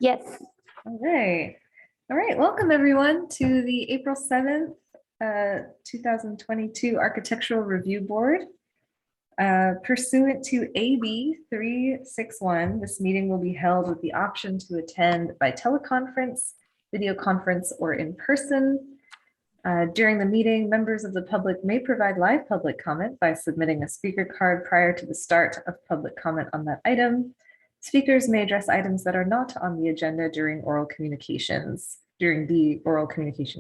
Yes. All right. Welcome everyone to the April 7th, 2022 Architectural Review Board. Pursuant to AB 361, this meeting will be held with the option to attend by teleconference, video conference, or in person. During the meeting, members of the public may provide live public comment by submitting a speaker card prior to the start of public comment on that item. Speakers may address items that are not on the agenda during the oral communications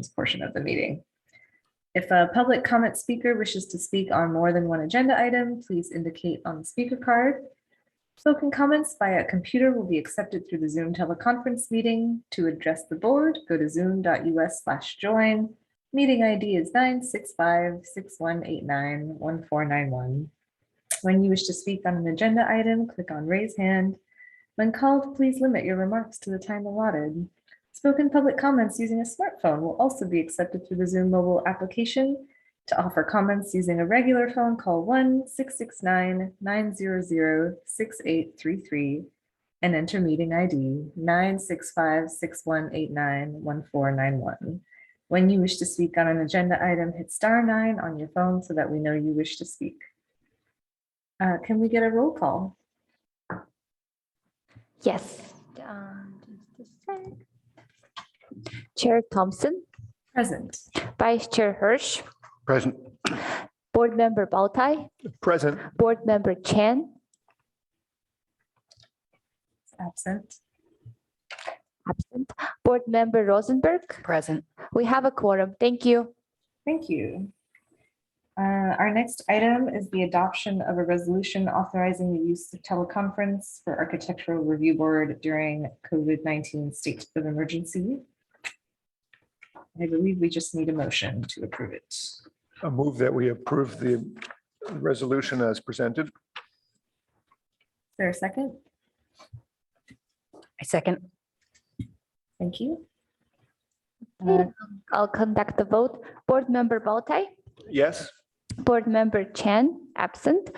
portion of the meeting. If a public comment speaker wishes to speak on more than one agenda item, please indicate on the speaker card. Spoken comments via a computer will be accepted through the Zoom teleconference meeting. To address the board, go to zoom.us/join. Meeting ID is 965-6189-1491. When you wish to speak on an agenda item, click on raise hand. When called, please limit your remarks to the time allotted. Spoken public comments using a smartphone will also be accepted through the Zoom mobile application. To offer comments using a regular phone, call 1-669-900-6833 and enter meeting ID 965-6189-1491. When you wish to speak on an agenda item, hit *9 on your phone so that we know you wish to speak. Can we get a roll call? Yes. Just a sec. Chair Thompson, Present. Vice Chair Hirsch, Present. Board Member Baltai, Present. Board Member Chan, Absent. Board Member Rosenberg. Present. We have a quorum. Thank you. Thank you. Our next item is the adoption of a resolution authorizing the use of teleconference for Architectural Review Board during COVID-19 state of emergency. I believe we just need a motion to approve it. I move that we approve the resolution as presented. Is there a second? I second. Thank you. I'll conduct the vote. Board Member Baltai, Yes. Board Member Chan, absent.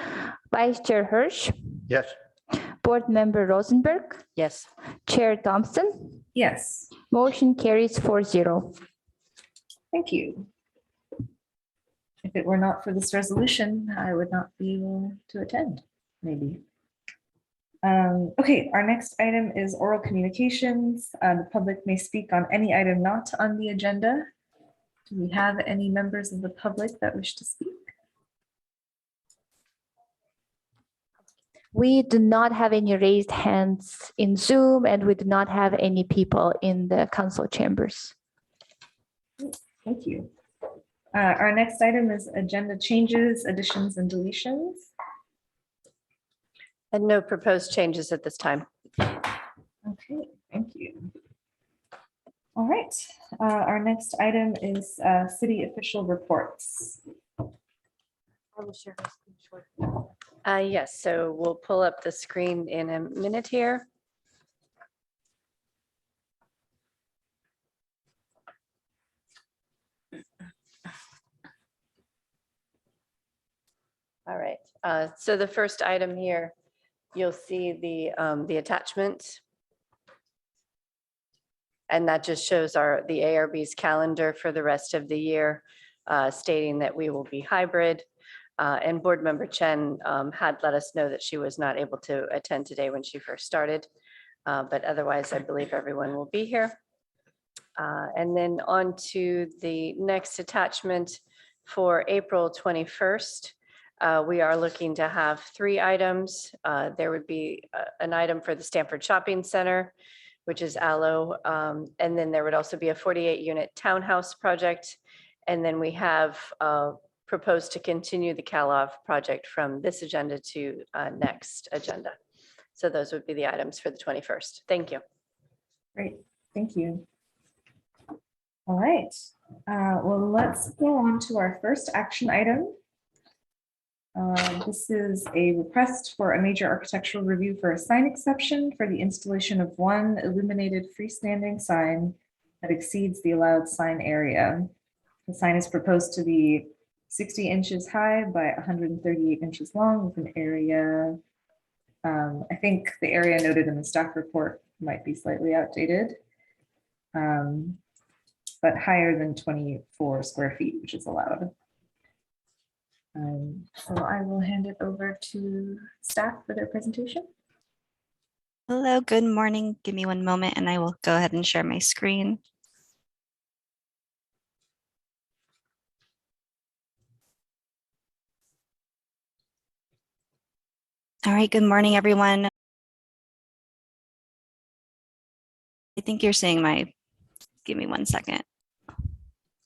Vice Chair Hirsch, Yes. Board Member Rosenberg, Yes. Chair Thompson. Yes, Motion carries 4-0. thank you. If it were not for this resolution, I would not be able to attend, maybe. Okay, our next item is oral communications. The public may speak on any item not on the agenda. Do we have any members of the public that wish to speak? We do not have any raised hands in Zoom, and we do not have any people in the council chambers. Thank you. Our next item is agenda changes, additions, and deletions. And no proposed changes at this time. Okay, thank you. All right, our next item is city official reports. Yes, so we'll pull up the screen in a minute here. All right, so the first item here, you'll see the attachment. And that just shows the ARB's calendar for the rest of the year, stating that we will be hybrid. And Board Member Chen had let us know that she was not able to attend today when she first started. But otherwise, I believe everyone will be here. And then on to the next attachment for April 21st. We are looking to have 3 items. There would be an item for the Stanford Shopping Center, which is Allo. And then there would also be a 48-unit townhouse project. And then we have proposed to continue the Kalov project from this agenda to next agenda. So those would be the items for the 21st. Thank you. Great, thank you. All right, well, let's go on to our first action item. This is a request for a major architectural review for a sign exception for the installation of one illuminated freestanding sign that exceeds the allowed sign area. The sign is proposed to be 60 inches high by 138 inches long with an area, I think the area noted in the staff report might be slightly outdated. But higher than 24 square feet, which is allowed. So I will hand it over to staff for their presentation. Hello, good morning. Give me one moment and I will go ahead and share my screen. All right, good morning, everyone. I think you're seeing my, give me 1 second.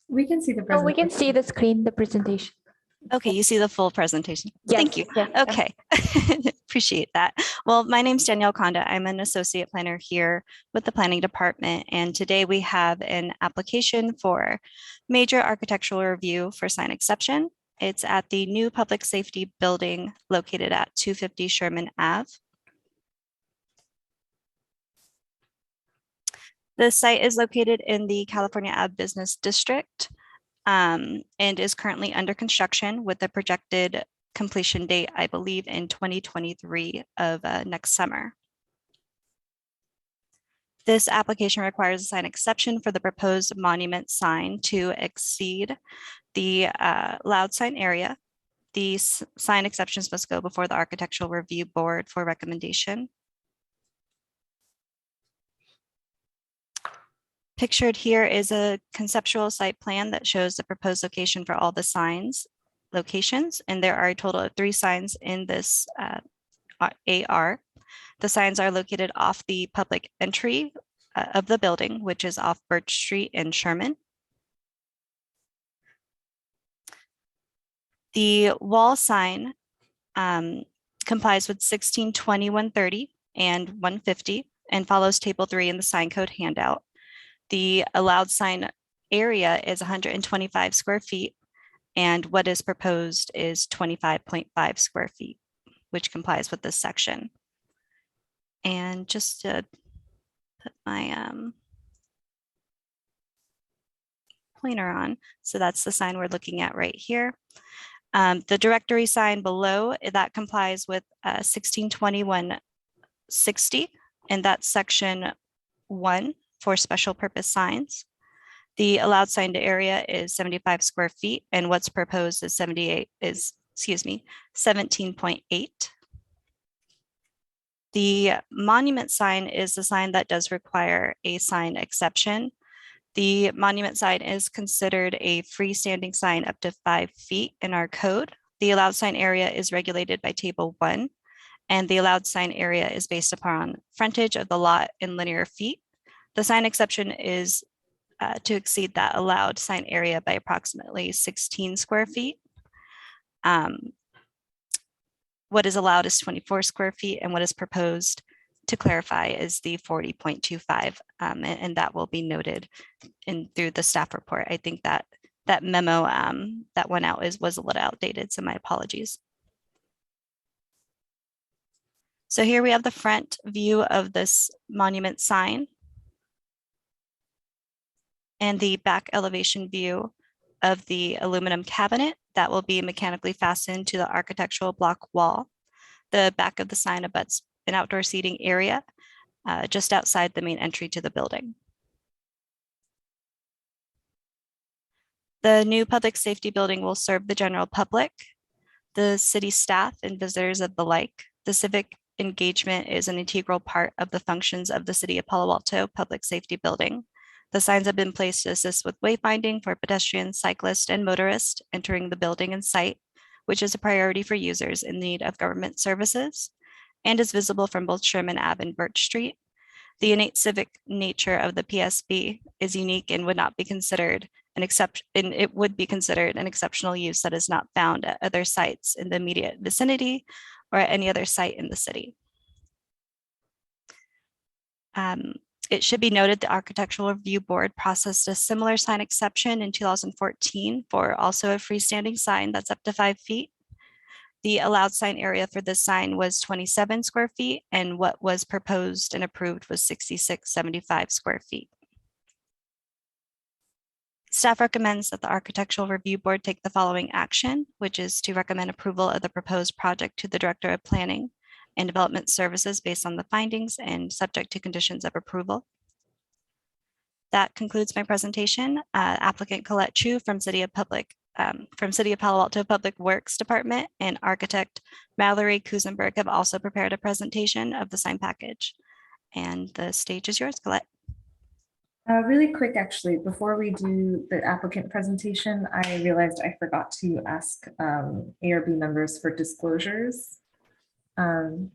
We can see the Oh, presentation. we can see the screen, the presentation. Okay, you see the full presentation. Yes, Thank you. yes. Okay, appreciate that. Well, my name's Danielle Conda. I'm an associate planner here with the planning department. And today we have an application for major architectural review for sign exception. It's at the new public safety building located at 250 Sherman Ave. The site is located in the California Ave Business District. And is currently under construction with a projected completion date, I believe, in 2023 of next summer. This application requires a sign exception for the proposed monument sign to exceed the allowed sign area. These sign exceptions must go before the Architectural Review Board for recommendation. Pictured here is a conceptual site plan that shows the proposed location for all the signs locations, and there are a total of 3 signs in this AR. The signs are located off the public entry of the building, which is off Birch Street in Sherman. The wall sign complies with 1620, 130, and 150 and follows table 3 in the sign code handout. The allowed sign area is 125 square feet, and what is proposed is 25.5 square feet, which complies with this section. And just to put my pointer on, so that's the sign we're looking at right here. The directory sign below, that complies with 162160, and that's section 1 for special purpose signs. The allowed signed area is 75 square feet, and what's proposed is 17.8. The monument sign is the sign that does require a sign exception. The monument sign is considered a freestanding sign up to 5 feet in our code. The allowed sign area is regulated by table 1, and the allowed sign area is based upon frontage of the lot in linear feet. The sign exception is to exceed that allowed sign area by approximately 16 square feet. What is allowed is 24 square feet, and what is proposed, to clarify, is the 40.25, and that will be noted through the staff report. I think that memo that went out was a little outdated, so my apologies. So here we have the front view of this monument sign and the back elevation view of the aluminum cabinet that will be mechanically fastened to the architectural block wall. The back of the sign abuts an outdoor seating area just outside the main entry to the building. The new public safety building will serve the general public, the city staff, and visitors of the like. The civic engagement is an integral part of the functions of the City of Palo Alto Public Safety Building. The signs have been placed to assist with wayfinding for pedestrians, cyclists, and motorists entering the building and site, which is a priority for users in need of government services, and is visible from both Sherman Ave and Birch Street. The innate civic nature of the PSB is unique and would not be considered an exceptional use that is not found at other sites in the immediate vicinity or at any other site in the city. It should be noted the Architectural Review Board processed a similar sign exception in 2014 for also a freestanding sign that's up to 5 feet. The allowed sign area for this sign was 27 square feet, and what was proposed and approved was 6675 square feet. Staff recommends that the Architectural Review Board take the following action, which is to recommend approval of the proposed project to the Director of Planning and development services based on the findings and subject to conditions of approval. That concludes my presentation. Applicant Colette Chu from City of Palo Alto Public Works Department and architect Mallory Kusenberg have also prepared a presentation of the sign package. And the stage is yours, Colette. Really quick, actually, before we do the applicant presentation, I realized I forgot to ask ARB members for disclosures. So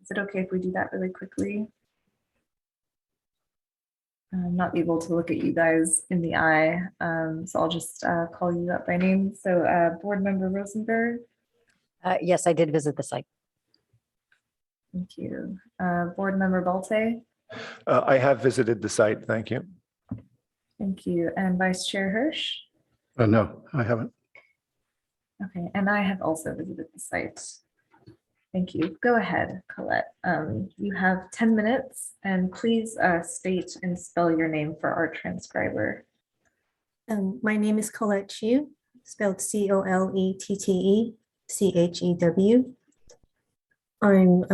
is it okay if we do that really quickly? I'm not able to look at you guys in the eye, so I'll just call you up by name. So board member Rosenberg. Yes, I did visit the site. Thank you. Board member Balte. I have visited the site. Thank you. Thank you. And Vice Chair Hirsch. No, I haven't. Okay, and I have also visited the site. Thank you. Go ahead, Colette. You have 10 minutes and please state and spell your name for our transcriber. My name is Colette Chew, spelled COLETTECHEW. I'm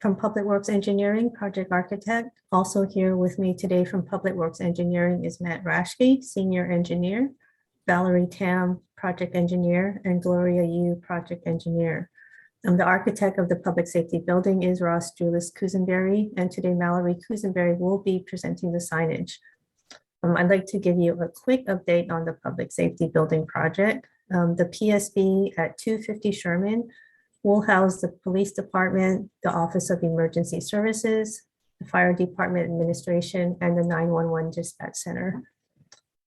from Public Works Engineering, project architect. Also here with me today from Public Works Engineering is Matt Rashke, senior engineer, Valerie Tam, project engineer, and Gloria Yu, project engineer. The architect of the public safety building is Ross Julius Kusenberry, and today Mallory Kusenberry will be presenting the signage. I'd like to give you a quick update on the public safety building project. The PSB at 250 Sherman will house the police department, the Office of Emergency Services, the Fire Department Administration, and the 911 Dispatch Center.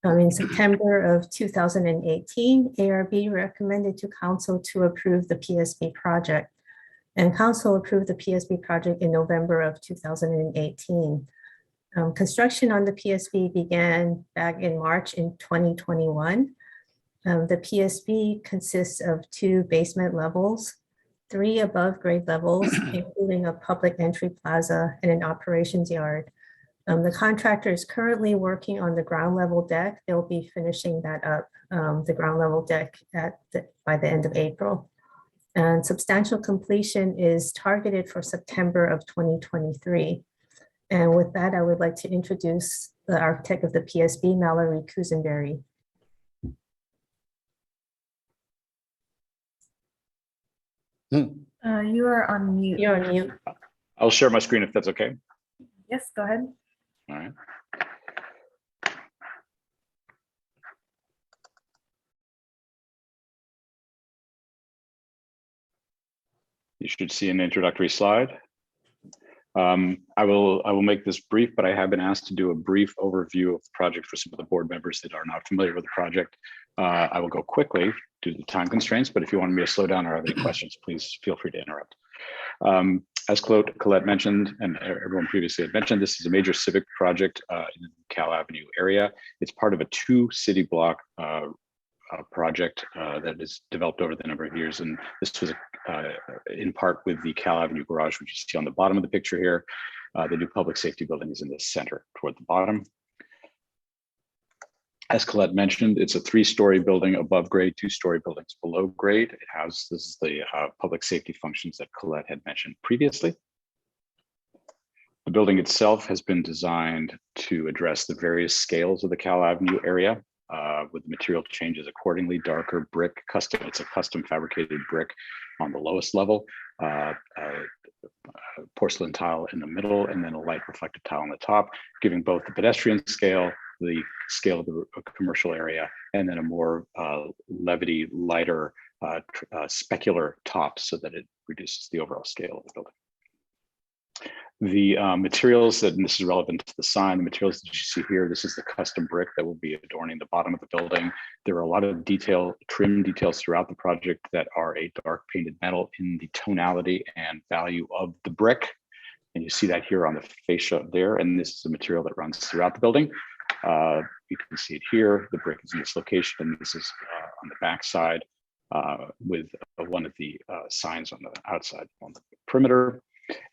In September of 2018, ARB recommended to Council to approve the PSB project, and Council approved the PSB project in November of 2018. Construction on the PSB began back in March in 2021. The PSB consists of 2 basement levels, 3 above grade levels, including a public entry plaza and an operations yard. The contractor is currently working on the ground level deck. They'll be finishing that up, the ground level deck by the end of April. And substantial completion is targeted for September of 2023. And with that, I would like to introduce the architect of the PSB, Mallory Kusenberry. You are on mute. You're on mute. I'll share my screen if that's okay. Yes, go ahead. All right. You should see an introductory slide. I will make this brief, but I have been asked to do a brief overview of the project for some of the board members that are not familiar with the project. I will go quickly due to the time constraints, but if you want me to slow down or have any questions, please feel free to interrupt. As Colette mentioned, and everyone previously had mentioned, this is a major civic project in the Cal Avenue area. It's part of a 2 city block project that is developed over the number of years. And this was in part with the Cal Avenue garage, which you see on the bottom of the picture here. The new public safety building is in the center toward the bottom. As Colette mentioned, it's a 3-story building above grade, 2-story buildings below grade. It houses the public safety functions that Colette had mentioned previously. The building itself has been designed to address the various scales of the Cal Avenue area with material changes accordingly. Darker brick, it's a custom fabricated brick on the lowest level, porcelain tile in the middle, and then a light reflective tile on the top, giving both the pedestrian scale, the scale of the commercial area, and then a more levity, lighter, specular top so that it reduces the overall scale of the building. The materials that, and this is relevant to the sign, the materials that you see here, this is the custom brick that will be adorning the bottom of the building. There are a lot of trim details throughout the project that are a dark painted metal in the tonality and value of the brick. And you see that here on the fascia there. And this is a material that runs throughout the building. You can see it here. The brick is in this location, and this is on the back side with one of the signs on the outside on the perimeter.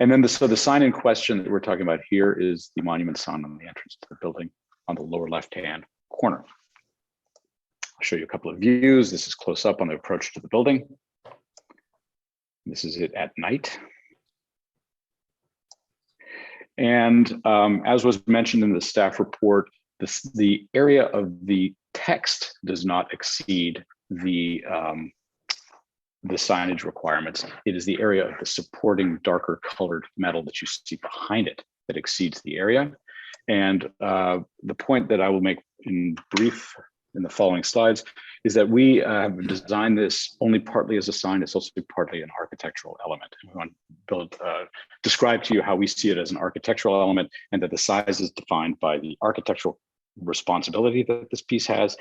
And then so the sign in question that we're talking about here is the monument sign on the entrance to the building on the lower left-hand corner. I'll show you a couple of views. This is close up on the approach to the building. This is it at night. And as was mentioned in the staff report, the area of the text does not exceed the signage requirements. It is the area of the supporting darker colored metal that you see behind it that exceeds the area. And the point that I will make in brief in the following slides is that we have designed this only partly as a sign. It's also partly an architectural element. We want to describe to you how we see it as an architectural element, and that the size is defined by the architectural responsibility that this piece has,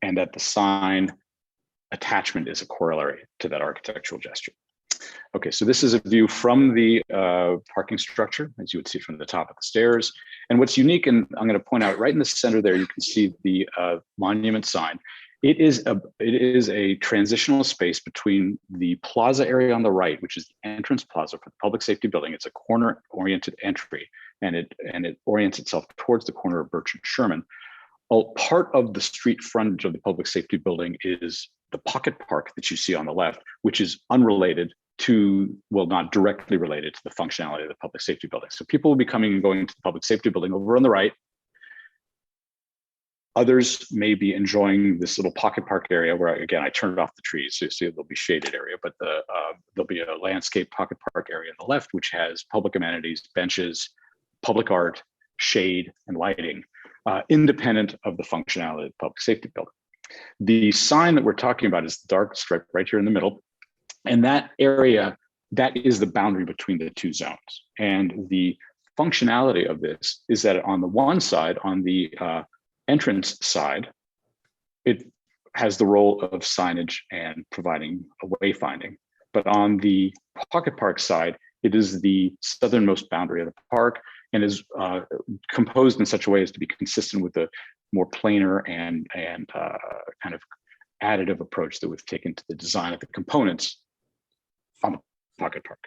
and that the sign attachment is a corollary to that architectural gesture. Okay, so this is a view from the parking structure, as you would see from the top of the stairs. And what's unique, and I'm going to point out right in the center there, you can see the monument sign. It is a transitional space between the plaza area on the right, which is the entrance plaza for the public safety building. It's a corner-oriented entry, and it orients itself towards the corner of Birch and Sherman. Part of the street frontage of the public safety building is the pocket park that you see on the left, which is unrelated to, well, not directly related to the functionality of the public safety building. So people will be coming and going to the public safety building over on the right. Others may be enjoying this little pocket park area where, again, I turned off the trees, so you see there'll be shaded area, but there'll be a landscape pocket park area on the left, which has public amenities, benches, public art, shade, and lighting, independent of the functionality of the public safety building. The sign that we're talking about is the dark stripe right here in the middle. And that area, that is the boundary between the two zones. And the functionality of this is that on the one side, on the entrance side, it has the role of signage and providing a wayfinding. But on the pocket park side, it is the southernmost boundary of the park and is composed in such a way as to be consistent with the more planar and kind of additive approach that we've taken to the design of the components on the pocket park.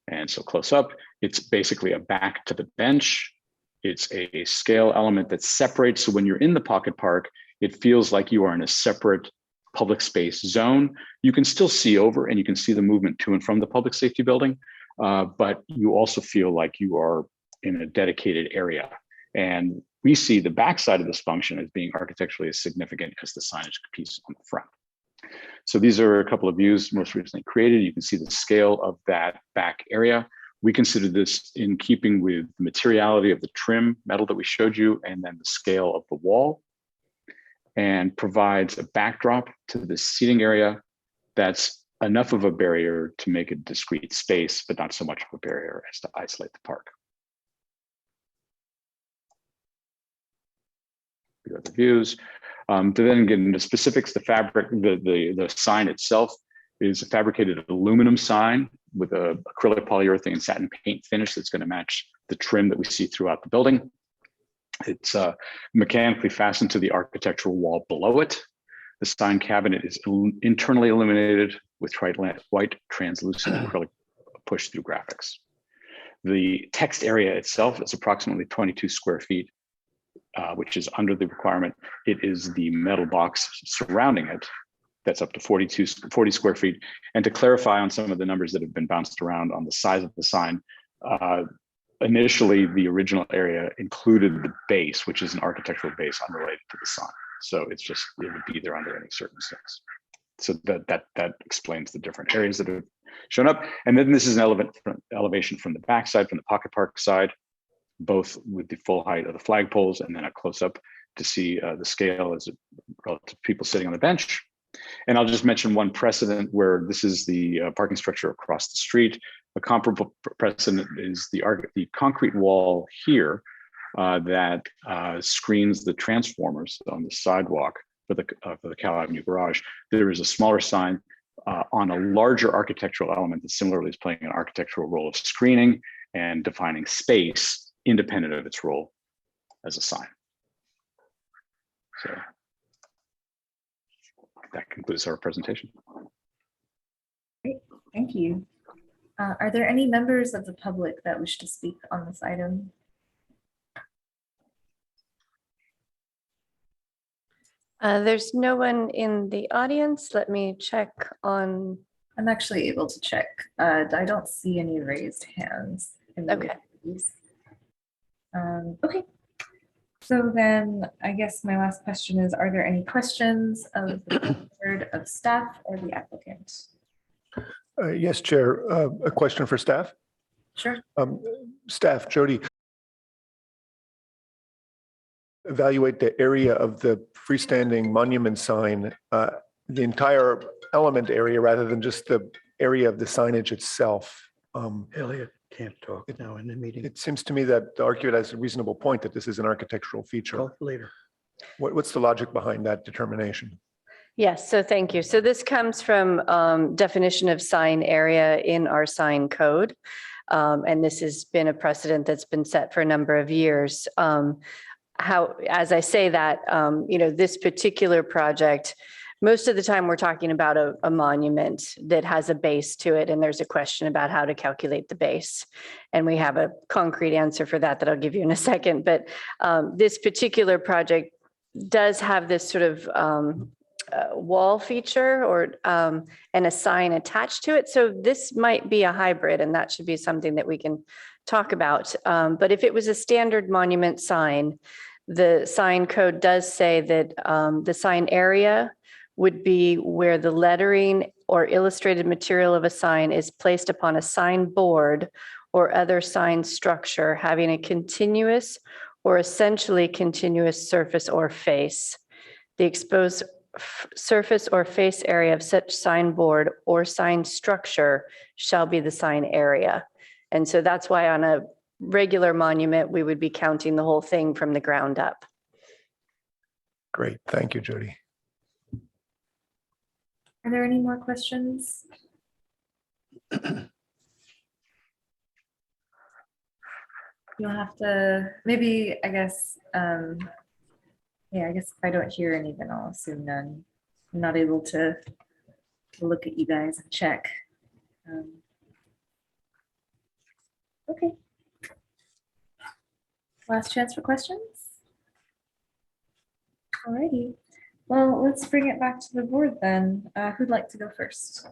And so close up, it's basically a back to the bench. It's a scale element that separates. So when you're in the pocket park, it feels like you are in a separate public space zone. You can still see over and you can see the movement to and from the public safety building, but you also feel like you are in a dedicated area. And we see the backside of this function as being architecturally as significant as the signage piece on the front. So these are a couple of views most recently created. You can see the scale of that back area. We consider this in keeping with the materiality of the trim metal that we showed you, and then the scale of the wall, and provides a backdrop to the seating area that's enough of a barrier to make a discrete space, but not so much of a barrier as to isolate the park. The other views. To then get into specifics, the fabric, the sign itself is a fabricated aluminum sign with a acrylic polyurethane and satin paint finish that's going to match the trim that we see throughout the building. It's mechanically fastened to the architectural wall below it. The sign cabinet is internally illuminated with white translucent acrylic push-through graphics. The text area itself is approximately 22 square feet, which is under the requirement. It is the metal box surrounding it that's up to 40 square feet. And to clarify on some of the numbers that have been bounced around on the size of the sign, initially the original area included the base, which is an architectural base unrelated to the sign. So it's just, it would be there under any circumstance. So that explains the different areas that have shown up. And then this is an elevation from the backside, from the pocket park side, both with the full height of the flagpoles and then a close up to see the scale as relative to people sitting on the bench. And I'll just mention one precedent where this is the parking structure across the street. A comparable precedent is the concrete wall here that screens the transformers on the sidewalk for the Cal Avenue garage. There is a smaller sign on a larger architectural element that similarly is playing an architectural role of screening and defining space independent of its role as a sign. So that concludes our presentation. Great, thank you. Are there any members of the public that wish to speak on this item? There's no one in the audience. Let me check on. I'm actually able to check. I don't see any raised hands in the Okay. reviews. Okay. So then I guess my last question is, are there any questions of the board, of staff, or the applicant? Yes, Chair, a question for staff. Sure. Staff, Jody. Evaluate the area of the freestanding monument sign, the entire element area rather than just the area of the signage itself. Elliot can't talk now in the meeting. It seems to me that the architect has a reasonable point that this is an architectural feature. Talk later. What's the logic behind that determination? Yes, so thank you. So this comes from definition of sign area in our sign code. And this has been a precedent that's been set for a number of years. As I say that, this particular project, most of the time we're talking about a monument that has a base to it, and there's a question about how to calculate the base. And we have a concrete answer for that I'll give you in a second. But this particular project does have this sort of wall feature or and a sign attached to it. So this might be a hybrid, and that should be something that we can talk about. But if it was a standard monument sign, the sign code does say that the sign area would be where the lettering or illustrated material of a sign is placed upon a sign board or other sign structure having a continuous or essentially continuous surface or face. The exposed surface or face area of such sign board or sign structure shall be the sign area. And so that's why on a regular monument, we would be counting the whole thing from the ground up. Great, thank you, Jody. Are there any more questions? You'll have to, maybe, I guess, yeah, I guess if I don't hear any, then I'll assume none. I'm not able to look at you guys and check. Okay. Last chance for questions. Alrighty. Well, let's bring it back to the board then. Who'd like to go first?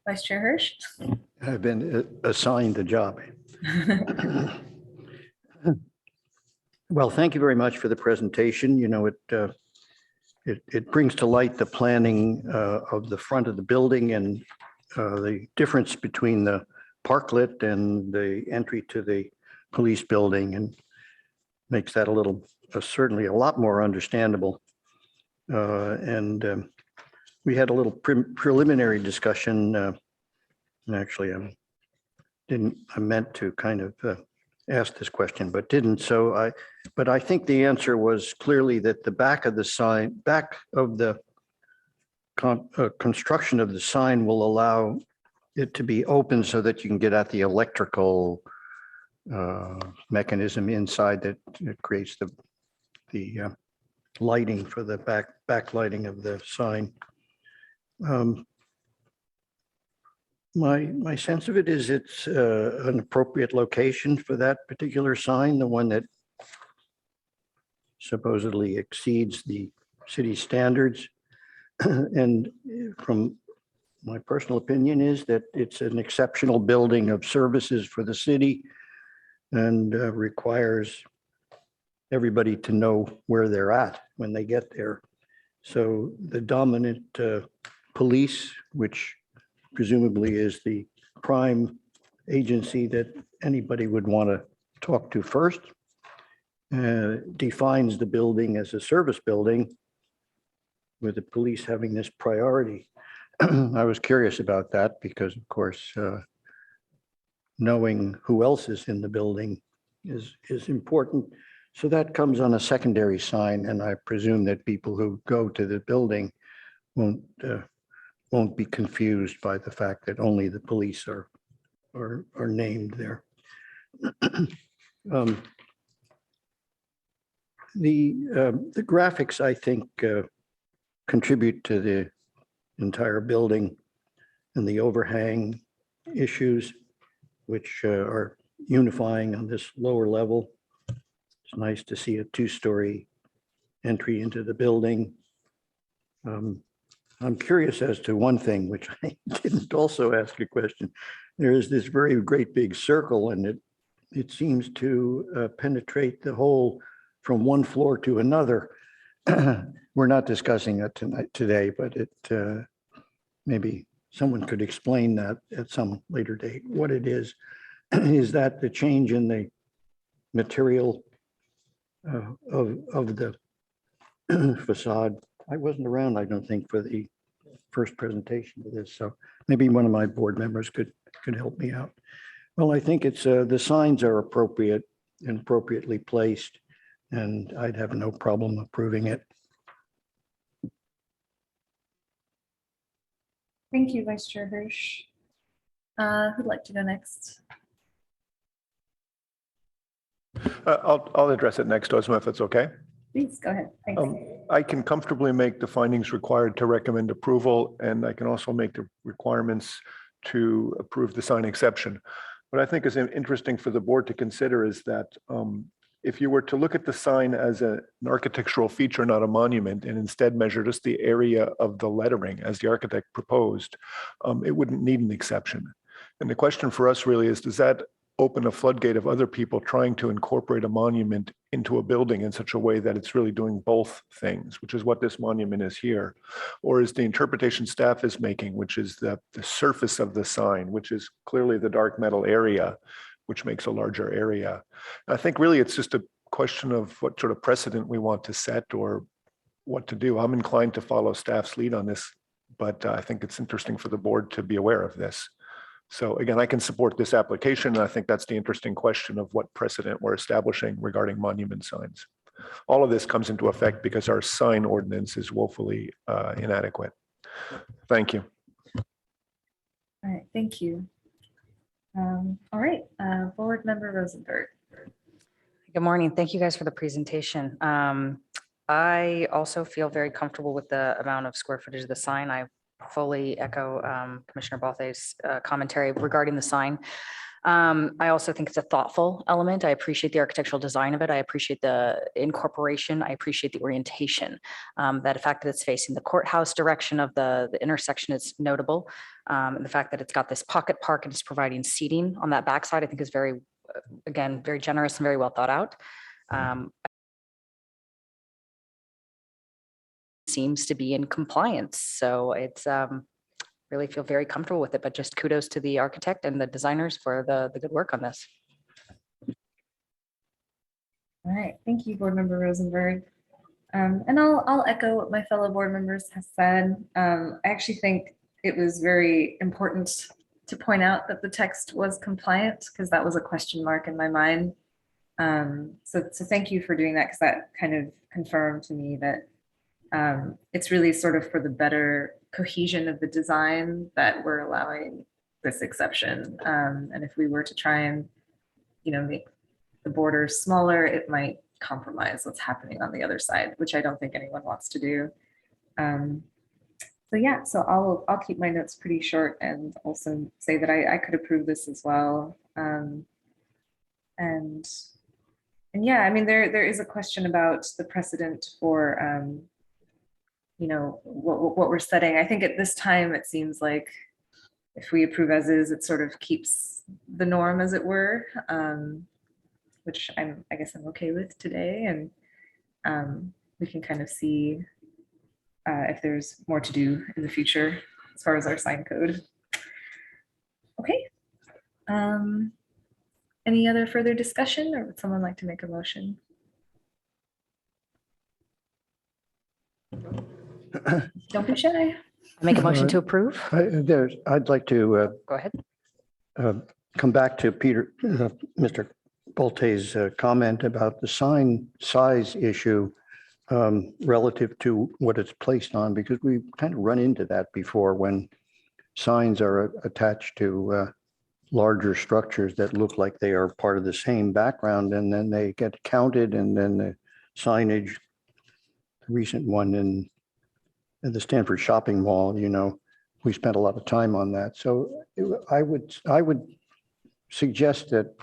Vice Chair Hirsch. I've been assigned the job. Well, thank you very much for the presentation. You know, it brings to light the planning of the front of the building and the difference between the parklet and the entry to the police building, and makes that a little, certainly a lot more understandable. And we had a little preliminary discussion. And actually, I meant to kind of ask this question, but didn't. But I think the answer was clearly that the back of the sign, back of the construction of the sign will allow it to be open so that you can get at the electrical mechanism inside that creates the lighting for the backlighting of the sign. My sense of it is it's an appropriate location for that particular sign, the one that supposedly exceeds the city standards. And from my personal opinion is that it's an exceptional building of services for the city and requires everybody to know where they're at when they get there. So the dominant police, which presumably is the prime agency that anybody would want to talk to first, defines the building as a service building with the police having this priority. I was curious about that because, of course, knowing who else is in the building is important. So that comes on a secondary sign, and I presume that people who go to the building won't be confused by the fact that only the police are named there. The graphics, I think, contribute to the entire building and the overhang issues, which are unifying on this lower level. It's nice to see a two-story entry into the building. I'm curious as to one thing, which I didn't also ask a question. there is this very great big circle, and it seems to penetrate the whole from one floor to another. We're not discussing it today, but maybe someone could explain that at some later date, what it is. Is that the change in the material of the facade? I wasn't around, I don't think, for the first presentation of this, so maybe one of my board members could help me out. Well, I think it's the signs are appropriate and appropriately placed, and I'd have no problem approving it. Thank you, Vice Chair Hirsch. Who'd like to go next? I'll address it next, Ozma, if that's okay. Please go ahead. Thanks. I can comfortably make the findings required to recommend approval, and I can also make the requirements to approve the sign exception. What I think is interesting for the board to consider is that if you were to look at the sign as an architectural feature, not a monument, and instead measure just the area of the lettering as the architect proposed, it wouldn't need an exception. And the question for us really is, does that open a floodgate of other people trying to incorporate a monument into a building in such a way that it's really doing both things, which is what this monument is here? Or is the interpretation staff is making, which is the surface of the sign, which is clearly the dark metal area, which makes a larger area? I think really it's just a question of what sort of precedent we want to set or what to do. I'm inclined to follow staff's lead on this, but I think it's interesting for the board to be aware of this. So again, I can support this application, and I think that's the interesting question of what precedent we're establishing regarding monument signs. All of this comes into effect because our sign ordinance is woefully inadequate. Thank you. All right, thank you. All right, Board Member Rosenberg. Good morning. Thank you guys for the presentation. I also feel very comfortable with the amount of square footage of the sign. I fully echo Commissioner Balthe's commentary regarding the sign. I also think it's a thoughtful element. I appreciate the architectural design of it. I appreciate the incorporation. I appreciate the orientation. The fact that it's facing the courthouse direction of the intersection is notable. And the fact that it's got this pocket park and it's providing seating on that backside, I think is very, again, very generous and very well thought out. Seems to be in compliance. So it's really feel very comfortable with it, but just kudos to the architect and the designers for the good work on this. All right, thank you, Board Member Rosenberg. And I'll echo what my fellow board members have said. I actually think it was very important to point out that the text was compliant, because that was a question mark in my mind. So thank you for doing that, because that kind of confirmed to me that it's really sort of for the better cohesion of the design that we're allowing this exception. And if we were to try and, make the borders smaller, it might compromise what's happening on the other side, which I don't think anyone wants to do. So yeah, so I'll keep my notes pretty short and also say that I could approve this as well. And yeah, I mean, there is a question about the precedent for what we're setting. I think at this time, it seems like if we approve as is, it sort of keeps the norm, as it were, which I guess I'm okay with today. And we can kind of see if there's more to do in the future as far as our sign code. Okay. Any other further discussion, or would someone like to make a motion? Don't be shy. Make a motion to approve. I'd like to Go ahead. come back to Mr. Bolte's comment about the sign size issue relative to what it's placed on, because we kind of run into that before when signs are attached to larger structures that look like they are part of the same background, and then they get counted, and then the signage, the recent one in the Stanford shopping mall, we spent a lot of time on that. So I would suggest that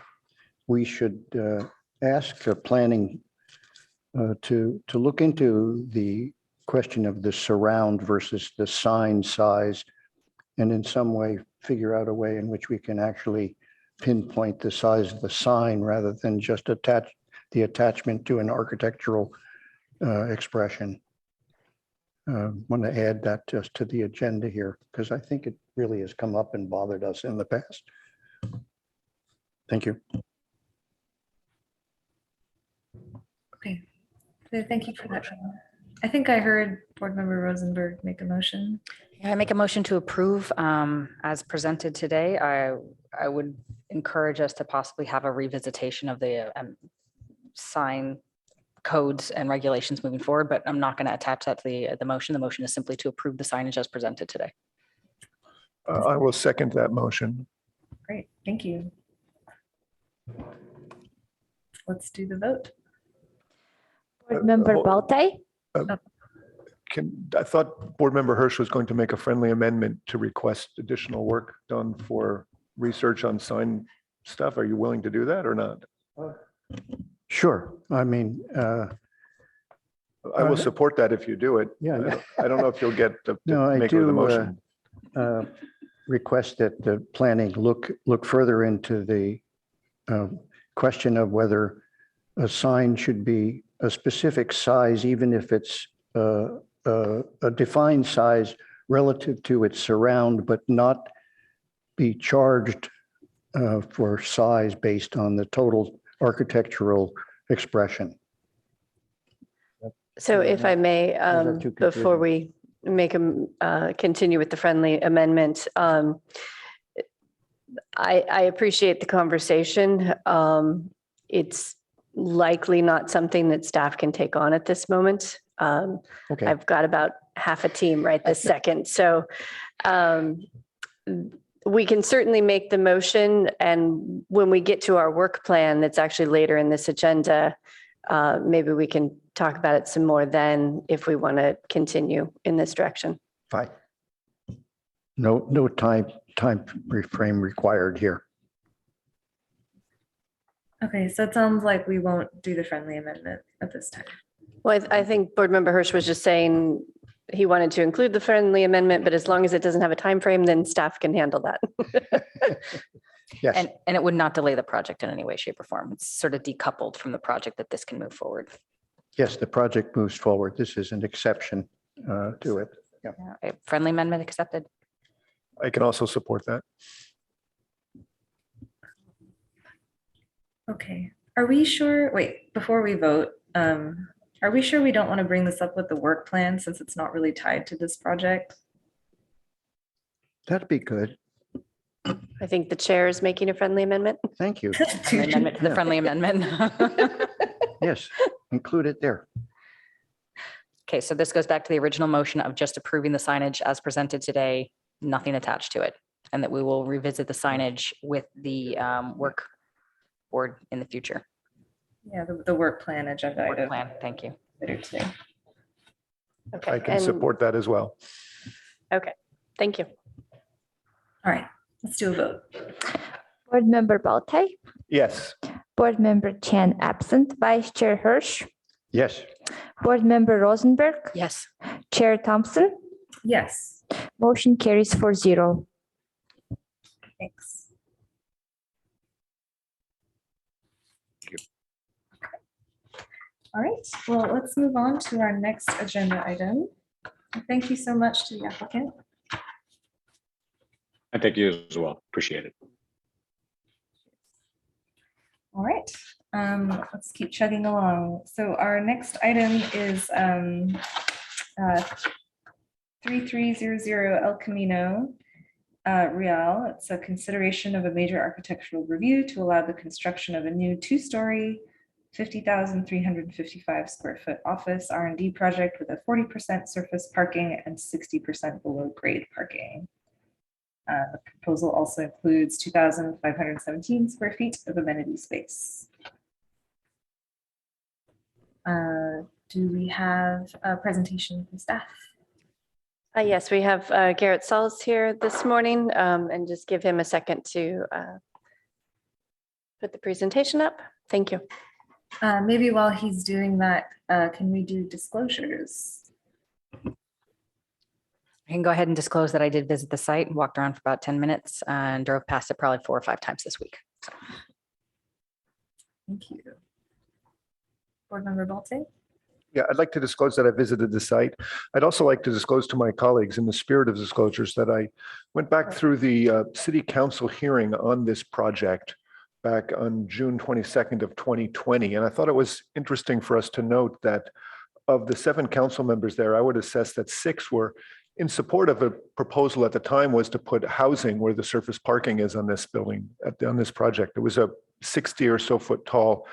we should ask planning to look into the question of the surround versus the sign size, and in some way figure out a way in which we can actually pinpoint the size of the sign rather than just attach the attachment to an architectural expression. Want to add that just to the agenda here, because I think it really has come up and bothered us in the past. Thank you. Okay, so thank you for that. I think I heard Board Member Rosenberg make a motion. Yeah, I make a motion to approve as presented today. I would encourage us to possibly have a revisitation of the sign codes and regulations moving forward, but I'm not going to attach that to the motion. The motion is simply to approve the signage as presented today. I will second that motion. Great, thank you. Let's do the vote. Board Member hold- Baltai, I thought Board Member Hirsch was going to make a friendly amendment to request additional work done for research on sign stuff. Are you willing to do that or not? Sure. I mean, I will support that if you do it. Yeah. I don't know if you'll get to No, I make it with a do, motion. request that the planning look further into the question of whether a sign should be a specific size, even if it's a defined size relative to its surround, but not be charged for size based on the total architectural expression. So if I may, are too before confusing. we make a continue with the friendly amendment, I appreciate the conversation. It's likely not something that staff can take on at this moment. Okay. I've got about half a team right this second. So we can certainly make the motion, and when we get to our work plan that's actually later in this agenda, maybe we can talk about it some more then if we want to continue in this direction. Fine. No time frame required here. Okay, so it sounds like we won't do the friendly amendment at this time. Well, I think Board Member Hirsch was just saying he wanted to include the friendly amendment, but as long as it doesn't have a time frame, then staff can handle that. Yes. And it would not delay the project in any way, shape, or form. It's sort of decoupled from the project that this can move forward. Yes, the project moves forward. This is an exception to it. Yeah. A friendly amendment accepted. I can also support that. Okay, are we sure, wait, before we vote, are we sure we don't want to bring this up with the work plan since it's not really tied to this project? That'd be good. I think the chair is making a friendly amendment. Thank you. Friendly amendment to the friendly amendment. Yes, include it there. Okay, so this goes back to the original motion of just approving the signage as presented today, nothing attached to it, and that we will revisit the signage with the work board in the future. Yeah, the work plan agenda Work item plan, thank you. later today. Okay. I can and- support that as well. Okay, thank you. All right, let's do a vote. Board Member Baltai, Yes. Board Member Chen absent, Vice Chair Hirsch, Yes. Board Member Rosenberg, Yes. Chair Thompson, Yes, motion carries 4-0. thanks. All right, well, let's move on to our next agenda item. Thank you so much to the applicant. I thank you as well. Appreciate it. All right, let's keep chugging along. So our next item is 3300 El Camino Real. It's a consideration of a major architectural review to allow the construction of a new two-story, 50,355 square foot office R&D project with a 40% surface parking and 60% below grade parking. The proposal also includes 2,517 square feet of amenity space. Do we have a presentation from staff? Yes, we have Garrett Sauls here this morning, and just give him a second to put the presentation up. Thank you. Maybe while he's doing that, can we do disclosures? I can go ahead and disclose that I did visit the site and walked around for about 10 minutes and drove past it probably 4 or 5 times this week. Thank you. Board Member Bolte? Yeah, I'd like to disclose that I visited the site. I'd also like to disclose to my colleagues, in the spirit of disclosures, that I went back through the city council hearing on this project back on June 22nd of 2020. And I thought it was interesting for us to note that of the 7 council members there, I would assess that 6 were in support of a proposal at the time was to put housing where the surface parking is on this building, on this project. It was a 60 or so foot tall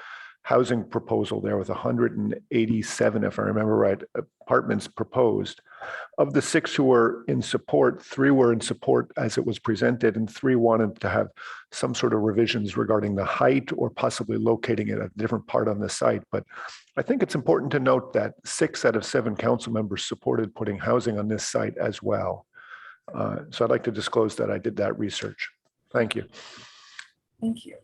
housing proposal there with 187, if I remember right, apartments proposed. Of the 6 who were in support, 3 were in support as it was presented, and 3 wanted to have some sort of revisions regarding the height or possibly locating it at a different part on the site. But I think it's important to note that 6 out of 7 council members supported putting housing on this site as well. So I'd like to disclose that I did that research. Thank you. Thank you.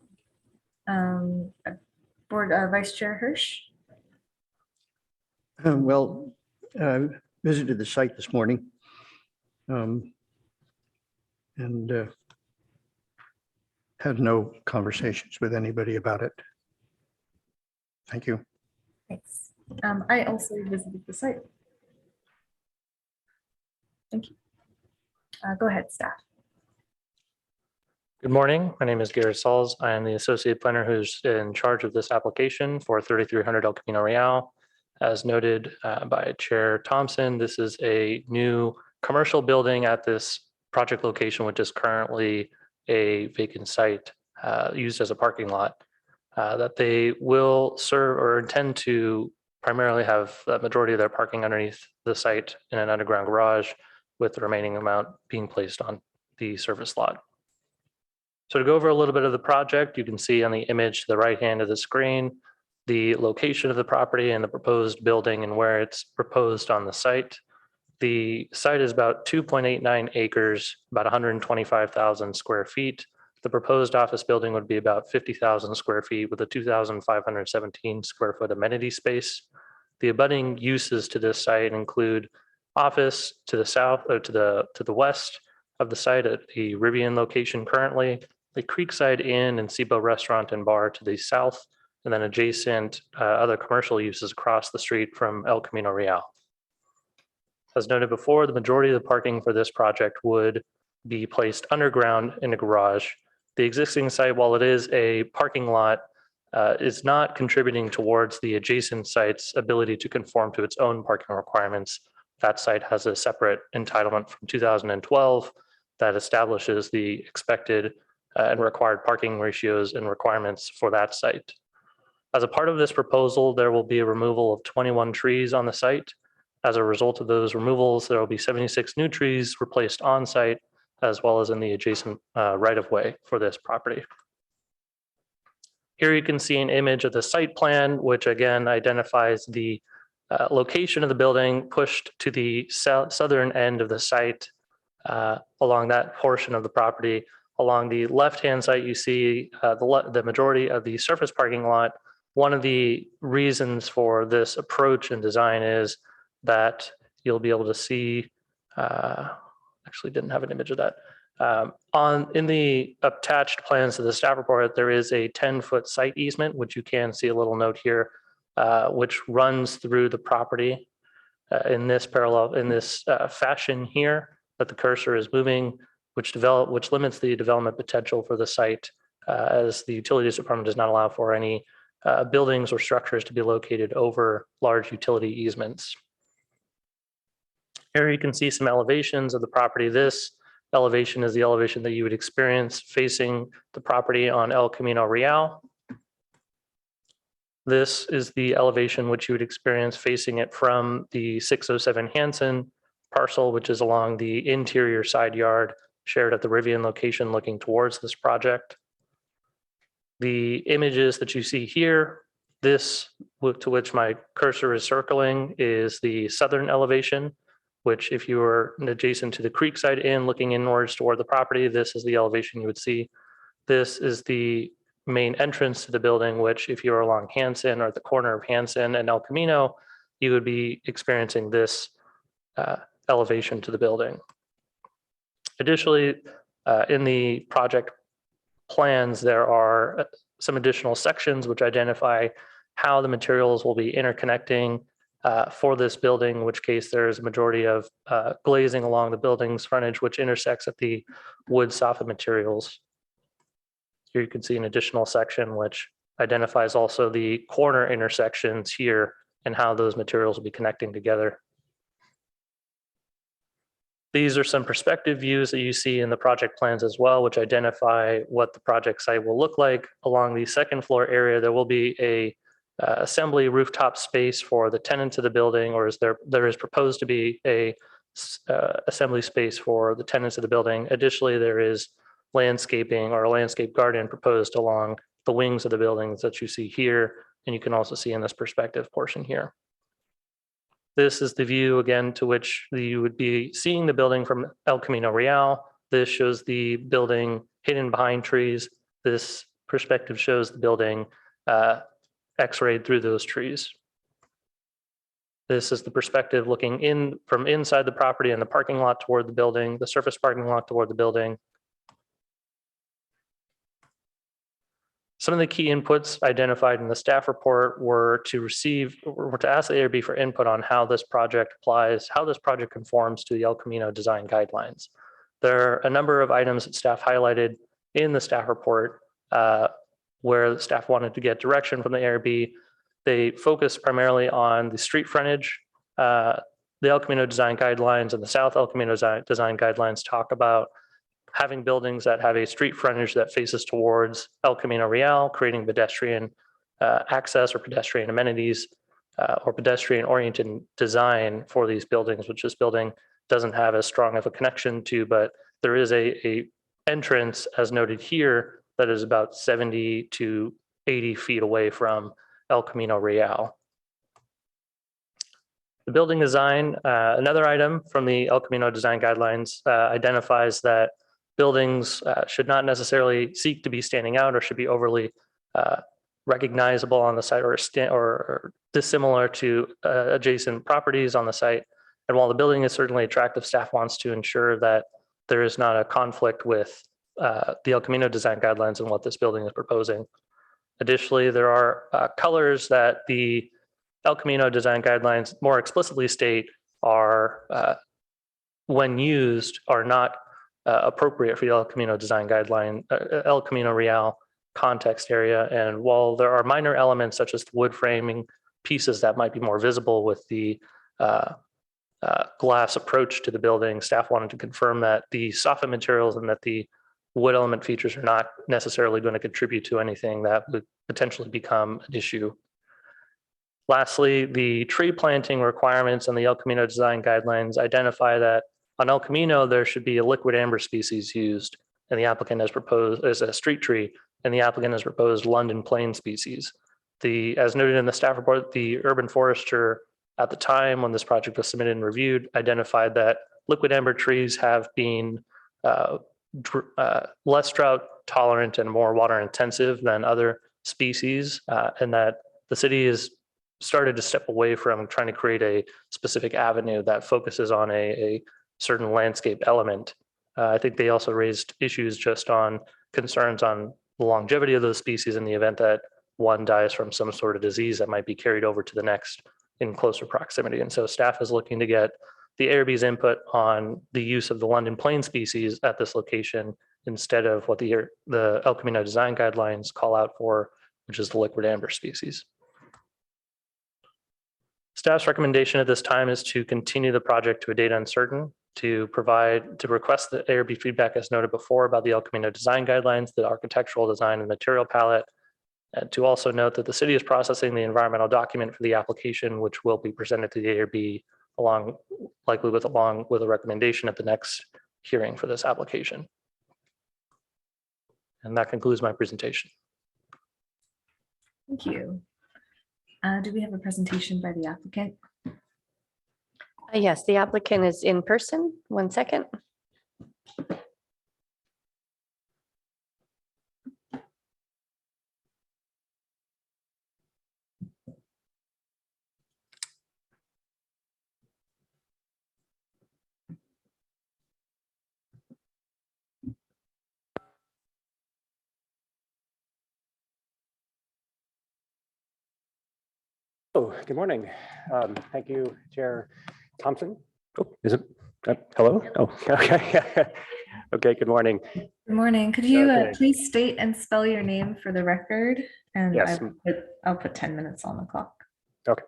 Board Vice Chair Hirsch? Well, I visited the site this morning. And had no conversations with anybody about it. Thank you. Thanks. I also visited the site. Thank you. Go ahead, staff. Good morning. My name is Garrett Sauls. I am the associate planner who's in charge of this application for 3300 El Camino Real. As noted by Chair Thompson, this is a new commercial building at this project location, which is currently a vacant site used as a parking lot that they will serve or intend to primarily have the majority of their parking underneath the site in an underground garage, with the remaining amount being placed on the surface lot. So to go over a little bit of the project, you can see on the image to the right hand of the screen, the location of the property and the proposed building and where it's proposed on the site. The site is about 2.89 acres, about 125,000 square feet. The proposed office building would be about 50,000 square feet with a 2,517 square foot amenity space. The abutting uses to this site include office to the south or to the west of the site at the Rivian location currently, the Creekside Inn and Cibo Restaurant and Bar to the south, and then adjacent other commercial uses across the street from El Camino Real. As noted before, the majority of the parking for this project would be placed underground in a garage. The existing site, while it is a parking lot, is not contributing towards the adjacent site's ability to conform to its own parking requirements. That site has a separate entitlement from 2012 that establishes the expected and required parking ratios and requirements for that site. As a part of this proposal, there will be a removal of 21 trees on the site. As a result of those removals, there will be 76 new trees replaced on site, as well as in the adjacent right-of-way for this property. Here you can see an image of the site plan, which again identifies the location of the building pushed to the southern end of the site along that portion of the property. Along the left-hand side, you see the majority of the surface parking lot. One of the reasons for this approach and design is that you'll be able to see, actually didn't have an image of that. In the attached plans to the staff report, there is a 10-foot site easement, which you can see a little note here, which runs through the property in this fashion here that the cursor is moving, which limits the development potential for the site, as the utilities department does not allow for any buildings or structures to be located over large utility easements. Here you can see some elevations of the property. This elevation is the elevation that you would experience facing the property on El Camino Real. This is the elevation which you would experience facing it from the 607 Hanson parcel, which is along the interior side yard shared at the Rivian location looking towards this project. The images that you see here, this to which my cursor is circling, is the southern elevation, which if you were adjacent to the Creekside Inn looking inwards toward the property, this is the elevation you would see. This is the main entrance to the building, which if you were along Hanson or at the corner of Hanson and El Camino, you would be experiencing this elevation to the building. Additionally, in the project plans, there are some additional sections which identify how the materials will be interconnecting for this building, in which case there's a majority of glazing along the building's frontage, which intersects at the wood soffit materials. Here you can see an additional section which identifies also the corner intersections here and how those materials will be connecting together. These are some perspective views that you see in the project plans as well, which identify what the project site will look like. Along the second floor area, there will be a assembly rooftop space for the tenants of the building, or there is proposed to be a assembly space for the tenants of the building. Additionally, there is landscaping or a landscape garden proposed along the wings of the buildings that you see here, and you can also see in this perspective portion here. This is the view again to which you would be seeing the building from El Camino Real. This shows the building hidden behind trees. This perspective shows the building x-rayed through those trees. This is the perspective looking in from inside the property and the parking lot toward the building, the surface parking lot toward the building. Some of the key inputs identified in the staff report were to ask the ARB for input on how this project applies, how this project conforms to the El Camino design guidelines. There are a number of items that staff highlighted in the staff report where the staff wanted to get direction from the ARB. They focused primarily on the street frontage. The El Camino design guidelines and the South El Camino design guidelines talk about having buildings that have a street frontage that faces towards El Camino Real, creating pedestrian access or pedestrian amenities or pedestrian oriented design for these buildings, which this building doesn't have as strong of a connection to, but there is a entrance as noted here that is about 70 to 80 feet away from El Camino Real. The building design, another item from the El Camino design guidelines identifies that buildings should not necessarily seek to be standing out or should be overly recognizable on the site or dissimilar to adjacent properties on the site. And while the building is certainly attractive, staff wants to ensure that there is not a conflict with the El Camino design guidelines and what this building is proposing. Additionally, there are colors that the El Camino design guidelines more explicitly state are, when used, are not appropriate for the El Camino design guideline, El Camino Real context area. And while there are minor elements such as the wood framing pieces that might be more visible with the glass approach to the building, staff wanted to confirm that the soffit materials and that the wood element features are not necessarily going to contribute to anything that would potentially become an issue. Lastly, the tree planting requirements and the El Camino design guidelines identify that on El Camino, there should be a liquid amber species used, and the applicant has proposed as a street tree, and the applicant has proposed London plane species. As noted in the staff report, the urban forester at the time when this project was submitted and reviewed identified that liquid amber trees have been less drought tolerant and more water intensive than other species, and that the city has started to step away from trying to create a specific avenue that focuses on a certain landscape element. I think they also raised issues just on concerns on the longevity of those species in the event that one dies from some sort of disease that might be carried over to the next in closer proximity. And so staff is looking to get the ARB's input on the use of the London plane species at this location instead of what the El Camino design guidelines call out for, which is the liquid amber species. Staff's recommendation at this time is to continue the project to a date uncertain, to request the ARB feedback as noted before about the El Camino design guidelines, the architectural design and material palette, and to also note that the city is processing the environmental document for the application, which will be presented to the ARB likely with a recommendation at the next hearing for this application. And that concludes my presentation. Thank you. Do we have a presentation by the applicant? Yes, the applicant is in person. 1 second. Oh, good morning. Thank you, Chair Thompson. Oh, is it? Hello? Oh, okay. Okay, good morning. Good morning. Could you Okay. please state and spell your name for the record? And Yes. I'll put 10 minutes on the clock. Okay.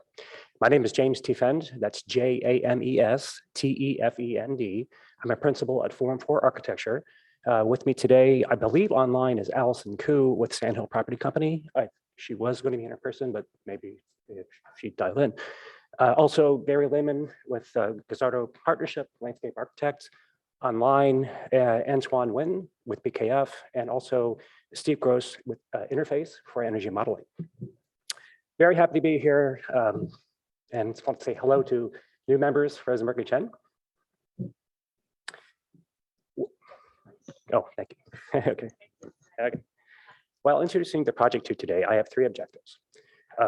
My name is James Tiefend. That's James Tefend. I'm a principal at Forum 4 Architecture. With me today, I believe online, is Allison Koo with Sandhill Property Company. She was going to be in person, but maybe if she'd dial in. Also, Barry Lehman with Gazzardo Partnership, Landscape Architect. Online, Antoine Wynn with BKF, and also Steve Gross with Interface for Energy Modeling. Very happy to be here, and just want to say hello to new members, President Mercury Chen. Oh, thank you. Okay. While introducing the project to today, I have 3 objectives.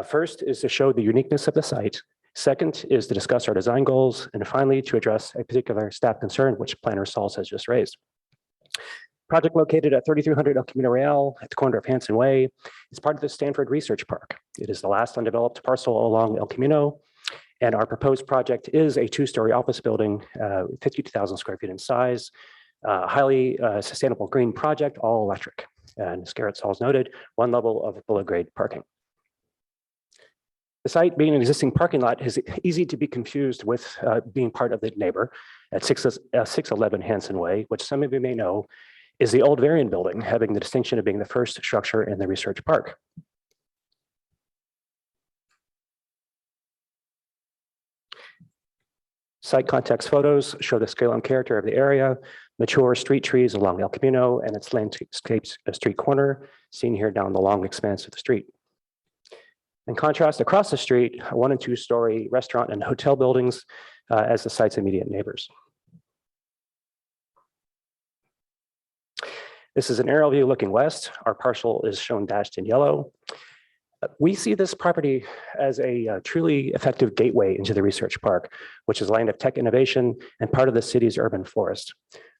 First is to show the uniqueness of the site. Second is to discuss our design goals, and finally to address a particular staff concern which Planner Sauls has just raised. Project located at 3300 El Camino Real at the corner of Hanson Way is part of the Stanford Research Park. It is the last undeveloped parcel along El Camino, and our proposed project is a 2-story office building, 52,000 square feet in size, highly sustainable green project, all electric. And as Garrett Sauls noted, 1 level of below grade parking. The site, being an existing parking lot, is easy to be confused with being part of the neighbor at 611 Hanson Way, which some of you may know is the old Varian building, having the distinction of being the first structure in the research park. Site context photos show the scale and character of the area, mature street trees along El Camino and its landscapes street corner, seen here down the long expanse of the street. In contrast, across the street, 1- and 2-story restaurant and hotel buildings as the site's immediate neighbors. This is an aerial view looking west. Our parcel is shown dashed in yellow. We see this property as a truly effective gateway into the research park, which is a land of tech innovation and part of the city's urban forest.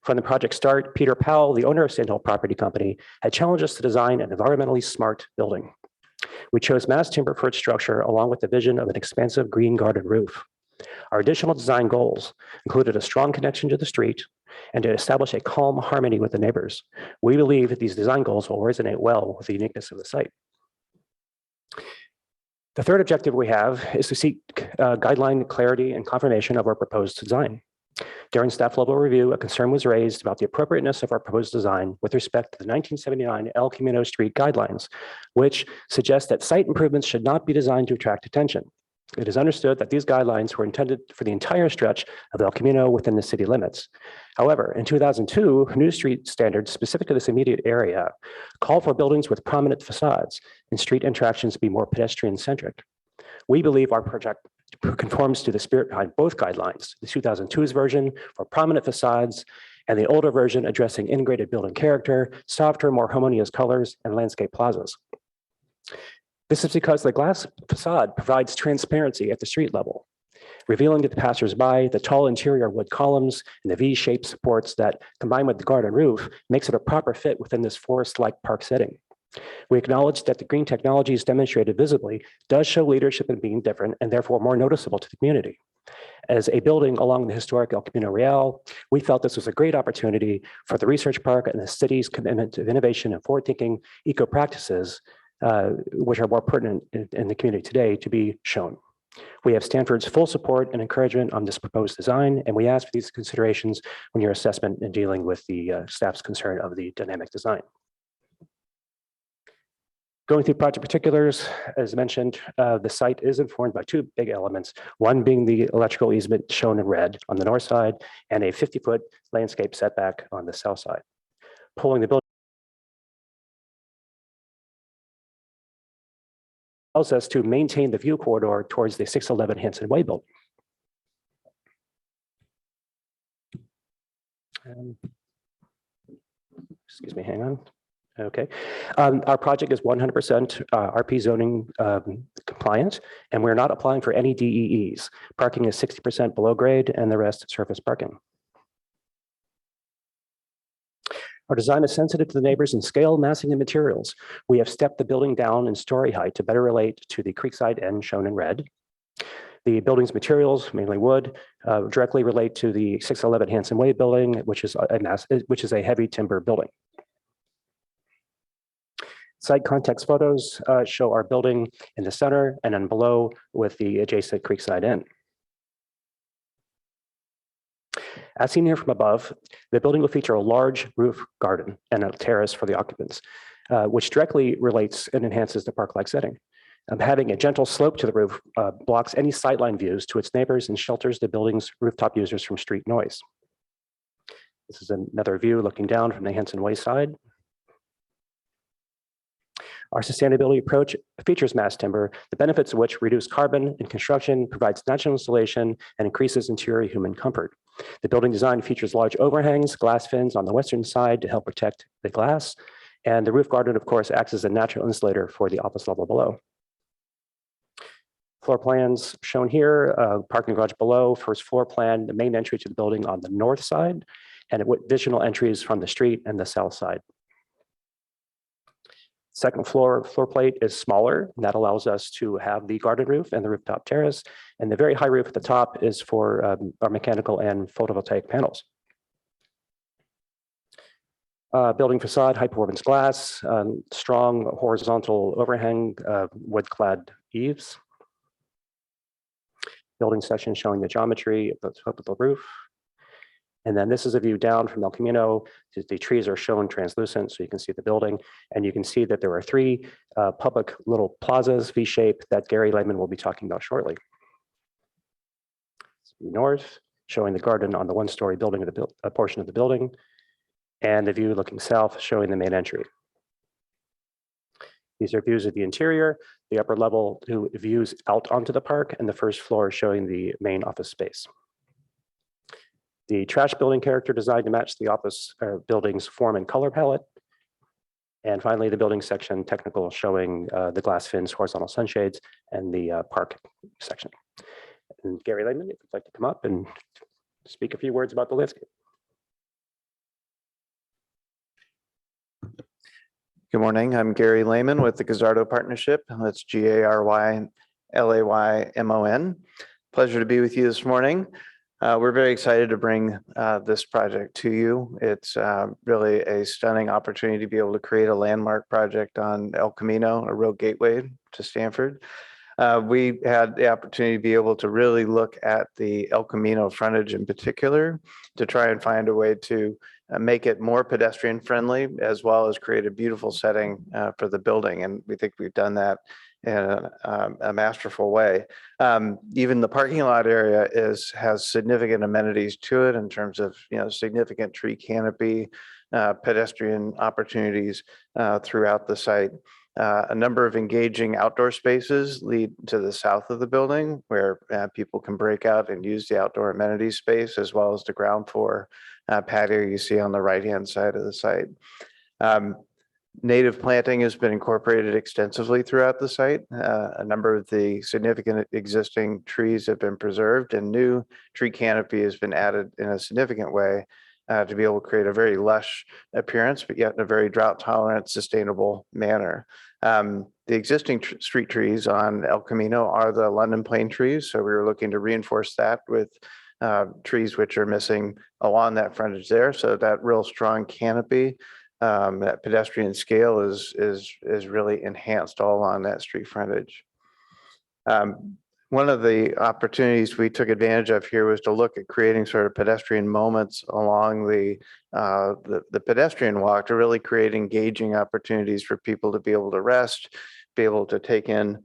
From the project start, Peter Powell, the owner of Sandhill Property Company, had challenged us to design an environmentally smart building. We chose mass timber for its structure, along with the vision of an expansive green guarded roof. Our additional design goals included a strong connection to the street and to establish a calm harmony with the neighbors. We believe that these design goals will resonate well with the uniqueness of the site. The third objective we have is to seek guideline clarity and confirmation of our proposed design. During staff level review, a concern was raised about the appropriateness of our proposed design with respect to the 1979 El Camino Street guidelines, which suggest that site improvements should not be designed to attract attention. It is understood that these guidelines were intended for the entire stretch of El Camino within the city limits. However, in 2002, new street standards specific to this immediate area call for buildings with prominent facades and street interactions to be more pedestrian-centric. We believe our project conforms to the spirit behind both guidelines, the 2002's version for prominent facades and the older version addressing integrated building character, softer, more harmonious colors, and landscape plazas. This is because the glass facade provides transparency at the street level, revealing to the passersby the tall interior wood columns and the V-shaped supports that, combined with the garden roof, makes it a proper fit within this forest-like park setting. We acknowledge that the green technologies demonstrated visibly does show leadership in being different and therefore more noticeable to the community. As a building along the historic El Camino Real, we felt this was a great opportunity for the research park and the city's commitment to innovation and forward-thinking eco practices, which are more pertinent in the community today, to be shown. We have Stanford's full support and encouragement on this proposed design, and we ask for these considerations when your assessment in dealing with the staff's concern of the dynamic design. Going through project particulars, as mentioned, the site is informed by 2 big elements, one being the electrical easement shown in red on the north side and a 50-foot landscape setback on the south side. Pulling the building allows us to maintain the view corridor towards the 611 Hanson Way building. Excuse me, hang on. Okay. Our project is 100% RP zoning compliant, and we're not applying for any DEEs. Parking is 60% below grade and the rest surface parking. Our design is sensitive to the neighbors in scale, massing, and materials. We have stepped the building down in story height to better relate to the creekside end shown in red. The building's materials, mainly wood, directly relate to the 611 Hanson Way building, which is a heavy timber building. Site context photos show our building in the center and then below with the adjacent creekside inn. As seen here from above, the building will feature a large roof garden and a terrace for the occupants, which directly relates and enhances the park-like setting. Having a gentle slope to the roof blocks any sightline views to its neighbors and shelters the building's rooftop users from street noise. This is another view looking down from the Hanson Way side. Our sustainability approach features mass timber, the benefits of which reduce carbon in construction, provides natural insulation, and increases interior human comfort. The building design features large overhangs, glass fins on the western side to help protect the glass, and the roof garden, of course, acts as a natural insulator for the office level below. Floor plans shown here, parking garage below, first floor plan, the main entry to the building on the north side, and additional entries from the street and the south side. Second floor plate is smaller, and that allows us to have the garden roof and the rooftop terrace. And the very high roof at the top is for our mechanical and photovoltaic panels. Building facade, high performance glass, strong horizontal overhang, wood-clad eaves. Building section showing the geometry of the top of the roof. And then this is a view down from El Camino. The trees are shown translucent so you can see the building. And you can see that there are three public little plazas, V-shaped, that Gary Lehman will be talking about shortly. North, showing the garden on the one-story building of a portion of the building. And the view looking south, showing the main entry. These are views of the interior, the upper level views out onto the park, and the first floor showing the main office space. The trash building character designed to match the office building's form and color palette. And finally, the building section technical showing the glass fins, horizontal sunshades, and the park section. And Gary Lehman, if you'd like to come up and speak a few words about the landscape. Good morning. I'm Gary Lehman with the Gazzardo Partnership. That's GARYLAYMON. Pleasure to be with you this morning. We're very excited to bring this project to you. It's really a stunning opportunity to be able to create a landmark project on El Camino, a road gateway to Stanford. We had the opportunity to be able to really look at the El Camino frontage in particular to try and find a way to make it more pedestrian friendly, as well as create a beautiful setting for the building. And we think we've done that in a masterful way. Even the parking lot area has significant amenities to it in terms of significant tree canopy, pedestrian opportunities throughout the site. A number of engaging outdoor spaces lead to the south of the building where people can break out and use the outdoor amenities space, as well as the ground floor patio you see on the right-hand side of the site. Native planting has been incorporated extensively throughout the site. A number of the significant existing trees have been preserved, and new tree canopy has been added in a significant way to be able to create a very lush appearance, but yet in a very drought tolerant, sustainable manner. The existing street trees on El Camino are the London plane trees. So we were looking to reinforce that with trees which are missing along that frontage there. So that real strong canopy, that pedestrian scale is really enhanced all along that street frontage. One of the opportunities we took advantage of here was to look at creating sort of pedestrian moments along the pedestrian walk to really create engaging opportunities for people to be able to rest, be able to take in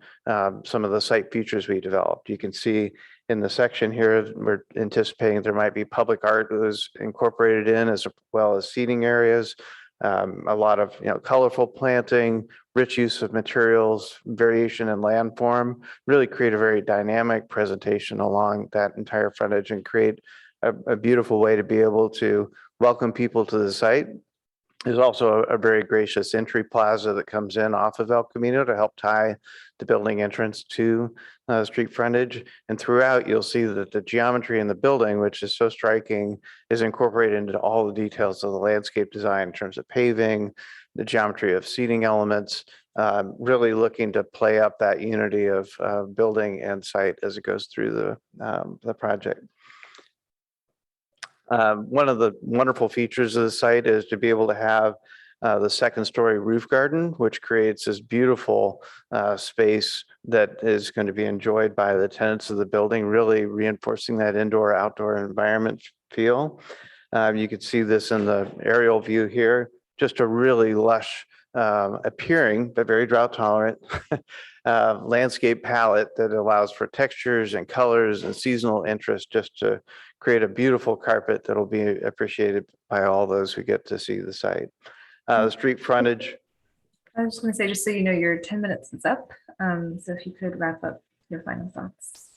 some of the site features we developed. You can see in the section here, we're anticipating there might be public art that was incorporated in, as well as seating areas. A lot of colorful planting, rich use of materials, variation in landform, really create a very dynamic presentation along that entire frontage and create a beautiful way to be able to welcome people to the site, There's also a very gracious entry plaza that comes in off of El Camino to help tie the building entrance to street frontage. And throughout, you'll see that the geometry in the building, which is so striking, is incorporated into all the details of the landscape design in terms of paving, the geometry of seating elements, really looking to play up that unity of building and site as it goes through the project. One of the wonderful features of the site is to be able to have the second story roof garden, which creates this beautiful space that is going to be enjoyed by the tenants of the building, really reinforcing that indoor outdoor environment feel. You can see this in the aerial view here, just a really lush appearing, but very drought tolerant landscape palette that allows for textures and colors and seasonal interest, just to create a beautiful carpet that'll be appreciated by all those who get to see the site. The street frontage. I was just going to say, just so you know, your 10 minutes is up. So if you could wrap up your final thoughts.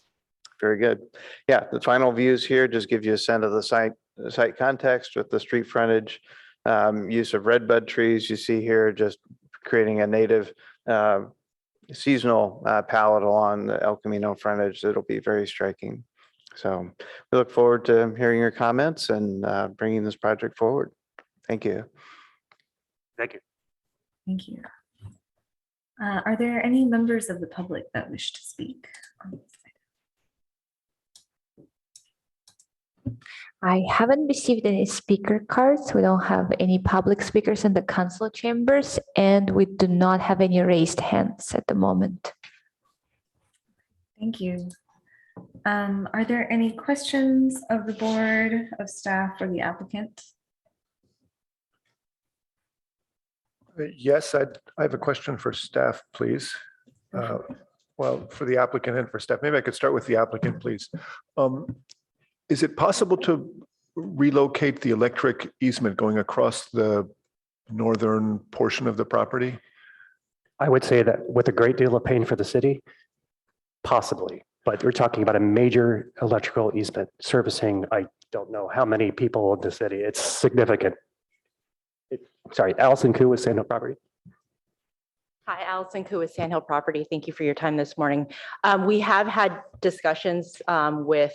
Very good. Yeah, the final views here just give you a sense of the site context with the street frontage, use of redbud trees. You see here just creating a native seasonal palette along the El Camino frontage that'll be very striking. So we look forward to hearing your comments and bringing this project forward. Thank you. Thank you. Thank you. Are there any members of the public that wish to speak on this item? I haven't received any speaker cards. We don't have any public speakers in the council chambers, and we do not have any raised hands at the moment. Thank you. Are there any questions of the board, of staff, or the applicant? Yes, I have a question for staff, please. Well, for the applicant and for staff, maybe I could start with the applicant, please. Is it possible to relocate the electric easement going across the northern portion of the property? I would say that with a great deal of pain for the city, possibly, but we're talking about a major electrical easement servicing, I don't know how many people in the city. It's significant. Sorry, Allison Koo with Sandhill Property. Hi, Allison Koo with Sandhill Property. Thank you for your time this morning. We have had discussions with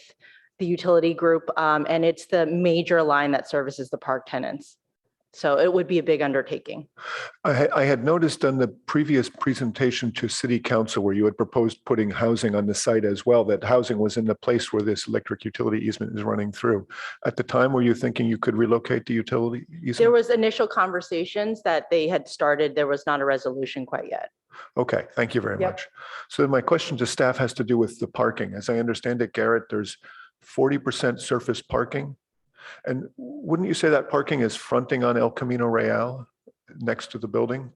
the utility group, and it's the major line that services the park tenants. So it would be a big undertaking. I had noticed on the previous presentation to City Council where you had proposed putting housing on the site as well, that housing was in the place where this electric utility easement is running through. At the time, were you thinking you could relocate the utility easement? There was initial conversations that they had started. There was not a resolution quite yet. Okay, thank you very much. So my question to staff has to do with the parking. As I understand it, Garrett, there's 40% surface parking. And wouldn't you say that parking is fronting on El Camino Real next to the building?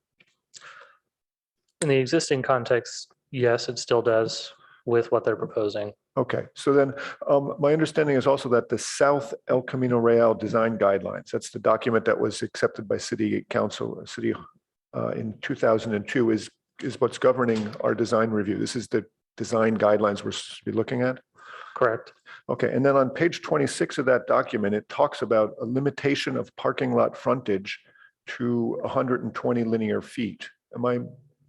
In the existing context, yes, it still does with what they're proposing. Okay, so then my understanding is also that the South El Camino Real design guidelines, that's the document that was accepted by City Council, in 2002, is what's governing our design review. This is the design guidelines we're supposed to be looking at? Correct. Okay, and then on page 26 of that document, it talks about a limitation of parking lot frontage to 120 linear feet.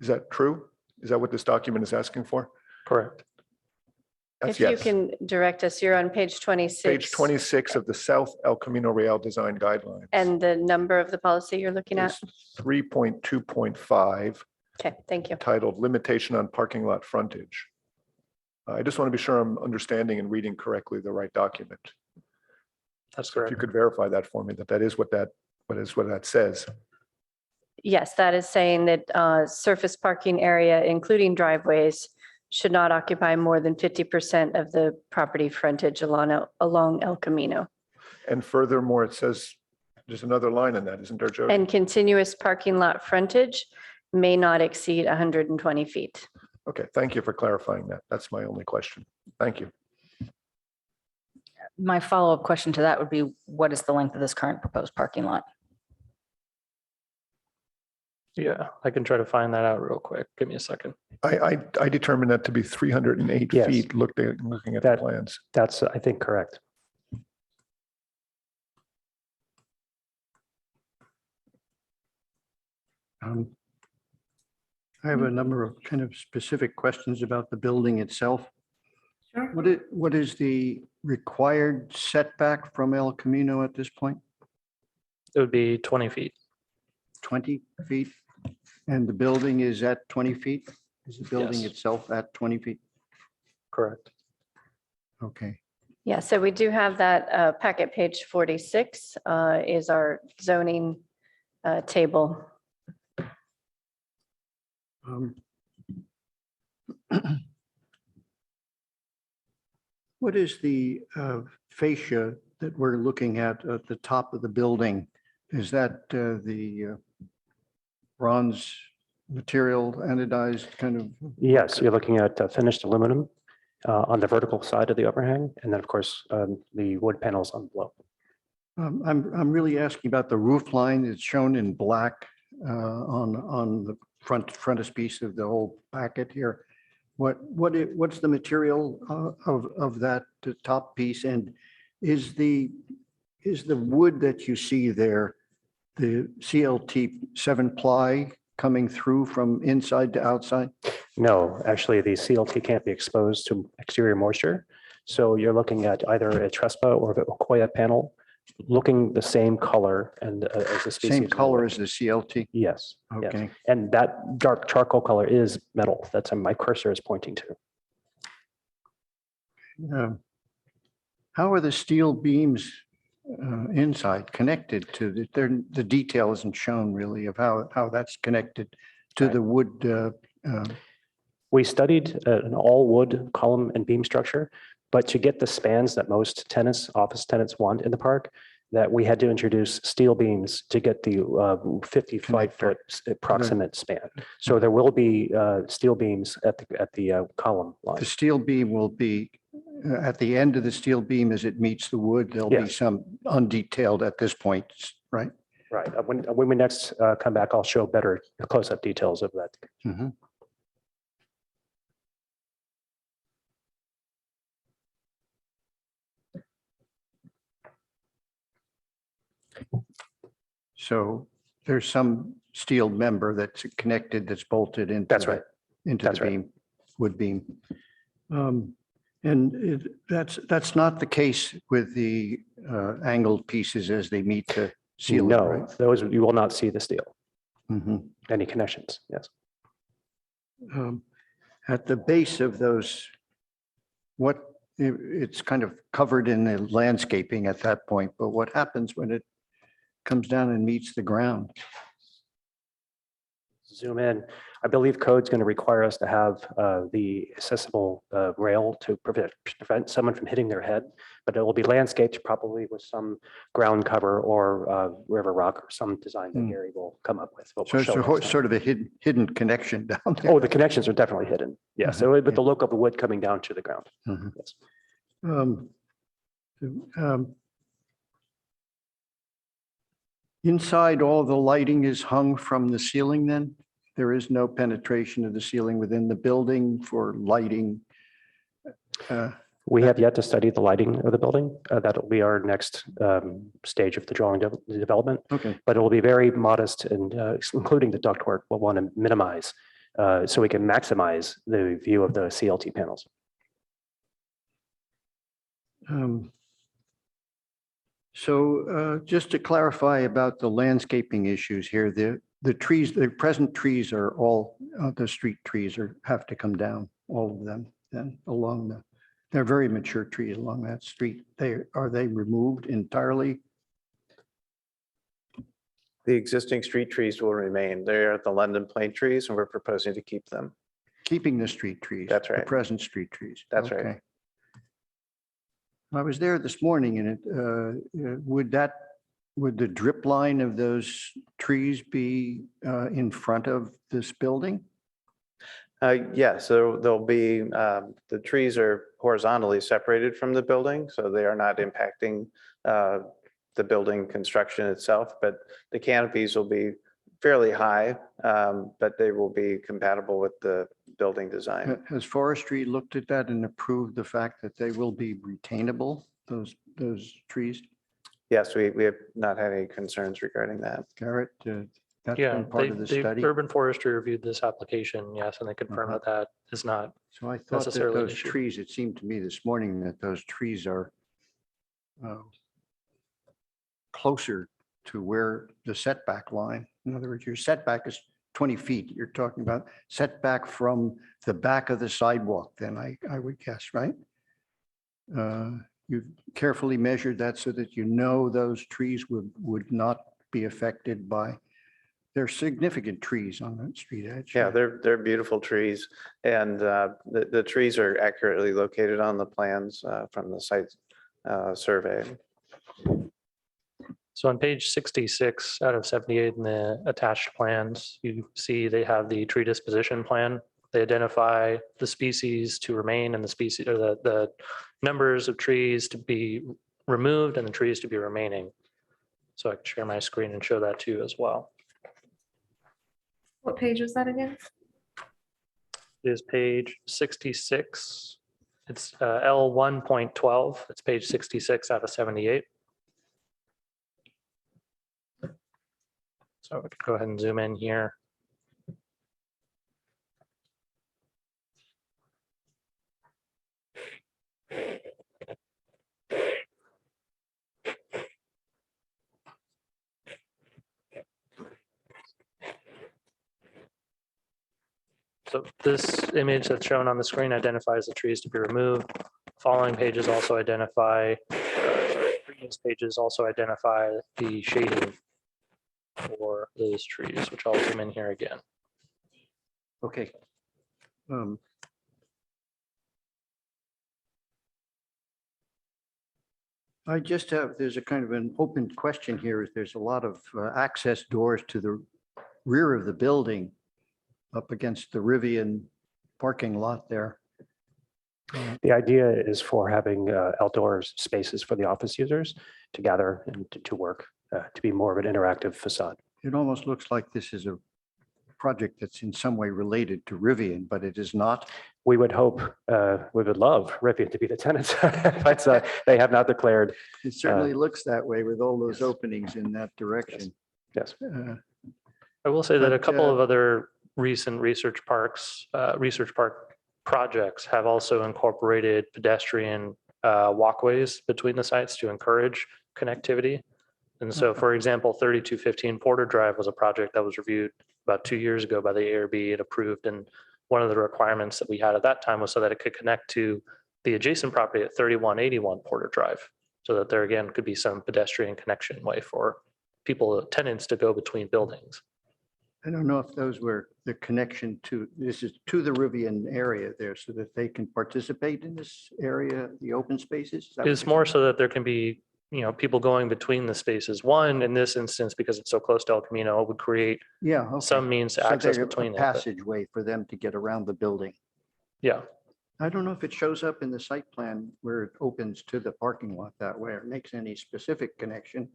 Is that true? Is that what this document is asking for? Correct. That's If you can direct us, you're on page 26. Page 26 of the South El Camino Real Design Guidelines. And the number of the policy you're looking at? 3.2.5. Okay, thank you. Titled Limitation on Parking Lot Frontage. I just want to be sure I'm understanding and reading correctly the right document. That's If correct. you could verify that for me, that is what that says. Yes, that is saying that surface parking area, including driveways, should not occupy more than 50% of the property frontage along El Camino. And furthermore, it says, there's another line in that, isn't there, Jody? And continuous parking lot frontage may not exceed 120 feet. Okay, thank you for clarifying that. That's my only question. Thank you. My follow-up question to that would be, what is the length of this current proposed parking lot? Yeah, I can try to find that out real quick. Give me a second. I determined that to be 308 Yes. feet, looking at the plans. That's, I think, correct. I have a number of kind of specific questions about the building itself. Sure. What is the required setback from El Camino at this point? It would be 20 feet. 20 feet? And the building is at 20 feet? Is the building Yes. itself at 20 feet? Correct. Okay. Yeah, so we do have that packet page 46 is our zoning table. What is the fascia that we're looking at the top of the building? Is that the bronze material anodized kind of? Yes, you're looking at finished aluminum on the vertical side of the overhang, and then, of course, the wood panels on below. I'm really asking about the roof line. It's shown in black on the frontispiece of the whole packet here. What's the material of that top piece, and is the wood that you see there the CLT 7-ply coming through from inside to outside? No, actually, the CLT can't be exposed to exterior moisture. So you're looking at either a Trespa or a Okoya panel, looking the same color and as the species. Same color as the CLT? Yes. yes. Okay. And that dark charcoal color is metal. That's what my cursor is pointing to. How are the steel beams inside connected to the detail isn't shown really of how that's connected to the wood. We studied an all wood column and beam structure, but to get the spans that most tenants, office tenants want in the park, that we had to introduce steel beams to get the 55-foot approximate span. So there will be steel beams at the column line. The steel beam will be at the end of the steel beam as it meets the wood. There'll be some undetailed at this point, right? Right. When we next come back, I'll show better close-up details of that. Mm-hmm. So there's some steel member that's connected, that's bolted into the beam, wood beam. And that's not the case with the angled pieces as they meet the ceiling, No, right? those you will not see the steel. Mm-hmm. Any connections? Yes. At the base of those, it's kind of covered in the landscaping at that point, but what happens when it comes down and meets the ground? Zoom in. I believe code's going to require us to have the accessible rail to prevent someone from hitting their head, but it will be landscaped probably with some ground cover or river rock or some design that Gary will come up with. So it's sort of a hidden connection down there. Oh, the connections are definitely hidden. Yeah. So with the look of the wood coming down to the ground. Mm-hmm. Yes. Inside, all the lighting is hung from the ceiling then? There is no penetration of the ceiling within the building for lighting? We have yet to study the lighting of the building. That'll be our next stage of the drawing development. Okay. But it will be very modest and including the ductwork, we'll want to minimize so we can maximize the view of the CLT panels. So just to clarify about the landscaping issues here, the trees, the present trees are all, the street trees have to come down, all of them, then along they're very mature trees along that street. Are they removed entirely? The existing street trees will remain. They are the London plane trees, and we're proposing to keep them. Keeping the street trees? That's right. The present street trees? That's okay. right. I was there this morning, and would the drip line of those trees be in front of this building? Yes, so there'll be, the trees are horizontally separated from the building, so they are not impacting the building construction itself, but the canopies will be fairly high, but they will be compatible with the building design. Has forestry looked at that and approved the fact that they will be retainable, those trees? Yes, we have not had any concerns regarding that. Garrett, That's Yeah, been part of the they study. Urban Forestry reviewed this application, yes, and they confirmed that that is not. So I thought that necessarily an those issue. trees, it seemed to me this morning that those trees are closer to where the setback line. In other words, your setback is 20 feet. You're talking about setback from the back of the sidewalk, then I would guess, right? You've carefully measured that so that you know those trees would not be affected by, they're significant trees on that street edge. Yeah, they're beautiful trees, and the trees are accurately located on the plans from the site survey. So on page 66 out of 78 in the attached plans, you see they have the tree disposition plan. They identify the species to remain and the species, or the numbers of trees to be removed and the trees to be remaining. So I can share my screen and show that to you as well. What page was that again? It is page 66. It's L1.12. It's page 66 out of 78. So we can go ahead and zoom in here. So this image that's shown on the screen identifies the trees to be removed. Following pages also identify, previous pages also identify the shading for those trees, which I'll zoom in here again. Okay. I just have, there's a kind of an open question here. There's a lot of access doors to the rear of the building up against the Rivian parking lot there. The idea is for having outdoors spaces for the office users to gather and to work, to be more of an interactive facade. It almost looks like this is a project that's in some way related to Rivian, but it is not. We would hope, we would love Rivian to be the tenants, but they have not declared. It certainly looks that way with all those openings in that direction. Yes. I will say that a But, couple of other recent research park projects have also incorporated pedestrian walkways between the sites to encourage connectivity. And so, for example, 3215 Porter Drive was a project that was reviewed about 2 years ago by the ARB and approved. And one of the requirements that we had at that time was so that it could connect to the adjacent property at 3181 Porter Drive, so that there again could be some pedestrian connection way for people, tenants, to go between buildings. I don't know if those were the connection to, this is to the Rivian area there so that they can participate in this area, the open spaces? Is that what It's you're more saying? so that there can be, people going between the spaces. One, in this instance, because it's so close to El Camino, it would create Yeah. Okay. some means to So access they're a between it. but- passageway for them to get around the building. Yeah, I don't know if it shows up in the site plan where it opens to the parking lot that way or makes any specific connection.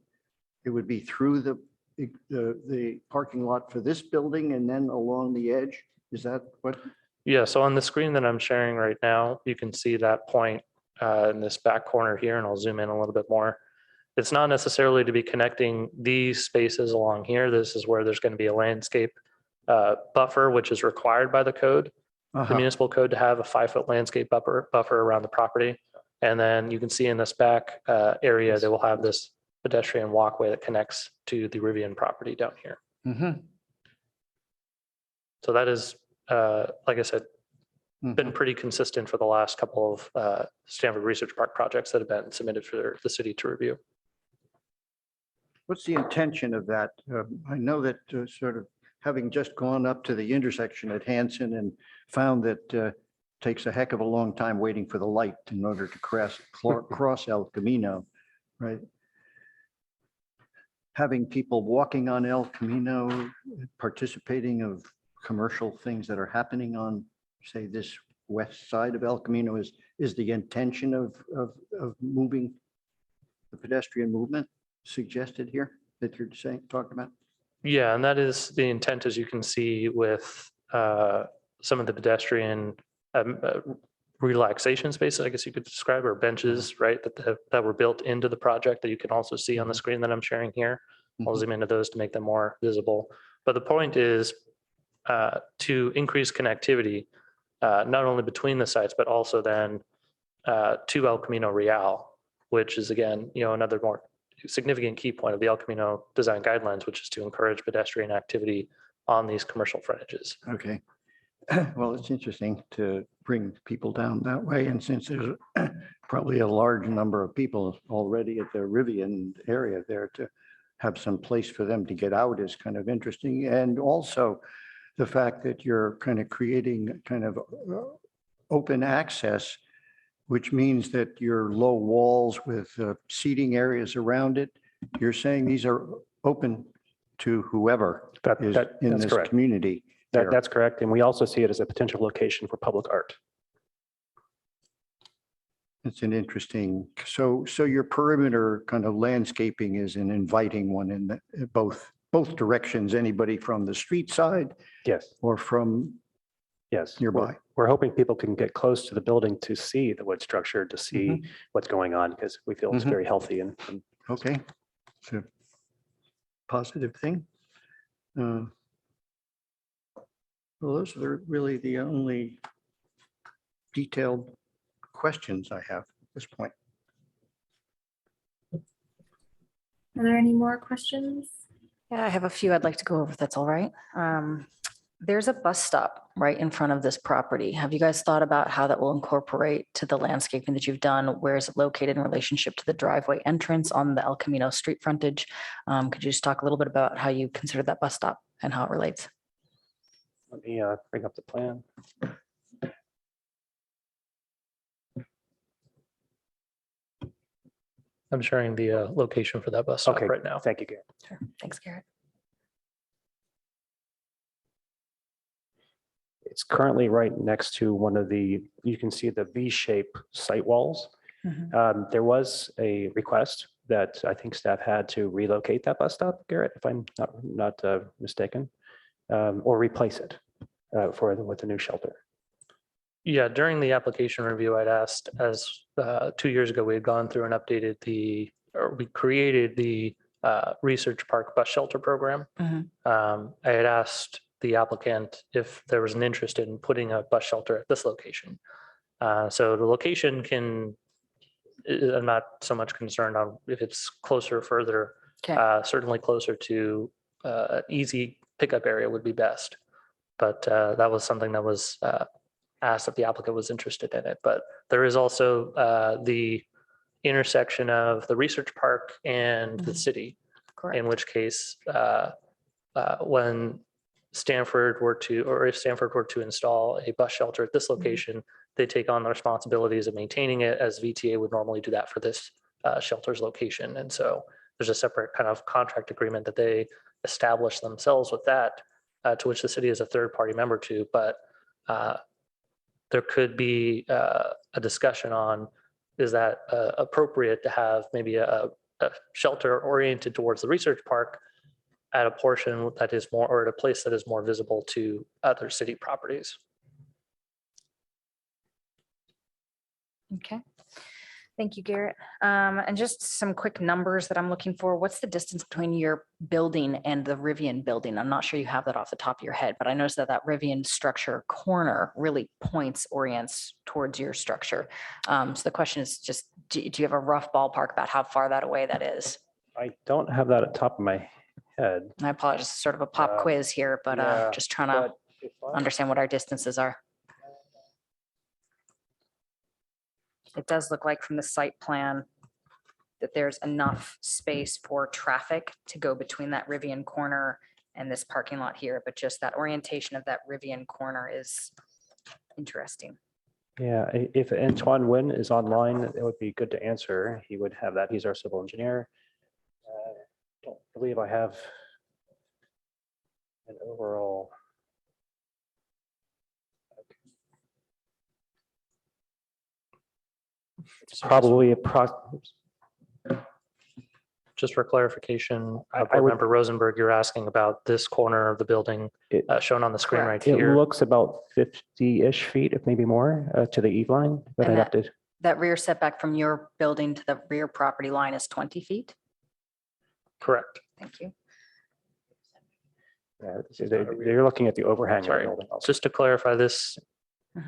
It would be through the parking lot for this building and then along the edge. Is that what? yeah. So on the screen that I'm sharing right now, you can see that point in this back corner here, and I'll zoom in a little bit more. It's not necessarily to be connecting these spaces along here. This is where there's going to be a landscape buffer, which is required by the code, the municipal code, to have a 5-foot landscape buffer around the property. And then you can see in this back area, they will have this pedestrian walkway that connects to the Rivian property down here. So that is, like I said, been pretty consistent for the last couple of Stanford Research Park projects that have been submitted for the city to review. What's the intention of that? I know that sort of having just gone up to the intersection at Hanson and found that takes a heck of a long time waiting for the light in order to cross El Camino, right? Having people walking on El Camino, participating of commercial things that are happening on, say, this west side of El Camino is the intention of moving the pedestrian movement suggested here that you're talking about? Yeah, and that is the intent, as you can see with some of the pedestrian relaxation spaces, I guess you could describe, or benches, right, that were built into the project that you can also see on the screen that I'm sharing here. I'll zoom into those to make them more visible. But the point is to increase connectivity, not only between the sites, but also then to El Camino Real, which is again, another more significant key point of the El Camino design guidelines, which is to encourage pedestrian activity on these commercial frontages. Okay. Well, it's interesting to bring people down that way. And since there's probably a large number of people already at the Rivian area there, to have some place for them to get out is kind of interesting. And also the fact that you're kind of creating kind of open access, which means that your low walls with seating areas around it, you're saying these are open to whoever is in that's this correct. community. there. That's correct. And we also see it as a potential location for public art. It's an interesting, so your perimeter kind of landscaping is an inviting one in both directions, anybody from the street side Yes. or from Yes. nearby. We're hoping people can get close to the building to see the wood structure, to see what's going on, because we feel it's very healthy and Okay, it's a positive thing. Well, those are really the only detailed questions I have at this point. Are there any more questions? Yeah, I have a few I'd like to go over, if that's all right. There's a bus stop right in front of this property. Have you guys thought about how that will incorporate to the landscaping that you've done? Where is it located in relationship to the driveway entrance on the El Camino street frontage? Could you just talk a little bit about how you consider that bus stop and how it relates? let me bring up the plan. I'm sharing the location for that bus stop Okay, right now. thank you, Garrett. Sure. Thanks, Garrett. It's currently right next to one of the, you can see the V-shape site walls. There was a request that I think staff had to relocate that bus stop, Garrett, if I'm not mistaken, or replace it with a new shelter. Yeah, during the application review, I'd asked, as 2 years ago, we had gone through and updated we created the Research Park bus shelter program. I had asked the applicant if there was an interest in putting a bus shelter at this location. So the location I'm not so much concerned on if it's closer or further. Okay. Certainly closer to an easy pickup area would be best. But that was something that was asked if the applicant was interested in it. But there is also the intersection of the research park and the city, Correct. in which case when Stanford were to, or if Stanford were to install a bus shelter at this location, they take on the responsibilities of maintaining it, as VTA would normally do that for this shelter's location. And so there's a separate kind of contract agreement that they establish themselves with that, to which the city is a third party member to. But there could be a discussion on, is that appropriate to have maybe a shelter oriented towards the research park at a portion that is more, or at a place that is more visible to other city properties. Okay. Thank you, Garrett. And just some quick numbers that I'm looking for. What's the distance between your building and the Rivian building? I'm not sure you have that off the top of your head, but I noticed that Rivian structure corner really orients towards your structure. So the question is just, do you have a rough ballpark about how far that away that is? I don't have that at the top of my head. I apologize, it's sort of a pop quiz here, but yeah, just trying to understand what our distances are. It does look like from the site plan that there's enough space for traffic to go between that Rivian corner and this parking lot here, but just that orientation of that Rivian corner is interesting. Yeah, if Antoine Nguyen is online, it would be good to answer. He would have that. He's our civil engineer. Don't believe I have an overall. It's probably Just for clarification, I Board would- Member Rosenberg, you're asking about this corner of the building shown on the screen right It here. looks about 50-ish feet, if maybe more, to the eve line, but And I'd have to. That rear setback from your building to the rear property line is 20 feet? Correct. Thank you. Yeah, you're looking at the overhang of the Sorry, building also. just to clarify, this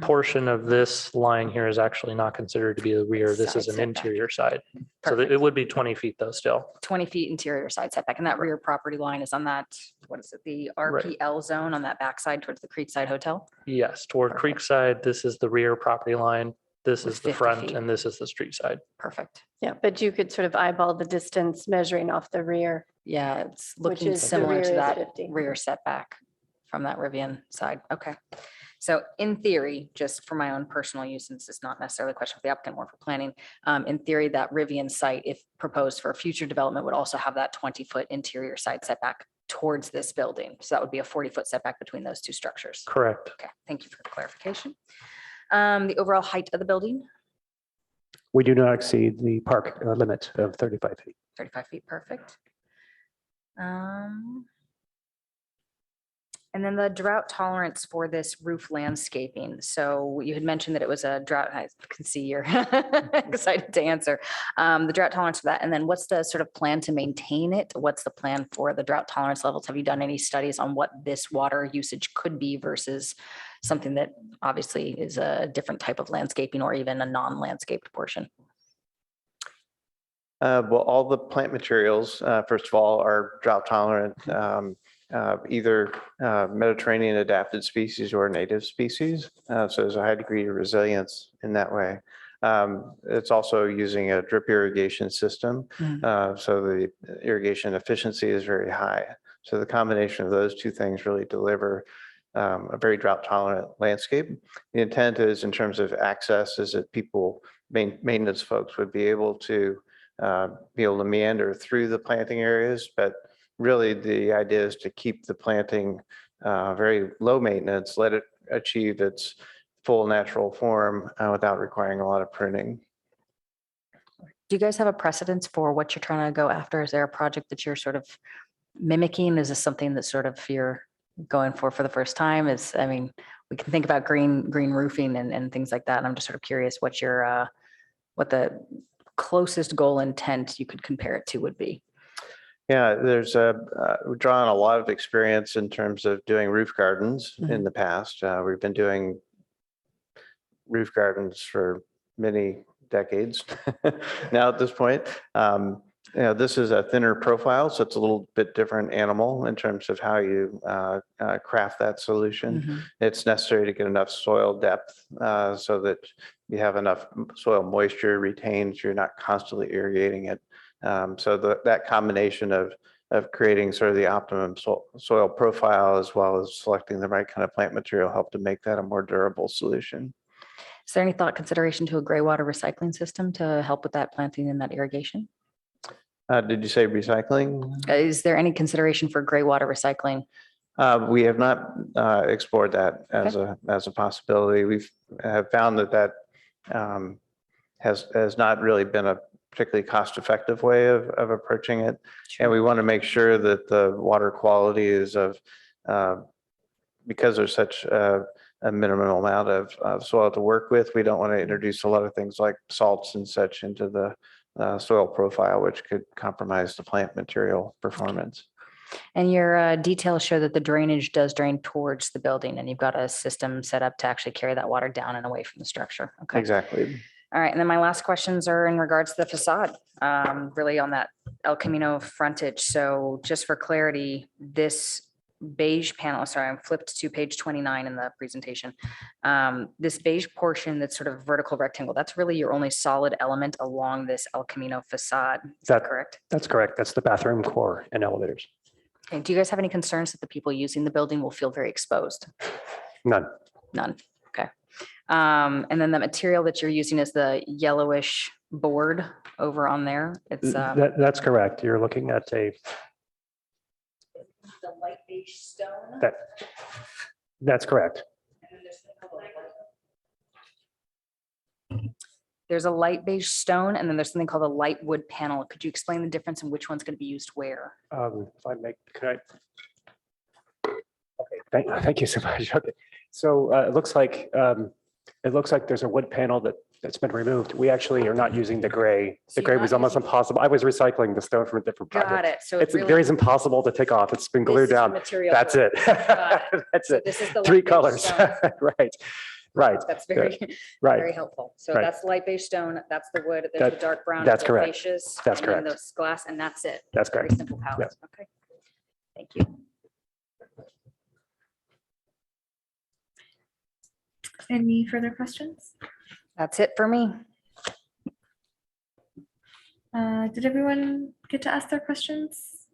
portion of this line here is actually not considered to be the rear. This Side is an setback. interior side. So Perfect. it would be 20 feet though still. 20 feet interior side setback, and that rear property line is on that, what is it, the Right. RPL zone on that backside towards the Creekside Hotel? Yes, toward Perfect. Creekside, this is the rear property line. This With is the 50 front feet. and this is the street side. Perfect. Yeah, but you could sort of eyeball the distance measuring off the rear. Yeah, it's Which looking is the similar rear to is that 50. rear setback from that Rivian side. Okay. So in theory, just for my own personal use, since it's not necessarily a question for the applicant, more for planning, in theory, that Rivian site, if proposed for future development, would also have that 20-foot interior side setback towards this building. So that would be a 40-foot setback between those two structures. Correct. Okay, thank you for the clarification. The overall height of the building, We do not exceed the park limit of 35 feet. 35 feet, perfect. And then the drought tolerance for this roof landscaping. So you had mentioned that it was a drought, I can see you're excited to answer. The drought tolerance for that. And then what's the sort of plan to maintain it? What's the plan for the drought tolerance levels? Have you done any studies on what this water usage could be versus something that obviously is a different type of landscaping or even a non-landscaped portion? Well, all the plant materials, first of all, are drought tolerant, either Mediterranean adapted species or native species. So there's a high degree of resilience in that way. It's also using a drip irrigation system. So the irrigation efficiency is very high. So the combination of those two things really deliver a very drought tolerant landscape. The intent is, in terms of access, is that people, maintenance folks, would be able to meander through the planting areas, but really the idea is to keep the planting very low maintenance, let it achieve its full natural form without requiring a lot of pruning. Do you guys have a precedence for what you're trying to go after? Is there a project that you're sort of mimicking? Is this something that sort of you're going for the first time? I mean, we can think about green roofing and things like that. And I'm just sort of curious what your, what the closest goal intent you could compare it to would be. Yeah, we've drawn a lot of experience in terms of doing roof gardens in the past. We've been doing roof gardens for many decades now at this point. This is a thinner profile, so it's a little bit different animal in terms of how you craft that solution. It's necessary to get enough soil depth so that you have enough soil moisture retained, so you're not constantly irrigating it. So that combination of creating sort of the optimum soil profile as well as selecting the right kind of plant material help to make that a more durable solution. Is there any thought consideration to a gray water recycling system to help with that planting and that irrigation? Did you say recycling? Is there any consideration for gray water recycling? We have not explored that as a possibility. We've found that has not really been a particularly cost-effective way of approaching it. Sure. And we want to make sure that the water quality is because there's such a minimal amount of soil to work with, we don't want to introduce a lot of things like salts and such into the soil profile, which could compromise the plant material performance. And your details show that the drainage does drain towards the building, and you've got a system set up to actually carry that water down and away from the structure. Okay. Exactly. All right, and then my last questions are in regards to the facade, really on that El Camino frontage. So just for clarity, this beige panel, sorry, I'm flipped to page 29 in the presentation. This beige portion that's sort of vertical rectangle, that's really your only solid element along this El Camino facade. Is that correct? That's correct. That's the bathroom core and elevators. Okay. Do you guys have any concerns that the people using the building will feel very exposed? None. None. Okay. And then the material that you're using is the yellowish board over on there. It's That's correct. You're looking at the light beige stone. That's correct. There's a light beige stone, and then there's something called a light wood panel. Could you explain the difference and which one's going to be used where? If I make, could I? Okay, thank you so much. Okay, so it looks like It looks like there's a wood panel that's been removed. We actually are not using the gray. So The you're gray not was almost using- impossible. I was recycling the stone from a different project. Got it. So It's really- very impossible to take off. It's been this glued is the down. material That's for it. Got it. That's So it. this is the 3 light beige colors. stone. Right. Right. That's very, Right. very helpful. So Right. that's the light beige stone, that's the wood, then That- the dark brown. that's is the correct. fascias, That's and then correct. this glass, and that's it. That's Very correct. simple palette. Okay. Thank you. Any further questions? That's it for me. Did everyone get to ask their questions?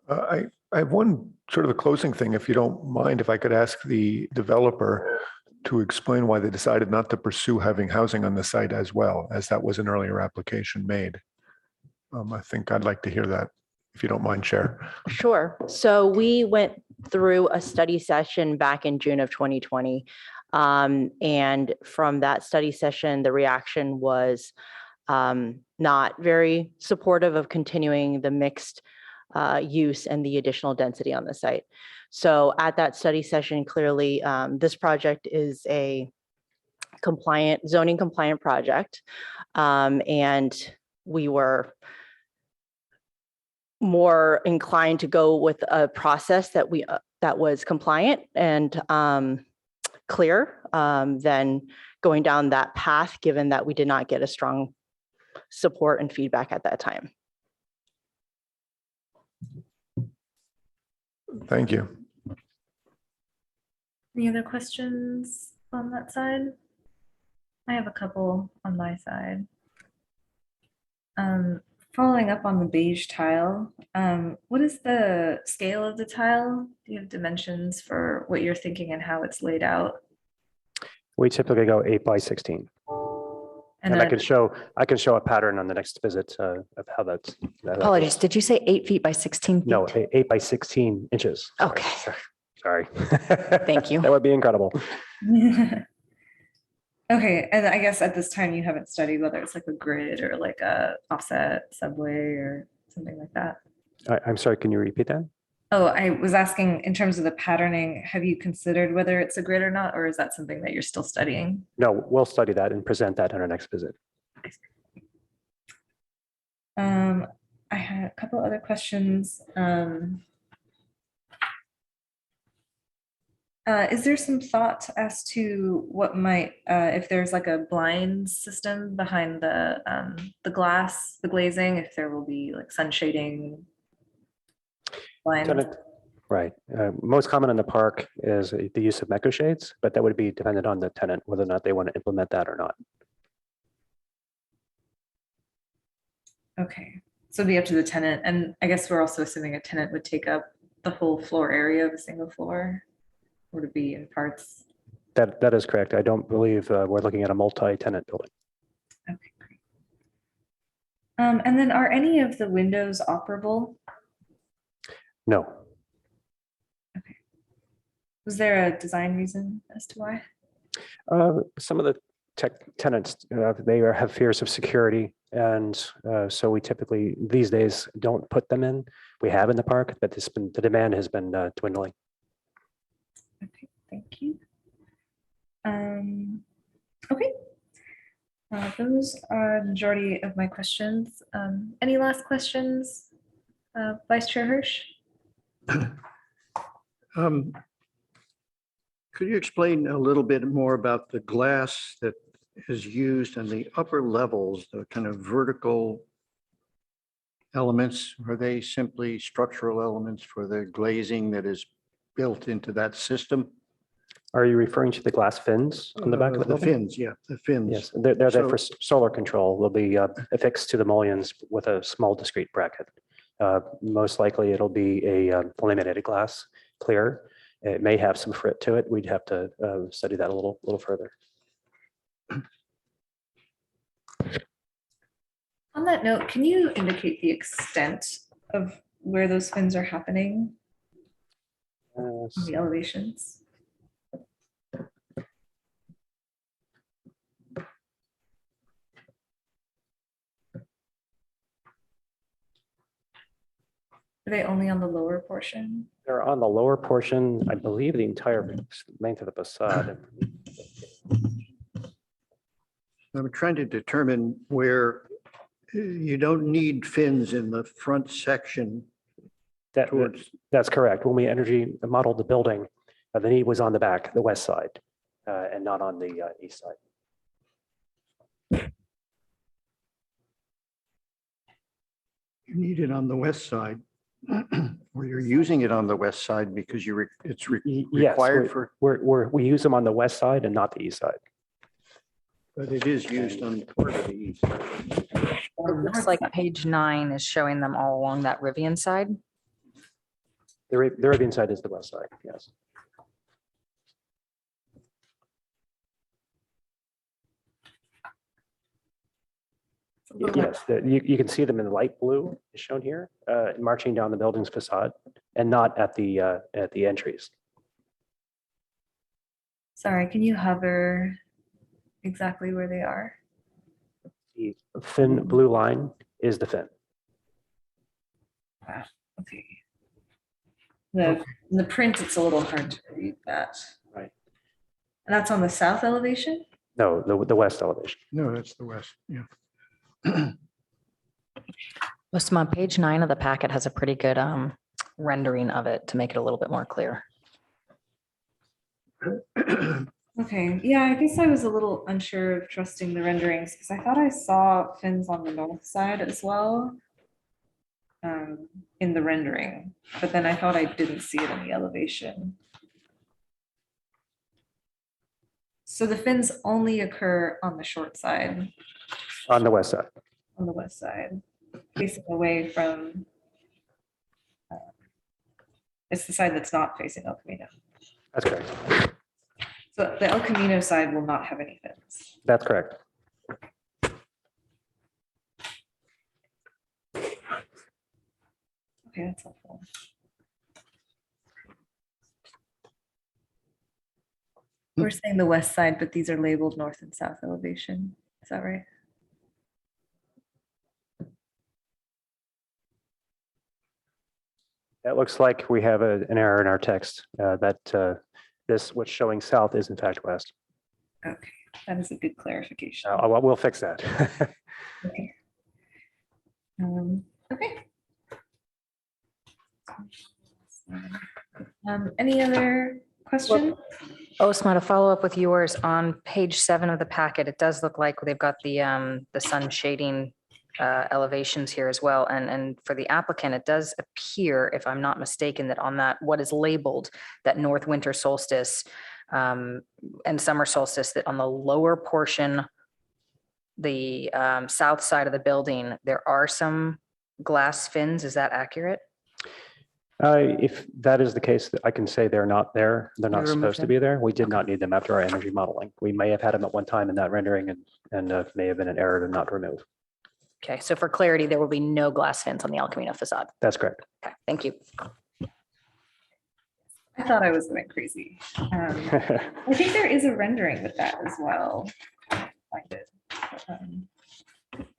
I have one sort of a closing thing, if you don't mind, if I could ask the developer to explain why they decided not to pursue having housing on the site as well, as that was an earlier application made. I think I'd like to hear that, if you don't mind, Chair. Sure. So we went through a study session back in June of 2020. And from that study session, the reaction was not very supportive of continuing the mixed use and the additional density on the site. So at that study session, clearly, this project is a zoning compliant project. And we were more inclined to go with a process that was compliant and clear than going down that path, given that we did not get a strong support and feedback at that time. Thank you. Any other questions on that side? I have a couple on my side. Following up on the beige tile, what is the scale of the tile? Do you have dimensions for what you're thinking and how it's laid out? We typically go 8 by 16. And I then- can show a pattern on the next visit of how that's. Apologies, did you say 8 feet by 16 feet? No, 8 by 16 inches. Sorry. Okay. Sorry. Thank you. That would be incredible. Okay, and I guess at this time you haven't studied whether it's like a grid or like a offset subway or something like that. I'm sorry, can you repeat that? Oh, I was asking in terms of the patterning, have you considered whether it's a grid or not, or is that something that you're still studying? No, we'll study that and present that on our next visit. I had a couple other questions. Is there some thought as to what might, if there's like a blind system behind the glass, the glazing, if there will be like sun shading? Blind. Right. Most common in the park is the use of mecho shades, but that would be dependent on the tenant, whether or not they want to implement that or not. Okay, so it'd be up to the tenant, and I guess we're also assuming a tenant would take up the whole floor area of a single floor, or to be in parts. That is correct. I don't believe we're looking at a multi-tenant building. Okay, great. And then are any of the windows operable? No. Okay. Was there a design reason as to why? Some of the tenants, they have fears of security. And so we typically, these days, don't put them in. We have in the park, but the demand has been dwindling. Okay, thank you. Okay. Those are the majority of my questions. Any last questions, Vice Chair Hirsch? Could you explain a little bit more about the glass that is used in the upper levels, the kind of vertical elements? Are they simply structural elements for the glazing that is built into that system? Are you referring to the glass fins on the back of the building? fins, yeah, the fins. Yes, they're there So- for solar control. They'll be affixed to the mullions with a small discrete bracket. Most likely it'll be a laminated glass, clear. It may have some frit to it. We'd have to study that a little further. On that note, can you indicate the extent of where those fins are happening on the elevations? Are they only on the lower portion? They're on the lower portion, I believe the entire length of the facade. I'm trying to determine where you don't need fins in the front section. That's correct. When we energy modeled the building, the need was on the back, the west side, and not on the east side. You need it on the west side, or you're using it on the west side because it's Yes, required for, we use them on the west side and not the east side. but it is used on part of the east. It looks like page 9 is showing them all along that Rivian side. The Rivian side is the west side, yes. Yes, you can see them in light blue is shown here, marching down the building's facade and not at the entries. Sorry, can you hover exactly where they are? The thin blue line is the fin. Okay. In the print, it's a little hard to read that. Right. And that's on the south elevation? No, the west elevation. No, that's the west, yeah. Most on page 9 of the packet has a pretty good rendering of it to make it a little bit more clear. Okay, yeah, I guess I was a little unsure of trusting the renderings because I thought I saw fins on the north side as well in the rendering, but then I thought I didn't see it in the elevation. So the fins only occur on the short side, On the west side. on the west side, facing away from, it's the side that's not facing El Camino. That's correct. So the El Camino side will not have any fins. That's correct. Okay, that's helpful. We're saying the west side, but these are labeled north and south elevation. Is that right? That looks like we have an error in our text that this what's showing south is in fact west. Okay, that is a good clarification. We'll fix that. Okay. Okay. Any other questions? Osma, to follow up with yours, on page 7 of the packet, it does look like they've got the sun shading elevations here as well. And for the applicant, it does appear, if I'm not mistaken, that on that, what is labeled that north winter solstice and summer solstice, that on the lower portion, the south side of the building, there are some glass fins. Is that accurate? If that is the case, I can say they're not there. They're not You removed supposed to them? be there. We did not need them after our energy modeling. We may have had them at one time in that rendering and may have been an error to not remove. Okay, so for clarity, there will be no glass fins on the El Camino facade. That's correct. Okay, thank you. I thought I was going crazy. I think there is a rendering with that as well. Find it.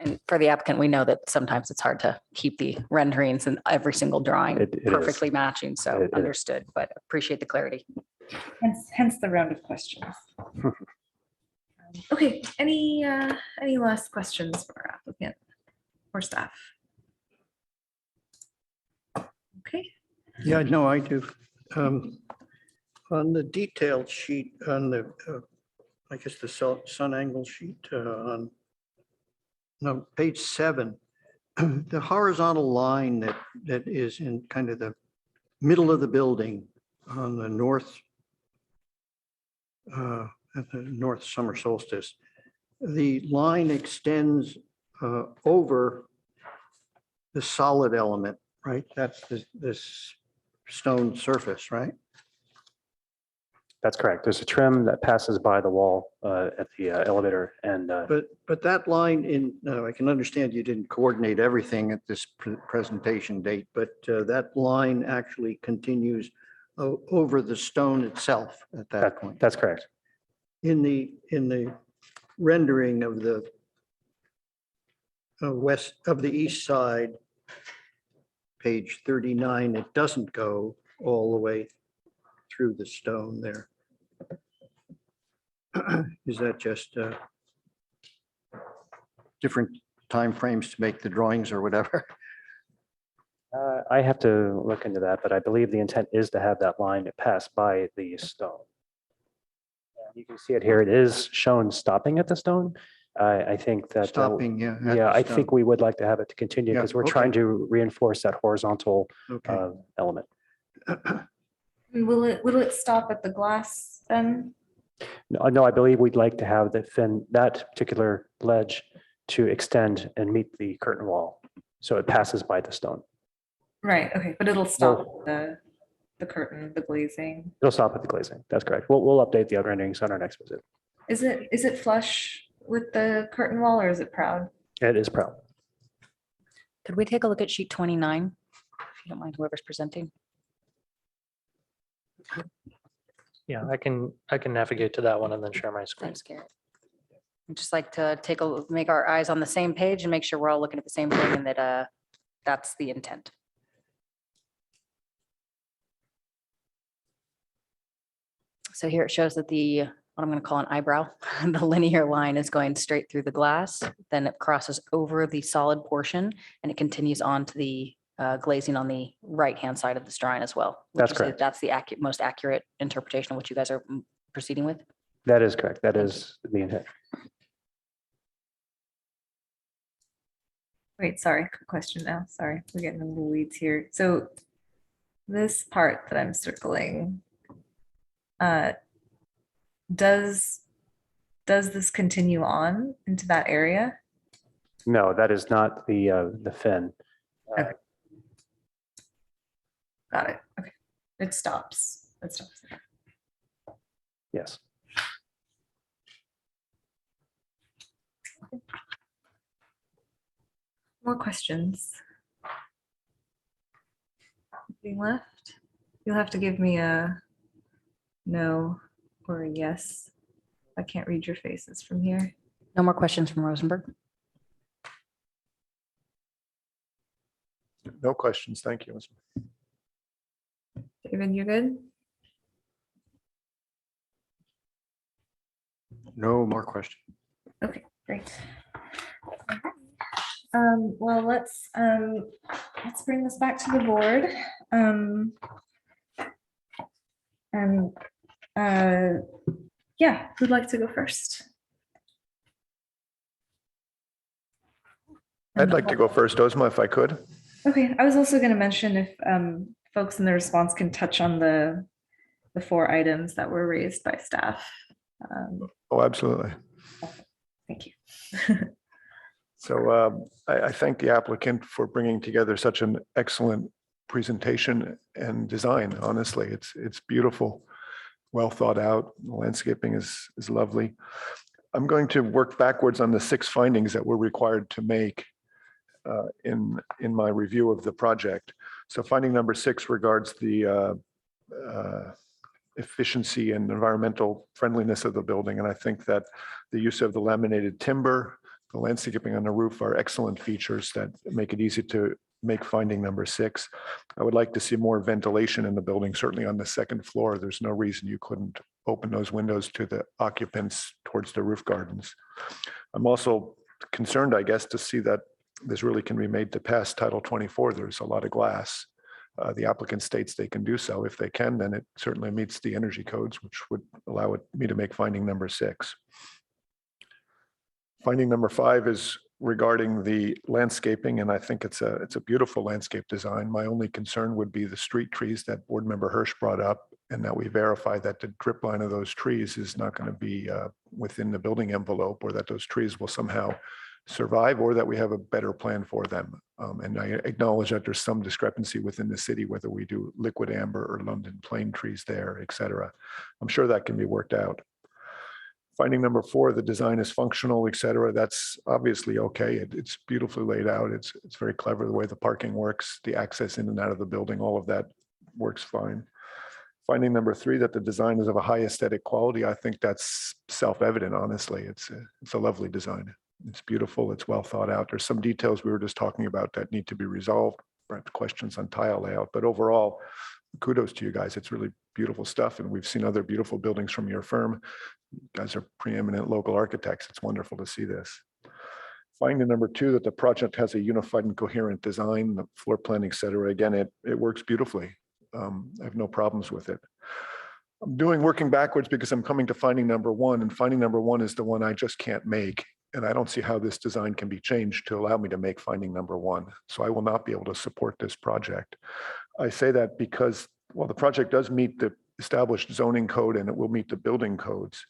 And for the applicant, we know that sometimes it's hard to keep the renderings in every single drawing It is. perfectly matching, so It is. understood, but appreciate the clarity. Hence the round of questions. Okay, any last questions for our applicant or staff? Okay. Yeah, no, I do. On the detailed sheet on the, I guess the sun angle sheet on page 7, the horizontal line that is in kind of the middle of the building on the north, at the north summer solstice, the line extends over the solid element, right? That's this stone surface, right? That's correct. There's a trim that passes by the wall at the elevator and But that line I can understand you didn't coordinate everything at this presentation date, but that line actually continues over the stone itself at that point. that's correct. In the rendering of the west of the east side, page 39, it doesn't go all the way through the stone there. Is that just different timeframes to make the drawings or whatever? I have to look into that, but I believe the intent is to have that line pass by the stone. You can see it here. It is shown stopping at the stone. I think that. Stopping, yeah. at Yeah, the I stone. think we would like to have it to continue Yeah, because we're okay. trying to reinforce that horizontal Okay. element. Will it stop at the glass then? No, I believe we'd like to have that particular ledge to extend and meet the curtain wall. So it passes by the stone. Right, okay, but it'll stop at the curtain, the glazing. It'll stop at the glazing. That's correct. We'll update the renderings on our next visit. Is it flush with the curtain wall or is it proud? It is proud. Could we take a look at sheet 29? If you don't mind, whoever's presenting. Yeah, I can navigate to that one and then share my screen. Thanks, Garrett. I'd just like to make our eyes on the same page and make sure we're all looking at the same thing and that that's the intent. So here it shows that what I'm going to call an eyebrow, the linear line is going straight through the glass, then it crosses over the solid portion and it continues on to the glazing on the right-hand side of this drawing as well. Would That's you say correct. That's the most accurate interpretation of what you guys are proceeding with? That is correct. That is the intent. Wait, sorry, quick question now. Sorry, we're getting in the weeds here. So this part that I'm circling, does this continue on into that area? No, that is not the fin. Okay. Got it. Okay. It stops. It stops. Yes. More questions? Being left? You'll have to give me a no or a yes. I can't read your faces from here. No more questions from Rosenberg. No questions. Thank you. David, you're good? No more questions. Okay, great. Well, let's bring this back to the board. Yeah, who'd like to go first? I'd like to go first, Ozma, if I could. Okay, I was also going to mention if folks in the response can touch on the 4 items that were raised by staff. Oh, absolutely. Thank you. So I thank the applicant for bringing together such an excellent presentation and design. Honestly, it's beautiful, well thought out. The landscaping is lovely. I'm going to work backwards on the 6 findings that we're required to make in my review of the project. So finding number 6 regards the efficiency and environmental friendliness of the building. And I think that the use of the laminated timber, the landscaping on the roof are excellent features that make it easy to make finding number 6. I would like to see more ventilation in the building, certainly on the 2nd floor. There's no reason you couldn't open those windows to the occupants towards the roof gardens. I'm also concerned, I guess, to see that this really can be made to pass Title 24. There's a lot of glass. The applicant states they can do so. If they can, then it certainly meets the energy codes, which would allow me to make finding number 6. Finding number 5 is regarding the landscaping, and I think it's a beautiful landscape design. My only concern would be the street trees that Board Member Hirsch brought up, and that we verify that the drip line of those trees is not going to be within the building envelope, or that those trees will somehow survive, or that we have a better plan for them. And I acknowledge that there's some discrepancy within the city, whether we do liquid amber or London plane trees there, et cetera. I'm sure that can be worked out. Finding number 4, the design is functional, et cetera. That's obviously okay. It's beautifully laid out. It's very clever the way the parking works, the access in and out of the building, all of that works fine. Finding number 3, that the design is of a high aesthetic quality. I think that's self-evident, honestly. It's a lovely design. It's beautiful. It's well thought out. There's some details we were just talking about that need to be resolved, perhaps questions on tile layout, but overall, kudos to you guys. It's really beautiful stuff. And we've seen other beautiful buildings from your firm. You guys are preeminent local architects. It's wonderful to see this. Finding number 2, that the project has a unified and coherent design, the floor plan, et cetera. Again, it works beautifully. I have no problems with it. I'm working backwards because I'm coming to finding number 1, and finding number 1 is the one I just can't make. And I don't see how this design can be changed to allow me to make finding number 1. So I will not be able to support this project. I say that because, well, the project does meet the established zoning code and it will meet the building codes.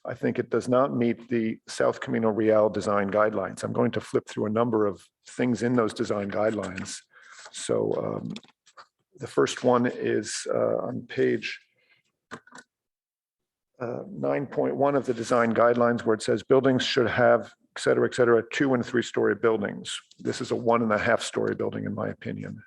I think it does not meet the South Camino Real design guidelines. I'm going to flip through a number of things in those design guidelines. So the first one is on page 9.1 of the design guidelines, where it says buildings should have, et cetera, 2- and 3-story buildings. This is a 1.5-story building, in my opinion.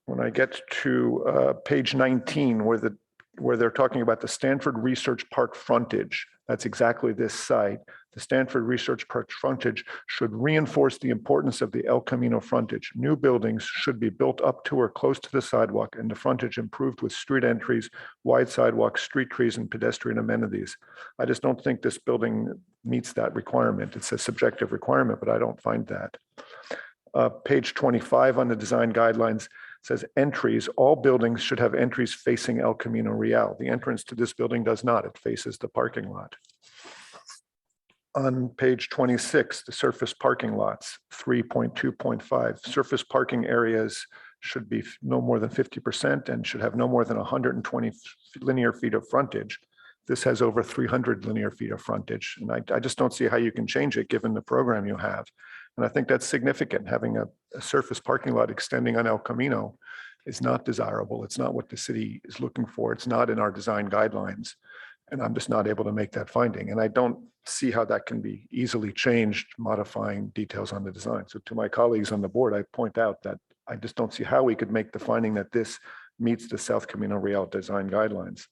When I get to page 19, where they're talking about the Stanford Research Park frontage, that's exactly this site. The Stanford Research Park frontage should reinforce the importance of the El Camino frontage. New buildings should be built up to or close to the sidewalk, and the frontage improved with street entries, wide sidewalks, street trees, and pedestrian amenities. I just don't think this building meets that requirement. It's a subjective requirement, but I don't find that. Page 25 on the design guidelines says entries. All buildings should have entries facing El Camino Real. The entrance to this building does not. It faces the parking lot. On page 26, the surface parking lots, 3.2.5. Surface parking areas should be no more than 50% and should have no more than 120 linear feet of frontage. This has over 300 linear feet of frontage. And I just don't see how you can change it given the program you have. And I think that's significant. Having a surface parking lot extending on El Camino is not desirable. It's not what the city is looking for. It's not in our design guidelines. And I'm just not able to make that finding. And I don't see how that can be easily changed, modifying details on the design. So to my colleagues on the board, I point out that I just don't see how we could make the finding that this meets the South Camino Real design guidelines.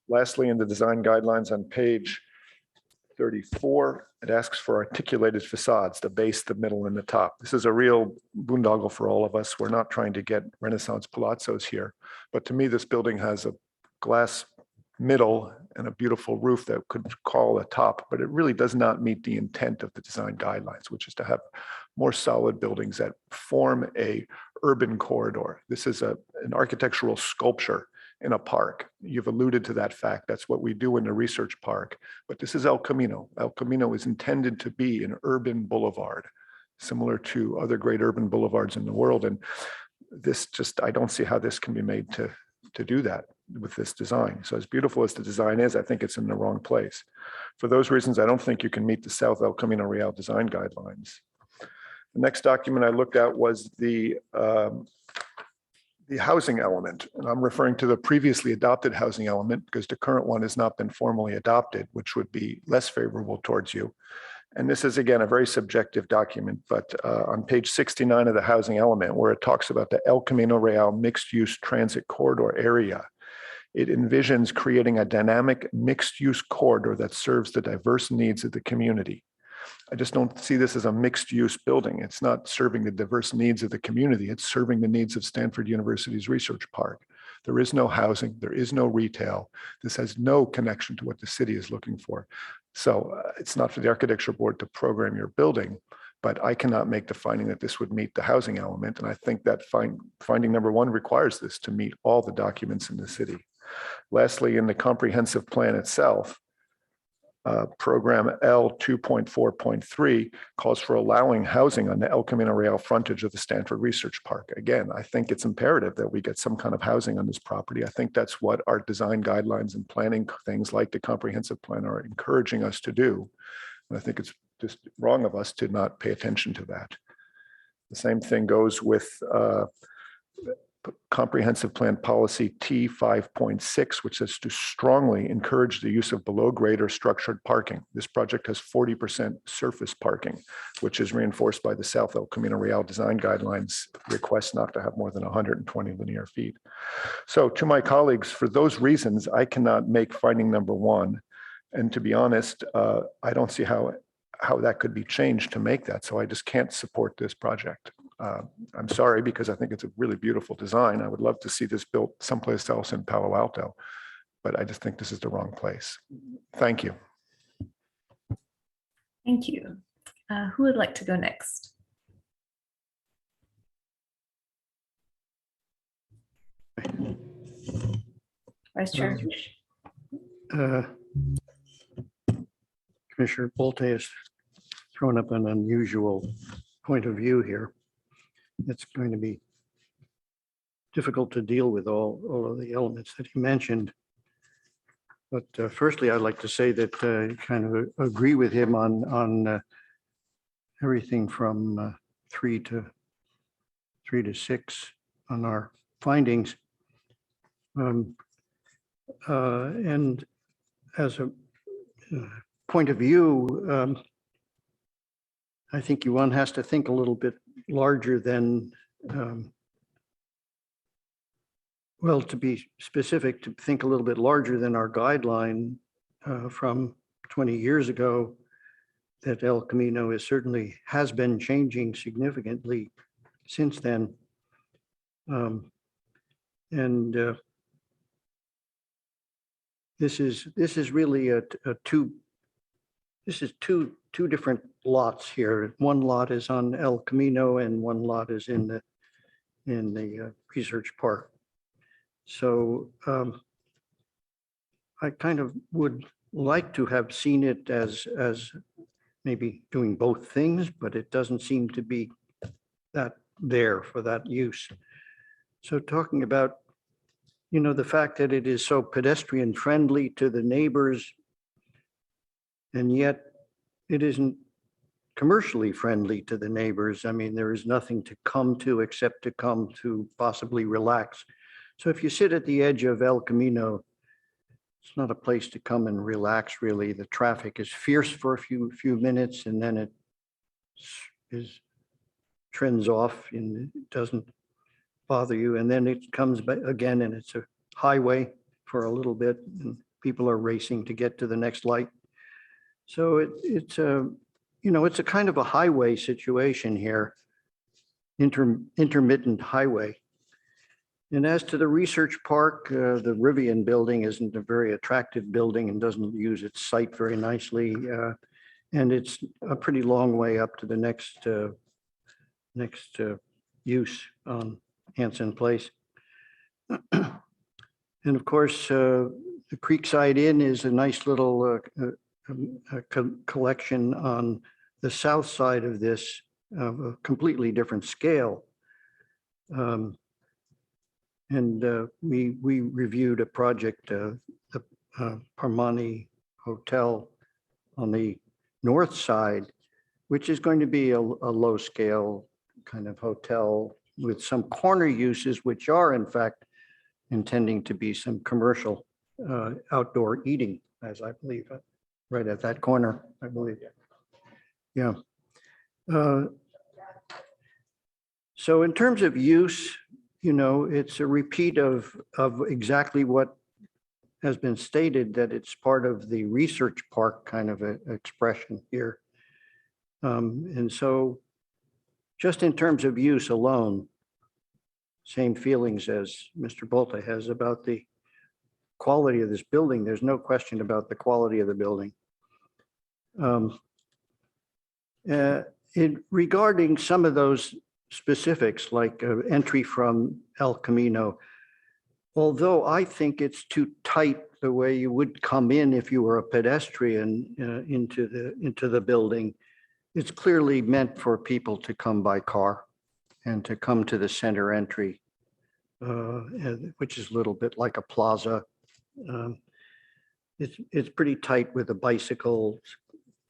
Lastly, in the design guidelines on page 34, it asks for articulated facades, the base, the middle, and the top. This is a real boondoggle for all of us. We're not trying to get Renaissance palazzos here, but to me, this building has a glass middle and a beautiful roof that could call a top, but it really does not meet the intent of the design guidelines, which is to have more solid buildings that form a urban corridor. This is an architectural sculpture in a park. You've alluded to that fact. That's what we do in the research park. But this is El Camino. El Camino is intended to be an urban boulevard, similar to other great urban boulevards in the world. And this just, I don't see how this can be made to do that with this design. So as beautiful as the design is, I think it's in the wrong place. For those reasons, I don't think you can meet the South El Camino Real design guidelines. The next document I looked at was the housing element, and I'm referring to the previously adopted housing element because the current one has not been formally adopted, which would be less favorable towards you. And this is, again, a very subjective document, but on page 69 of the housing element, where it talks about the El Camino Real mixed-use transit corridor area, it envisions creating a dynamic mixed-use corridor that serves the diverse needs of the community. I just don't see this as a mixed-use building. It's not serving the diverse needs of the community. It's serving the needs of Stanford University's research park. There is no housing. There is no retail. This has no connection to what the city is looking for. So it's not for the architecture board to program your building, but I cannot make the finding that this would meet the housing element. And I think that finding number 1 requires this to meet all the documents in the city. Lastly, in the comprehensive plan itself, program L 2.4.3 calls for allowing housing on the El Camino Real frontage of the Stanford Research Park. Again, I think it's imperative that we get some kind of housing on this property. I think that's what our design guidelines and planning things like the comprehensive plan are encouraging us to do. And I think it's just wrong of us to not pay attention to that. The same thing goes with comprehensive plan policy T 5.6, which says to strongly encourage the use of below grade or structured parking. This project has 40% surface parking, which is reinforced by the South El Camino Real design guidelines request not to have more than 120 linear feet. So to my colleagues, for those reasons, I cannot make finding number 1. And to be honest, I don't see how that could be changed to make that. So I just can't support this project. I'm sorry, because I think it's a really beautiful design. I would love to see this built someplace else in Palo Alto, but I just think this is the wrong place. Thank you. Thank you. Who would like to go next? Vice Chair. Commissioner Bolte has thrown up an unusual point of view here. It's going to be difficult to deal with all of the elements that he mentioned. But firstly, I'd like to say that I kind of agree with him on everything from 3 to 6 on our findings. And as a point of view, I think one has to think a little bit larger than, well, to be specific, to think a little bit larger than our guideline from 20 years ago, that El Camino has been changing significantly since then. This is really two different lots here. One lot is on El Camino and one lot is in the research park. So I kind of would like to have seen it as maybe doing both things, but it doesn't seem to be that there for that use. So talking about, the fact that it is so pedestrian friendly to the neighbors, and yet it isn't commercially friendly to the neighbors. I mean, there is nothing to come to except to come to possibly relax. So if you sit at the edge of El Camino, it's not a place to come and relax, really. The traffic is fierce for a few minutes, and then it trends off and it doesn't bother you. And then it comes back again, and it's a highway for a little bit, and people are racing to get to the next light. So it's a kind of a highway situation here, intermittent highway. And as to the research park, the Rivian building isn't a very attractive building and doesn't use its site very nicely. And it's a pretty long way up to the next use on Hanson Place. And of course, the Creekside Inn is a nice little collection on the south side of this, of a completely different scale. We reviewed a project, the Parmani Hotel on the north side, which is going to be a low scale kind of hotel with some corner uses, which are in fact intending to be some commercial outdoor eating, as I believe, right at that corner, I believe. Yeah. So in terms of use, it's a repeat of exactly what has been stated, that it's part of the research park kind of expression here. And so just in terms of use alone, same feelings as Mr. Bolte has about the quality of this building. There's no question about the quality of the building. Regarding some of those specifics, like entry from El Camino, although I think it's too tight the way you would come in if you were a pedestrian into the building, it's clearly meant for people to come by car and to come to the center entry, which is a little bit like a plaza. It's pretty tight with a bicycle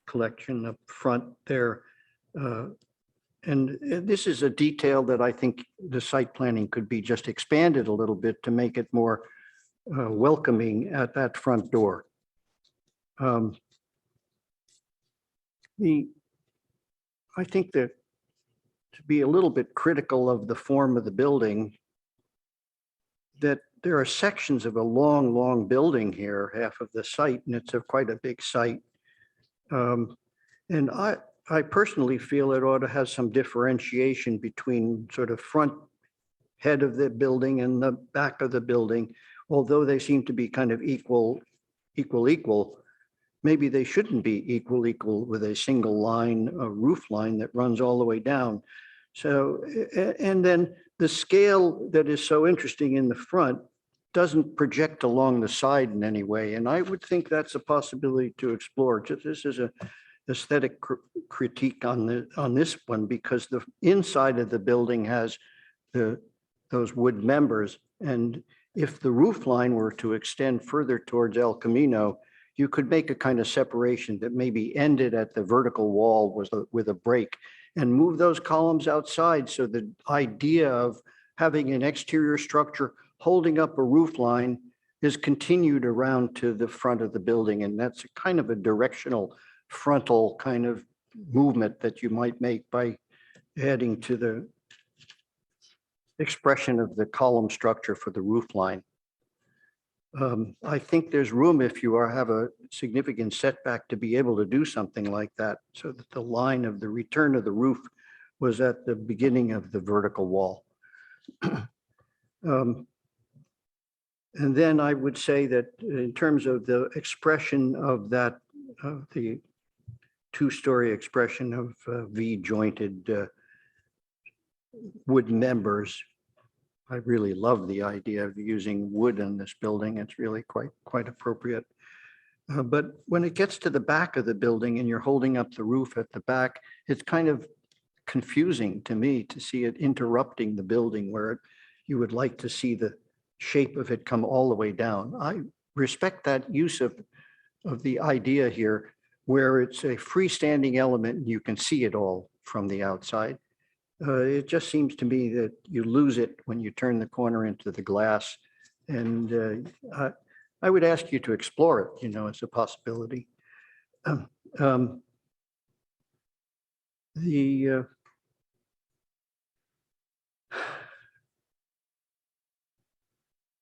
collection up front there. And this is a detail that I think the site planning could be just expanded a little bit to make it more welcoming at that front door. I think that to be a little bit critical of the form of the building, that there are sections of a long building here, half of the site, and it's quite a big site. And I personally feel it ought to have some differentiation between sort of front head of the building and the back of the building, although they seem to be kind of equal, maybe they shouldn't be equal with a single line, a roof line that runs all the way down. So, and then the scale that is so interesting in the front doesn't project along the side in any way. And I would think that's a possibility to explore. Just this is a aesthetic critique on this one, because the inside of the building has those wood members. And if the roof line were to extend further towards El Camino, you could make a kind of separation that maybe ended at the vertical wall with a break and move those columns outside. So the idea of having an exterior structure holding up a roof line is continued around to the front of the building. And that's a kind of a directional frontal kind of movement that you might make by adding to the expression of the column structure for the roof line. I think there's room, if you have a significant setback, to be able to do something like that, so that the line of the return of the roof was at the beginning of the vertical wall. And then I would say that in terms of the expression of that, the two-story expression of V-jointed wood members, I really love the idea of using wood in this building. It's really quite appropriate. But when it gets to the back of the building and you're holding up the roof at the back, it's kind of confusing to me to see it interrupting the building where you would like to see the shape of it come all the way down. I respect that use of the idea here, where it's a freestanding element and you can see it all from the outside. It just seems to me that you lose it when you turn the corner into the glass. And I would ask you to explore it, as a possibility.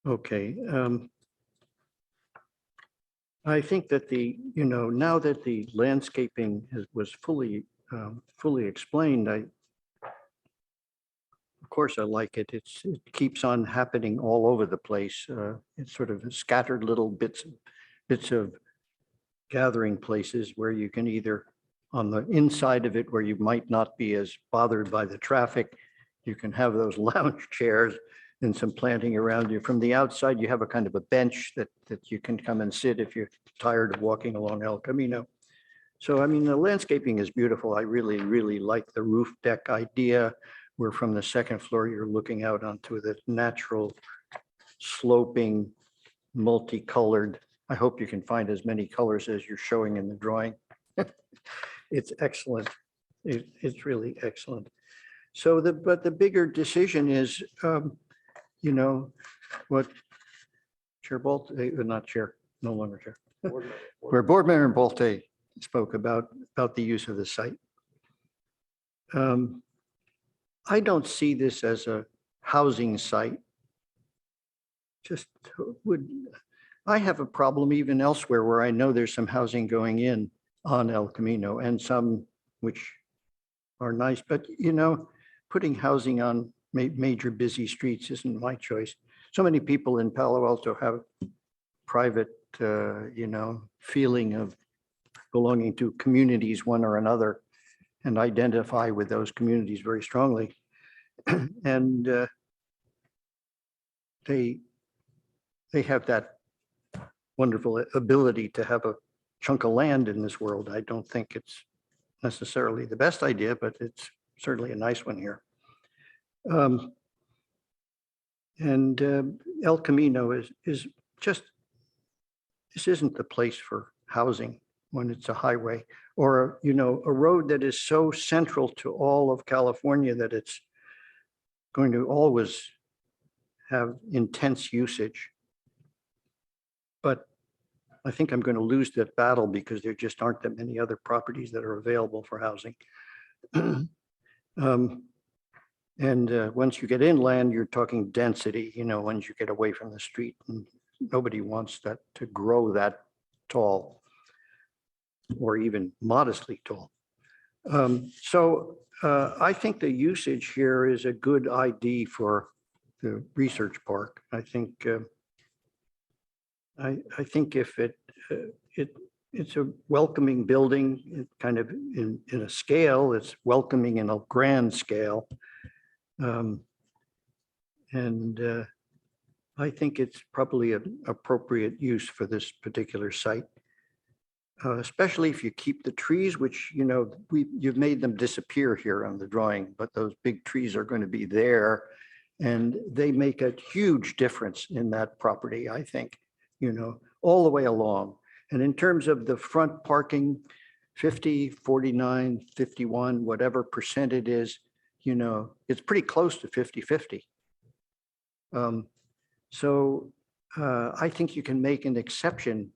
Okay. I think that now that the landscaping was fully explained, of course I like it. It keeps on happening all over the place. It's sort of scattered little bits of gathering places where you can either, on the inside of it where you might not be as bothered by the traffic, you can have those lounge chairs and some planting around you. From the outside, you have a kind of a bench that you can come and sit if you're tired of walking along El Camino. So, I mean, the landscaping is beautiful. I really, really like the roof deck idea, where from the second floor, you're looking out onto the natural sloping, multicolored. I hope you can find as many colors as you're showing in the drawing. It's excellent. It's really excellent. So but the bigger decision is, what Chair Bolte, not Chair, no longer Chair, where Board Member Bolte spoke about the use of the site. I don't see this as a housing site. I have a problem even elsewhere where I know there's some housing going in on El Camino and some which are nice, but putting housing on major busy streets isn't my choice. So many people in Palo Alto have private, feeling of belonging to communities, one or another, and identify with those communities very strongly. And they have that wonderful ability to have a chunk of land in this world. I don't think it's necessarily the best idea, but it's certainly a nice one here. El Camino is just, this isn't the place for housing when it's a highway or, a road that is so central to all of California that it's going to always have intense usage. But I think I'm going to lose that battle because there just aren't that many other properties that are available for housing. Once you get inland, you're talking density, once you get away from the street, and nobody wants that to grow that tall or even modestly tall. I think the usage here is a good ID for the research park. I think I think if it's a welcoming building, it kind of in a scale, it's welcoming in a grand scale. And I think it's probably an appropriate use for this particular site. Especially if you keep the trees, which, you know, you've made them disappear here on the drawing, but those big trees are going to be there. And they make a huge difference in that property, I think, you know, all the way along. And in terms of the front parking, 50, 49, 51, whatever percent it is, you know, it's pretty close to 50-50. So I think you can make an exception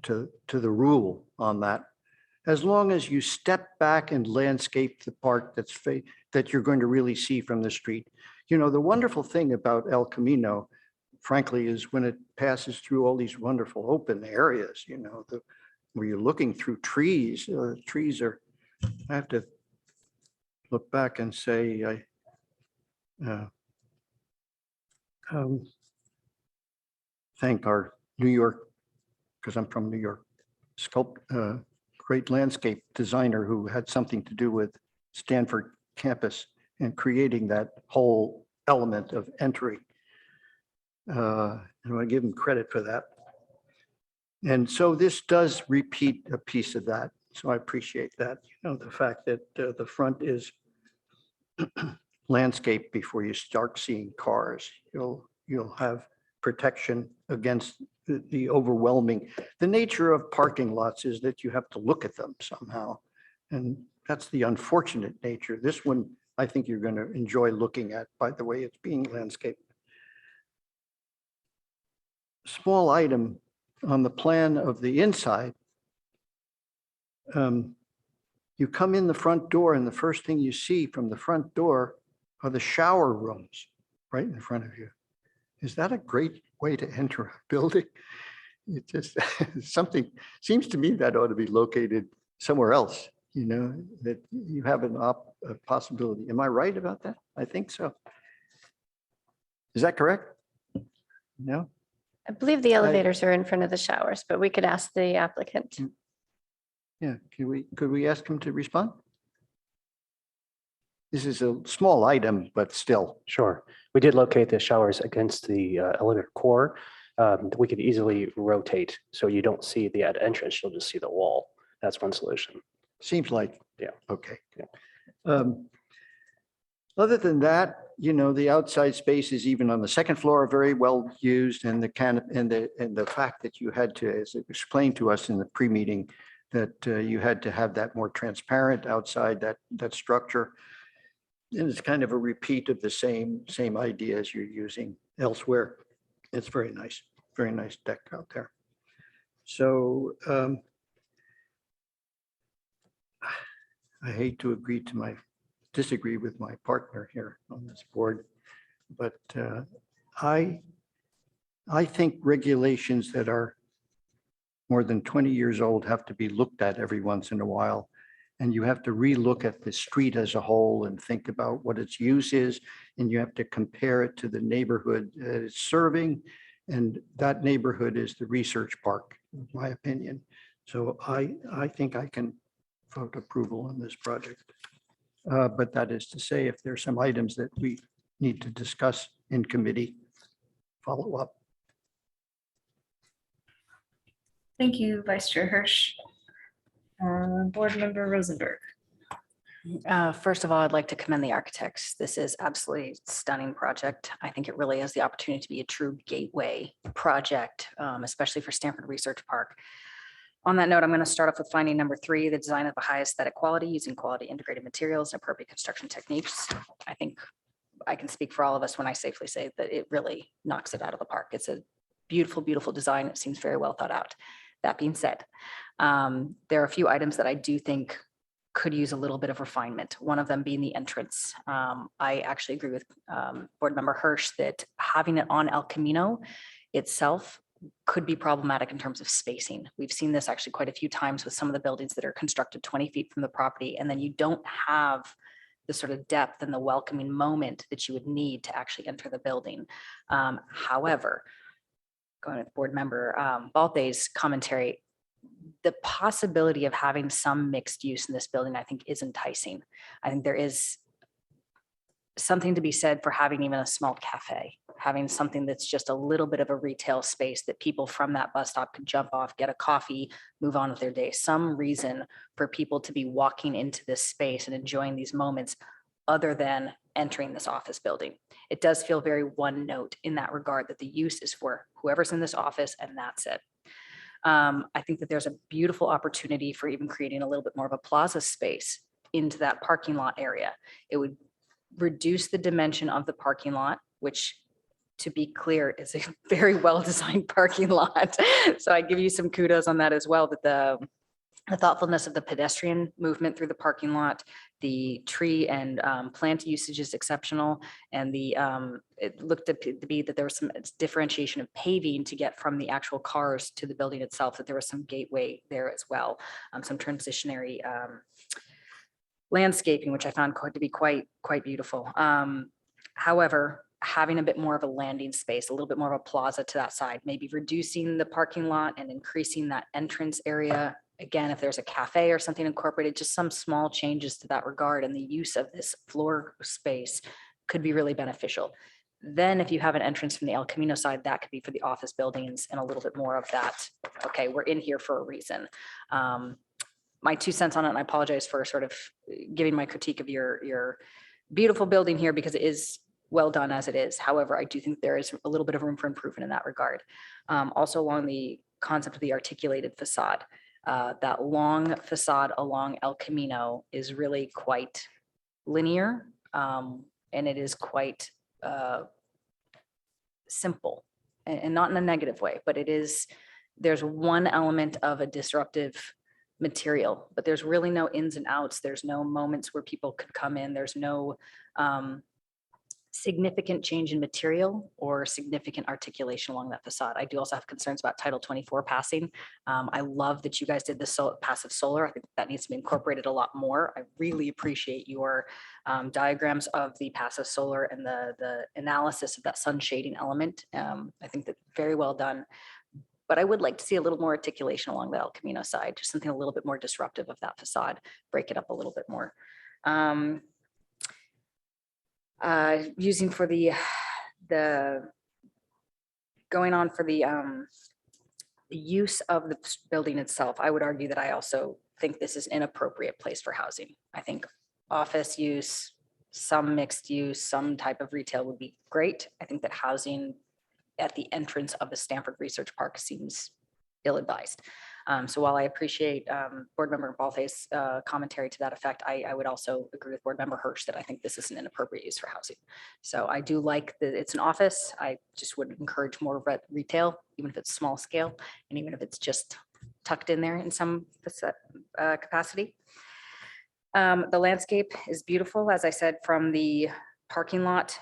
to the rule on that, as long as you step back and landscape the park that you're going to really see from the street. You know, the wonderful thing about El Camino, frankly, is when it passes through all these wonderful open areas, you know, where you're looking through trees. Trees are, I have to look back and say, thank our New York, because I'm from New York, great landscape designer who had something to do with Stanford campus and creating that whole element of entry. And I give him credit for that. And so this does repeat a piece of that. So I appreciate that. You know, the fact that the front is landscape before you start seeing cars. You'll have protection against the overwhelming. The nature of parking lots is that you have to look at them somehow. And that's the unfortunate nature. This one, I think you're going to enjoy looking at by the way it's being landscaped. Small item on the plan of the inside. You come in the front door and the first thing you see from the front door are the shower rooms right in front of you. Is that a great way to enter a building? It just something seems to me that ought to be located somewhere else, you know, that you have a possibility. Am I right about that? I think so. Is that correct? No? I believe the elevators are in front of the showers, but we could ask the applicant. Yeah, could we ask him to respond? This is a small item, but still. Sure. We did locate the showers against the elevator core. We could easily rotate so you don't see the entrance, you'll just see the wall. That's one solution. Seems like, yeah. Okay. Yeah. Other than that, you know, the outside spaces, even on the second floor, are very well used, and the fact that you had to, as it explained to us in the pre-meeting, that you had to have that more transparent outside that structure. And it's kind of a repeat of the same ideas you're using elsewhere. It's very nice deck out there. So I hate to disagree with my partner here on this board, but I think regulations that are more than 20 years old have to be looked at every once in a while. And you have to relook at the street as a whole and think about what its use is. And you have to compare it to the neighborhood that it's serving. And that neighborhood is the research park, in my opinion. So I think I can vote approval on this project. But that is to say, if there's some items that we need to discuss in committee, follow up. Thank you, Vice Chair Hirsch. Board Member Rosenberg. First of all, I'd like to commend the architects. This is absolutely stunning project. I think it really has the opportunity to be a true gateway project, especially for Stanford Research Park. On that note, I'm going to start off with finding number 3, the design of the highest aesthetic quality using quality integrated materials and appropriate construction techniques. I think I can speak for all of us when I safely say that it really knocks it out of the park. It's a beautiful, beautiful design. It seems very well thought out. That being said, there are a few items that I do think could use a little bit of refinement. One of them being the entrance. I actually agree with Board Member Hirsch that having it on El Camino itself could be problematic in terms of spacing. We've seen this actually quite a few times with some of the buildings that are constructed 20 feet from the property, and then you don't have the sort of depth and the welcoming moment that you would need to actually enter the building. However, going with board member Balte's commentary, the possibility of having some mixed use in this building, I think, is enticing. I think there is something to be said for having even a small cafe, having something that's just a little bit of a retail space that people from that bus stop could jump off, get a coffee, move on with their day. Some reason for people to be walking into this space and enjoying these moments other than entering this office building. It does feel very one note in that regard, that the use is for whoever's in this office and that's it. I think that there's a beautiful opportunity for even creating a little bit more of a plaza space into that parking lot area. It would reduce the dimension of the parking lot, which, to be clear, is a very well-designed parking lot. So I give you some kudos on that as well, that the thoughtfulness of the pedestrian movement through the parking lot, the tree and plant usage is exceptional. And it looked to be that there was some differentiation of paving to get from the actual cars to the building itself, that there was some gateway there as well. Some transitionary landscaping, which I found to be quite beautiful. However, having a bit more of a landing space, a little bit more of a plaza to that side, maybe reducing the parking lot and increasing that entrance area. Again, if there's a cafe or something incorporated, just some small changes to that regard, and the use of this floor space could be really beneficial. Then if you have an entrance from the El Camino side, that could be for the office buildings and a little bit more of that. Okay, we're in here for a reason. My 2 cents on it, and I apologize for sort of giving my critique of your beautiful building here, because it is well done as it is. However, I do think there is a little bit of room for improvement in that regard. Also along the concept of the articulated facade, that long facade along El Camino is really quite linear, and it is quite simple, and not in a negative way, but there's one element of a disruptive material, but there's really no ins and outs. There's no moments where people could come in. There's no significant change in material or significant articulation along that facade. I do also have concerns about Title 24 passing. I love that you guys did the passive solar. I think that needs to be incorporated a lot more. I really appreciate your diagrams of the passive solar and the analysis of that sun shading element. I think that very well done. But I would like to see a little more articulation along the El Camino side, just something a little bit more disruptive of that facade, break it up a little bit more. Using for the going on for the use of the building itself, I would argue that I also think this is an inappropriate place for housing. I think office use, some mixed use, some type of retail would be great. I think that housing at the entrance of the Stanford Research Park seems ill-advised. So while I appreciate Board Member Balte's commentary to that effect, I would also agree with Board Member Hirsch that I think this is an inappropriate use for housing. So I do like that it's an office. I just would encourage more retail, even if it's small scale, and even if it's just tucked in there in some capacity. The landscape is beautiful, as I said, from the parking lot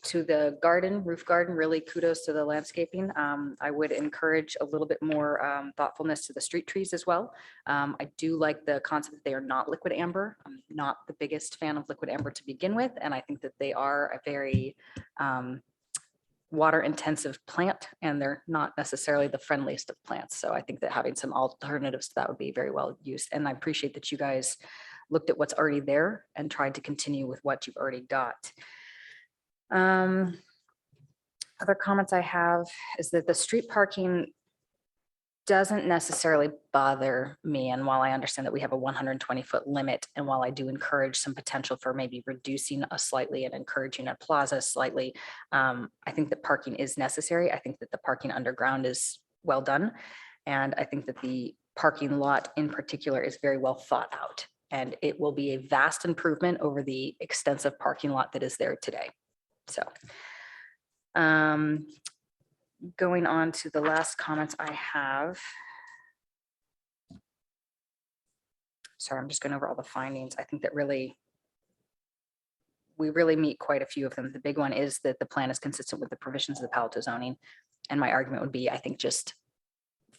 to the garden, roof garden, really kudos to the landscaping. I would encourage a little bit more thoughtfulness to the street trees as well. I do like the concept that they are not liquid amber. I'm not the biggest fan of liquid amber to begin with, and I think that they are a very water intensive plant, and they're not necessarily the friendliest of plants. So I think that having some alternatives to that would be very well used. And I appreciate that you guys looked at what's already there and tried to continue with what you've already got. Other comments I have is that the street parking doesn't necessarily bother me. And while I understand that we have a 120-foot limit, and while I do encourage some potential for maybe reducing a slightly and encouraging a plaza slightly, I think that parking is necessary. I think that the parking underground is well done. And I think that the parking lot in particular is very well thought out. And it will be a vast improvement over the extensive parking lot that is there today. So going on to the last comments I have. Sorry, I'm just going over all the findings. I think that we really meet quite a few of them. The big one is that the plan is consistent with the provisions of the Palo Alto zoning. And my argument would be, I think just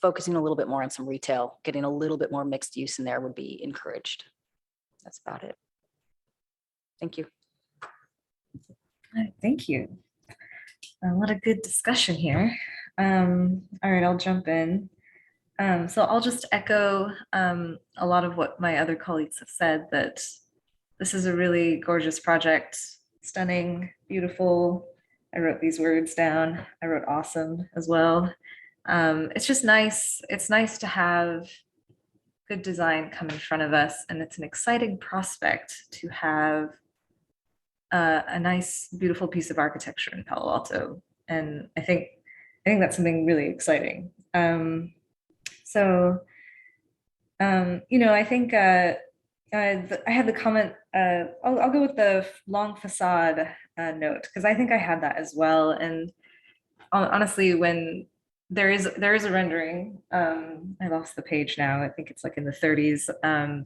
focusing a little bit more on some retail, getting a little bit more mixed use in there would be encouraged. That's about it. Thank you. Thank you. A lot of good discussion here. All right, I'll jump in. So I'll just echo a lot of what my other colleagues have said, that this is a really gorgeous project, stunning, beautiful. I wrote these words down. I wrote awesome as well. It's just nice. It's nice to have good design come in front of us, and it's an exciting prospect to have a nice, beautiful piece of architecture in Palo Alto. And I think that's something really exciting. I think I had the comment, I'll go with the long facade note, because I think I had that as well. And honestly, when there is a rendering, I lost the page now, I think it's like in the 30s,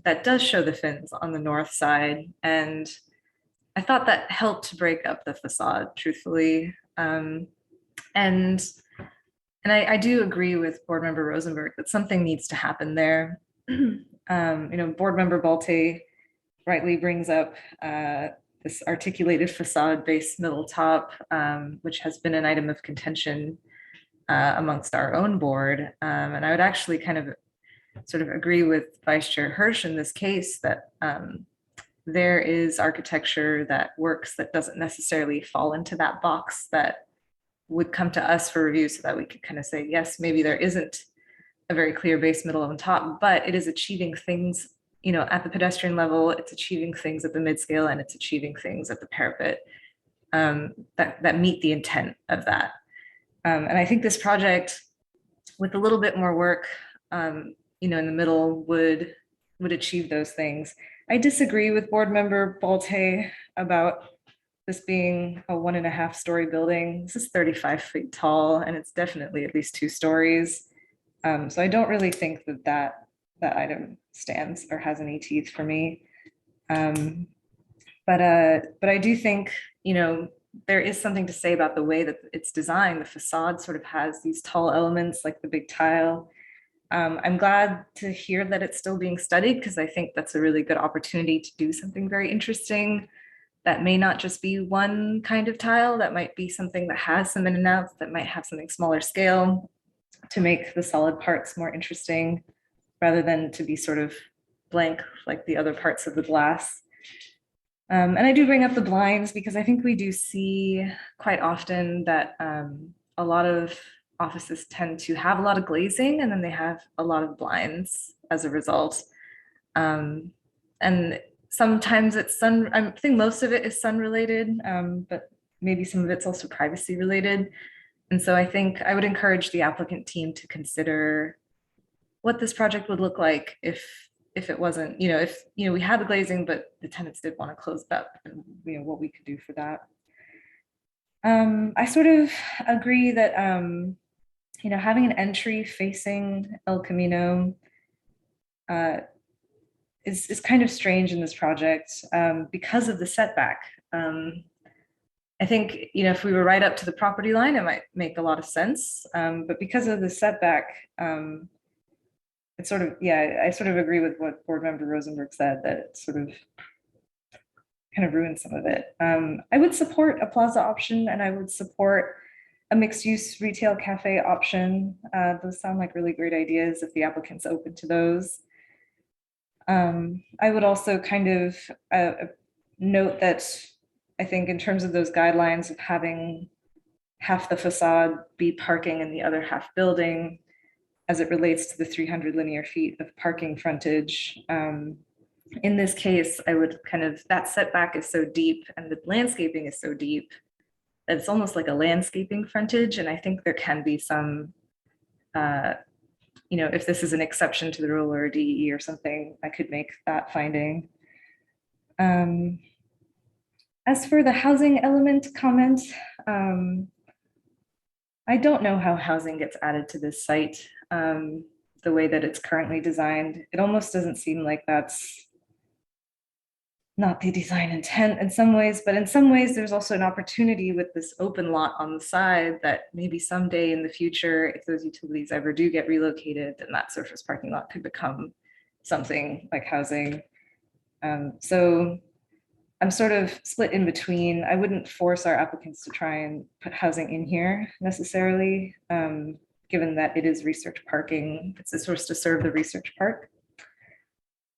that does show the fins on the north side. And I thought that helped to break up the facade, truthfully. And I do agree with Board Member Rosenberg that something needs to happen there. Board Member Balte rightly brings up this articulated facade-based middle top, which has been an item of contention amongst our own board. And I would actually kind of sort of agree with Vice Chair Hirsch in this case that there is architecture that works that doesn't necessarily fall into that box that would come to us for review, so that we could kind of say, yes, maybe there isn't a very clear base, middle, and top, but it is achieving things, at the pedestrian level, it's achieving things at the mid-scale, and it's achieving things at the parapet that meet the intent of that. And I think this project, with a little bit more work, in the middle, would achieve those things. I disagree with Board Member Balte about this being a 1.5 story building. This is 35 feet tall, and it's definitely at least 2 stories. So I don't really think that item stands or has any teeth for me. But I do think, there is something to say about the way that it's designed. The facade sort of has these tall elements like the big tile. I'm glad to hear that it's still being studied, because I think that's a really good opportunity to do something very interesting. That may not just be one kind of tile, that might be something that has some in and outs, that might have something smaller scale to make the solid parts more interesting, rather than to be sort of blank like the other parts of the glass. And I do bring up the blinds because I think we do see quite often that a lot of offices tend to have a lot of glazing, and then they have a lot of blinds as a result. And sometimes it's sun, I think most of it is sun related, but maybe some of it's also privacy related. And so I think I would encourage the applicant team to consider what this project would look like if it wasn't, if we had the glazing, but the tenants did want to close it up, and what we could do for that. I sort of agree that having an entry facing El Camino is kind of strange in this project because of the setback. I think, if we were right up to the property line, it might make a lot of sense. But because of the setback, it's sort of, I sort of agree with what Board Member Rosenberg said, that it sort of kind of ruins some of it. I would support a plaza option, and I would support a mixed-use retail cafe option. Those sound like really great ideas if the applicant's open to those. I would also kind of note that I think in terms of those guidelines of having half the facade be parking and the other half building, as it relates to the 300 linear feet of parking frontage. In this case, I would that setback is so deep and the landscaping is so deep that it's almost like a landscaping frontage. And I think there can be some, if this is an exception to the rule or a DE or something, I could make that finding. As for the housing element comment, I don't know how housing gets added to this site the way that it's currently designed. It almost doesn't seem like that's not the design intent in some ways, but in some ways there's also an opportunity with this open lot on the side that maybe someday in the future, if those utilities ever do get relocated, then that surface parking lot could become something like housing. So I'm sort of split in between. I wouldn't force our applicants to try and put housing in here necessarily, given that it is research parking. It's supposed to serve the research park.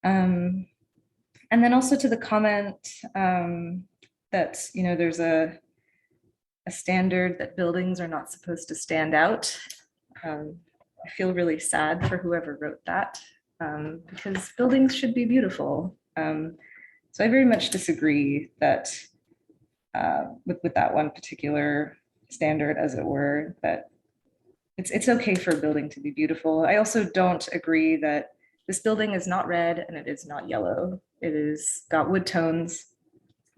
And then also to the comment that, you know, there's a standard that buildings are not supposed to stand out. I feel really sad for whoever wrote that, because buildings should be beautiful. So I very much disagree that with that one particular standard, as it were, that it's okay for a building to be beautiful. I also don't agree that this building is not red and it is not yellow. It is got wood tones.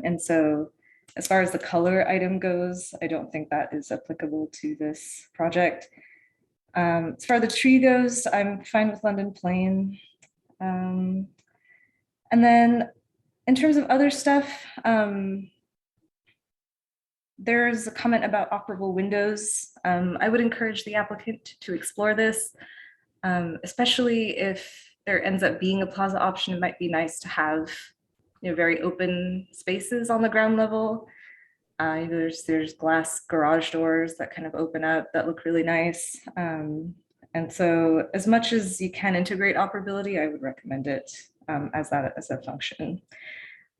And so as far as the color item goes, I don't think that is applicable to this project. As far as the tree goes, I'm fine with London Plain. And then in terms of other stuff, there's a comment about operable windows. I would encourage the applicant to explore this, especially if there ends up being a plaza option. It might be nice to have, you know, very open spaces on the ground level. There's glass garage doors that kind of open up that look really nice. And so as much as you can integrate operability, I would recommend it as a function.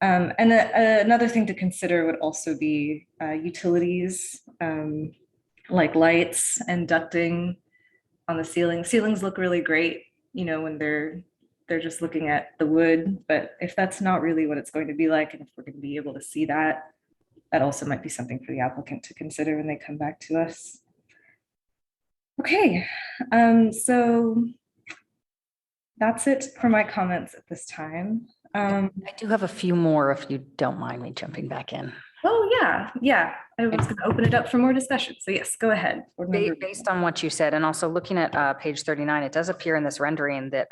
And another thing to consider would also be utilities, like lights and ducting on the ceiling. Ceilings look really great, you know, when they're just looking at the wood, but if that's not really what it's going to be like, and if we're going to be able to see that, that also might be something for the applicant to consider when they come back to us. Okay, so that's it for my comments at this time. I do have a few more if you don't mind me jumping back in. Oh, yeah. I was going to open it up for more discussion. So yes, go ahead. Based on what you said, and also looking at page 39, it does appear in this rendering that,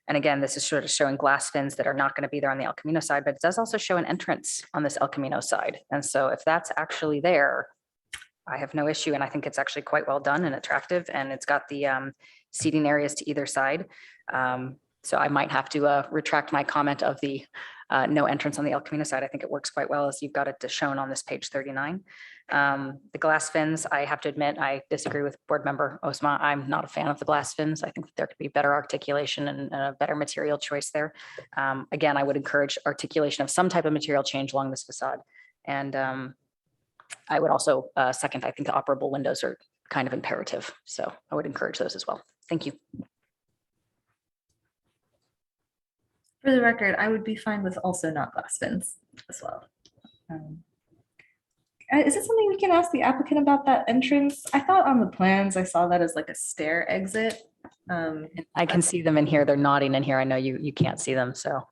and again, this is sort of showing glass fins that are not going to be there on the El Camino side, but it does also show an entrance on this El Camino side. And so if that's actually there, I have no issue. And I think it's actually quite well done and attractive. And it's got the seating areas to either side. So I might have to retract my comment of the no entrance on the El Camino side. I think it works quite well as you've got it shown on this page 39. The glass fins, I have to admit, I disagree with board member Osma. I'm not a fan of the glass fins. I think there could be better articulation and a better material choice there. Again, I would encourage articulation of some type of material change along this facade. And I would also second, I think the operable windows are kind of imperative. So I would encourage those as well. Thank you. For the record, I would be fine with also not glass fins as well. Is it something we can ask the applicant about that entrance? I thought on the plans I saw that as like a stair exit. I can see them in here. They're nodding in here. I know you can't see them, so.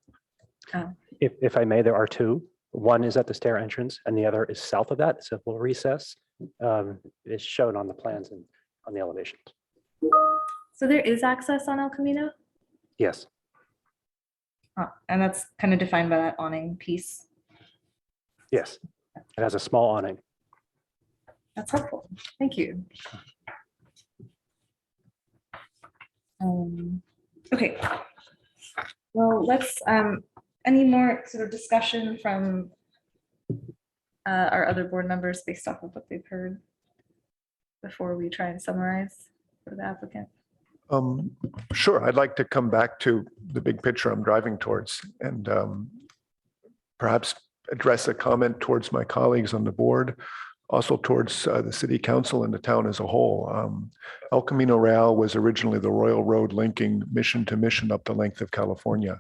If I may, there are two. One is at the stair entrance and the other is south of that. It's a little recess. It's shown on the plans and on the elevations. So there is access on El Camino? Yes. And that's kind of defined by that awning piece. Yes. It has a small awning. That's helpful. Thank you. Okay. Well, let's, any more sort of discussion from our other board members based off of what they've heard before we try and summarize for the applicant? Sure. I'd like to come back to the big picture I'm driving towards and perhaps address a comment towards my colleagues on the board, also towards the city council and the town as a whole. El Camino Real was originally the Royal Road linking mission to mission up the length of California.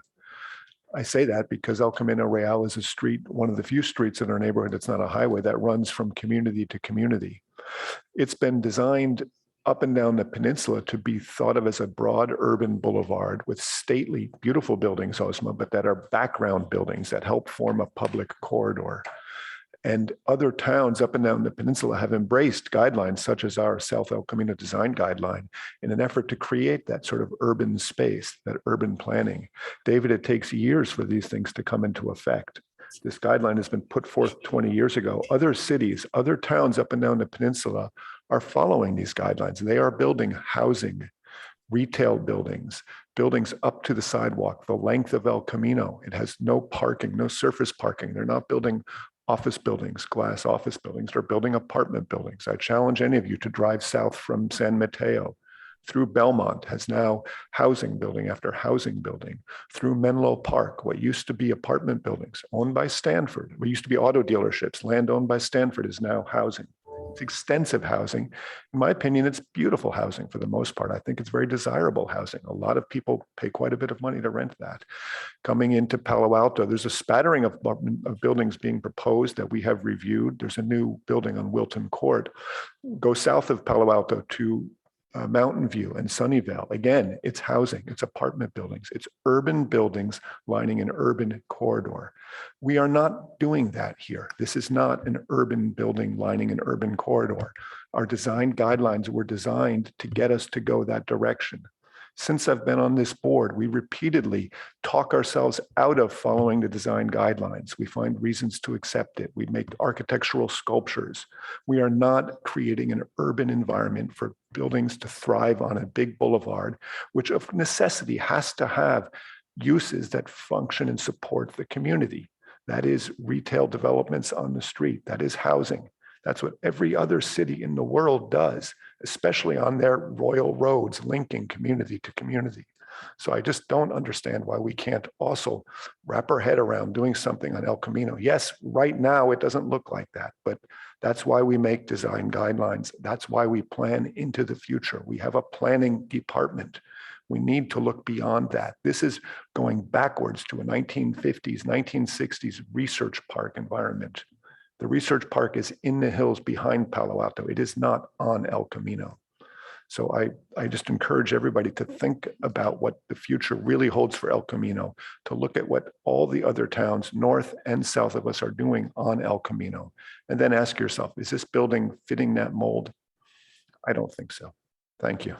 I say that because El Camino Real is a street, one of the few streets in our neighborhood that's not a highway, that runs from community to community. It's been designed up and down the peninsula to be thought of as a broad urban boulevard with stately, beautiful buildings, Osma, but that are background buildings that help form a public corridor. And other towns up and down the peninsula have embraced guidelines such as our South El Camino Design Guideline in an effort to create that sort of urban space, that urban planning. David, it takes years for these things to come into effect. This guideline has been put forth 20 years ago. Other cities, other towns up and down the peninsula are following these guidelines. They are building housing, retail buildings, buildings up to the sidewalk, the length of El Camino. It has no parking, no surface parking. They're not building office buildings, glass office buildings. They're building apartment buildings. I challenge any of you to drive south from San Mateo through Belmont, has now housing building after housing building, through Menlo Park, what used to be apartment buildings owned by Stanford, what used to be auto dealerships, land owned by Stanford is now housing. It's extensive housing. In my opinion, it's beautiful housing for the most part. I think it's very desirable housing. A lot of people pay quite a bit of money to rent that. Coming into Palo Alto, there's a spattering of buildings being proposed that we have reviewed. There's a new building on Wilton Court. Go south of Palo Alto to Mountain View and Sunnyvale. Again, it's housing, it's apartment buildings, it's urban buildings lining an urban corridor. We are not doing that here. This is not an urban building lining an urban corridor. Our design guidelines were designed to get us to go that direction. Since I've been on this board, we repeatedly talk ourselves out of following the design guidelines. We find reasons to accept it. We make architectural sculptures. We are not creating an urban environment for buildings to thrive on a big boulevard, which of necessity has to have uses that function and support the community. That is retail developments on the street. That is housing. That's what every other city in the world does, especially on their royal roads linking community to community. So I just don't understand why we can't also wrap our head around doing something on El Camino. Yes, right now it doesn't look like that, but that's why we make design guidelines. That's why we plan into the future. We have a planning department. We need to look beyond that. This is going backwards to a 1950s, 1960s research park environment. The research park is in the hills behind Palo Alto. It is not on El Camino. So I just encourage everybody to think about what the future really holds for El Camino, to look at what all the other towns north and south of us are doing on El Camino, and then ask yourself, is this building fitting that mold? I don't think so. Thank you.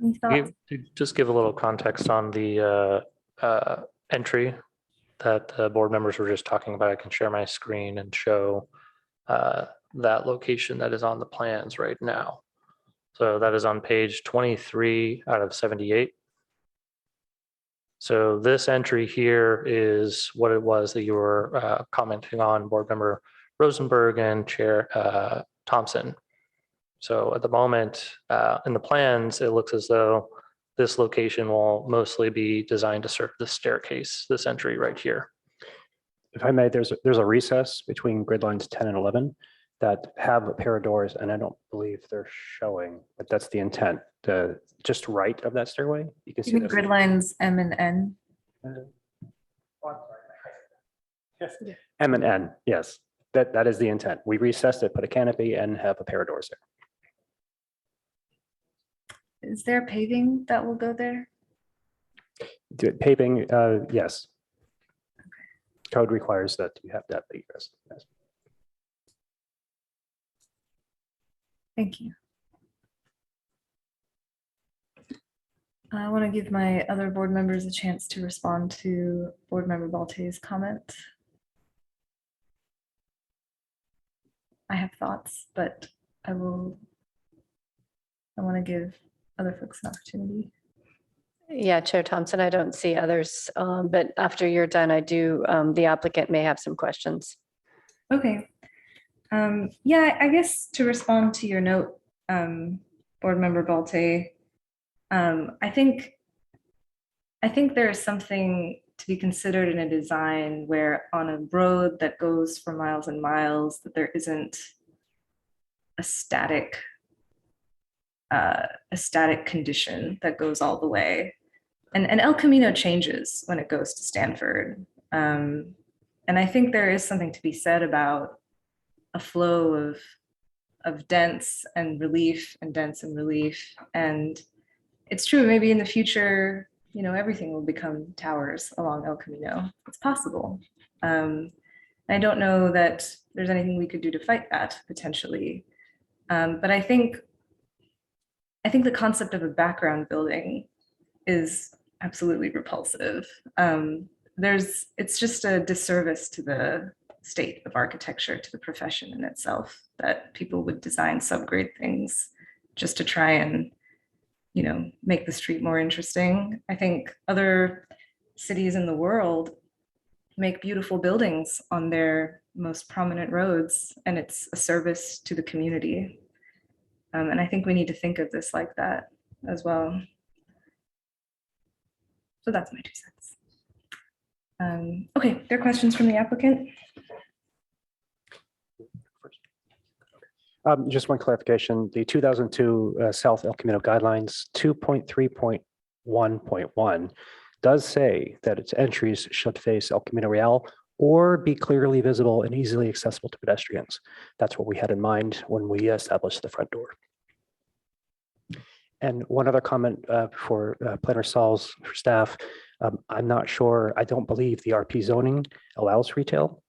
Any thoughts? To just give a little context on the entry that the board members were just talking about, I can share my screen and show that location that is on the plans right now. So that is on page 23 out of 78. So this entry here is what it was that you were commenting on, board member Rosenberg and Chair Thompson. So at the moment in the plans, it looks as though this location will mostly be designed to serve the staircase, this entry right here. If I may, there's a recess between grid lines 10 and 11 that have a pair of doors, and I don't believe they're showing, but that's the intent. Just right of that stairway, you can see You mean grid lines M and N? M and N, yes, that is the intent. We recessed it, put a canopy, and have a pair of doors there. Is there paving that will go there? Paving, yes. Code requires that you have that egress. Yes. Thank you. I want to give my other board members a chance to respond to board member Balte's comment. I have thoughts, but I want to give other folks an opportunity. Yeah, Chair Thompson, I don't see others, but after you're done, I do, the applicant may have some questions. Okay. Yeah, I guess to respond to your note, board member Balte, I think there is something to be considered in a design where on a road that goes for miles and miles, that there isn't a static condition that goes all the way. And El Camino changes when it goes to Stanford. And I think there is something to be said about a flow of dense and relief and dense and relief. And it's true, maybe in the future, you know, everything will become towers along El Camino. It's possible. I don't know that there's anything we could do to fight that potentially. But I think the concept of a background building is absolutely repulsive. It's just a disservice to the state of architecture, to the profession in itself, that people would design subgrade things just to try and, make the street more interesting. I think other cities in the world make beautiful buildings on their most prominent roads, and it's a service to the community. And I think we need to think of this like that as well. So that's my 2 cents. Okay, there are questions from the applicant? Just one clarification, the 2002 South El Camino Guidelines 2.3.1.1 does say that its entries should face El Camino Real or be clearly visible and easily accessible to pedestrians. That's what we had in mind when we established the front door. And one other comment for Planner Sauls, for staff. I'm not sure, I don't believe the RP zoning allows retail.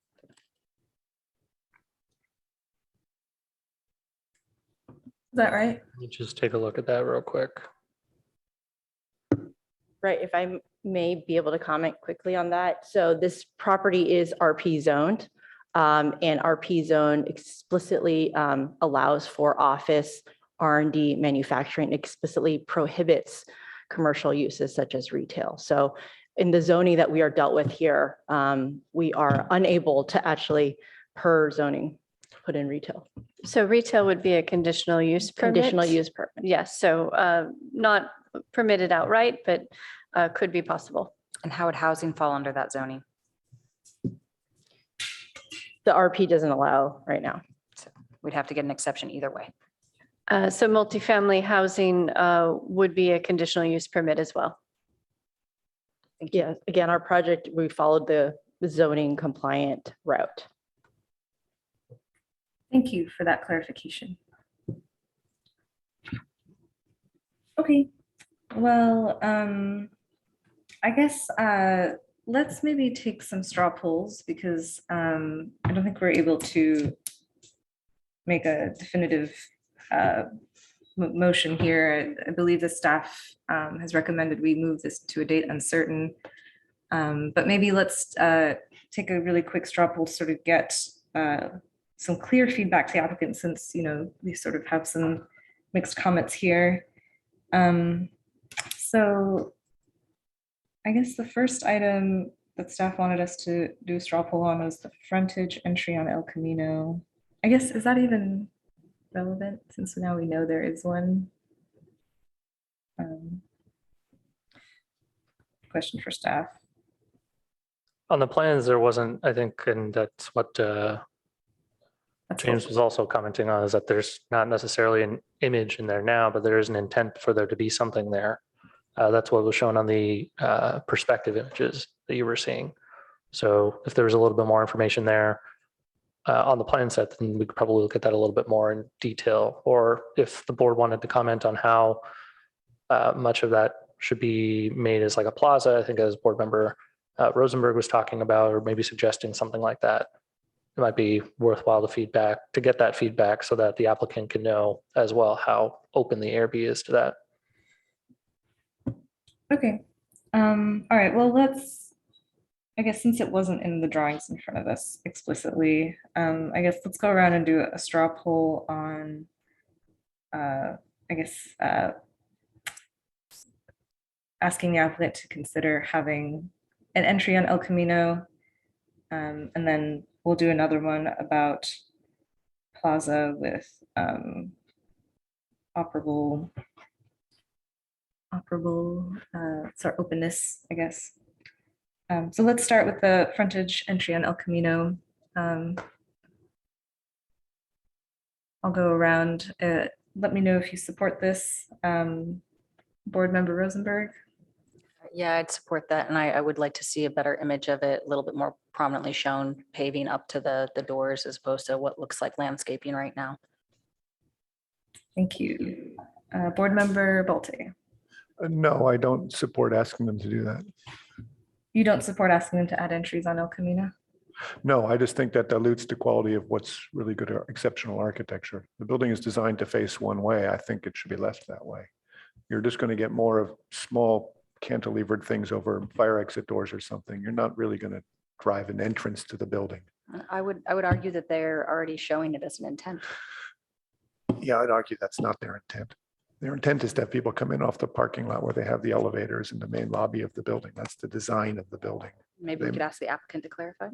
Is that right? Let me just take a look at that real quick. Right, if I may be able to comment quickly on that. So this property is RP zoned, and RP zone explicitly allows for office, R&D, manufacturing, explicitly prohibits commercial uses such as retail. So in the zoning that we are dealt with here, we are unable to actually, per zoning, put in retail. So retail would be a conditional use permit? Conditional use permit. Yes, so not permitted outright, but could be possible. And how would housing fall under that zoning? The RP doesn't allow right now. So we'd have to get an exception either way. So multifamily housing would be a conditional use permit as well. Yeah, again, our project, we followed the zoning compliant route. Thank you for that clarification. Okay, well, I guess let's maybe take some straw polls because I don't think we're able to make a definitive motion here. I believe the staff has recommended we move this to a date uncertain. But maybe let's take a really quick straw poll to sort of get some clear feedback to the applicant, since we sort of have some mixed comments here. So I guess the first item that staff wanted us to do a straw poll on was the frontage entry on El Camino. I guess, is that even relevant since now we know there is one? Question for staff. On the plans, there wasn't, I think, and that's what James was also commenting on, is that there's not necessarily an image in there now, but there is an intent for there to be something there. That's what was shown on the perspective images that you were seeing. So if there was a little bit more information there on the plan set, then we could probably look at that a little bit more in detail. Or if the board wanted to comment on how much of that should be made as like a plaza, I think as board member Rosenberg was talking about, or maybe suggesting something like that, it might be worthwhile to get that feedback so that the applicant can know as well how open the ARB is to that. Okay. All right. Well, I guess since it wasn't in the drawings in front of us explicitly, I guess let's go around and do a straw poll on, asking the applicant to consider having an entry on El Camino, and then we'll do another one about plaza with operable openness, I guess. So let's start with the frontage entry on El Camino. I'll go around. Let me know if you support this. Board member Rosenberg. Yeah, I'd support that. And I would like to see a better image of it, a little bit more prominently shown, paving up to the doors as opposed to what looks like landscaping right now. Thank you. Board member Bolte. No, I don't support asking them to do that. You don't support asking them to add entries on El Camino? No, I just think that dilutes the quality of what's really good or exceptional architecture. The building is designed to face one way. I think it should be left that way. You're just going to get more of small cantilevered things over fire exit doors or something. You're not really going to drive an entrance to the building. I would argue that they're already showing it as an intent. Yeah, I'd argue that's not their intent. Their intent is to have people come in off the parking lot where they have the elevators in the main lobby of the building. That's the design of the building. Maybe we could ask the applicant to clarify.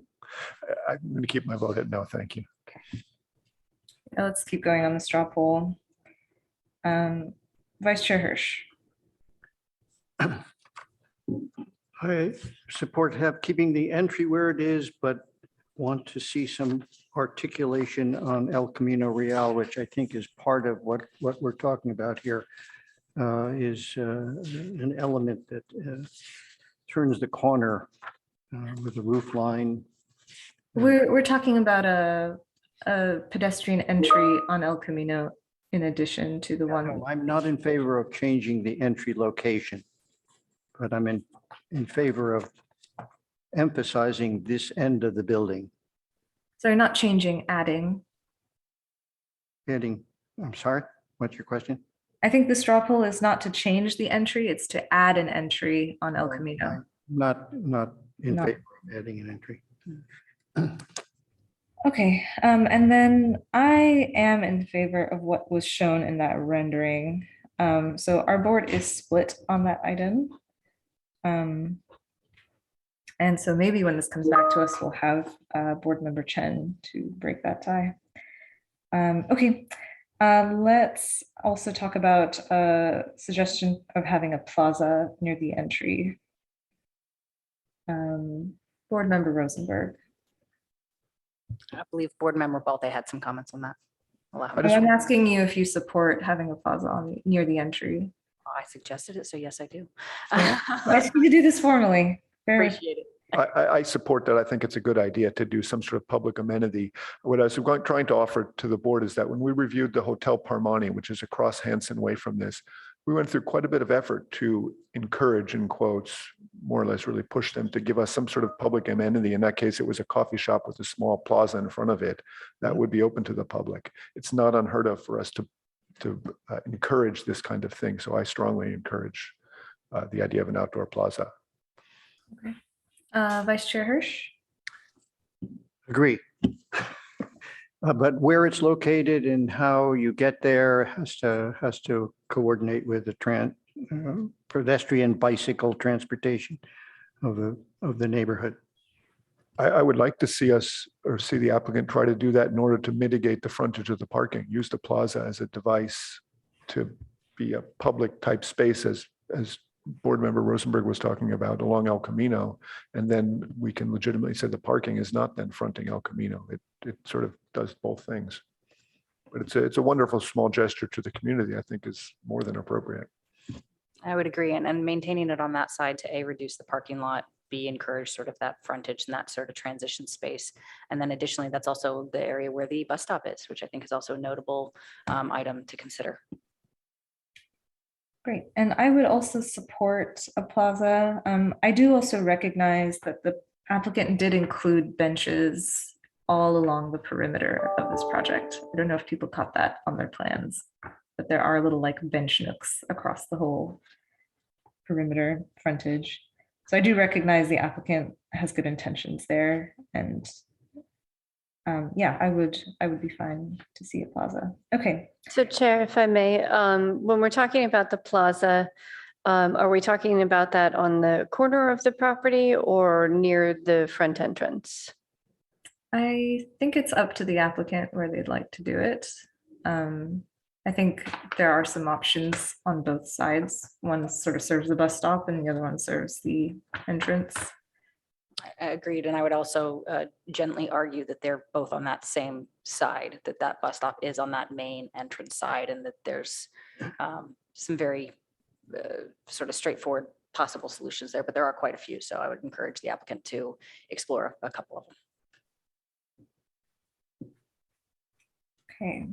I'm going to keep my vote at no, thank you. Let's keep going on the straw poll. Vice Chair Hirsch. I support keeping the entry where it is, but want to see some articulation on El Camino Real, which I think is part of what we're talking about here, is an element that turns the corner with the roof line. We're talking about a pedestrian entry on El Camino in addition to the one. No, I'm not in favor of changing the entry location, but I'm in favor of emphasizing this end of the building. So you're not changing, adding. I'm sorry, what's your question? I think the straw poll is not to change the entry, it's to add an entry on El Camino. Not in favor of adding an entry. Okay, and then I am in favor of what was shown in that rendering. So our board is split on that item. And so maybe when this comes back to us, we'll have Board Member Chen to break that tie. Okay, let's also talk about a suggestion of having a plaza near the entry. Board Member Rosenberg. I believe Board Member Balde had some comments on that. I'm asking you if you support having a plaza near the entry. I suggested it, so yes, I do. Nice to do this formally. Appreciate it. I support that. I think it's a good idea to do some sort of public amenity. What I was trying to offer to the board is that when we reviewed the Hotel Parmani, which is across Hanson Way from this, we went through quite a bit of effort to encourage, in quotes, more or less really push them to give us some sort of public amenity. In that case, it was a coffee shop with a small plaza in front of it that would be open to the public. It's not unheard of for us to encourage this kind of thing. So I strongly encourage the idea of an outdoor plaza. Okay. Vice Chair Hirsch. Agree. But where it's located and how you get there has to coordinate with the pedestrian bicycle transportation of the neighborhood. I would like to see us or see the applicant try to do that in order to mitigate the frontage of the parking. Use the plaza as a device to be a public type space as Board Member Rosenberg was talking about along El Camino. And then we can legitimately say the parking is not then fronting El Camino. It sort of does both things. But it's a wonderful small gesture to the community, I think is more than appropriate. I would agree. And maintaining it on that side to reduce the parking lot, B, encourage sort of that frontage and that sort of transition space. And then additionally, that's also the area where the bus stop is, which I think is also a notable item to consider. Great. And I would also support a plaza. I do also recognize that the applicant did include benches all along the perimeter of this project. I don't know if people caught that on their plans, but there are little like bench nooks across the whole perimeter frontage. So I do recognize the applicant has good intentions there, and yeah, I would be fine to see a plaza. Okay. So Chair, if I may, when we're talking about the plaza, are we talking about that on the corner of the property or near the front entrance? I think it's up to the applicant where they'd like to do it. I think there are some options on both sides. One sort of serves the bus stop and the other one serves the entrance. Agreed. And I would also gently argue that they're both on that same side, that bus stop is on that main entrance side, and that there's some very sort of straightforward possible solutions there, but there are quite a few. So I would encourage the applicant to explore a couple of them. Okay.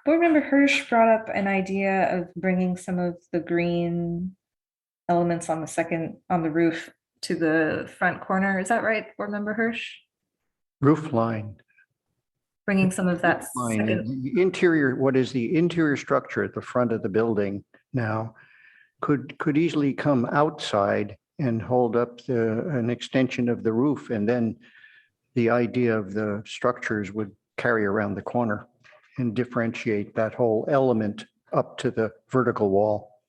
Board Member Hirsch brought up an idea of bringing some of the green elements on the roof to the front corner. Is that right, Board Member Hirsch? Roof line. Bringing some of that The interior, what is the interior structure at the front of the building now could easily come outside and hold up an extension of the roof, and then the idea of the structures would carry around the corner and differentiate that whole element up to the vertical wall.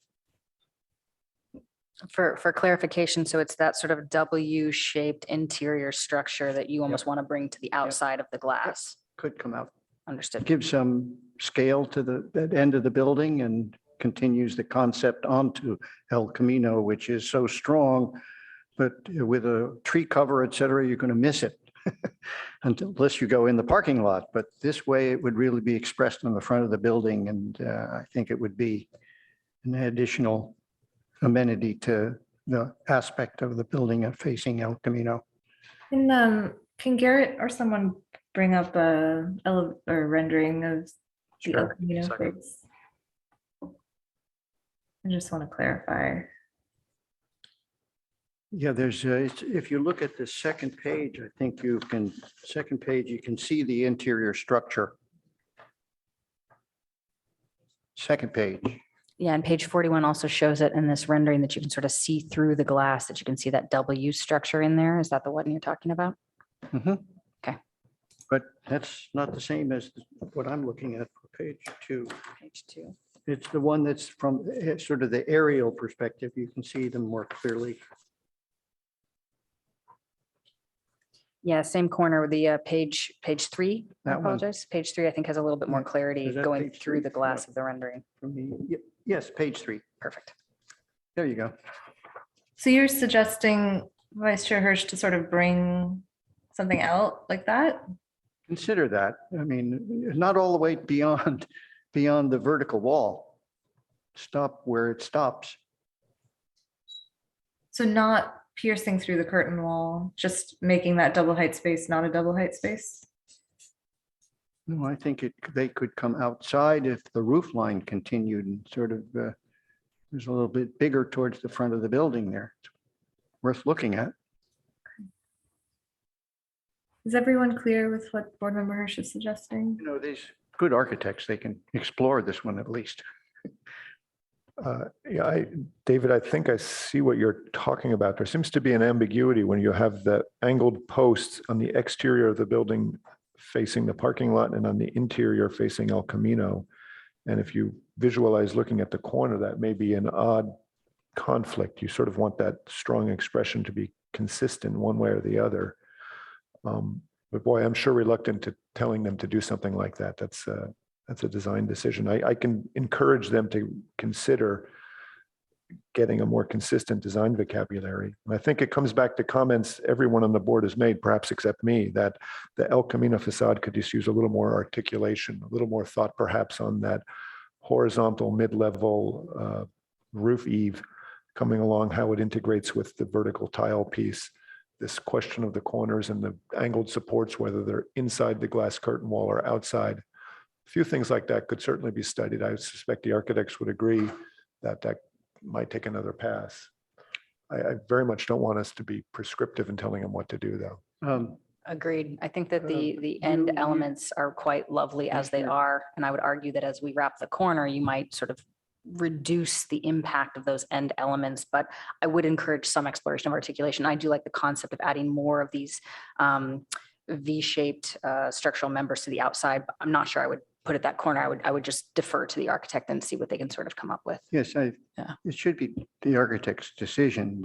For clarification, so it's that sort of W-shaped interior structure that you almost want to bring to the outside of the glass. Could come out, Understood. give some scale to that end of the building and continues the concept onto El Camino, which is so strong, but with a tree cover, et cetera, you're going to miss it unless you go in the parking lot. But this way it would really be expressed on the front of the building. And I think it would be an additional amenity to the aspect of the building facing El Camino. And can Garrett or someone bring up a rendering of the El Sure. Camino Second. face? I just want to clarify. Yeah, there's, if you look at the second page, I think you can see the interior structure. Second page. Yeah, and page 41 also shows it in this rendering that you can sort of see through the glass, that you can see that W structure in there. Is that the one you're talking about? Mhm. Okay. But that's not the same as what I'm looking at for page 2. Page 2. It's the one that's from sort of the aerial perspective. You can see them more clearly. Yeah, same corner with the page 3. I That one. apologize. Page 3, I think, has a little bit more Yeah. clarity Is that going page through 3? the glass No. of the rendering. From the, yes, page 3. Perfect. There you go. So you're suggesting, Vice Chair Hirsch, to sort of bring something out like that? Consider that. I mean, not all the way beyond the vertical wall. Stop where it stops. So not piercing through the curtain wall, just making that double height space not a double height space? No, I think they could come outside if the roof line continued and sort of was a little bit bigger towards the front of the building there. It's worth looking at. Is everyone clear with what Board Member Hirsch is suggesting? You know, these good architects, they can explore this one at least. Yeah, David, I think I see what you're talking about. There seems to be an ambiguity when you have the angled posts on the exterior of the building facing the parking lot and on the interior facing El Camino. And if you visualize looking at the corner, that may be an odd conflict. You sort of want that strong expression to be consistent one way or the other. But boy, I'm sure reluctant to telling them to do something like that. That's a design decision. I can encourage them to consider getting a more consistent design vocabulary. And I think it comes back to comments everyone on the board has made, perhaps except me, that the El Camino facade could just use a little more articulation, a little more thought perhaps on that horizontal mid-level roof eave coming along, how it integrates with the vertical tile piece. This question of the corners and the angled supports, whether they're inside the glass curtain wall or outside. A few things like that could certainly be studied. I suspect the architects would agree that that might take another pass. I very much don't want us to be prescriptive in telling them what to do, though. Agreed. I think that the end elements are quite lovely as they are. And I would argue that as we wrap the corner, you might sort of reduce the impact of those end elements, but I would encourage some exploration of articulation. I do like the concept of adding more of these V-shaped structural members to the outside. But I'm not sure I would put it that corner. I would just defer to the architect and see what they can sort of come up with. Yes, it should be the architect's decision,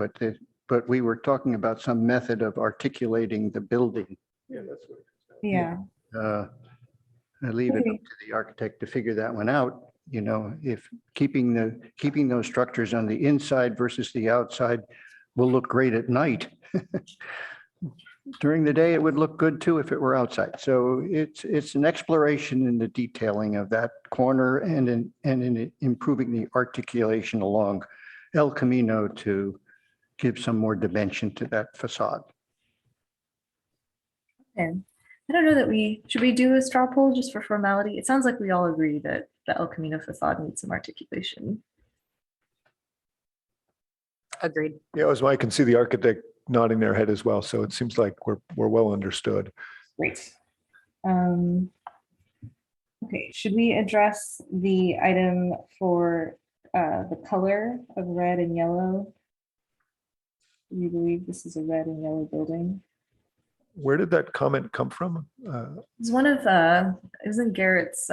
but we were talking about some method of articulating the building. Yeah, that's what. Yeah. I leave it up to the architect to figure that one out. You know, if keeping those structures on the inside versus the outside will look great at night. During the day, it would look good too if it were outside. So it's an exploration in the detailing of that corner and in improving the articulation along El Camino to give some more dimension to that facade. And I don't know that should we do a straw poll just for formality? It sounds like we all agree that the El Camino facade needs some articulation. Agreed. Yeah, as I can see the architect nodding their head as well. So it seems like we're well understood. Great. Okay, should we address the item for the color of red and yellow? We believe this is a red and yellow building. Where did that comment come from? It's one of Isn't Garrett's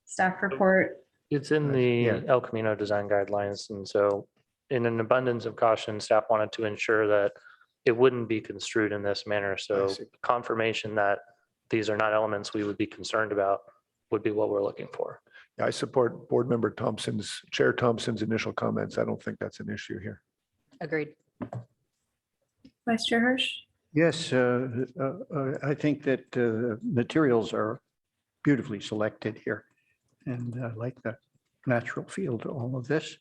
staff report? It's in the Yeah. El Camino design guidelines. And so in an abundance of caution, staff wanted to ensure that it wouldn't be construed in this manner. So see. confirmation that these are not elements we would be concerned about would be what we're looking for. Yeah, I support Board Member Chair Thompson's initial comments. I don't think that's an issue here. Agreed. Vice Chair Hirsch? Yes, I think that materials are beautifully selected here. And I like the natural feel to all of this.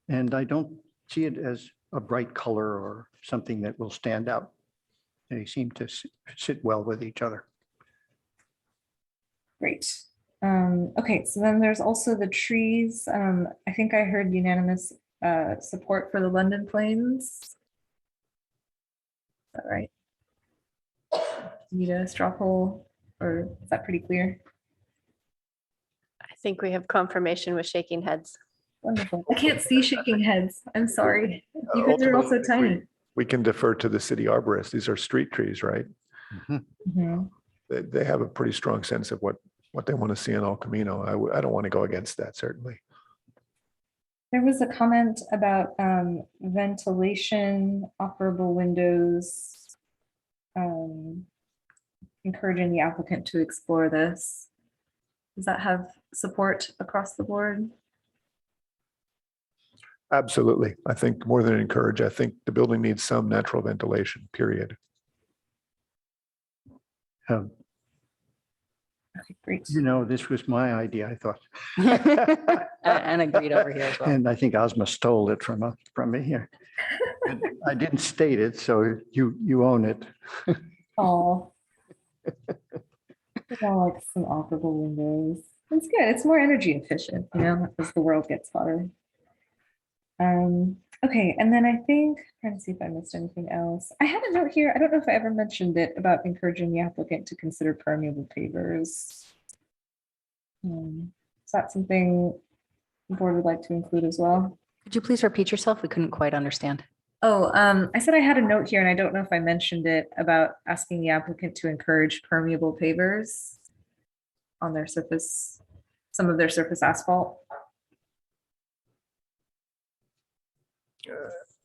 And I don't see it as a bright color or something that will stand out. They seem to sit well with each other. Great. Okay, so then there's also the trees. I think I heard unanimous support for the London Plains. Is that right? Need a straw poll, or is that pretty clear? I think we have confirmation with shaking heads. Wonderful. I can't see shaking heads. I'm sorry. You guys are also tiny. We can defer to the city arborist. These are street trees, right? Mhm. They have a pretty strong sense of what they want to see in El Camino. I don't want to go against that, certainly. There was a comment about ventilation, operable windows, encouraging the applicant to explore this. Does that have support across the board? Absolutely. I think more than encourage, I think the building needs some natural ventilation, period. Okay, great. You know, this was my idea, I thought. And agreed over here as well. And I think Ozma stole it from me here. I didn't state it, so you own it. Oh. I like some operable windows. It's good. It's more energy efficient, you know, as the world gets hotter. Okay, and then I think, trying to see if I missed anything else. I had a note here. I don't know if I ever mentioned it about encouraging the applicant to consider permeable pavers. Is that something the board would like to include as well? Could you please repeat yourself? We couldn't quite understand. Oh, I said I had a note here, and I don't know if I mentioned it about asking the applicant to encourage permeable pavers on their surface, some of their surface asphalt.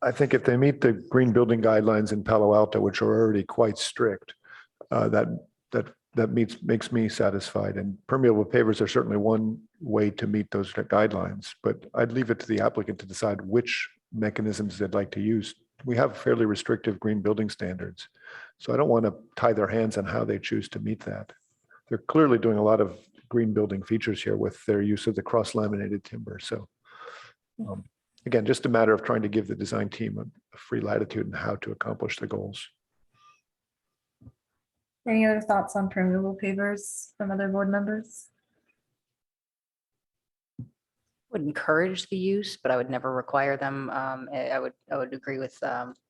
I think if they meet the green building guidelines in Palo Alto, which are already quite strict, that makes me satisfied. And permeable pavers are certainly one way to meet those guidelines, but I'd leave it to the applicant to decide which mechanisms they'd like to use. We have fairly restrictive green building standards, so I don't want to tie their hands on how they choose to meet that. They're clearly doing a lot of green building features here with their use of the cross-laminated timber. So again, just a matter of trying to give the design team a free latitude in how to accomplish the goals. Any other thoughts on permeable pavers from other board members? Would encourage the use, but I would never require them. I would agree with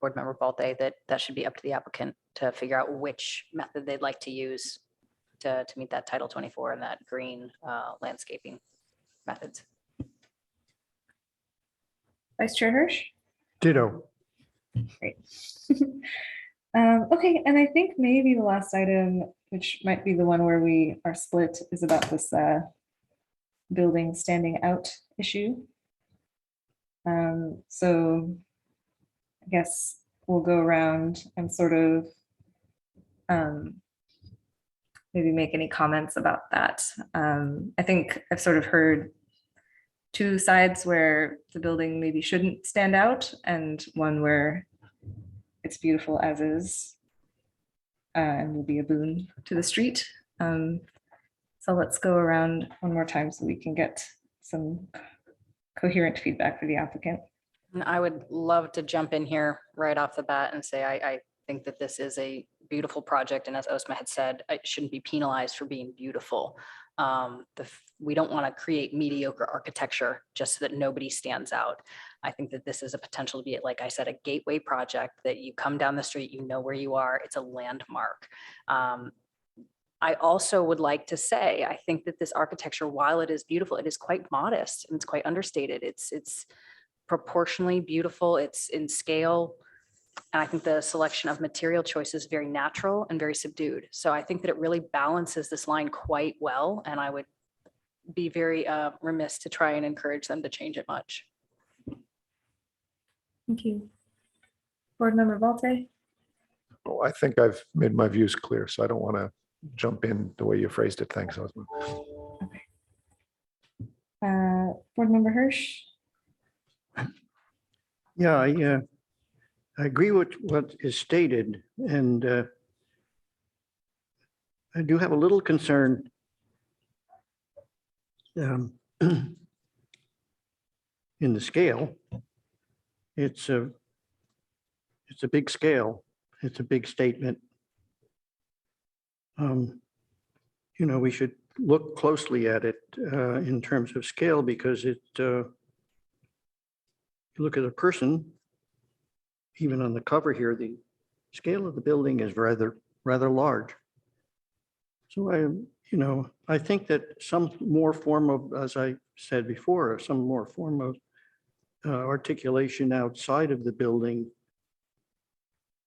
Board Member Balde that should be up to the applicant to figure out which method they'd like to use to meet that Title 24 and that green landscaping methods. Vice Chair Hirsch? Ditto. Great. Okay, and I think maybe the last item, which might be the one where we are split, is about this building standing out issue. So I guess we'll go around and sort of maybe make any comments about that. I think I've sort of heard two sides where the building maybe shouldn't stand out and one where it's beautiful as is and will be a boon to the street. So let's go around one more time so we can get some coherent feedback for the applicant. And I would love to jump in here right off the bat and say I think that this is a beautiful project, and as Osma had said, it shouldn't be penalized for being beautiful. We don't want to create mediocre architecture just so that nobody stands out. I think that this is a potential to be, like I said, a gateway project that you come down the street, you know where you are. It's a landmark. I also would like to say, I think that this architecture, while it is beautiful, it is quite modest and it's quite understated. It's proportionally beautiful. It's in scale. And I think the selection of material choice is very natural and very subdued. So I think that it really balances this line quite well. And I would be very remiss to try and encourage them to change it much. Thank you. Board Member Volte? Oh, I think I've made my views clear, so I don't want to jump in the way you phrased it. Thanks, Osman. Okay. Board Member Hirsch? Yeah, I agree with what is stated, and I do have a little concern in the scale. It's a big scale. It's a big statement. We should look closely at it in terms of scale, because you look at a person, even on the cover here, the scale of the building is rather large. So I think that some more form of, as I said before, some more form of articulation outside of the building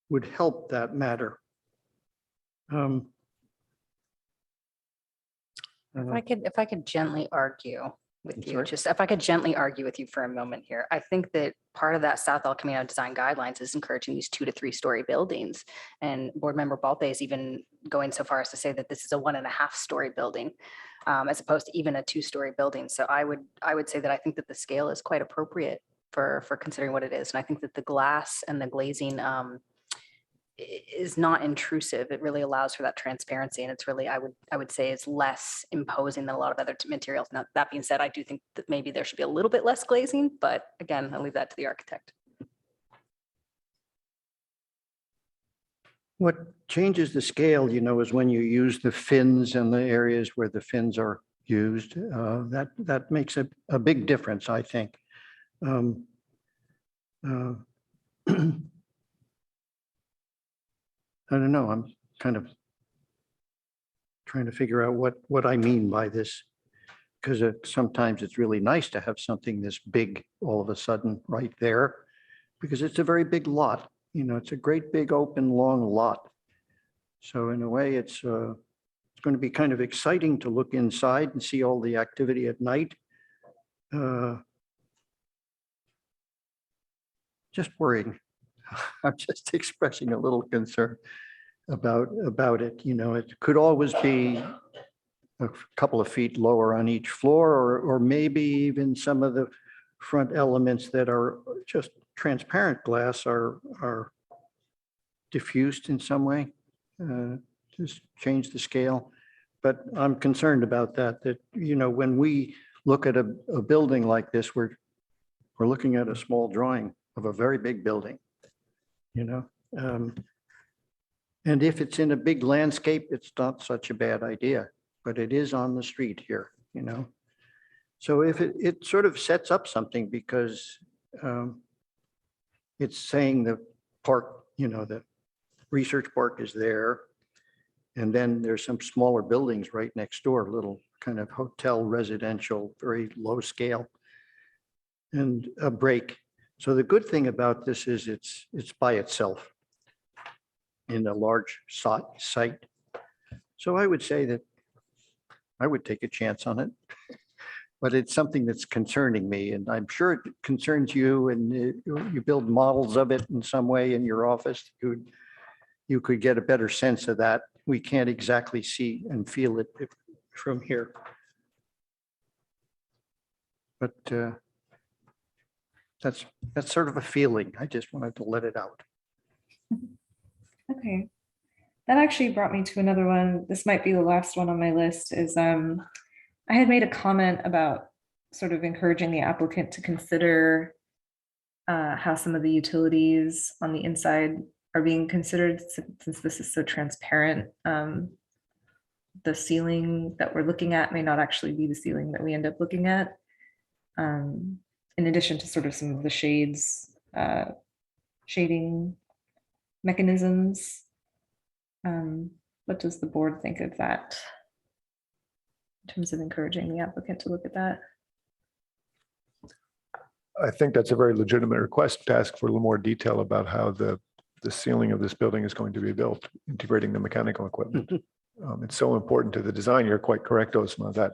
would help that matter. If I could gently argue with I'm you, sorry? just if I could gently argue with you for a moment here, I think that part of that South El Camino design guidelines is encouraging these 2 to 3 story buildings. And Board Member Balte is even going so far as to say that this is a 1.5 story building, as opposed to even a 2-story building. So I would say that I think that the scale is quite appropriate for considering what it is. And I think that the glass and the glazing is not intrusive. It really allows for that transparency, and it's really, I would say, is less imposing than a lot of other materials. Now, that being said, I do think that maybe there should be a little bit less glazing, but again, I'll leave that to the architect. What changes the scale, is when you use the fins and the areas where the fins are used. That makes a big difference, I think. I don't know. I'm kind of trying to figure out what I mean by this, because sometimes it's really nice to have something this big all of a sudden right there, because it's a very big lot. It's a great big open long lot. So in a way, it's going to be kind of exciting to look inside and see all the activity at night. Just worrying. I'm just expressing a little concern about it. It could always be a couple of feet lower on each floor, or maybe even some of the front elements that are just transparent glass are diffused in some way. Just change the scale. But I'm concerned about that when we look at a building like this, we're looking at a small drawing of a very big building. And if it's in a big landscape, it's not such a bad idea, but it is on the street here, So if it sort of sets up something, because it's saying the park, the research park is there. And then there's some smaller buildings right next door, little kind of hotel residential, very low scale, and a break. So the good thing about this is it's by itself in a large site. So I would say that I would take a chance on it, but it's something that's concerning me, and I'm sure it concerns you, and you build models of it in some way in your office. You could get a better sense of that. We can't exactly see and feel it from here. But that's sort of a feeling. I just wanted to let it out. Okay. That actually brought me to another one. This might be the last one on my list. Is I had made a comment about sort of encouraging the applicant to consider how some of the utilities on the inside are being considered, since this is so transparent. The ceiling that we're looking at may not actually be the ceiling that we end up looking at. In addition to sort of some of the shading mechanisms. What does the board think of that in terms of encouraging the applicant to look at that? I think that's a very legitimate request to ask for a little more detail about how the the ceiling of this building is going to be built, integrating the mechanical equipment. It's so important to the design. You're quite correct, Osma, that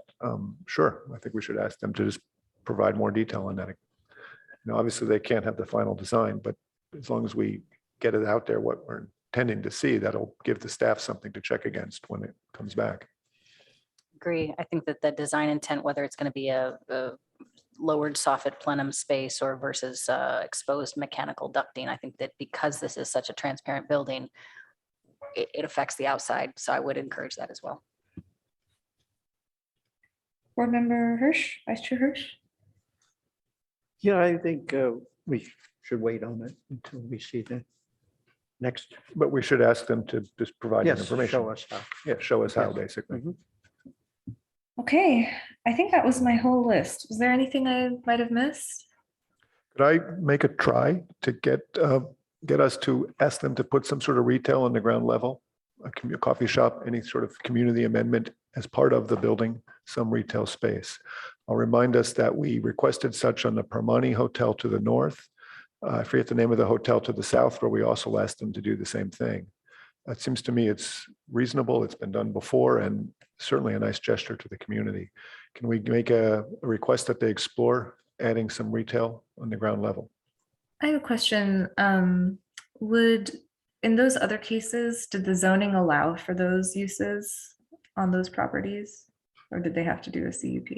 sure, I think we should ask them to just provide more detail on that. Obviously they can't have the final design, but as long as we get it out there, what we're intending to see, that'll give the staff something to check against when it comes back. Agree. I think that the design intent, whether it's going to be a lowered soffit plenum space or versus exposed mechanical ducting, I think that because this is such a transparent building, it affects the outside. So I would encourage that as well. Board Member Hirsch, Vice Chair Hirsch. Yeah, I think we should wait on it until we see the next. But we should ask them to just provide that Yes, information. show us how. Yeah, show us how, Yes. basically. Okay, I think that was my whole list. Was there anything I might have missed? Could I make a try to get us to ask them to put some sort of retail on the ground level? A coffee shop, any sort of community amendment as part of the building, some retail space. I'll remind us that we requested such on the Permani Hotel to the north. I forget the name of the hotel to the south, where we also asked them to do the same thing. It seems to me it's reasonable. It's been done before and certainly a nice gesture to the community. Can we make a request that they explore adding some retail on the ground level? I have a question. In those other cases, did the zoning allow for those uses on those properties? Or did they have to do a CUP?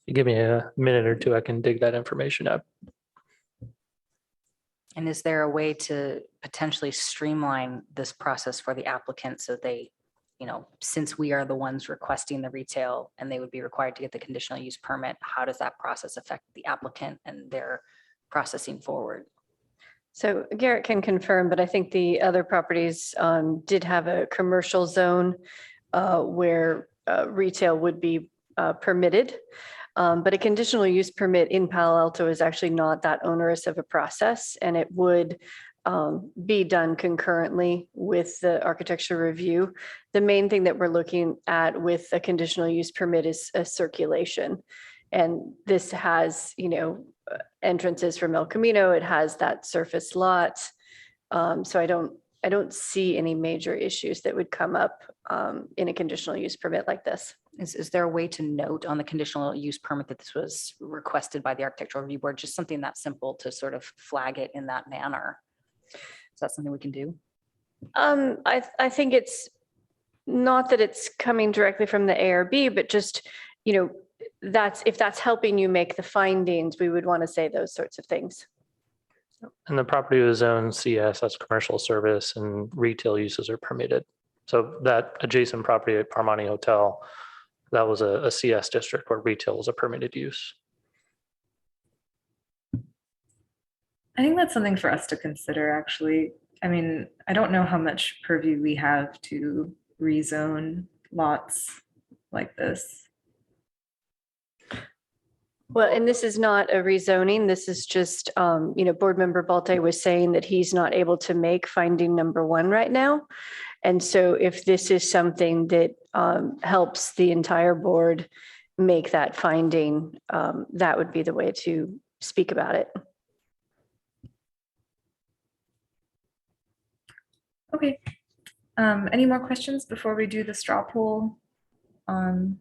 You give me a minute or two, I can dig that information up. And is there a way to potentially streamline this process for the applicant so they, since we are the ones requesting the retail and they would be required to get the conditional use permit, how does that process affect the applicant and their processing forward? So Garrett can confirm, but I think the other properties did have a commercial zone where retail would be permitted. But a conditional use permit in Palo Alto is actually not that onerous of a process, and it would be done concurrently with the architecture review. The main thing that we're looking at with a conditional use permit is a circulation. And this has, entrances from El Camino, it has that surface lot. So I don't see any major issues that would come up in a conditional use permit like this. Is there a way to note on the conditional use permit that this was requested by the architectural review board? Just something that simple to sort of flag it in that manner. Is that something we can do? I think it's not that it's coming directly from the ARB, but just, if that's helping you make the findings, we would want to say those sorts of things. And the property was zoned CS, that's commercial service, and retail uses are permitted. So that adjacent property at Parmani Hotel, that was a CS district where retail was a permitted use. I think that's something for us to consider, actually. I mean, I don't know how much purview we have to rezone lots like this. Well, and this is not a rezoning. This is just, Board Member Balte was saying that he's not able to make finding number 1 right now. And so if this is something that helps the entire board make that finding, that would be the way to speak about it. Okay. Any more questions before we do the straw poll on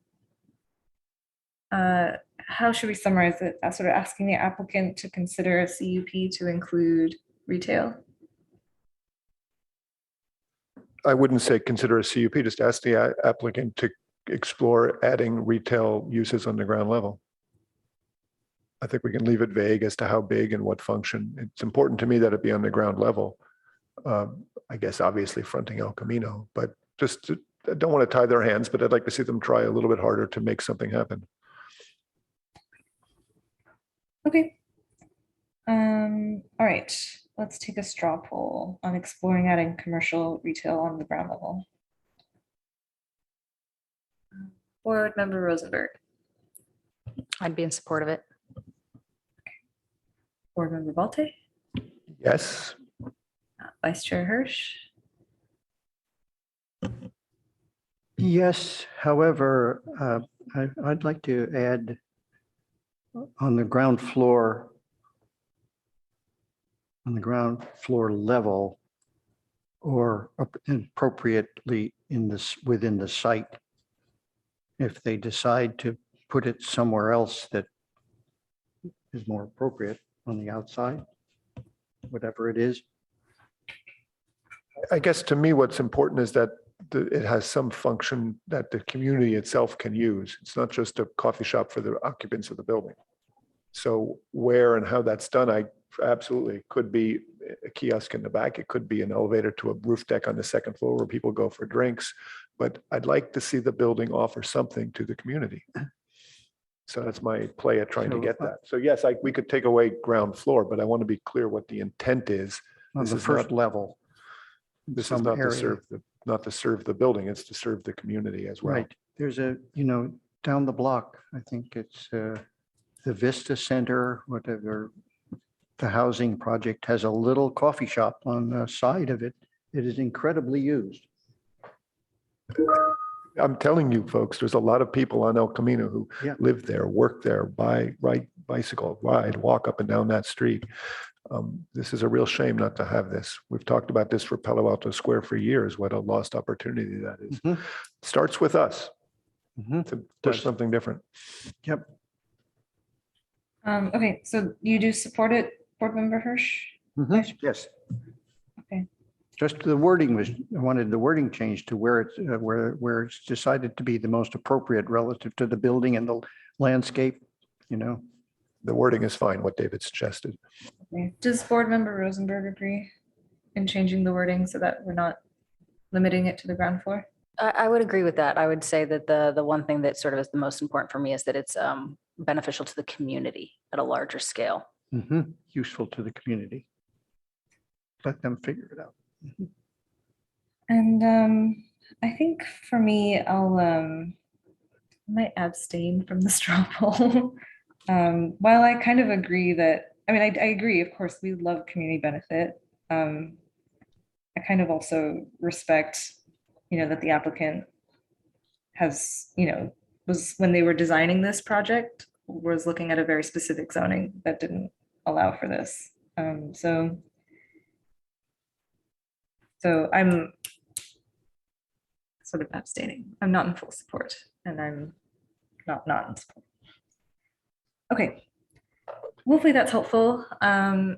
how should we summarize it? Sort of asking the applicant to consider a CUP to include retail. I wouldn't say consider a CUP, just ask the applicant to explore adding retail uses on the ground level. I think we can leave it vague as to how big and what function. It's important to me that it be on the ground level. I guess obviously fronting El Camino, but just I don't want to tie their hands, but I'd like to see them try a little bit harder to make something happen. Okay. All right. Let's take a straw poll on exploring adding commercial retail on the ground level. Board Member Rosenberg. I'd be in support of it. Board Member Balte. Yes. Vice Chair Hirsch. Yes, however, I'd like to add on the ground floor, on the ground floor level or appropriately in this, within the site. If they decide to put it somewhere else that is more appropriate on the outside, whatever it is. I guess to me, what's important is that it has some function that the community itself can use. It's not just a coffee shop for the occupants of the building. So where and how that's done, I absolutely could be a kiosk in the back. It could be an elevator to a roof deck on the second floor where people go for drinks. But I'd like to see the building offer something to the community. So that's my play at trying to get that. So yes, we could take away ground floor, but I want to be clear what the intent is. On This the is first not- level. This is some not to area. serve not to serve the building, it's to serve the community as well. Right. There's a, down the block, I think it's the Vista Center, whatever. The housing project has a little coffee shop on the side of it. It is incredibly used. I'm telling you, folks, there's a lot of people on El Camino who Yeah. live there, work there, ride bicycle, walk up and down that street. This is a real shame not to have this. We've talked about this for Palo Alto Square for years, what a lost opportunity that is. Mhm. Starts with us Mhm. to push Does. something different. Yep. Okay, so you do support it, Board Member Hirsch? Yes. Okay. Just the wording was, I wanted the wording changed to where it's, where it's decided to be the most appropriate relative to the building and the landscape, The wording is fine, what David suggested. Okay. Does Board Member Rosenberg agree in changing the wording so that we're not limiting it to the ground floor? I would agree with that. I would say that the one thing that sort of is the most important for me is that it's beneficial to the community at a larger scale. Useful to the community. Let them figure it out. And I think for me, I might abstain from the straw poll. While I kind of agree that, I agree, of course, we love community benefit. I kind of also respect, that the applicant has, was, when they were designing this project, was looking at a very specific zoning that didn't allow for this. So I'm sort of abstaining. I'm not in full support, and I'm not in support. Okay. Hopefully that's helpful to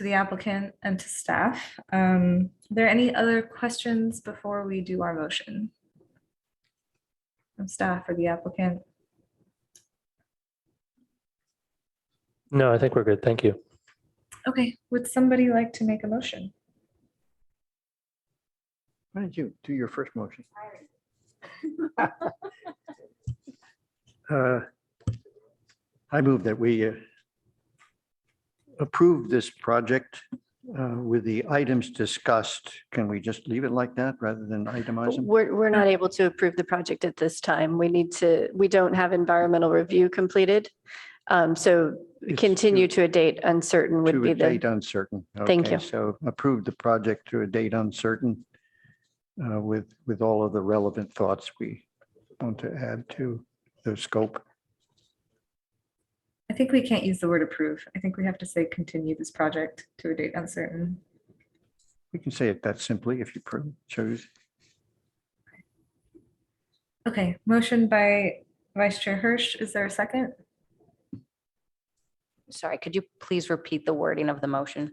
the applicant and to staff. Are there any other questions before we do our motion from staff or the applicant? No, I think we're good. Thank you. Okay, would somebody like to make a motion? Why don't you do your first motion? I move that we approve this project with the items discussed. Can we just leave it like that rather than itemize them? We're not able to approve the project at this time. We don't have environmental review completed. So It's continue to a date uncertain would To be a the, date uncertain. Thank Okay, you. So approve the project to a date uncertain with all of the relevant thoughts we want to add to the scope. I think we can't use the word approve. I think we have to say continue this project to a date uncertain. We can say it that simply if you choose. Okay, motion by Vice Chair Hirsch. Is there a second? Sorry, could you please repeat the wording of the motion?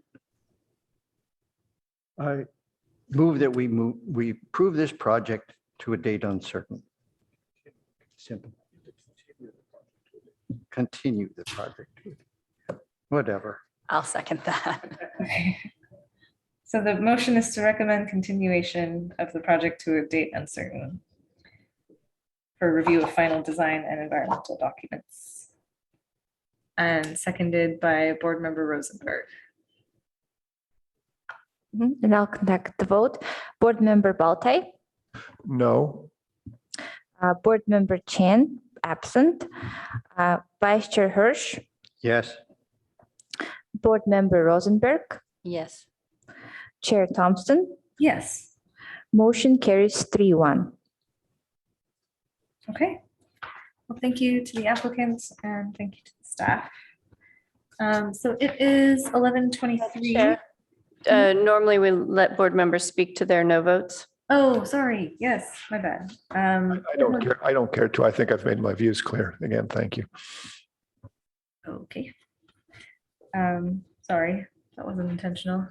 I move that we approve this project to a date uncertain. Simple. Continue the project. Whatever. I'll second that. Okay. So the motion is to recommend continuation of the project to a date uncertain for review of final design and environmental documents. And seconded by Board Member Rosenberg. And I'll conduct the vote. Board Member Baltai, No, Board Member Chan, absent. Vice Chair Hirsch, Yes. Board Member Rosenberg, Yes. Chair Thompson. Yes. Motion carries 3-1. Okay. Well, thank you to the applicants and thank you to the staff. So it is 11:23. Chair, normally we let board members speak to their no votes. Oh, sorry. Yes, my bad. I don't care. I don't care to. I think I've made my views clear. Again, thank you. Okay. Sorry, that wasn't intentional.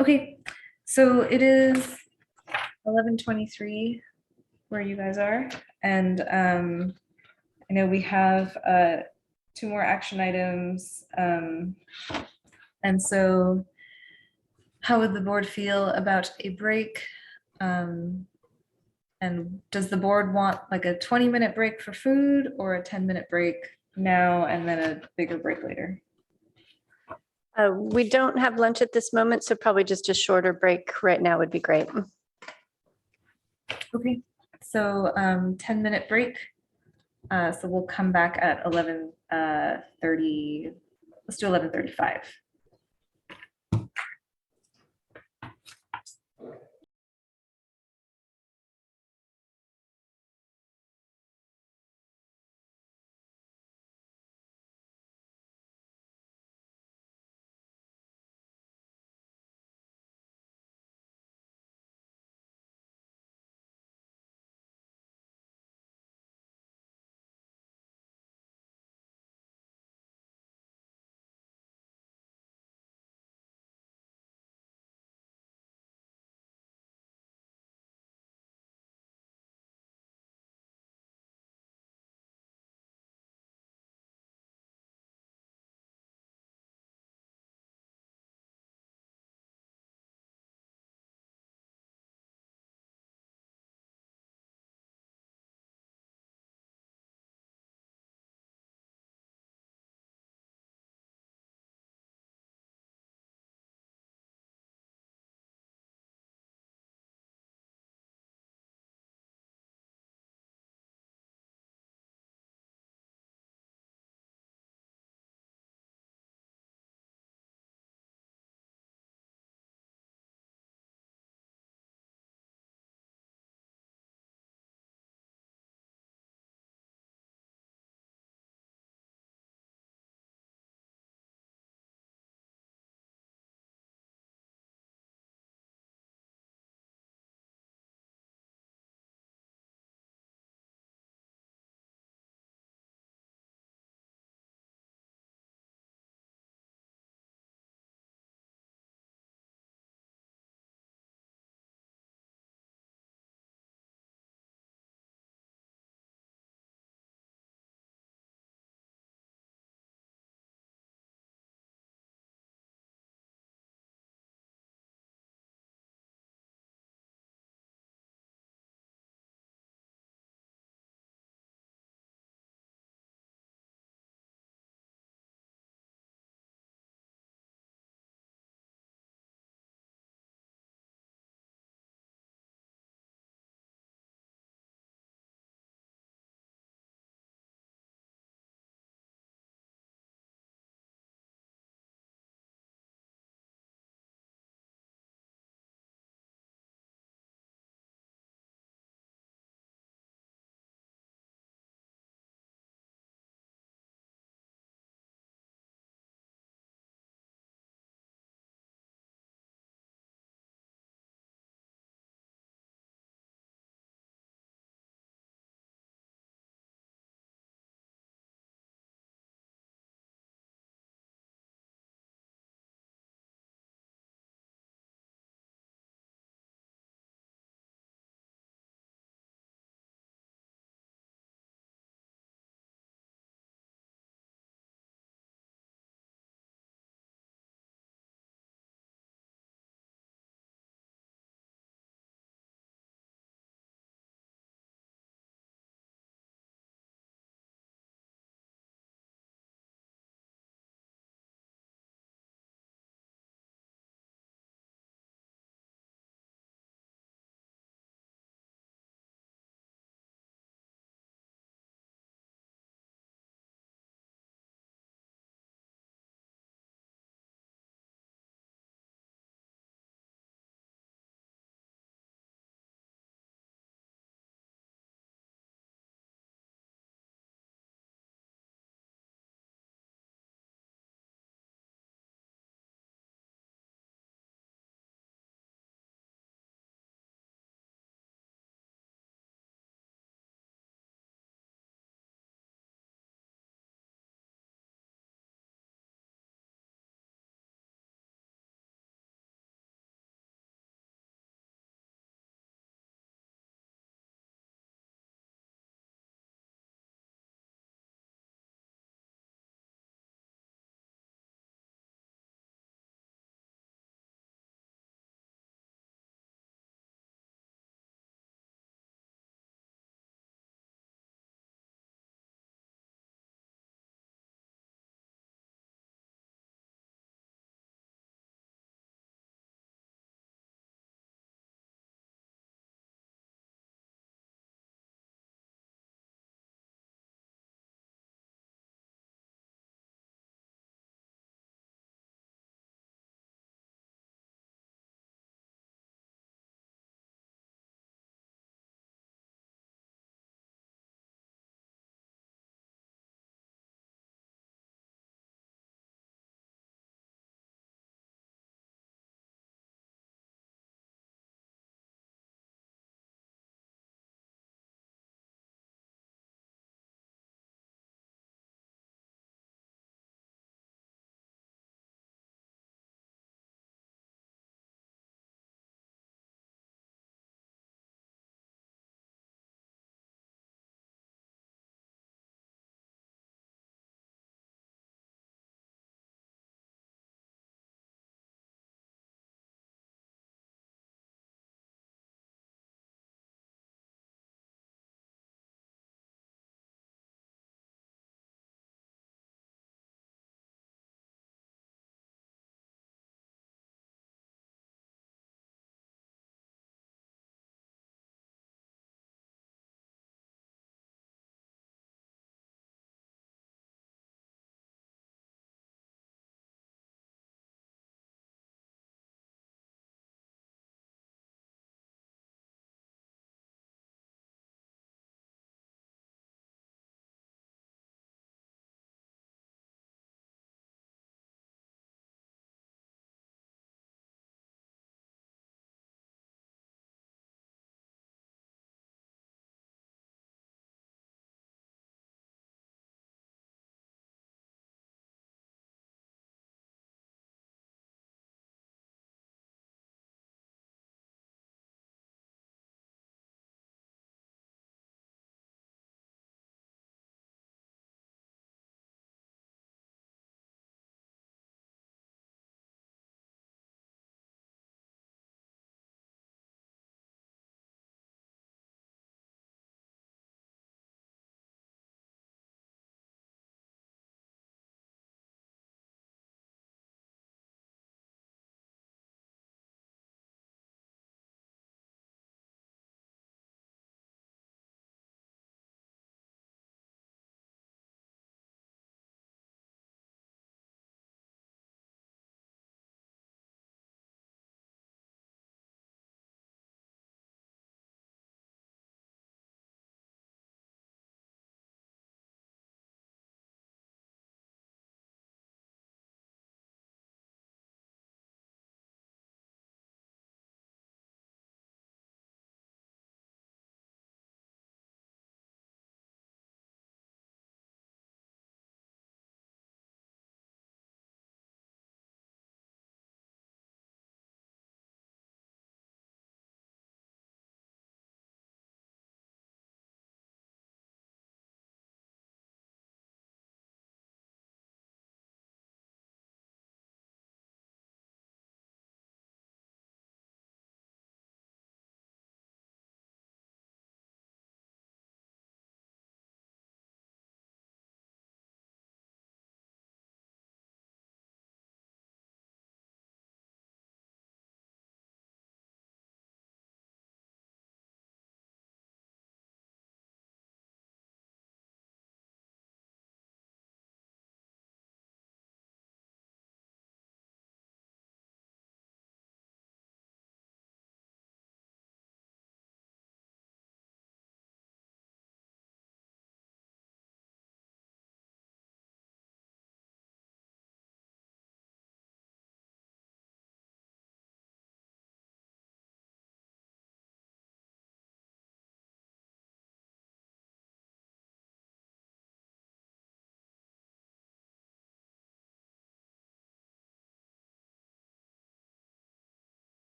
Okay, so it is 11:23 where you guys are, and I know we have 2 more action items, and so how would the board feel about a break? And does the board want like a 20-minute break for food or a 10-minute break now and then a bigger break later? We don't have lunch at this moment, so probably just a shorter break right now would be great. Okay, so 10-minute break. So we'll come back at 11:30. Let's do 11:35.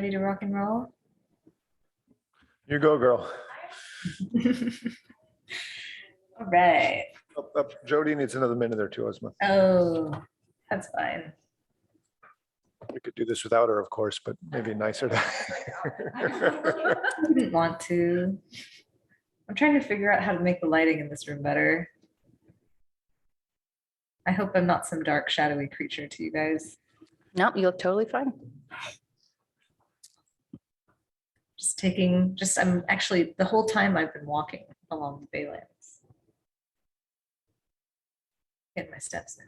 Ready to rock and roll? You go, girl. All right. Jody needs another minute or two, Ozma. Oh, that's fine. We could do this without her, of course, but maybe nicer. I didn't want to. I'm trying to figure out how to make the lighting in this room better. I hope I'm not some dark, shadowy creature to you guys. No, you look totally fine. I'm actually, the whole time I've been walking along the Baylands. Getting my steps in.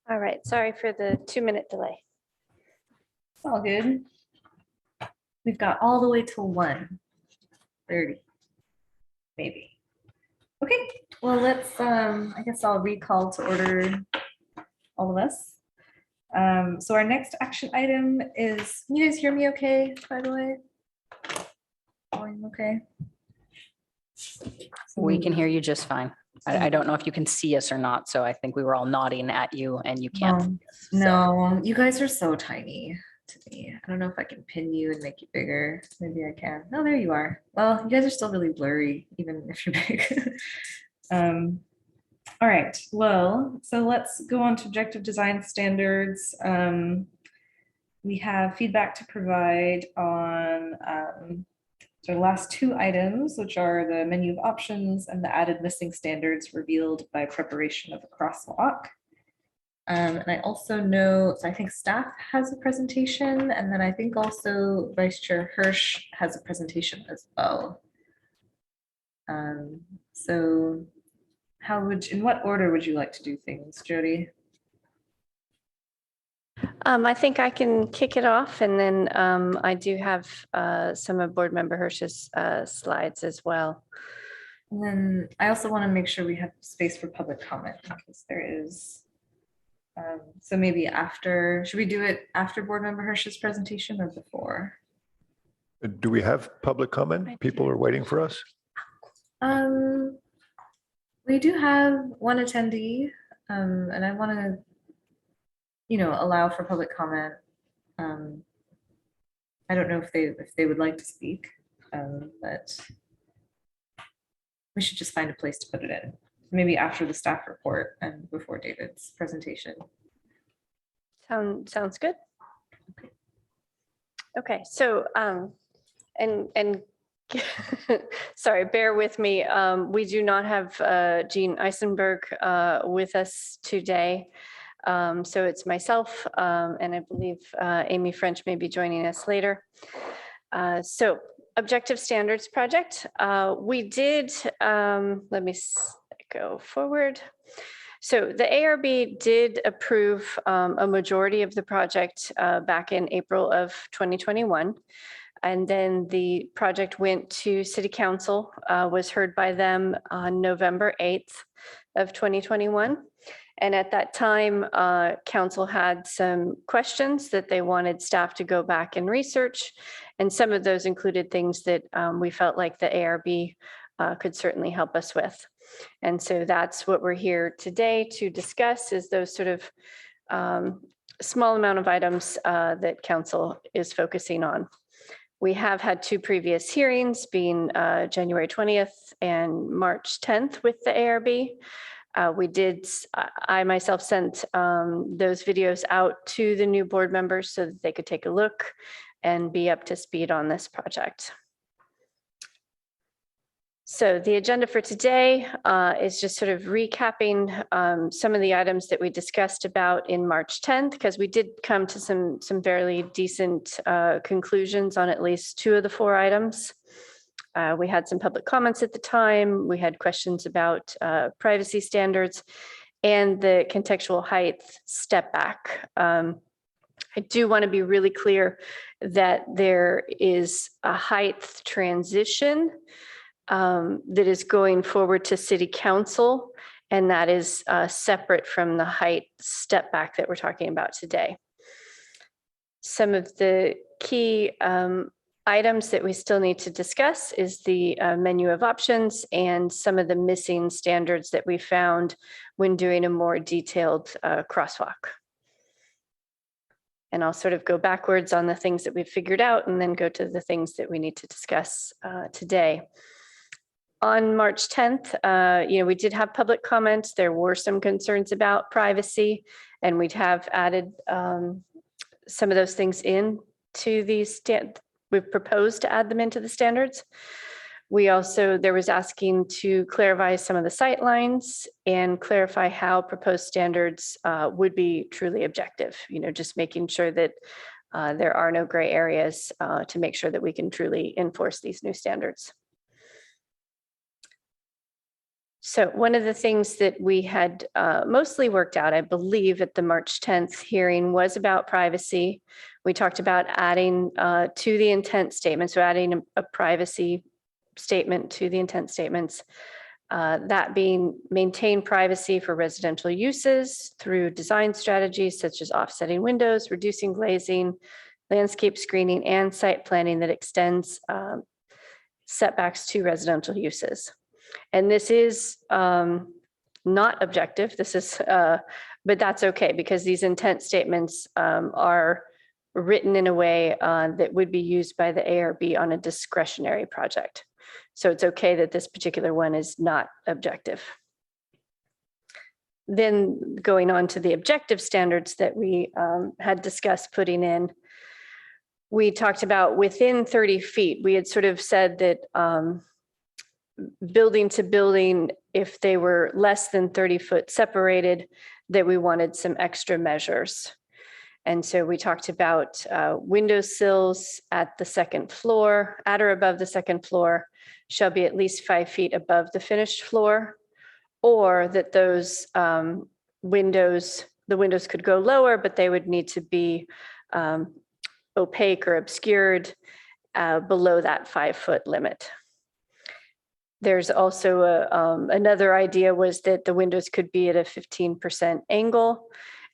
All right, sorry for the 2-minute delay. It's all good. We've got all the way till 1:30, maybe. Okay, well, let's, I guess I'll recall to order all of us. So our next action item is, can you guys hear me okay, by the way? Volume okay? We can hear you just fine. I don't know if you can see us or not, so I think we were all nodding at you and you can't. see us, so. No, you guys are so tiny to me. I don't know if I can pin you and make you bigger. Maybe I can. No, there you are. Well, you guys are still really blurry, even if you're big. All right, well, so let's go on to objective design standards. We have feedback to provide on so the last 2 items, which are the menu of options and the added missing standards revealed by preparation of a crosswalk. And I also know, so I think staff has a presentation, and then I think also Vice Chair Hirsch has a presentation as well. So in what order would you like to do things, Jody? I think I can kick it off, and then I do have some of Board Member Hirsch's slides as well. And then I also want to make sure we have space for public comment because there is. So maybe after, should we do it after Board Member Hirsch's presentation or before? Do we have public comment? People are waiting for us. We do have one attendee, and I want to, allow for public comment. I don't know if they would like to speak, but we should just find a place to put it in. Maybe after the staff report and before David's presentation. Sounds good. Okay, so and sorry, bear with me. We do not have Jean Eisenberg with us today. So it's myself, and I believe Amy French may be joining us later. So objective standards project. We did, let me go forward. So the ARB did approve a majority of the project back in April of 2021. And then the project went to City Council, was heard by them on November 8th of 2021. And at that time, council had some questions that they wanted staff to go back and research. And some of those included things that we felt like the ARB could certainly help us with. And so that's what we're here today to discuss, is those sort of small amount of items that council is focusing on. We have had 2 previous hearings, being January 20th and March 10th with the ARB. I myself sent those videos out to the new board members so that they could take a look and be up to speed on this project. So the agenda for today is just sort of recapping some of the items that we discussed about in March 10th, because we did come to some fairly decent conclusions on at least 2 of the 4 items. We had some public comments at the time. We had questions about privacy standards and the contextual height step back. I do want to be really clear that there is a height transition that is going forward to City Council, and that is separate from the height step back that we're talking about today. Some of the key items that we still need to discuss is the menu of options and some of the missing standards that we found when doing a more detailed crosswalk. And I'll sort of go backwards on the things that we've figured out and then go to the things that we need to discuss today. On March 10th, we did have public comments. There were some concerns about privacy, and we'd have added some of those things in to these we've proposed to add them into the standards. We also, there was asking to clarify some of the sight lines and clarify how proposed standards would be truly objective, just making sure that there are no gray areas to make sure that we can truly enforce these new standards. So one of the things that we had mostly worked out, I believe, at the March 10th hearing was about privacy. We talked about adding to the intent statement, so adding a privacy statement to the intent statements, that being maintain privacy for residential uses through design strategies such as offsetting windows, reducing glazing, landscape screening, and site planning that extends setbacks to residential uses. And this is not objective. This is, but that's okay because these intent statements are written in a way that would be used by the ARB on a discretionary project. So it's okay that this particular one is not objective. Then going on to the objective standards that we had discussed putting in, we talked about within 30 feet. We had sort of said that building to building, if they were less than 30 foot separated, that we wanted some extra measures. And so we talked about windowsills at the second floor, at or above the second floor, shall be at least 5 feet above the finished floor, or that those windows, the windows could go lower, but they would need to be opaque or obscured below that 5 foot limit. There's also another idea was that the windows could be at a 15% angle.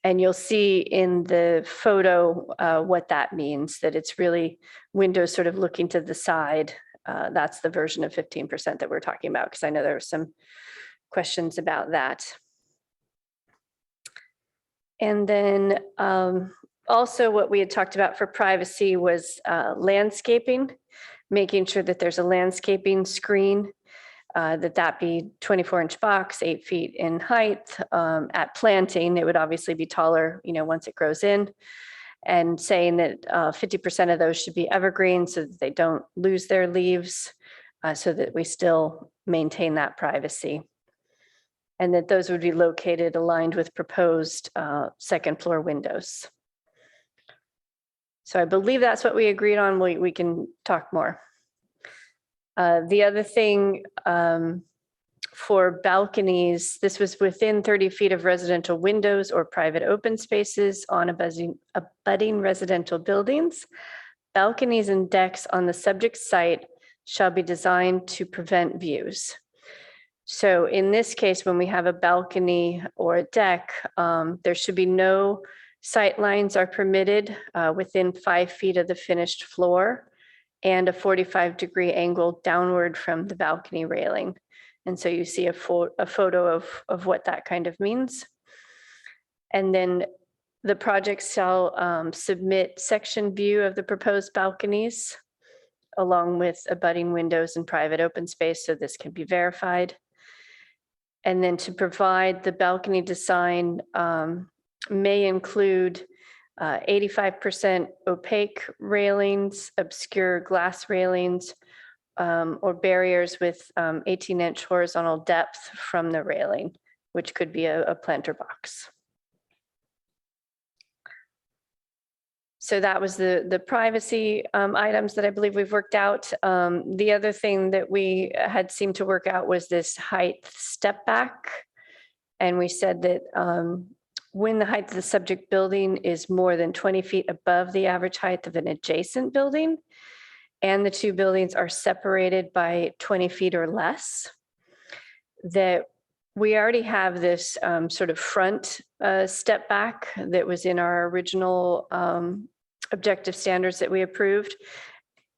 And you'll see in the photo what that means, that it's really windows sort of looking to the side. That's the version of 15% that we're talking about, because I know there were some questions about that. And then also what we had talked about for privacy was landscaping, making sure that there's a landscaping screen, that be 24-inch box, 8 feet in height. At planting, it would obviously be taller, once it grows in, and saying that 50% of those should be evergreen so that they don't lose their leaves, so that we still maintain that privacy. And that those would be located aligned with proposed second floor windows. So I believe that's what we agreed on. We can talk more. The other thing for balconies, this was within 30 feet of residential windows or private open spaces on abutting residential buildings. Balconies and decks on the subject site shall be designed to prevent views. So in this case, when we have a balcony or a deck, there should be no sight lines are permitted within 5 feet of the finished floor, and a 45-degree angle downward from the balcony railing. And so you see a photo of what that kind of means. And then the project shall submit section view of the proposed balconies along with abutting windows and private open space, so this can be verified. And then to provide the balcony design may include 85% opaque railings, obscure glass railings, or barriers with 18-inch horizontal depth from the railing, which could be a planter box. So that was the privacy items that I believe we've worked out. The other thing that we had seemed to work out was this height step back. And we said that when the height of the subject building is more than 20 feet above the average height of an adjacent building, and the two buildings are separated by 20 feet or less, that we already have this sort of front step back that was in our original objective standards that we approved.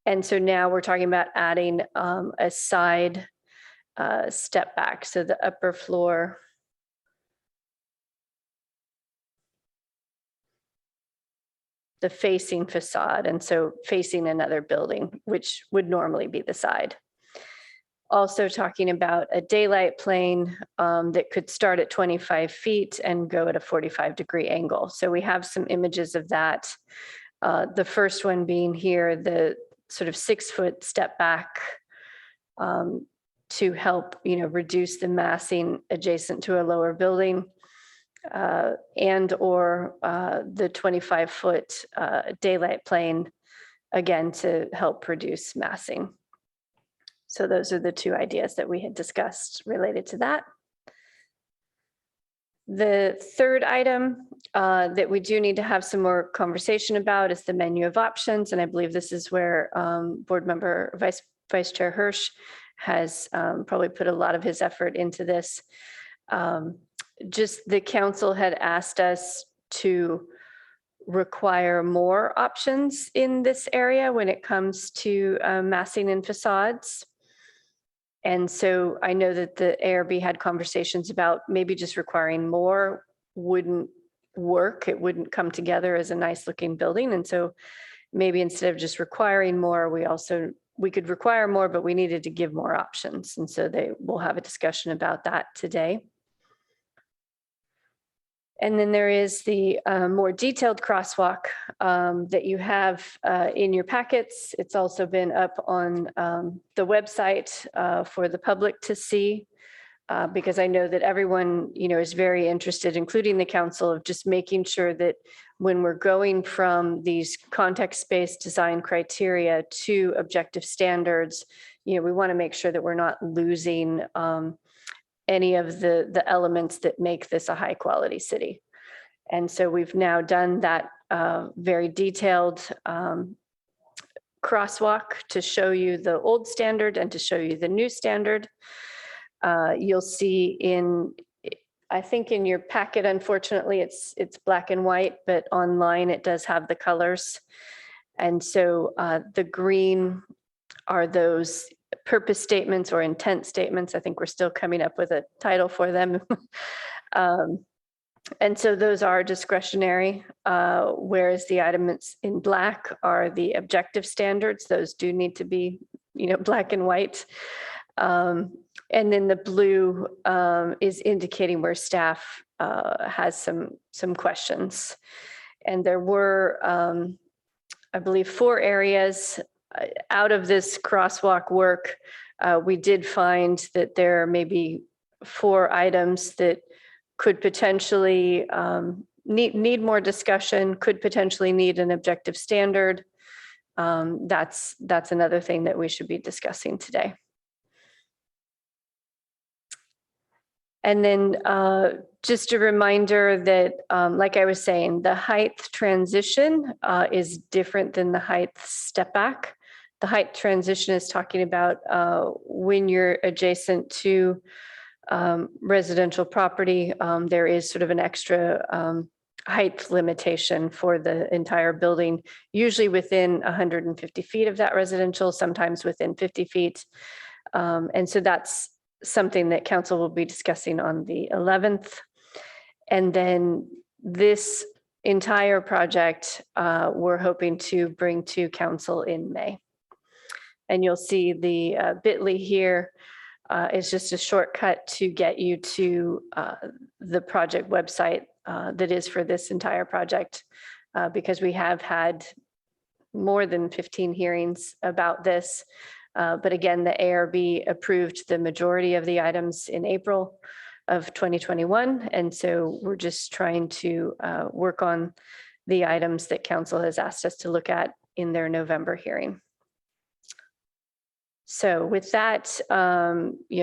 And so now we're talking about adding a side step back. So the upper floor the facing facade, and so facing another building, which would normally be the side. Also talking about a daylight plane that could start at 25 feet and go at a 45-degree angle. So we have some images of that. The first one being here, the sort of 6-foot step back to help, reduce the massing adjacent to a lower building. And or the 25-foot daylight plane, again, to help reduce massing. So those are the two ideas that we had discussed related to that. The third item that we do need to have some more conversation about is the menu of options. And I believe this is where Board Member Vice Chair Hirsch has probably put a lot of his effort into this. Just the council had asked us to require more options in this area when it comes to massing and facades. And so I know that the ARB had conversations about maybe just requiring more wouldn't work. It wouldn't come together as a nice looking building. And so maybe instead of just requiring more, we could require more, but we needed to give more options. And so we'll have a discussion about that today. And then there is the more detailed crosswalk that you have in your packets. It's also been up on the website for the public to see, because I know that everyone, is very interested, including the council, of just making sure that when we're going from these context-based design criteria to objective standards, we want to make sure that we're not losing any of the elements that make this a high quality city. And so we've now done that very detailed crosswalk to show you the old standard and to show you the new standard. You'll see I think in your packet, unfortunately, it's black and white, but online it does have the colors. And so the green are those purpose statements or intent statements. I think we're still coming up with a title for them. And so those are discretionary, whereas the items in black are the objective standards. Those do need to be, black and white. And then the blue is indicating where staff has some questions. And there were, I believe, 4 areas out of this crosswalk work. We did find that there may be 4 items that could potentially need more discussion, could potentially need an objective standard. That's another thing that we should be discussing today. And then just a reminder that, like I was saying, the height transition is different than the height step back. The height transition is talking about when you're adjacent to residential property, there is sort of an extra height limitation for the entire building, usually within 150 feet of that residential, sometimes within 50 feet. And so that's something that council will be discussing on the 11th. And then this entire project, we're hoping to bring to council in May. And you'll see the bit.ly here. Is just a shortcut to get you to the project website that is for this entire project, because we have had more than 15 hearings about this. But again, the ARB approved the majority of the items in April of 2021. And so we're just trying to work on the items that council has asked us to look at in their November hearing. So with that,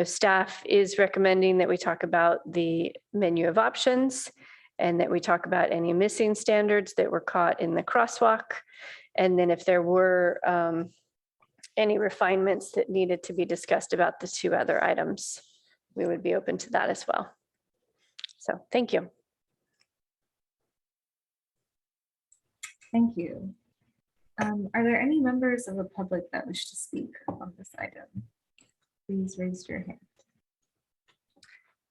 staff is recommending that we talk about the menu of options and that we talk about any missing standards that were caught in the crosswalk. And then if there were any refinements that needed to be discussed about the two other items, we would be open to that as well. So thank you. Thank you. Are there any members of the public that wish to speak on this item? Please raise your hand.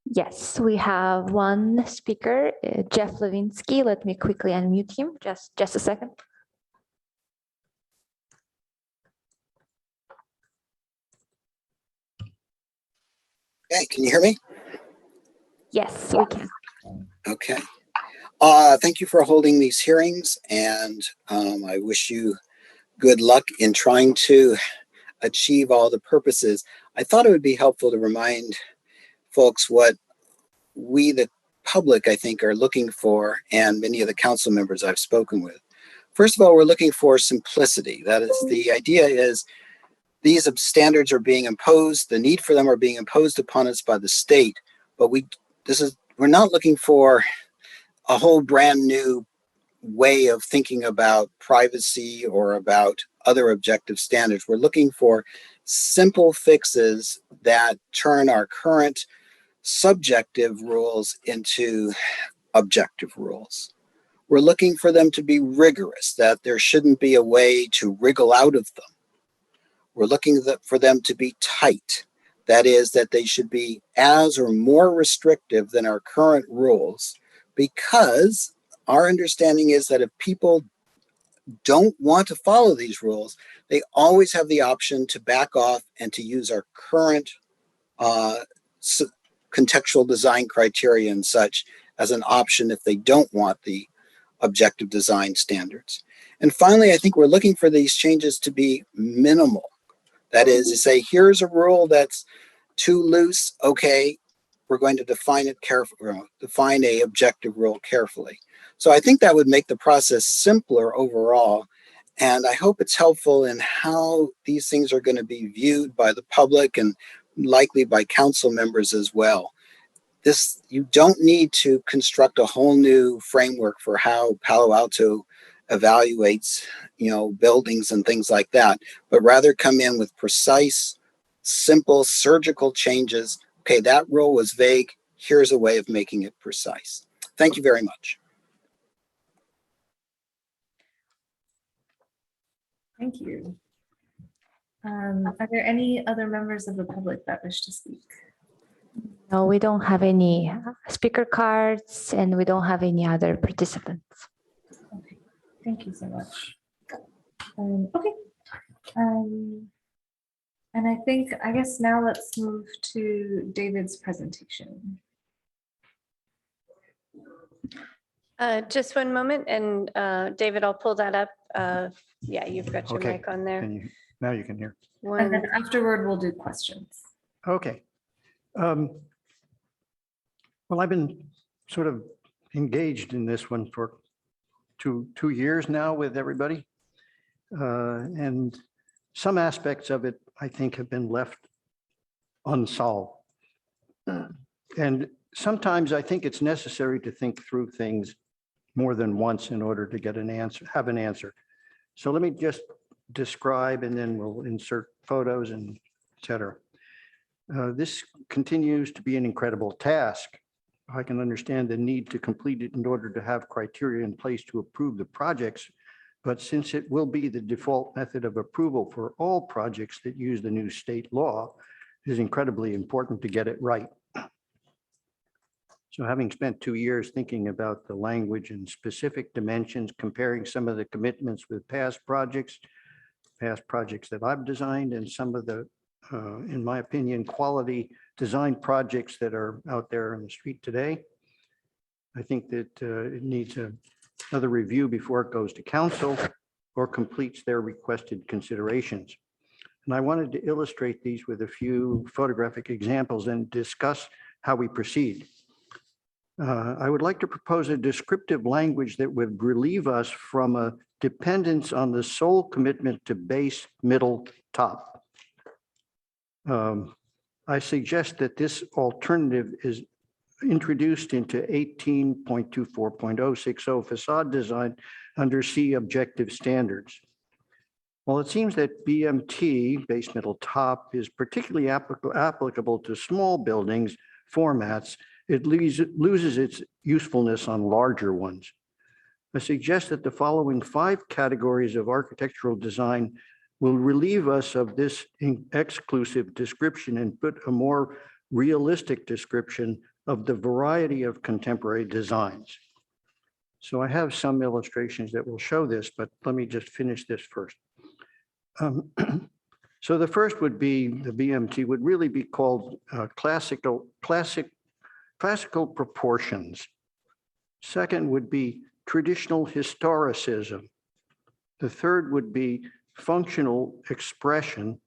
Yes, we have one speaker, Jeff Levinsky. Let me quickly unmute him. Just a second. Okay, can you hear me? Yes, we can. Okay. Thank you for holding these hearings, and I wish you good luck in trying to achieve all the purposes. I thought it would be helpful to remind folks what we, the public, I think, are looking for, and many of the council members I've spoken with. First of all, we're looking for simplicity. That is, the idea is these standards are being imposed, the need for them are being imposed upon us by the state, but we're not looking for a whole brand new way of thinking about privacy or about other objective standards. We're looking for simple fixes that turn our current subjective rules into objective rules. We're looking for them to be rigorous, that there shouldn't be a way to wriggle out of them. We're looking for them to be tight. That is, that they should be as or more restrictive than our current rules, because our understanding is that if people don't want to follow these rules, they always have the option to back off and to use our current contextual design criteria and such as an option if they don't want the objective design standards. And finally, I think we're looking for these changes to be minimal. That is to say, here's a rule that's too loose. Okay, we're going to define it carefully, define a objective rule carefully. So I think that would make the process simpler overall. And I hope it's helpful in how these things are going to be viewed by the public and likely by council members as well. You don't need to construct a whole new framework for how Palo Alto evaluates, buildings and things like that, but rather come in with precise, simple, surgical changes. Okay, that rule was vague. Here's a way of making it precise. Thank you very much. Thank you. Are there any other members of the public that wish to speak? No, we don't have any speaker cards and we don't have any other participants. Okay, thank you so much. Okay. And I guess now let's move to David's presentation. Just one moment, and David, I'll pull that up. Yeah, you've got your mic on there. Now you can hear. And then afterward, we'll do questions. Okay. Well, I've been sort of engaged in this one for two years now with everybody. And some aspects of it, I think, have been left unsolved. And sometimes I think it's necessary to think through things more than once in order to get have an answer. So let me just describe, and then we'll insert photos and et cetera. This continues to be an incredible task. I can understand the need to complete it in order to have criteria in place to approve the projects, but since it will be the default method of approval for all projects that use the new state law, it is incredibly important to get it right. So having spent 2 years thinking about the language and specific dimensions, comparing some of the commitments with past projects that I've designed, and some of the, in my opinion, quality design projects that are out there on the street today, I think that it needs another review before it goes to council or completes their requested considerations. And I wanted to illustrate these with a few photographic examples and discuss how we proceed. I would like to propose a descriptive language that would relieve us from a dependence on the sole commitment to base, middle, top. I suggest that this alternative is introduced into 18.24.060 facade design under C objective standards. While it seems that BMT, base, middle, top, is particularly applicable to small buildings formats, it loses its usefulness on larger ones. I suggest that the following 5 categories of architectural design will relieve us of this exclusive description and put a more realistic description of the variety of contemporary designs. So I have some illustrations that will show this, but let me just finish this first. So the first would be, the BMT would really be called classical proportions. Second would be traditional historicism. The third would be functional expression.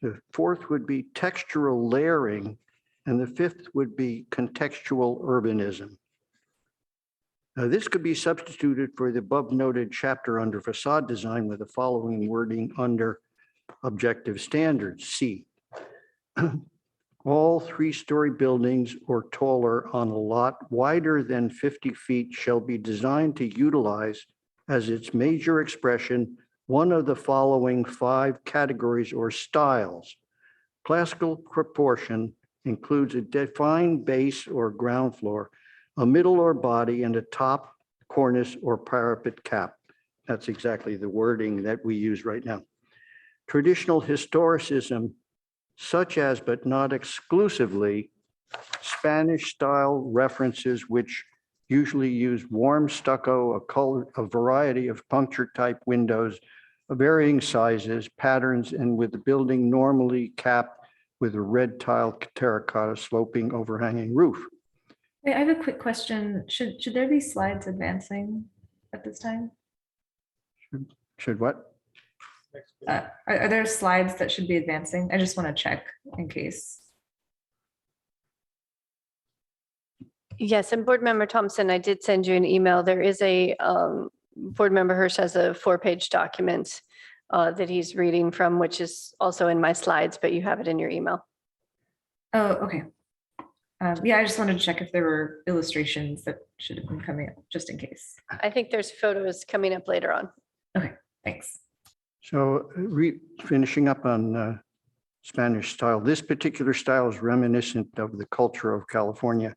The fourth would be textural layering. And the fifth would be contextual urbanism. Now, this could be substituted for the above noted chapter under facade design with the following wording under objective standards, C. All 3-story buildings or taller on a lot wider than 50 feet shall be designed to utilize as its major expression one of the following 5 categories or styles. Classical proportion includes a defined base or ground floor, a middle or body, and a top, cornice, or parapet cap. That's exactly the wording that we use right now. Traditional historicism, such as but not exclusively Spanish style references, which usually use warm stucco, a variety of puncture type windows of varying sizes, patterns, and with the building normally capped with a red tile terracotta sloping overhanging roof. Wait, I have a quick question. Should there be slides advancing at this time? Should what? Are there slides that should be advancing? I just want to check in case. Yes, and Board Member Thompson, I did send you an email. There is a, Board Member Hirsch has a 4-page document that he's reading from, which is also in my slides, but you have it in your email. Oh, okay. Yeah, I just wanted to check if there were illustrations that should have been coming up just in case. I think there's photos coming up later on. Okay, thanks. So finishing up on Spanish style, this particular style is reminiscent of the culture of California.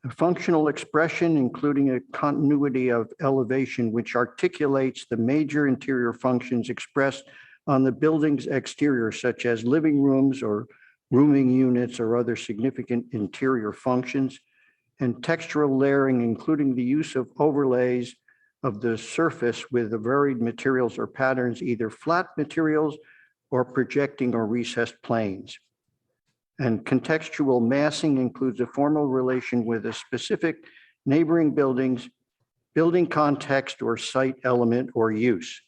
A functional expression, including a continuity of elevation, which articulates the major interior functions expressed on the building's exterior, such as living rooms or rooming units or other significant interior functions, and textural layering, including the use of overlays of the surface with the varied materials or patterns, either flat materials or projecting or recessed planes. And contextual massing includes a formal relation with a specific neighboring buildings, building context or site element or use.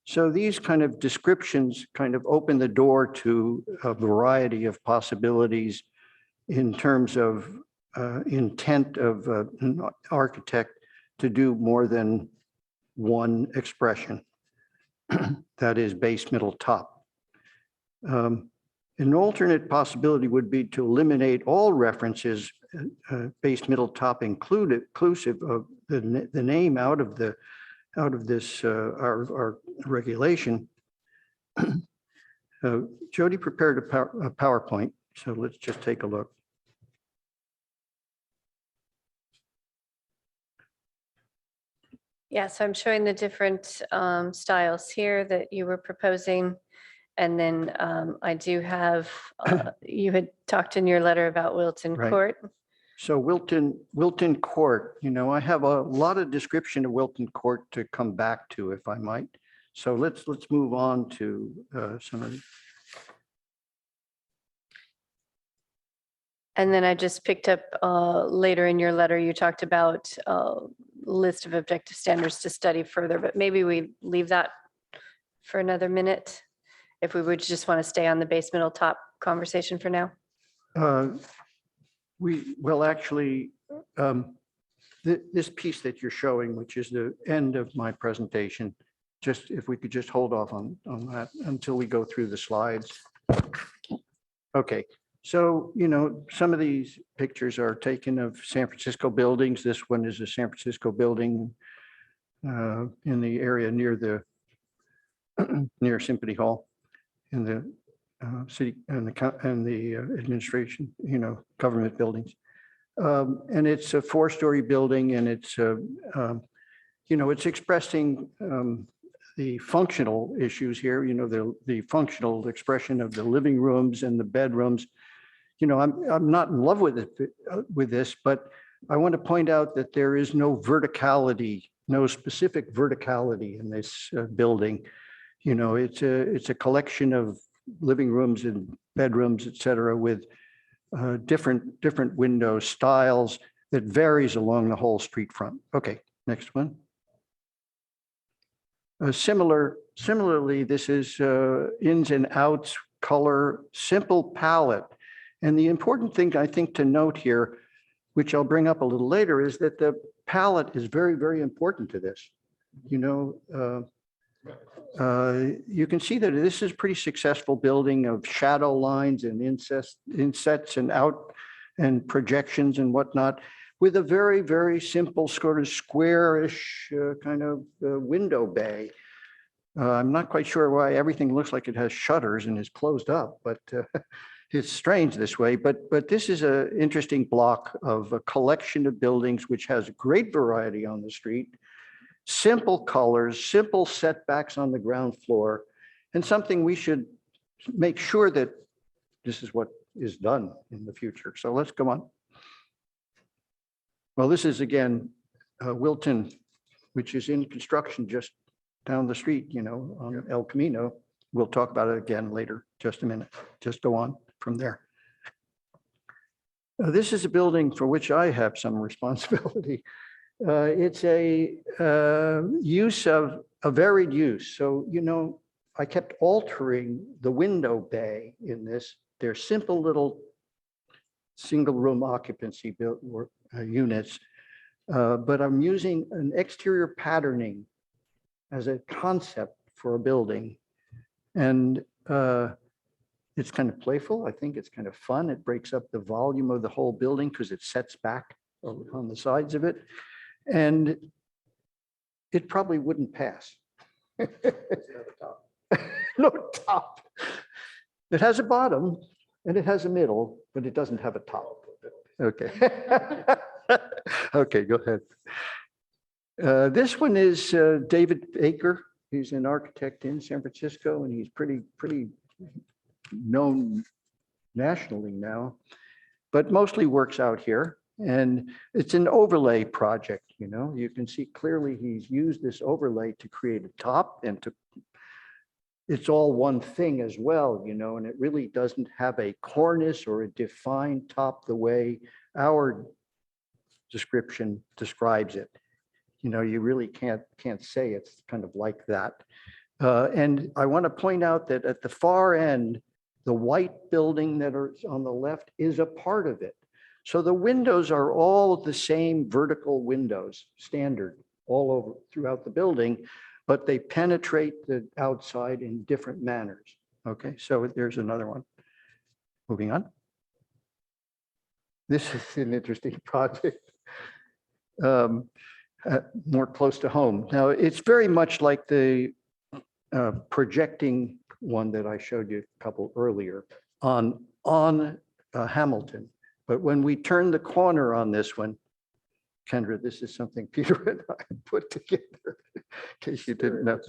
So these kind of descriptions kind of open the door to a variety of possibilities in terms of intent of an architect to do more than one expression, that is base, middle, top. An alternate possibility would be to eliminate all references, base, middle, top inclusive of the name out of this our regulation. Jody prepared a PowerPoint, so let's just take a look. Yeah, so I'm showing the different styles here that you were proposing. And then I do have, you had talked in your letter about Wilton Right. Court. So Wilton Court, you know, I have a lot of description of Wilton Court to come back to, if I might. So let's move on to some of the. And then I just picked up later in your letter, you talked about list of objective standards to study further, but maybe we leave that for another minute if we would just want to stay on the base, middle, top conversation for now. Well, actually, this piece that you're showing, which is the end of my presentation, just if we could just hold off on that until we go through the slides. Okay, so, you know, some of these pictures are taken of San Francisco buildings. This one is a San Francisco building in the area near the near Symphony Hall in the city and the administration, you know, government buildings. And it's a 4-story building, and it's, you know, it's expressing the functional issues here, you know, the functional expression of the living rooms and the bedrooms. You know, I'm not in love with it, with this, but I want to point out that there is no verticality, no specific verticality in this building. You know, it's a collection of living rooms and bedrooms, et cetera, with different window styles that varies along the whole street front. Okay, next one. Similarly, this is ins and outs, color, simple palette. And the important thing I think to note here, which I'll bring up a little later, is that the palette is very, very important to this. You know, you can see that this is a pretty successful building of shadow lines and insets and out and projections and whatnot, with a very, very simple sort of squarish kind of window bay. I'm not quite sure why everything looks like it has shutters and is closed up, but it's strange this way. But this is an interesting block of a collection of buildings which has great variety on the street, simple colors, simple setbacks on the ground floor, and something we should make sure that this is what is done in the future. So let's go on. Well, this is again, Wilton, which is in construction just down the street, you know, on El Camino. We'll talk about it again later, just a minute. Just go on from there. This is a building for which I have some responsibility. It's a use of a varied use. So, you know, I kept altering the window bay in this. They're simple little single room occupancy built units, but I'm using an exterior patterning as a concept for a building. And it's kind of playful. I think it's kind of fun. It breaks up the volume of the whole building because it sets back on the sides of it. And it probably wouldn't pass. No top. It has a bottom and it has a middle, but it doesn't have a top. Okay. Okay, go ahead. This one is David Baker. He's an architect in San Francisco, and he's pretty known nationally now, but mostly works out here. And it's an overlay project, you know. You can see clearly he's used this overlay to create a top, and it's all one thing as well, you know, and it really doesn't have a cornice or a defined top the way our description describes it. You know, you really can't say it's kind of like that. And I want to point out that at the far end, the white building that is on the left is a part of it. So the windows are all the same vertical windows, standard all over throughout the building, but they penetrate the outside in different manners. Okay, so there's another one. Moving on. This is an interesting project. More close to home. Now, it's very much like the projecting one that I showed you a couple earlier on Hamilton. But when we turn the corner on this one, Kendra, this is something Peter and I put together, in case you didn't know.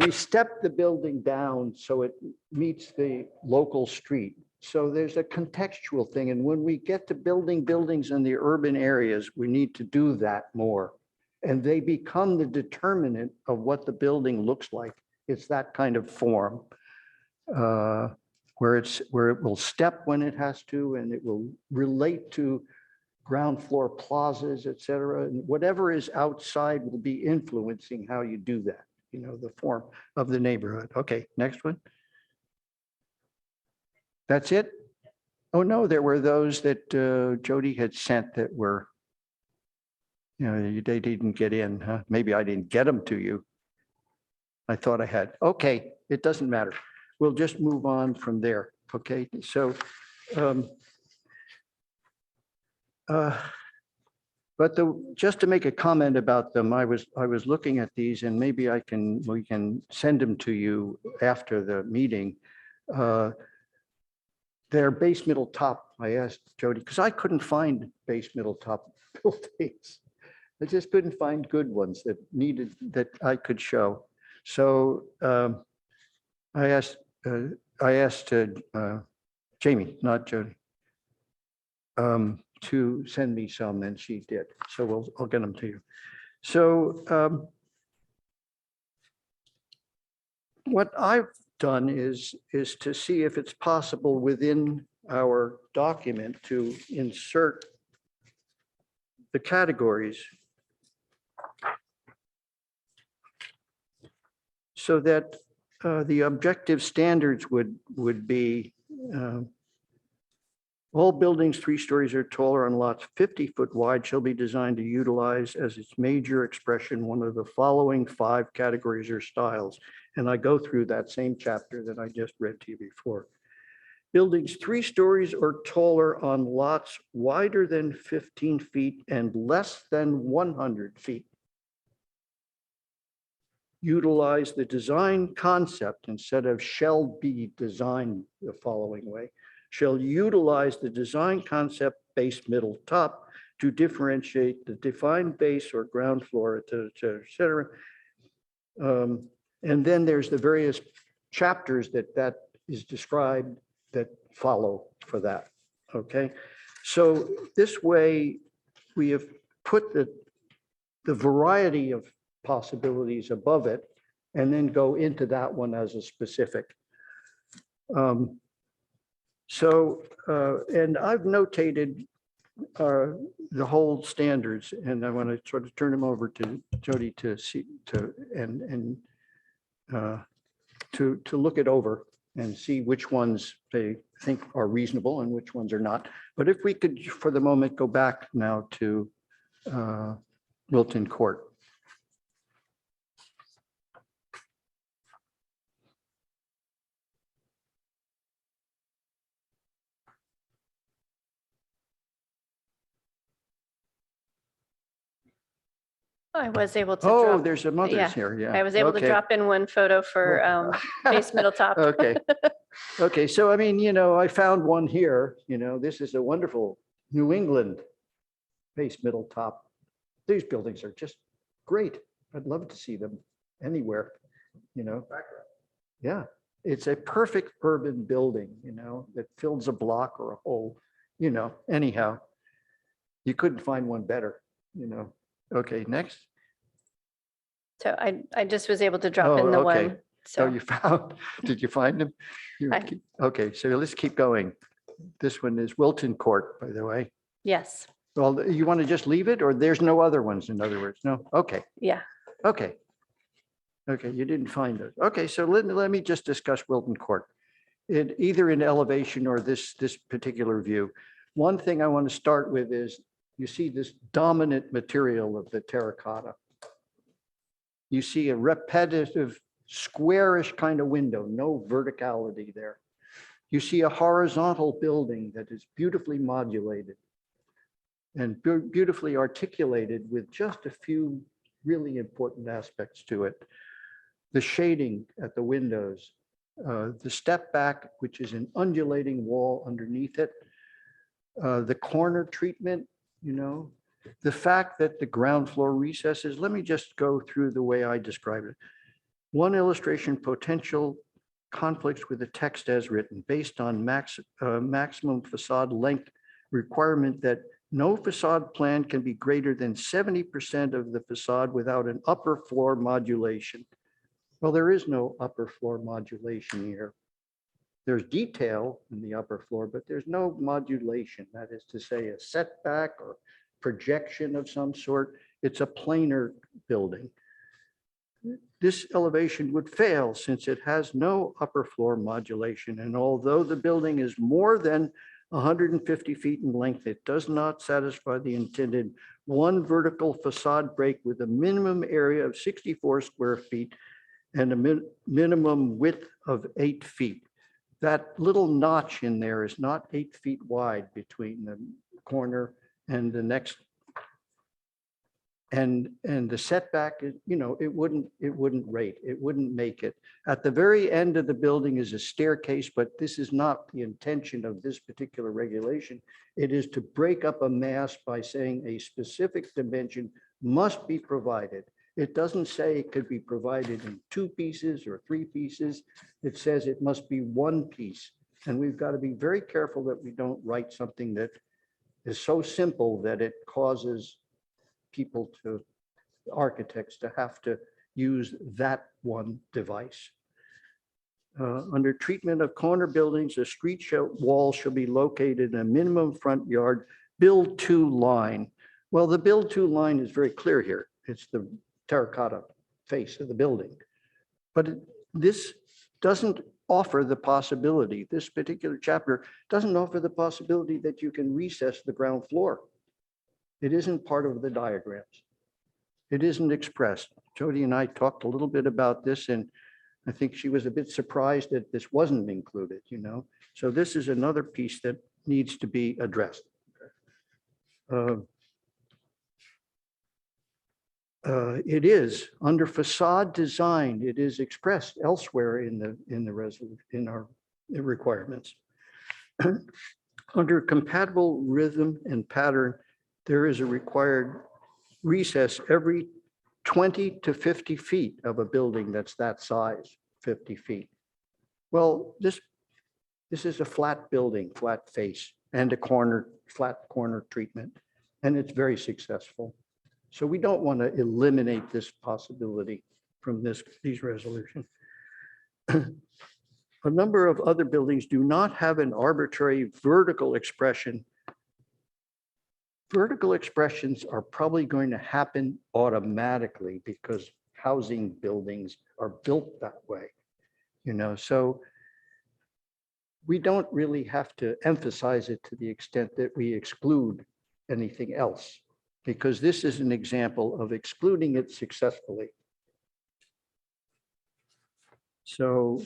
We stepped the building down so it meets the local street. So there's a contextual thing. And when we get to building buildings in the urban areas, we need to do that more. And they become the determinant of what the building looks like. It's that kind of form where it will step when it has to, and it will relate to ground floor plazas, et cetera. And whatever is outside will be influencing how you do that, you know, the form of the neighborhood. Okay, next one. That's it. Oh, no, there were those that Jody had sent that were, they didn't get in, huh? Maybe I didn't get them to you. I thought I had. Okay, it doesn't matter. We'll just move on from there. Okay, so, but just to make a comment about them, I was looking at these, and maybe we can send them to you after the meeting. They're base middle top. I asked Jody, because I couldn't find base middle top buildings. I just couldn't find good ones that I could show. So I asked Jamie, not Jody, to send me some, and she did. So I'll get them to you. So what I've done is to see if it's possible within our document to insert the categories so that the objective standards would be all buildings 3 stories or taller on lots 50 foot wide shall be designed to utilize as its major expression one of the following 5 categories or styles. And I go through that same chapter that I just read to you before. Buildings 3 stories or taller on lots wider than 15 feet and less than 100 feet. Utilize the design concept instead of shall be designed the following way. Shall utilize the design concept base middle top to differentiate the defined base or ground floor, et cetera. And then there's the various chapters that is described that follow for that. Okay, so this way we have put the variety of possibilities above it and then go into that one as a specific. And I've notated the whole standards, and I want to sort of turn them over to Jody to see to look it over and see which ones they think are reasonable and which ones are not. But if we could, for the moment, go back now to Wilton Court. I was able to. Oh, drop- there's some others yeah, here, yeah. I was able to Okay. drop in one photo for base middle top. Okay. Okay, so I mean, I found one here, this is a wonderful New England base middle top. These buildings are just great. I'd love to see them anywhere, Yeah, it's a perfect urban building, that fills a block or a whole, anyhow. You couldn't find one better, Okay, next. So I just was able to drop in the okay. one. So So you found, did you find them? Okay, so let's keep going. This one is Wilton Court, by the way. yes, Well, you want to just leave it, or there's no other ones, in other words? No? Okay, yeah. okay. Okay, you didn't find it. Okay, so let me just discuss Wilton Court. Either in elevation or this particular view. One thing I want to start with is, you see this dominant material of the terracotta. You see a repetitive squarish kind of window, no verticality there. You see a horizontal building that is beautifully modulated and beautifully articulated with just a few really important aspects to it. The shading at the windows, the step back, which is an undulating wall underneath it, the corner treatment, the fact that the ground floor recesses. Let me just go through the way I describe it. One illustration, potential conflicts with the text as written based on maximum facade length requirement that no facade plan can be greater than 70% of the facade without an upper floor modulation. Well, there is no upper floor modulation here. There's detail in the upper floor, but there's no modulation. That is to say, a setback or projection of some sort. It's a planar building. This elevation would fail since it has no upper floor modulation. And although the building is more than 150 feet in length. It does not satisfy the intended one vertical facade break with a minimum area of 64 square feet and a minimum width of 8 feet. That little notch in there is not 8 feet wide between the corner and the next. And the setback, you know, it wouldn't rate, it wouldn't make it. At the very end of the building is a staircase, but this is not the intention of this particular regulation. It is to break up a mass by saying a specific dimension must be provided. It doesn't say it could be provided in 2 pieces or 3 pieces. It says it must be 1 piece. And we've got to be very careful that we don't write something that is so simple that it causes people to, architects to have to use that one device. Under treatment of corner buildings, a street wall shall be located in a minimum front yard build to line. Well, the build to line is very clear here. It's the terracotta face of the building. But this doesn't offer the possibility, this particular chapter doesn't offer the possibility that you can recess the ground floor. It isn't part of the diagrams. It isn't expressed. Jody and I talked a little bit about this, and I think she was a bit surprised that this wasn't included, you know. So this is another piece that needs to be addressed. It is under facade design. It is expressed elsewhere in the resolution, in our requirements. Under compatible rhythm and pattern, there is a required recess every 20 to 50 feet of a building that's that size, 50 feet. Well, this is a flat building, flat face, and a flat corner treatment, and it's very successful. So we don't want to eliminate this possibility from these resolutions. A number of other buildings do not have an arbitrary vertical expression. Vertical expressions are probably going to happen automatically because housing buildings are built that way, you know, so we don't really have to emphasize it to the extent that we exclude anything else, because this is an example of excluding it successfully. So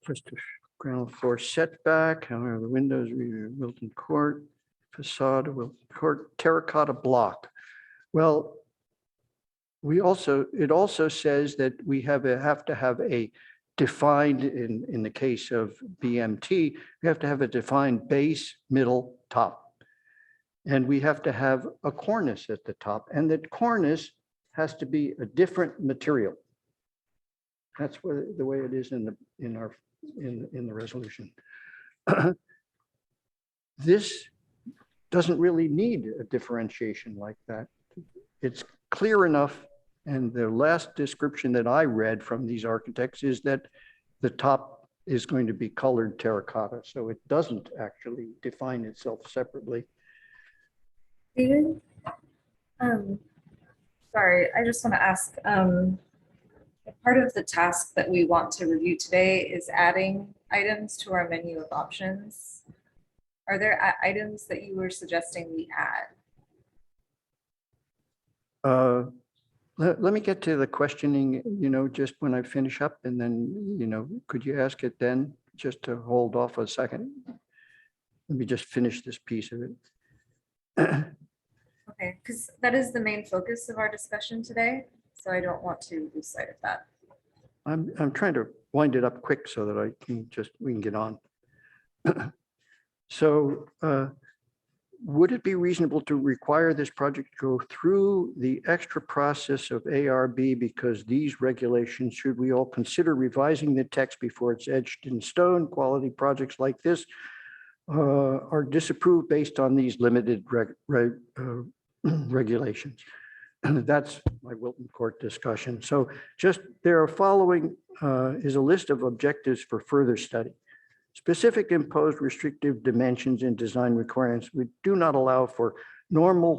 just a ground floor setback, however, the windows, Wilton Court, facade, Wilton Court, terracotta block. Well, it also says that we have to have a defined, in the case of BMT, we have to have a defined base, middle, top. And we have to have a cornice at the top, and that cornice has to be a different material. That's the way it is in the resolution. This doesn't really need a differentiation like that. It's clear enough, and the last description that I read from these architects is that the top is going to be colored terracotta, so it doesn't actually define itself separately. David, sorry, I just want to ask, part of the task that we want to review today is adding items to our menu of options. Are there items that you were suggesting we add? Let me get to the questioning, you know, just when I finish up, and then, you know, could you ask it then, just to hold off a second? Let me just finish this piece of it. Okay, because that is the main focus of our discussion today, so I don't want to lose sight of that. I'm trying to wind it up quick so that we can get on. So would it be reasonable to require this project to go through the extra process of ARB, because these regulations, should we all consider revising the text before it's etched in stone? Quality projects like this are disapproved based on these limited regulations. That's my Wilton Court discussion. So just there are following is a list of objectives for further study. Specific imposed restrictive dimensions and design requirements we do not allow for normal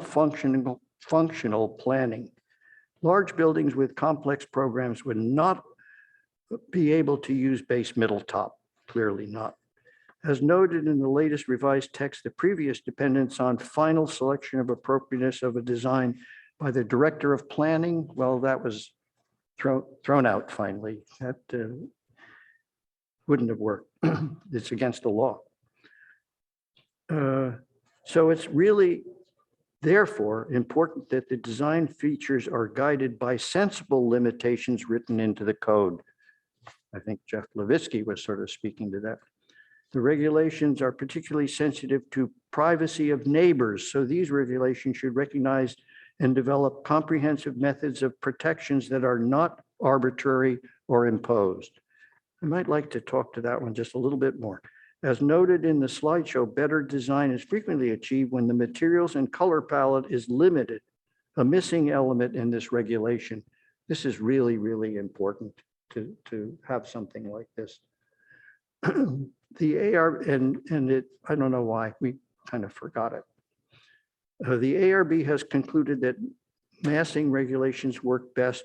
functional planning. Large buildings with complex programs would not be able to use base, middle, top. clearly not. As noted in the latest revised text, the previous dependence on final selection of appropriateness of a design by the Director of Planning, well, that was thrown out finally. That wouldn't have worked. It's against the law. So it's really, therefore, important that the design features are guided by sensible limitations written into the code. I think Jeff Levitsky was sort of speaking to that. The regulations are particularly sensitive to privacy of neighbors, so these regulations should recognize and develop comprehensive methods of protections that are not arbitrary or imposed. I might like to talk to that one just a little bit more. As noted in the slideshow, better design is frequently achieved when the materials and color palette is limited, a missing element in this regulation. This is really, really important to have something like this. The AR, and it, I don't know why, we kind of forgot it. The ARB has concluded that massing regulations work best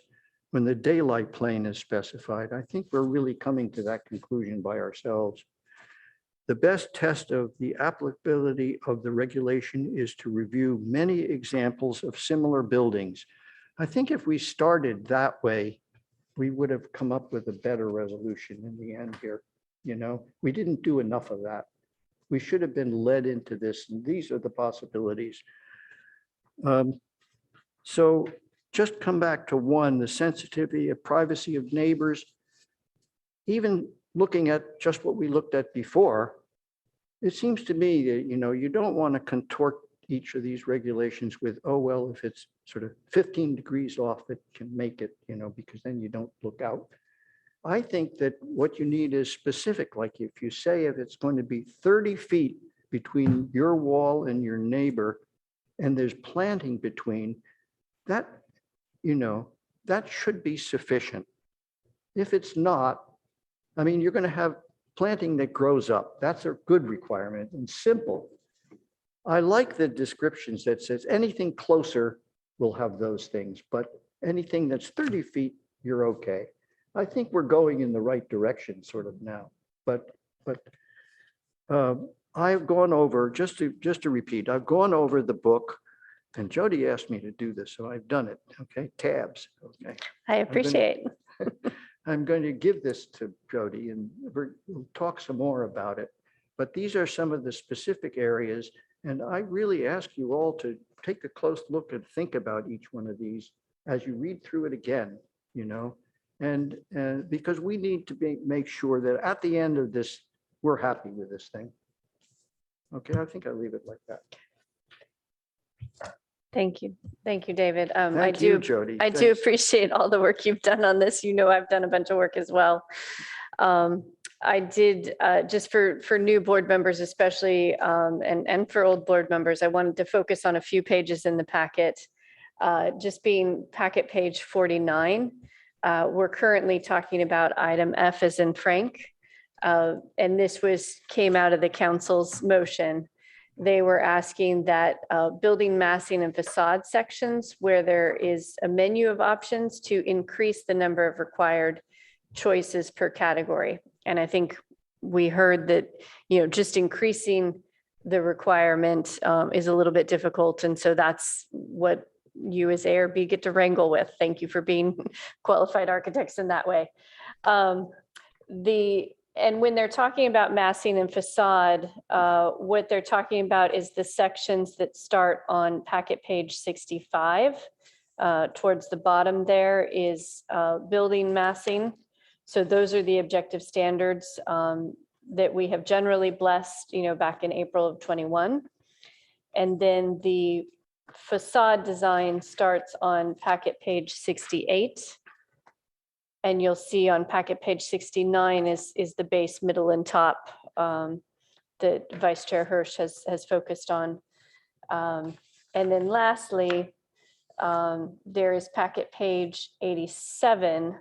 when the daylight plane is specified. I think we're really coming to that conclusion by ourselves. The best test of the applicability of the regulation is to review many examples of similar buildings. I think if we started that way, we would have come up with a better resolution in the end here. You know, we didn't do enough of that. We should have been led into this. And these are the possibilities. So just come back to one, the sensitivity of privacy of neighbors. Even looking at just what we looked at before, it seems to me that, you know, you don't want to contort each of these regulations with, oh, well, if it's sort of 15 degrees off, it can make it, you know, because then you don't look out. I think that what you need is specific, like if you say if it's going to be 30 feet between your wall and your neighbor, and there's planting between, that, you know, that should be sufficient. If it's not, I mean, you're going to have planting that grows up. That's a good requirement and simple. I like the descriptions that says anything closer will have those things, but anything that's 30 feet, you're okay. I think we're going in the right direction sort of now, but I've gone over, just to repeat, I've gone over the book, and Jody asked me to do this, so I've done it. Okay, tabs. Okay, I appreciate. I'm going to give this to Jody, and we'll talk some more about it. But these are some of the specific areas, and I really ask you all to take a close look and think about each one of these as you read through it again. You know. And because we need to make sure that at the end of this, we're happy with this thing. Okay, I think I'll leave it like that. Thank you. Thank you, David. Thank you, Jody. I do appreciate all the work you've done on this. You know, I've done a bunch of work as well. I did, just for new board members especially, and for old board members, I wanted to focus on a few pages in the packet, just being packet page 49. We're currently talking about item F as in Frank, and this came out of the council's motion. They were asking that building massing and facade sections where there is a menu of options to increase the number of required choices per category. And I think we heard that, you know, just increasing the requirement is a little bit difficult. And so that's what you as ARB get to wrangle with. Thank you for being qualified architects in that way. And when they're talking about massing and facade, what they're talking about is the sections that start on packet page 65. Towards the bottom there is building massing. So those are the objective standards that we have generally blessed, you know, back in April of 21. And then the facade design starts on packet page 68. And you'll see on packet page 69 is the base, middle, and top that Vice Chair Hirsch has focused on. And then lastly, there is packet page 87,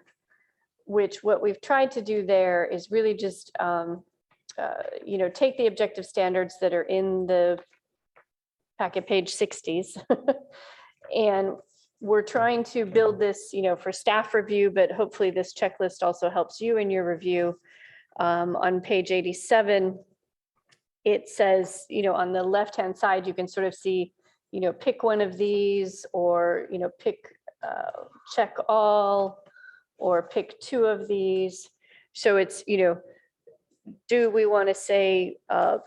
which what we've tried to do there is really just, you know, take the objective standards that are in the packet page 60s. And we're trying to build this, you know, for staff review, but hopefully this checklist also helps you in your review On page 87, it says, on the left-hand side, you can sort of see, pick one of these, or, pick, check all, or pick two of these. So it's, do we want to say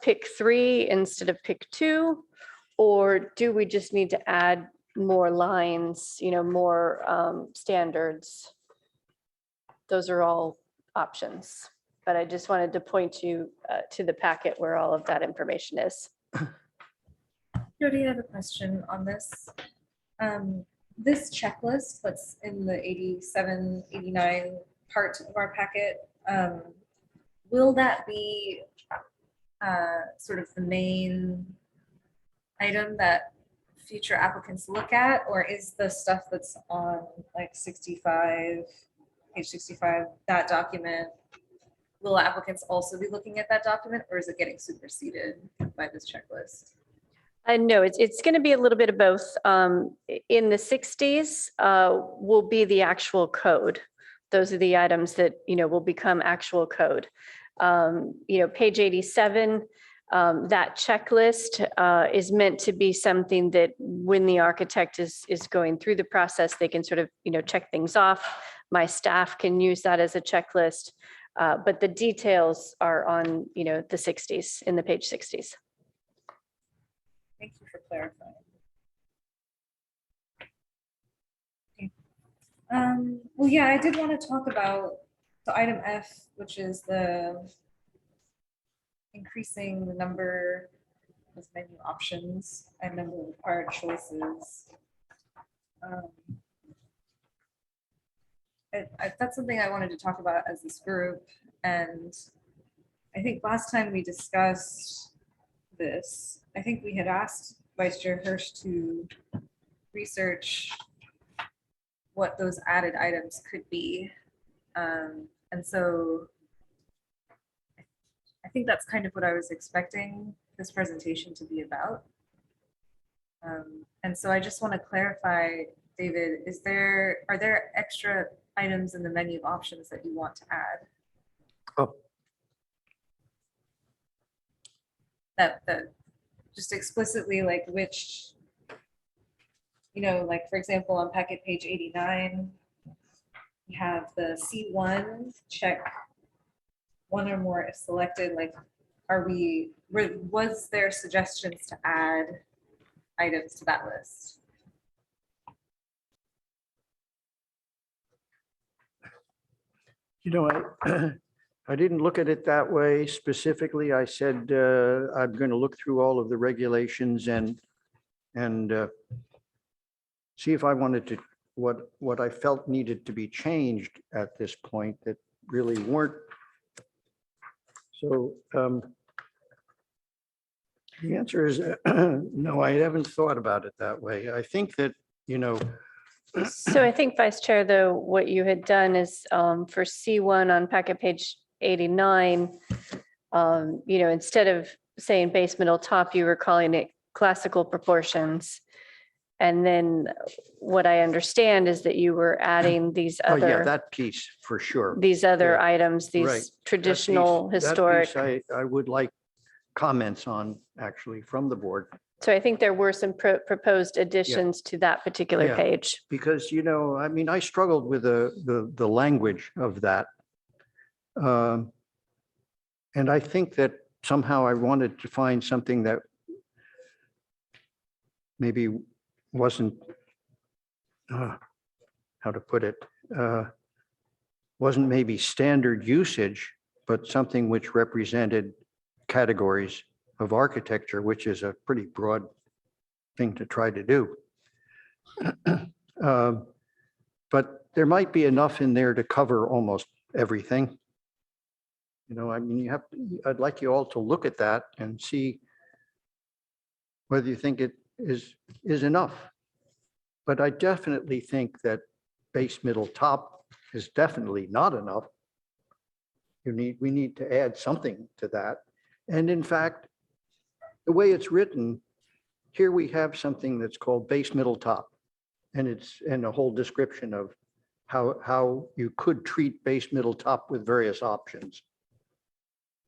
pick three instead of pick two? Or do we just need to add more lines, more standards? Those are all options. But I just wanted to point you to the packet where all of that information is. Jody, I have a question on this. This checklist that's in the 87, 89 part of our packet, will that be sort of the main item that future applicants look at, or is the stuff that's on like 65, page 65, that document, will applicants also be looking at that document, or is it getting superseded by this checklist? No, it's going to be a little bit of both. In the 60s will be the actual code. Those are the items that, will become actual code. Page 87, that checklist is meant to be something that when the architect is going through the process, they can sort of, check things off. My staff can use that as a checklist, but the details are on, the 60s, in the page 60s. Thank you for clarifying. Okay. Well, yeah, I did want to talk about the item F, which is the increasing the number of menu options and number of required choices. That's something I wanted to talk about as this group. And I think last time we discussed this, I think we had asked Vice Chair Hirsch to research what those added items could be. And so I think that's kind of what I was expecting this presentation to be about. And so I just want to clarify, David, are there extra items in the menu of options that you want to add? Oh. That just explicitly, like, which, like, for example, on packet page 89, we have the C1 check one or more if selected. Like, was there suggestions to add items to that list? I didn't look at it that way specifically. I said I'm going to look through all of the regulations and see if I wanted to, what I felt needed to be changed at this point that really weren't. So the answer is no, I haven't thought about it that way. I think that, So I think, Vice Chair, though, what you had done is for C1 on packet page 89, instead of saying base, middle, top, you were calling it classical proportions. And then what I understand is that you were adding these oh other, yeah, that piece for sure. these other Yeah. items, these Right. traditional, That piece historic. I would like comments on actually from the board. So I think there were some proposed additions to that particular Yeah. page. Because, I mean, I struggled with the language of that. And I think that somehow I wanted to find something that maybe wasn't, how to put it, wasn't maybe standard usage, but something which represented categories of architecture, which is a pretty broad thing to try to do. But there might be enough in there to cover almost everything. I mean, I'd like you all to look at that and see whether you think it is enough. But I definitely think that base, middle, top is definitely not enough. We need to add something to that. And in fact, the way it's written, here we have something that's called base, middle, top. And it's a whole description of how you could treat base, middle, top with various options.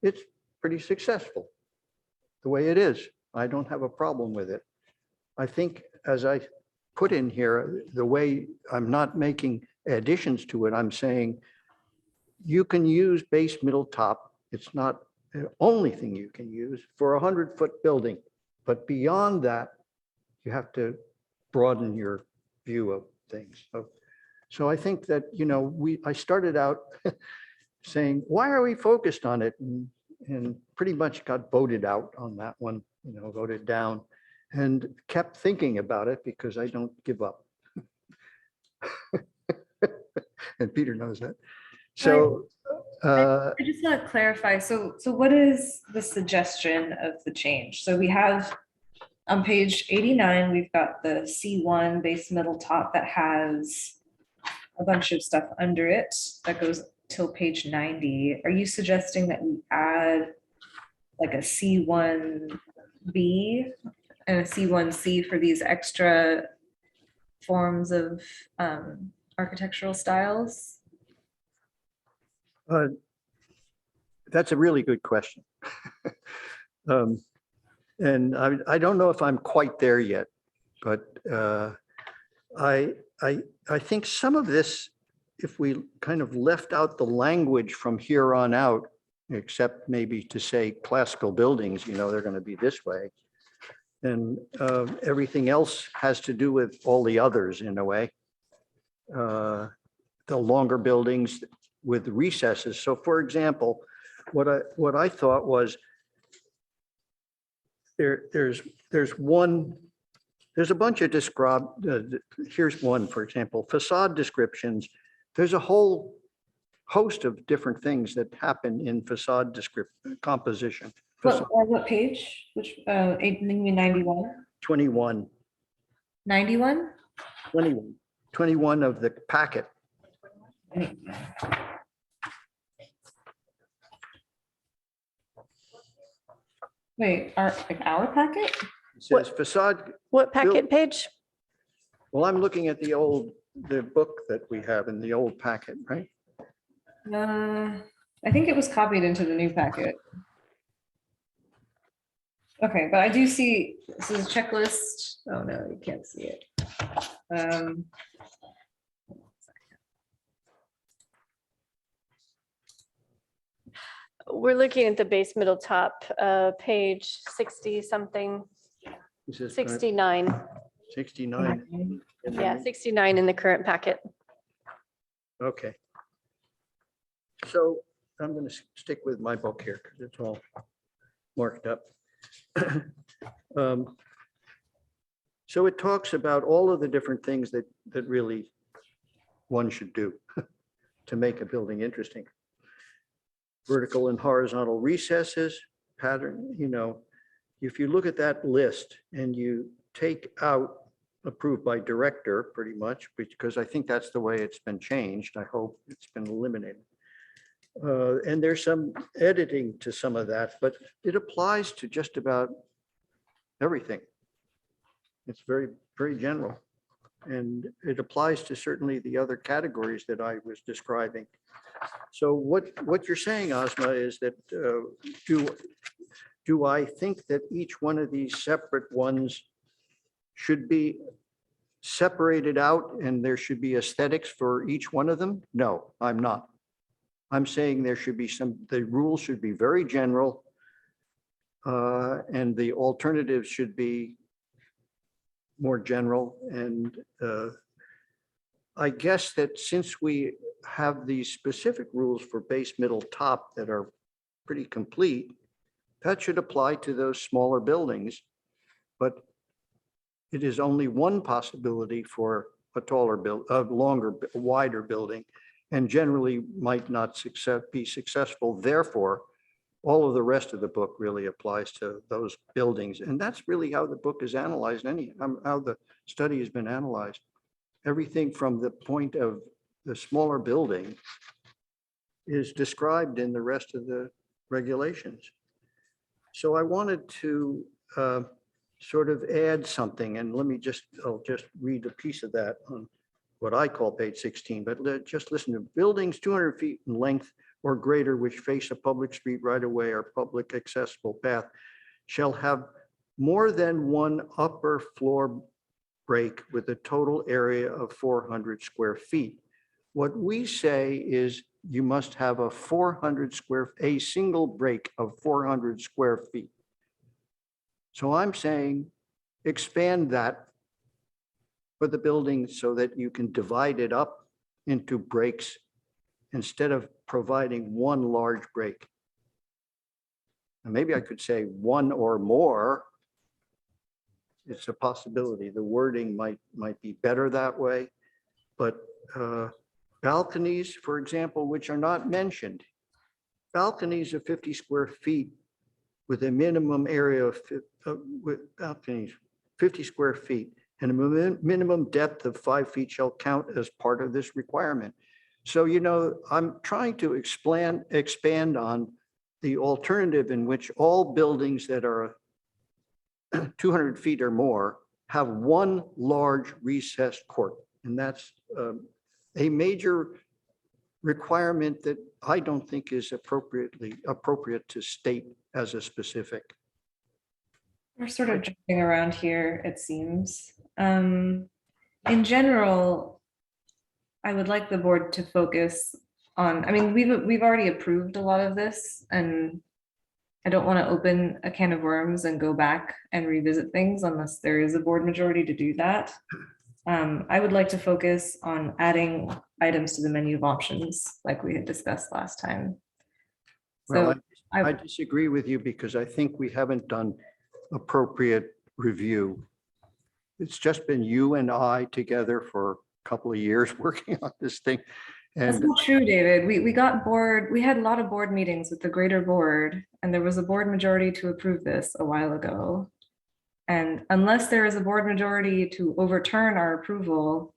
it's pretty successful the way it is. I don't have a problem with it. I think as I put in here, the way I'm not making additions to it, I'm saying you can use base, middle, top. It's not the only thing you can use for a 100-foot building. But beyond that, you have to broaden your view of things. So I think that, you know, I started out saying, why are we focused on it? And pretty much got voted out on that one, you know, voted down, and kept thinking about it because I don't give up. And Peter knows that. So I just want to clarify. So what is the suggestion of the change? So we have on page 89, we've got the C1 base, middle, top that has a bunch of stuff under it that goes till page 90. Are you suggesting that we add like a C1B and a C1C for these extra forms of architectural styles? That's a really good question. And I don't know if I'm quite there yet, but I think some of this, if we kind of left out the language from here on out, except maybe to say classical buildings, you know, they're going to be this way. And everything else has to do with all the others in a way. The longer buildings with recesses. So for example, what I thought was there's a bunch of here's one, for example, facade descriptions. There's a whole host of different things that happen in facade composition. What page? Which 91? 21. 91? 21 of the packet. Wait, our packet? It says facade. What packet page? Well, I'm looking at the book that we have in the old packet, right? I think it was copied into the new packet. Okay, but I do see, this is a checklist. Oh no, you can't see it. We're looking at the base, middle, top, page 60 something, 69. 69. Yeah, 69 in the current packet. Okay. So I'm going to stick with my book here because it's all marked up. So it talks about all of the different things that really one should do to make a building interesting. Vertical and horizontal recesses, pattern, you know, if you look at that list and you take out approved by director pretty much, because I think that's the way it's been changed. I hope it's been eliminated. And there's some editing to some of that, but it applies to just about everything. It's very, very general. And it applies to certainly the other categories that I was describing. So what you're saying, Ozma, is that do I think that each one of these separate ones should be separated out and there should be aesthetics for each one of them? No, I'm not. I'm saying there should be the rules should be very general and the alternatives should be more general. And I guess that since we have these specific rules for base, middle, top that are pretty complete, that should apply to those smaller buildings. But it is only one possibility for a taller longer, wider building, and generally might not be successful. Therefore, all of the rest of the book really applies to those buildings. And that's really how the book is analyzed, how the study has been analyzed. Everything from the point of the smaller building is described in the rest of the regulations. So I wanted to sort of add something, and I'll just read a piece of that on what I call page 16, but just listen to buildings 200 feet in length or greater which face a public street right of way or public accessible path shall have more than one upper floor break with a total area of 400 square feet. What we say is you must have a single break of 400 square feet. So I'm saying expand that for the building so that you can divide it up into breaks instead of providing one large break. And maybe I could say one or more. It's a possibility. The wording might be better that way, but balconies, for example, which are not mentioned, balconies of 50 square feet with a minimum area of with balconies, 50 square feet and a minimum depth of 5 feet shall count as part of this requirement. So, you know, I'm trying to expand on the alternative in which all buildings that are 200 feet or more have one large recessed court. And that's a major requirement that I don't think is appropriate to state as a specific. We're sort of jumping around here, it seems. In general, I would like the board to focus on, I mean, we've already approved a lot of this, and I don't want to open a can of worms and go back and revisit things unless there is a board majority to do that. I would like to focus on adding items to the menu of options like we had discussed last time. Well, So I disagree with you because I think we haven't done appropriate review. It's just been you and I together for a couple of years working on this thing. That's And not true, David. We got bored. We had a lot of board meetings with the greater board, and there was a board majority to approve this a while ago. And unless there is a board majority to overturn our approval,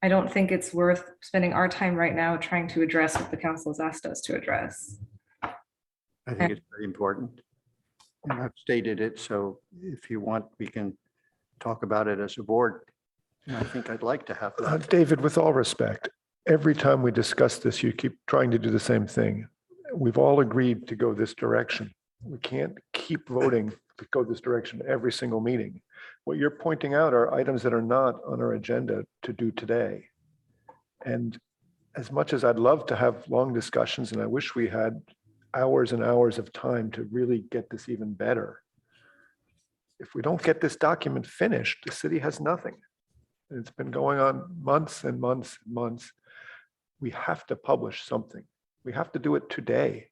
I don't think it's worth spending our time right now trying to address what the council has asked us to address. I think it's very important. And I've stated it, so if you want, we can talk about it as a board. And I think I'd like to have that. David, with all respect, every time we discuss this, you keep trying to do the same thing. We've all agreed to go this direction. We can't keep voting to go this direction every single meeting. What you're pointing out are items that are not on our agenda to do today. And as much as I'd love to have long discussions, and I wish we had hours and hours of time to really get this even better, if we don't get this document finished, the city has nothing. And it's been going on months and months and months. We have to publish something. We have to do it today.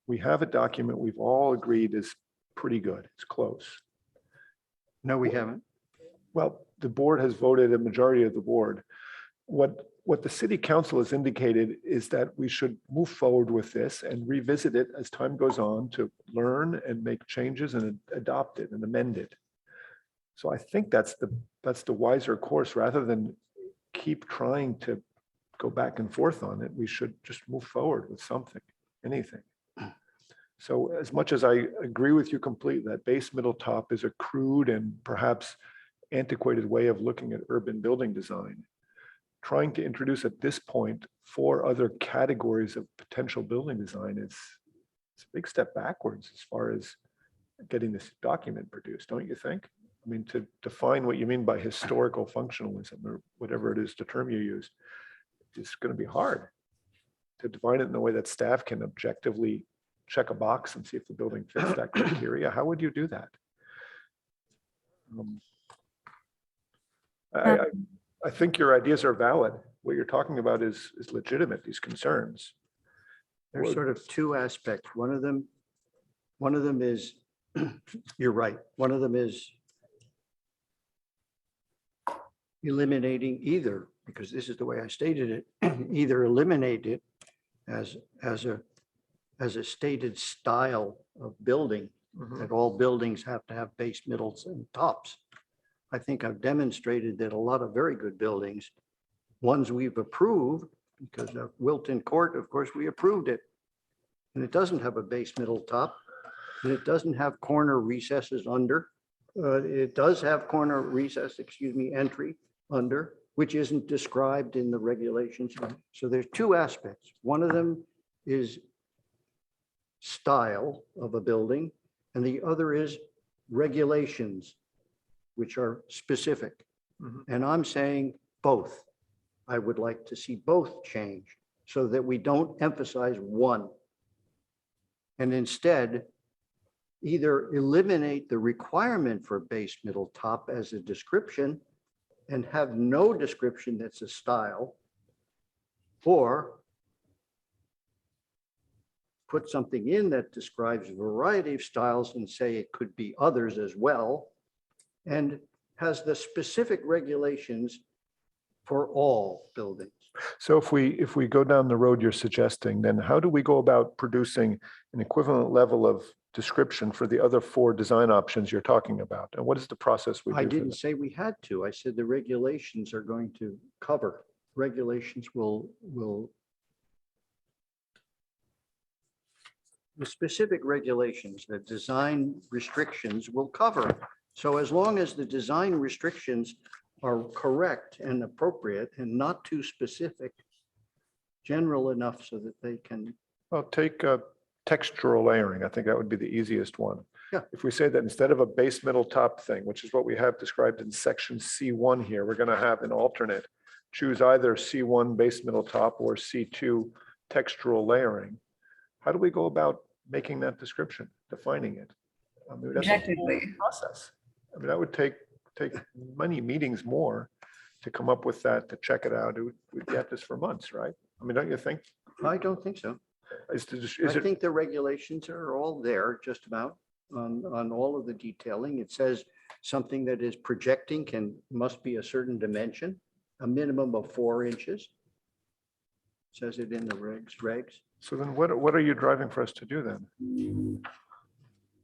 We have a document we've all agreed is pretty good. It's close. No, we haven't. Well, the board has voted, a majority of the board. What the city council has indicated is that we should move forward with this and revisit it as time goes on to learn and make changes and adopt it and amend it. So I think that's the wiser course. Rather than keep trying to go back and forth on it, we should just move forward with something, anything. So as much as I agree with you completely that base, middle, top is a crude and perhaps antiquated way of looking at urban building design, trying to introduce at this point 4 other categories of potential building design is a big step backwards as far as getting this document produced, don't you think? I mean, to define what you mean by historical functionalism or whatever it is, the term you used, it's going to be hard to define it in a way that staff can objectively check a box and see if the building fits that criteria. How would you do that? I think your ideas are valid. What you're talking about is legitimate, these concerns. There's sort of 2 aspects. One of them is, you're right. One of them is eliminating either, because this is the way I stated it, either eliminate it as a stated style of building, that all buildings have to have base, middles, and tops. I think I've demonstrated that a lot of very good buildings, ones we've approved, because of Wilton Court, of course, we approved it. And it doesn't have a base, middle, top, and it doesn't have corner recesses under. It does have corner recess, entry under, which isn't described in the regulations. So there's 2 aspects. One of them is style of a building, and the other is regulations, which are specific. And I'm saying both. I would like to see both change so that we don't emphasize one. And instead, either eliminate the requirement for base, middle, top as a description and have no description that's a style, or put something in that describes a variety of styles and say it could be others as well, and has the specific regulations for all buildings. So if we go down the road you're suggesting, then how do we go about producing an equivalent level of description for the other 4 design options you're talking about? And what is the process we do? I for didn't that? say we had to. I said the regulations are going to cover. Regulations will the specific regulations, the design restrictions will cover. So as long as the design restrictions are correct and appropriate and not too specific, general enough so that they can. Well, take textural layering. I think that would be the easiest one. Yeah. If we say that instead of a base, middle, top thing, which is what we have described in section C1 here, we're going to have an alternate. Choose either C1 base, middle, top or C2 textural layering. How do we go about making that description, defining it? I mean, that's a whole Objectively. process. I mean, that would take many meetings more to come up with that, to check it out. We'd be at this for months, right? I mean, don't you think? I don't think so. I think the regulations are all there just about on all of the detailing. It says something that is projecting must be a certain dimension, a minimum of 4 inches. Says it in the regs. So then what are you driving for us to do then?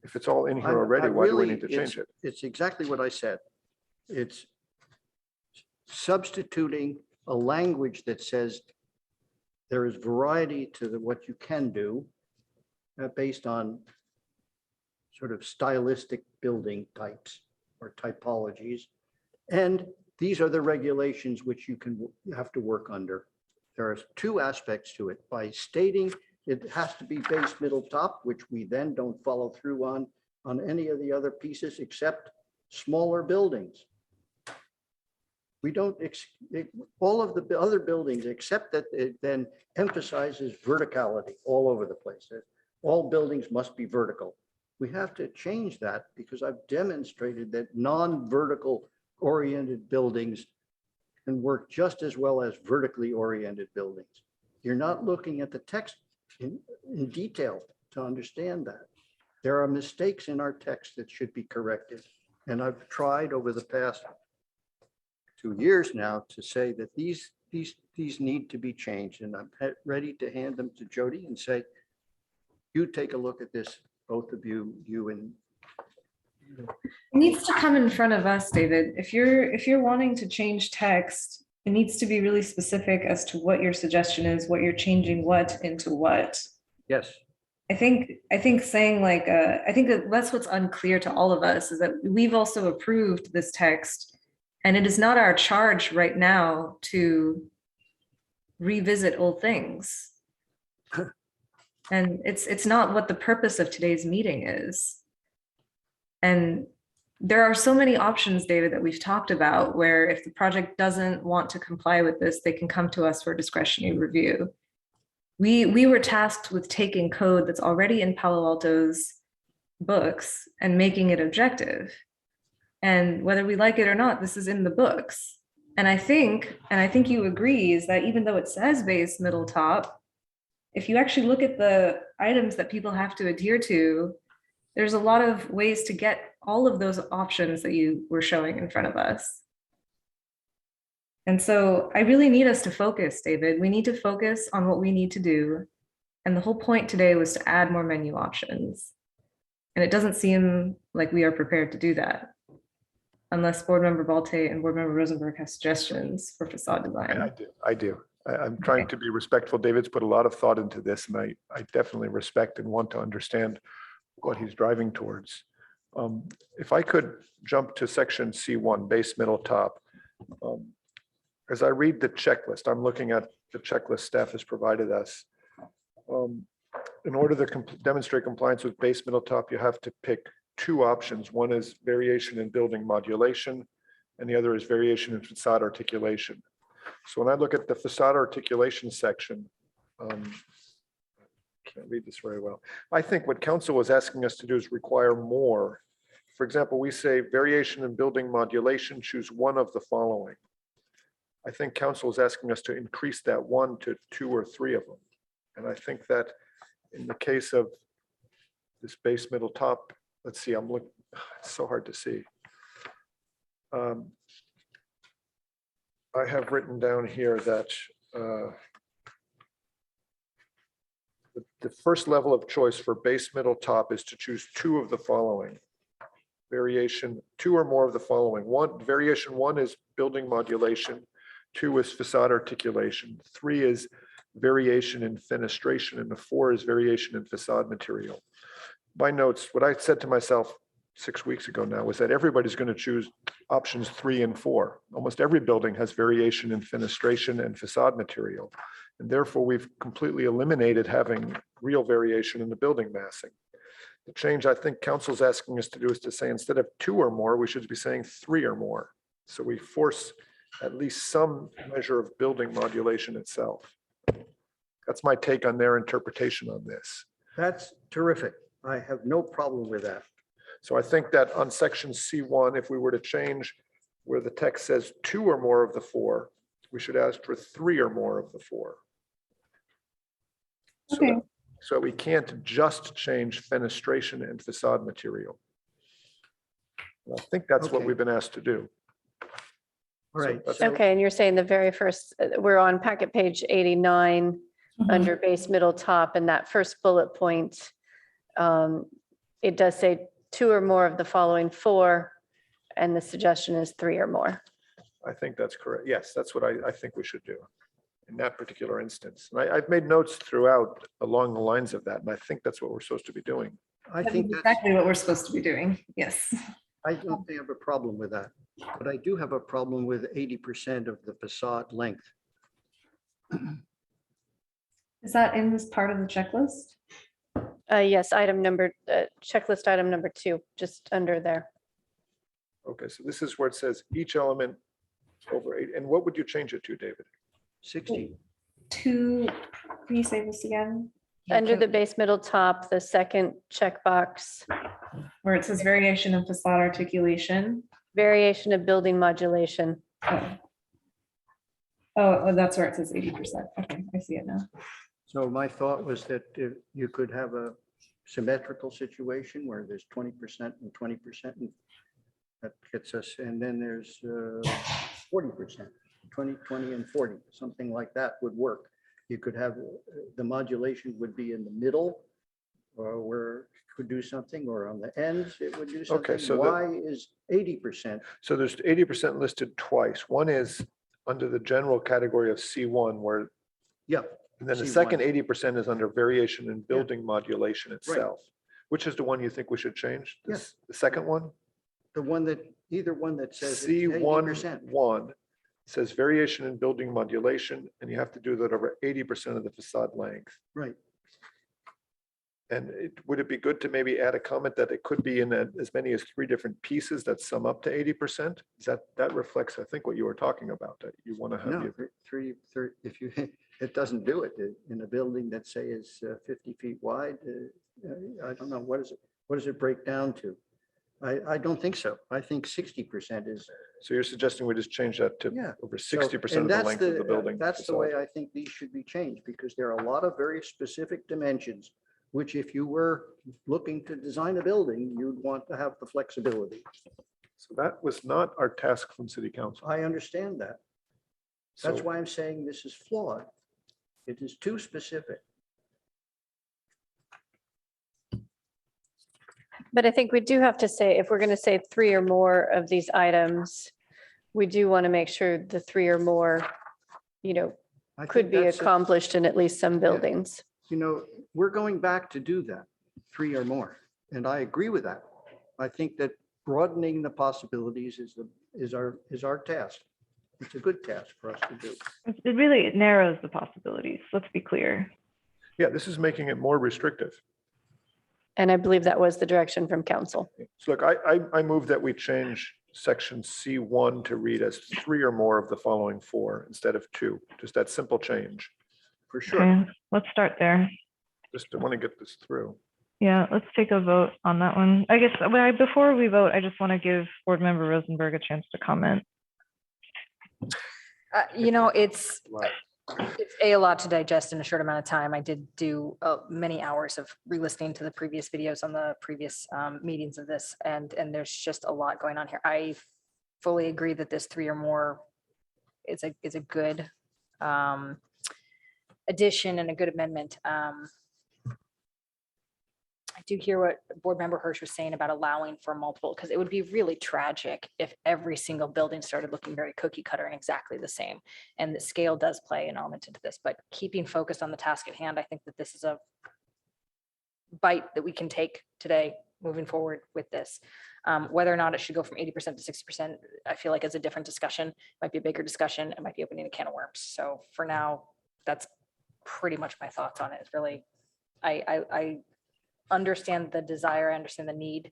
If it's all in here already, why do we need to change it? It's exactly what I said. It's substituting a language that says there is variety to what you can do based on sort of stylistic building types or typologies. And these are the regulations which you have to work under. There are 2 aspects to it. By stating it has to be base, middle, top, which we then don't follow through on any of the other pieces except smaller buildings. We don't, all of the other buildings, except that it then emphasizes verticality all over the place. All buildings must be vertical. We have to change that because I've demonstrated that non-vertical oriented buildings can work just as well as vertically oriented buildings. You're not looking at the text in detail to understand that. There are mistakes in our text that should be corrected. And I've tried over the past 2 years now to say that these need to be changed. And I'm ready to hand them to Jody and say, you take a look at this, both of you and It needs to come in front of us, David. If you're wanting to change text, it needs to be really specific as to what your suggestion is, what you're changing what into what. yes. I think saying like, I think that's what's unclear to all of us is that we've also approved this text and it is not our charge right now to revisit old things. And it's not what the purpose of today's meeting is. And there are so many options, David, that we've talked about where if the project doesn't want to comply with this, they can come to us for discretionary review. We were tasked with taking code that's already in Palo Alto's books and making it objective. And whether we like it or not, this is in the books. And I think you agree is that even though it says base, middle, top, if you actually look at the items that people have to adhere to, there's a lot of ways to get all of those options that you were showing in front of us. And so I really need us to focus, David. We need to focus on what we need to do. And the whole point today was to add more menu options. And it doesn't seem like we are prepared to do that unless Board Member Balte and Board Member Rosenberg have suggestions for facade design. I do. I'm trying to be respectful. David's put a lot of thought into this and I definitely respect and want to understand what he's driving towards. If I could jump to section C1, base, middle, top. As I read the checklist, I'm looking at the checklist staff has provided us. In order to demonstrate compliance with base middle top, you have to pick two options. One is variation in building modulation, and the other is variation in facade articulation. So when I look at the facade articulation section, can't read this very well. I think what council was asking us to do is require more. For example, we say variation in building modulation, choose one of the following. I think council is asking us to increase that one to two or three of them. And I think that in the case of this base middle top, let's see, I'm looking, it's so hard to see. I have written down here that the first level of choice for base middle top is to choose two of the following. Variation, two or more of the following. Variation one is building modulation. Two is facade articulation. Three is variation in fenestration. And the four is variation in facade material. My notes, what I said to myself 6 weeks ago now was that everybody's going to choose options 3 and 4. Almost every building has variation in fenestration and facade material. And therefore, we've completely eliminated having real variation in the building massing. The change I think council's asking us to do is to say instead of 2 or more, we should be saying 3 or more. So we force at least some measure of building modulation itself. That's my take on their interpretation on this. That's terrific. I have no problem with that. So I think that on section C1, if we were to change where the text says 2 or more of the 4, we should ask for 3 or more of the 4. Okay. So we can't just change fenestration and facade material. And I think that's what Okay. we've been asked to do. All right. that's- so- Okay, and you're saying the very first, we're on packet page 89 under base middle top, and that first bullet point, it does say 2 or more of the following 4, and the suggestion is 3 or more. I think that's correct. Yes, that's what I think we should do in that particular instance. And I've made notes throughout along the lines of that, and I think that's what we're supposed to be doing. I That think is that's, exactly what we're supposed to be doing. Yes. I don't have a problem with that, but I do have a problem with 80% of the facade length. Is that in this part of the checklist? Yes, checklist item number 2, just under there. Okay, so this is where it says each element over 8. And what would you change it to, David? 60. 2, can you say this again? Under the base middle top, the second checkbox, Where it says variation in facade articulation. variation of building modulation. Oh, that's where it says 80%. Okay, I see it now. So my thought was that you could have a symmetrical situation where there's 20% and 20%. And that gets us, and then there's 40%, 20, 20, and 40, something like that would work. You could have, the modulation would be in the middle, or where it could do something, or on the ends, it would do something. so Why is 80%? So there's 80% listed twice. One is under the general category of C1 where, Yeah, and then the C1. second 80% is under variation in building modulation itself. Which is the one you think we should change? Yes. The second one? the one that, either one that says it's 80%. C1 says variation in building modulation, and you have to do that over 80% of the facade length. Right. And would it be good to maybe add a comment that it could be in as many as 3 different pieces that sum up to 80%? Is that reflects, I think, what you were talking about, that you want to have. No, three, if you, it doesn't do it in a building that say is 50 feet wide. I don't know, what does it break down to? I don't think so. I think 60% is. So you're suggesting we just change that to Yeah. over So- 60% and of the that's length of the building? That's the facade. way I think these should be changed, because there are a lot of very specific dimensions, which if you were looking to design a building, you'd want to have the flexibility. So that was not our task from city council. I understand that. That's So- why I'm saying this is flawed. It is too specific. But I think we do have to say, if we're going to say 3 or more of these items, we do want to make sure the 3 or more, I could think be that's accomplished in at least some buildings. We're going back to do that, 3 or more. And I agree with that. I think that broadening the possibilities is our task. It's a good task for us to do. It really narrows the possibilities. Let's be clear. Yeah, this is making it more restrictive. And I believe that was the direction from council. So look, I move that we change section C1 to read as 3 or more of the following 4 instead of 2. Just that simple change. For sure. Okay, let's start there. Just to want to get this through. Yeah, let's take a vote on that one. I guess before we vote, I just want to give Board Member Rosenberg a chance to comment. It's a lot to digest in a short amount of time. I did do many hours of re-listening to the previous videos on the previous meetings of this, and there's just a lot going on here. I fully agree that this 3 or more is a good addition and a good amendment. I do hear what Board Member Hirsch was saying about allowing for multiple, because it would be really tragic if every single building started looking very cookie cutter and exactly the same. And the scale does play an element into this, but keeping focused on the task at hand, I think that this is a bite that we can take today moving forward with this. Whether or not it should go from 80% to 60%, I feel like is a different discussion. It might be a bigger discussion. It might be opening a can of worms. So for now, that's pretty much my thoughts on it. It's really, I understand the desire, I understand the need.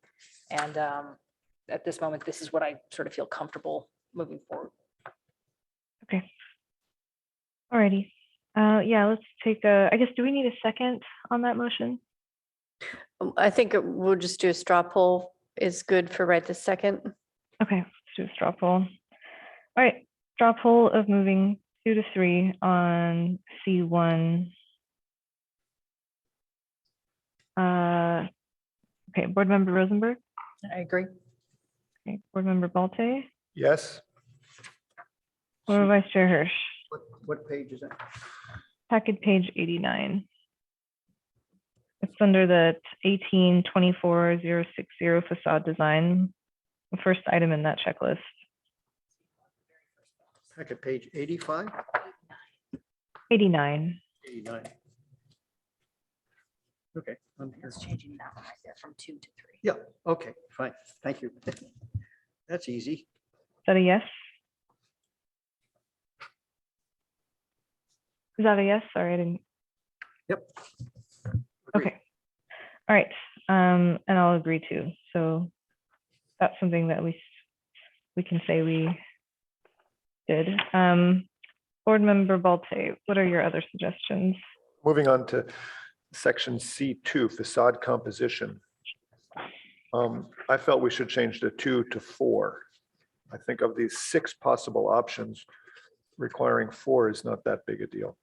And at this moment, this is what I sort of feel comfortable moving forward. Okay. Alrighty. Yeah, let's take I guess, do we need a second on that motion? I think we'll just do a straw poll is good for right this second. Okay, let's do a straw poll. All right, straw poll of moving 2 to 3 on C1. Okay, Board Member Rosenberg. I agree. Okay, Board Member Balte. Yes. Board Vice Chair Hirsch. What page is that? Packet page 89. It's under the 1824060 facade design, the first item in that checklist. Packet page 85? 89. 89. Okay, I'm here. It's changing that one right there from 2 to 3. Yeah, okay, fine. Thank you. That's easy. Is that a yes? Is that a yes? Sorry, I didn't. Yep. Okay. All right. And I'll agree too. So that's something that we can say we did. Board Member Balte, what are your other suggestions? Moving on to section C2, facade composition. I felt we should change the 2 to 4. I think of these 6 possible options, requiring 4 is not that big a deal.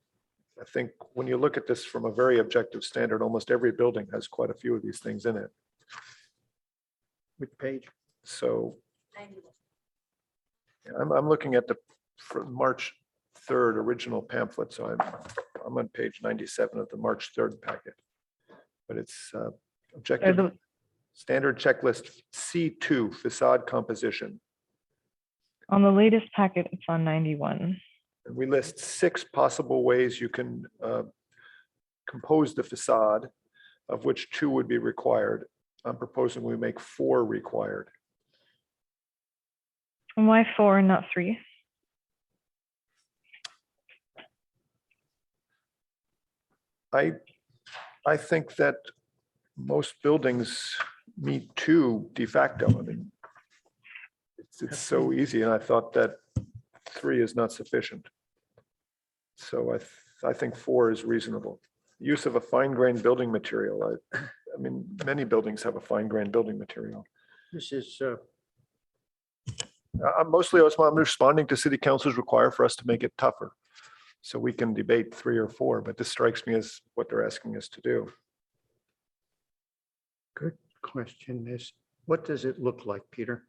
I think when you look at this from a very objective standard, almost every building has quite a few of these things in it. Which page? So I'm looking at the March 3rd original pamphlet. So I'm on page 97 of the March 3rd packet. But it's objective standard checklist C2 facade composition. On the latest packet, it's on 91. And we list 6 possible ways you can compose the facade, of which 2 would be required. I'm proposing we make 4 required. And why 4 and not 3? I think that most buildings meet 2 de facto. I mean, it's so easy, and I thought that 3 is not sufficient. So I think 4 is reasonable. Use of a fine-grained building material. I mean, many buildings have a fine-grained building material. This is I'm responding to city council's require for us to make it tougher. So we can debate 3 or 4, but this strikes me as what they're asking us to do. good question. Is what does it look like, Peter?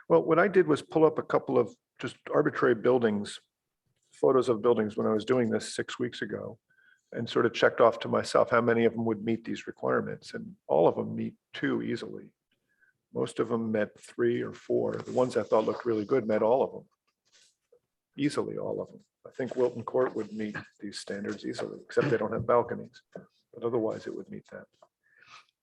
Well, what I did was pull up a couple of just arbitrary buildings, photos of buildings when I was doing this 6 weeks ago, and sort of checked off to myself how many of them would meet these requirements. And all of them meet 2 easily. Most of them met 3 or 4. The ones I thought looked really good met all of them. Easily all of them. I think Wilton Court would meet these standards easily, except they don't have balconies. But otherwise it would meet that.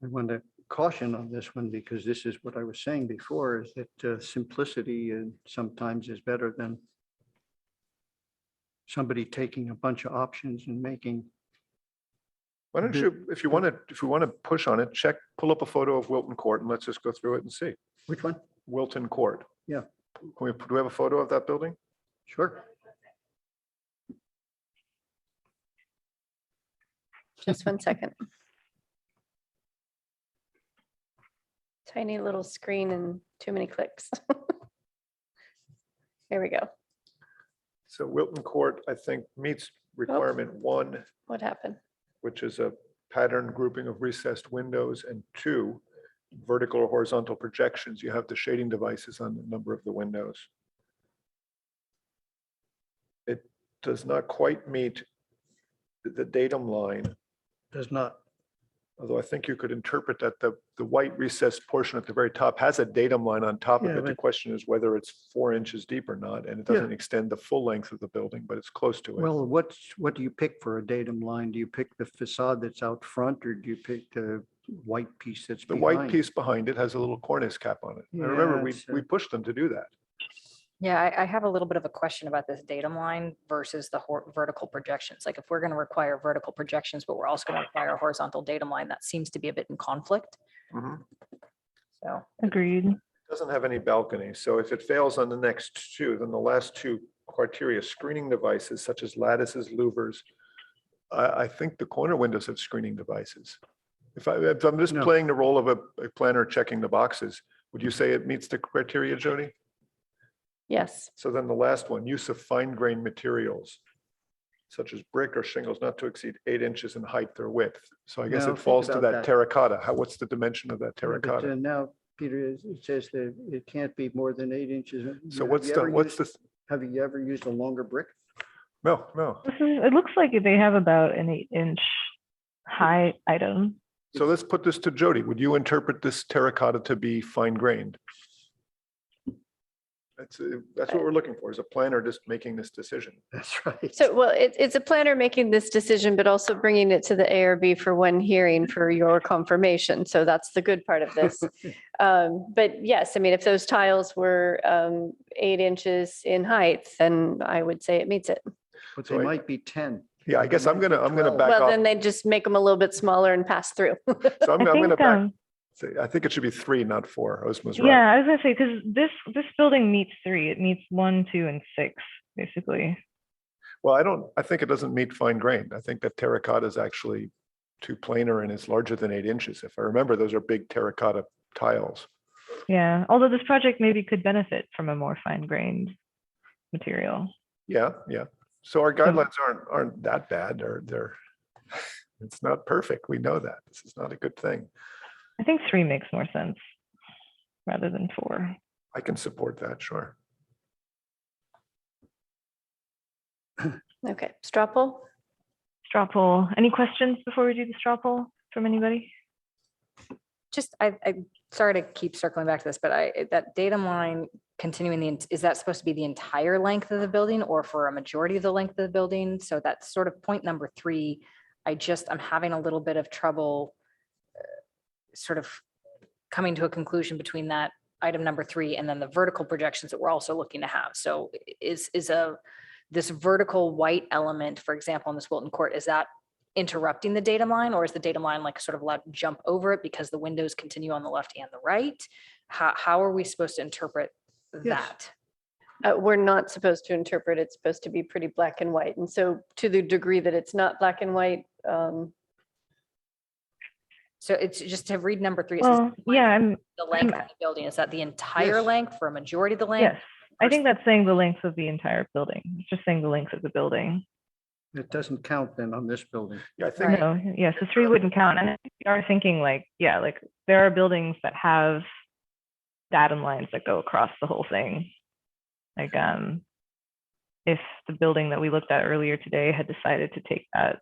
I want to caution on this one because this is what I was saying before, is that simplicity sometimes is better than somebody taking a bunch of options and making Why don't you, if we want to push on it, pull up a photo of Wilton Court and let's just go through it and see. Which one? Wilton Court. Yeah. Do we have a photo of that building? Sure. Just 1 second. Tiny little screen and too many clicks. Here we go. So Wilton Court, I think, meets requirement 1, What happened? which is a pattern grouping of recessed windows, and 2, vertical or horizontal projections. You have the shading devices on a number of the windows. It does not quite meet the datum line, Does not. although I think you could interpret that the white recessed portion at the very top has a datum line on top of Yeah, it. The but- question is whether it's 4 inches deep or not, and it doesn't extend the full length of the building, but it's close to it. Well, what do you pick for a datum line? Do you pick the facade that's out front, or do you pick the white piece that's The behind? white piece behind it has a little cornice cap on it. I Yeah, remember we it's, we pushed them to do that. Yeah, I have a little bit of a question about this datum line versus the vertical projections. Like if we're going to require vertical projections, but we're also going to require a horizontal datum line, that seems to be a bit in conflict. Mhm. So, Agreed. Doesn't have any balcony, so if it fails on the next 2, then the last 2 criteria, screening devices such as lattices, louvers. I think the corner windows have screening devices. If I'm just No. playing the role of a planner checking the boxes, would you say it meets the criteria, Jody? Yes. So then the last one, use of fine grained materials such as brick or shingles not to exceed 8 inches in height or width. So I guess Now, it think falls to about that that. terracotta. What's the dimension of that Yeah, but, terracotta? Now, Peter, it says that it can't be more than 8 inches. So Have what's you the, ever what's used- the, Have you ever used a longer brick? no. It looks like they have about an 8-inch high item. So let's put this to Jody. Would you interpret this terracotta to be fine grained? That's what we're looking for, is a planner just making this decision. That's right. So, well, it's a planner making this decision, but also bringing it to the ARB for one hearing for your confirmation. So that's the good part of this. But yes, I mean, if those tiles were 8 inches in height, then I would say it meets it. But So they I- might be 10. Yeah, I guess I'm gonna 12. back Well, off. then they just make them a little bit smaller and pass through. So I'm I gonna think, back, say, I think it should be 3, not 4. Osma's right. yeah, I was gonna say, because this building meets 3. It meets 1, 2, and 6, basically. Well, I think it doesn't meet fine grained. I think that terracotta is actually too planar and is larger than 8 inches. If I remember, those are big terracotta tiles. Yeah, although this project maybe could benefit from a more fine-grained material. Yeah. So our guidelines aren't that bad, or it's not perfect. We know that. This is not a good thing. I think 3 makes more sense rather than 4. I can support that, sure. Okay, straw poll? Straw poll. Any questions before we do the straw poll from anybody? just, I'm sorry to keep circling back to this, but that datum line continuing is that supposed to be the entire length of the building or for a majority of the length of the building? So that's sort of point number 3. I'm having a little bit of trouble sort of coming to a conclusion between that item number 3 and then the vertical projections that we're also looking to have. So this vertical white element, for example, in this Wilton Court, is that interrupting the datum line, or is the datum line like sort of allowed to jump over it because the windows continue on the left and the right? How are we supposed to interpret that? We're not supposed to interpret, it's supposed to be pretty black and white. And so to the degree that it's not black and white. So it's just to read number 3. It says Well, yeah, the length of the building. Is that the entire length for a majority of the length? yes. I think that's saying the length of the entire building. It's just saying the length of the building. It doesn't count then on this building. Yeah, I think No, yeah, so 3 wouldn't count. And we are thinking like, yeah, like there are buildings that have datum lines that go across the whole thing. Like if the building that we looked at earlier today had decided to take that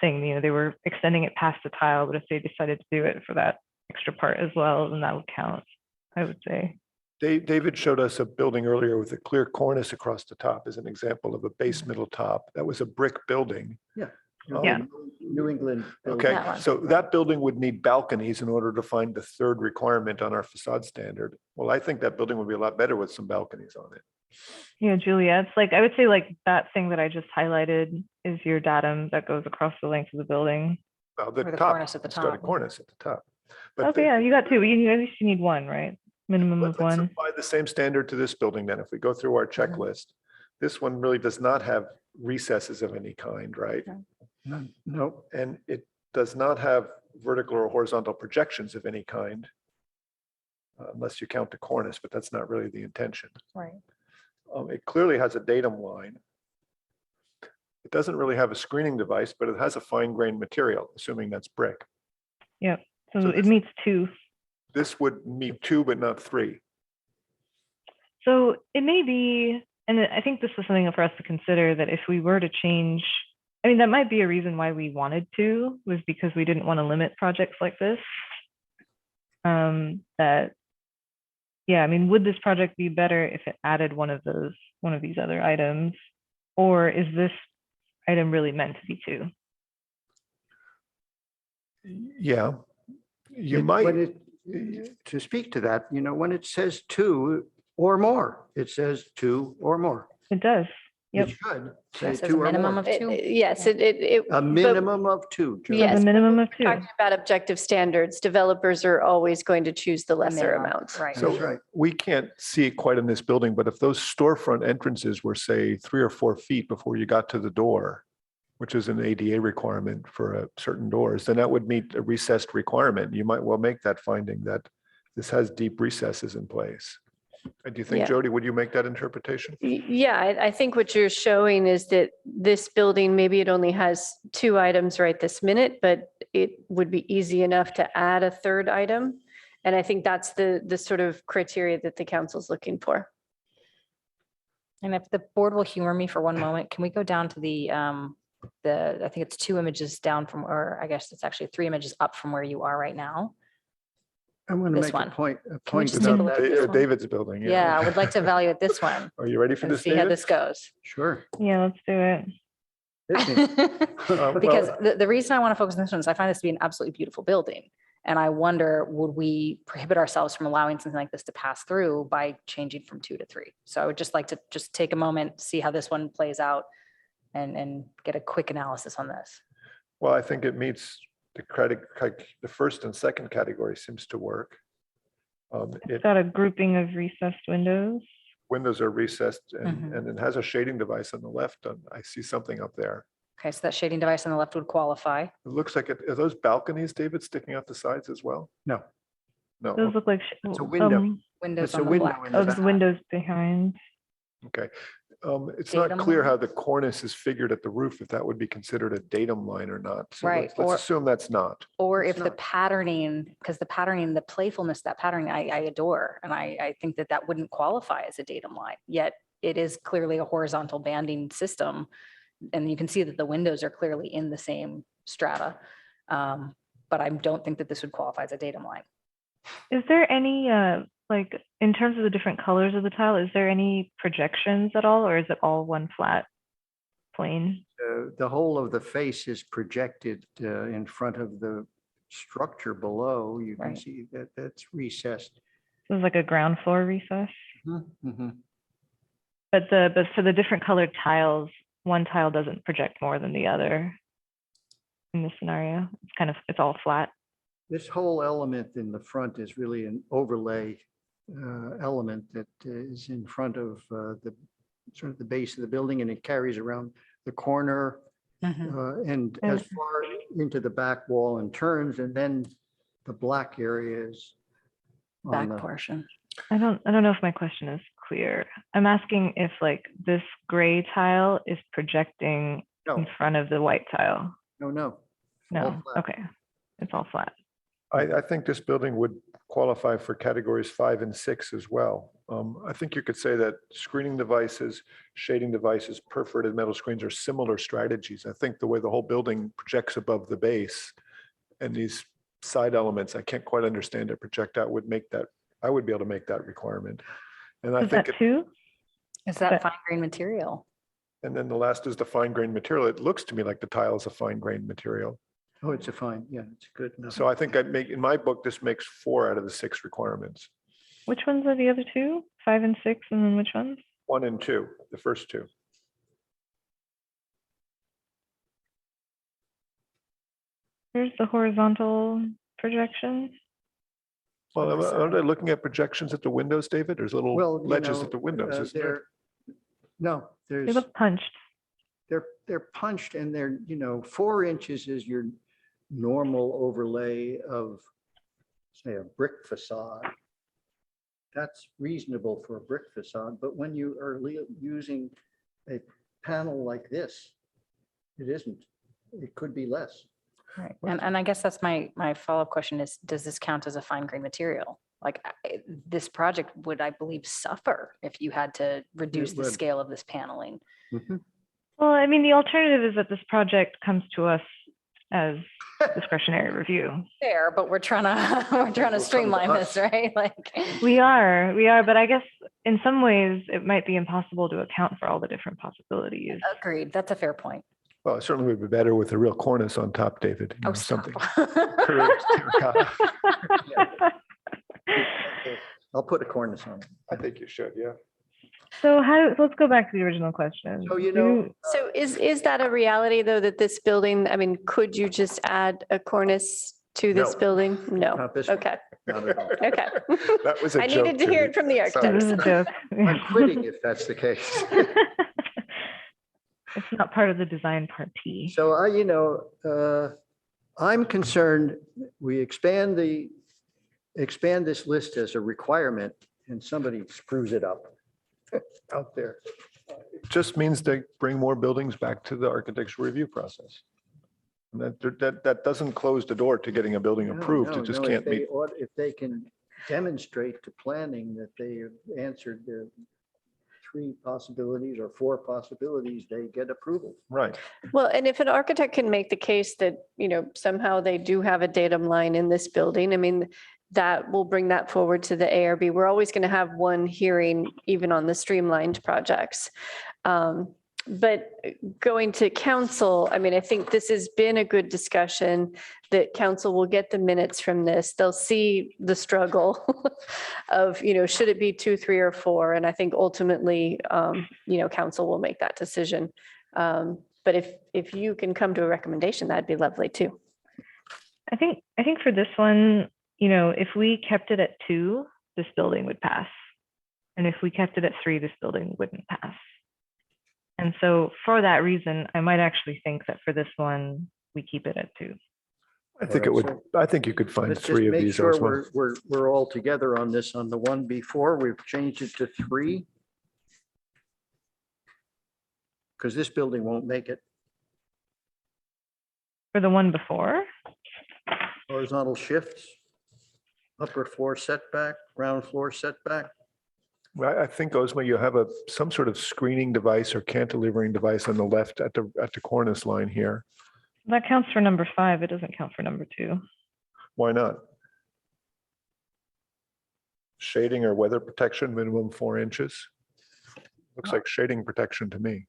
thing, you know, they were extending it past the tile, but if they decided to do it for that extra part as well, then that would count, I would say. David showed us a building earlier with a clear cornice across the top as an example of a base middle top. That was a brick building. Yeah. Oh, Yeah. New England. building. Okay, That one. so that building would need balconies in order to find the 3rd requirement on our facade standard. Well, I think that building would be a lot better with some balconies on it. Yeah, Julia, it's like, I would say like that thing that I just highlighted is your datum that goes across the length of the building. The Or the top, cornice at the it's got a top. cornice at the top. But Okay, yeah, you got two. At least you need one, right? Minimum of let's one. apply the same standard to this building then. If we go through our checklist, this one really does not have recesses of any kind, right? No, And it does not have vertical or horizontal projections of any kind, unless you count the cornice, but that's not really the intention. Right. It clearly has a datum line. It doesn't really have a screening device, but it has a fine grained material, assuming that's brick. Yep. So So it meets two. This would meet 2, but not 3. So it may be, and I think this is something for us to consider, that if we were to change, I mean, that might be a reason why we wanted to, was because we didn't want to limit projects like this. That, yeah, I mean, would this project be better if it added one of these other items? Or is this item really meant to be 2? Yeah, you It- might. when to speak to that, when it says 2 or more, it says 2 or more. It does. It Yep. should say It says 2 a or minimum more. of 2. Yes, it. A but- minimum of 2. Joe. So Yes, the minimum of 2. Talking about objective standards, developers are always going to choose the lesser minimum, amount. Right. So That's right. we can't see it quite in this building, but if those storefront entrances were, say, 3 or 4 feet before you got to the door, which is an ADA requirement for certain doors, then that would meet a recessed requirement. You might well make that finding that this has deep recesses in place. Do you think, Yeah. Jody, would you make that interpretation? Yeah, I think what you're showing is that this building, maybe it only has 2 items right this minute, but it would be easy enough to add a 3rd item. And I think that's the sort of criteria that the council's looking for. And if the board will humor me for one moment, can we go down to I think it's 2 images down from, or I guess it's actually 3 images up from where you are right now. I'm going to This make one. a point. Can we just About take a look at this one? David's building. Yeah, I would like to evaluate this one Are you ready for and this, see how David? this goes. Sure. Yeah, let's do it. Because the reason I want to focus on this one is I find this to be an absolutely beautiful building. And I wonder, would we prohibit ourselves from allowing something like this to pass through by changing from 2 to 3? So I would just like to just take a moment, see how this one plays out and get a quick analysis on this. Well, I think it meets the first and second category seems to work. It's got a grouping of recessed windows. Windows are recessed and, Mhm. and it has a shading device on the left. I see something up there. Okay, so that shading device on the left would qualify. It looks like are those balconies, David, sticking out the sides as well? No. No. Those look like It's a window. Windows It's a on the window black. in of back. the windows behind. Okay. It's not Datum clear how line? the cornice is figured at the roof, if that would be considered a datum line or not. So Right, let's or- assume that's not. Or It's if the not. patterning, because the patterning, the playfulness, of that patterning, I adore. And I think that wouldn't qualify as a datum line, yet it is clearly a horizontal banding system. And you can see that the windows are clearly in the same strata. But I don't think that this would qualify as a datum line. Is there any, like, in terms of the different colors of the tile, is there any projections at all, or is it all one flat plane? The whole of the face is projected in front of the structure below. You can Right. see that that's recessed. So it's like a ground floor recess? Mhm. But for the different colored tiles, one tile doesn't project more than the other in this scenario. It's all flat. This whole element in the front is really an overlay element that is in front of the sort of the base of the building, and it carries around the corner and as far into the back wall and turns, and then the black area is on Back the- portion. I don't know if my question is clear. I'm asking if like this gray tile is projecting in No, front of the white tile. no. All No, flat. okay, it's all flat. I think this building would qualify for categories 5 and 6 as well. I think you could say that screening devices, shading devices, perforated metal screens are similar strategies. I think the way the whole building projects above the base and these side elements, I can't quite understand it project out would make that, I would be able to make that requirement. And I Is think, that two? Is that But- fine grain material? and then the last is the fine grained material. It looks to me like the tile is a fine grained material. Oh, it's a fine, yeah, it's good. enough. So I think in my book, this makes 4 out of the 6 requirements. Which ones are the other two? 5 and 6, and then which ones? 1 and 2, the first 2. Here's the horizontal projection. Well, are they looking at projections at the windows, David? There's little Well, you ledges know, at the windows, isn't there? No, They there's, look punched. they're punched and they're, 4 inches is your normal overlay of, say, a brick facade. That's reasonable for a brick facade, but when you are using a panel like this, it isn't. It could be less. Right. And I guess that's my follow-up question is, does this count as a fine grain material? Like this project would, I believe, suffer if you had to reduce the would. scale of this paneling. Well, I mean, the alternative is that this project comes to us as discretionary review. Fair, but we're trying to streamline this, right? Like We are, but I guess in some ways it might be impossible to account for all the different possibilities. agreed. That's a fair point. Well, it certainly would be better with a real cornice on top, David. Oh, stop. Something curved terracotta. I'll put a cornice on it. I think you should, yeah. So let's go back to the original question. So, So is that a reality though, that this building, I mean, could you just add a cornice to this No. building? No. Not this one. Okay. Not at all. Okay. That was a I joke, needed to hear it from the This architect. is a joke. I'm quitting if that's the case. It's not part of the design party. So I'm concerned we expand this list as a requirement and somebody screws it up out there. It just means they bring more buildings back to the architectural review process. And that doesn't close the door to getting a building approved. It just can't meet. If they can demonstrate to planning that they have answered the 3 possibilities or 4 possibilities, they get approval. Right. Well, and if an architect can make the case that, somehow they do have a datum line in this building, I mean, that will bring that forward to the ARB. We're always going to have one hearing, even on the streamlined projects. But going to council, I mean, I think this has been a good discussion, that council will get the minutes from this. They'll see the struggle of, should it be 2, 3, or 4? And I think ultimately, council will make that decision. But if you can come to a recommendation, that'd be lovely too. I think for this one, if we kept it at 2, this building would pass. And if we kept it at 3, this building wouldn't pass. And so for that reason, I might actually think that for this one, we keep it at 2. I think it would. I think you could find Let's just 3 of make these. sure Osmo. we're all together on this. On the one before, we've changed it to 3. Because this building won't make it. For the one before? Horizontal shifts, upper floor setback, ground floor setback. Well, I think, Osmo, you have some sort of screening device or cantilevering device on the left at the cornice line here. That counts for number 5. It doesn't count for number 2. Why not? Shading or weather protection, minimum 4 inches. Looks like shading protection to me.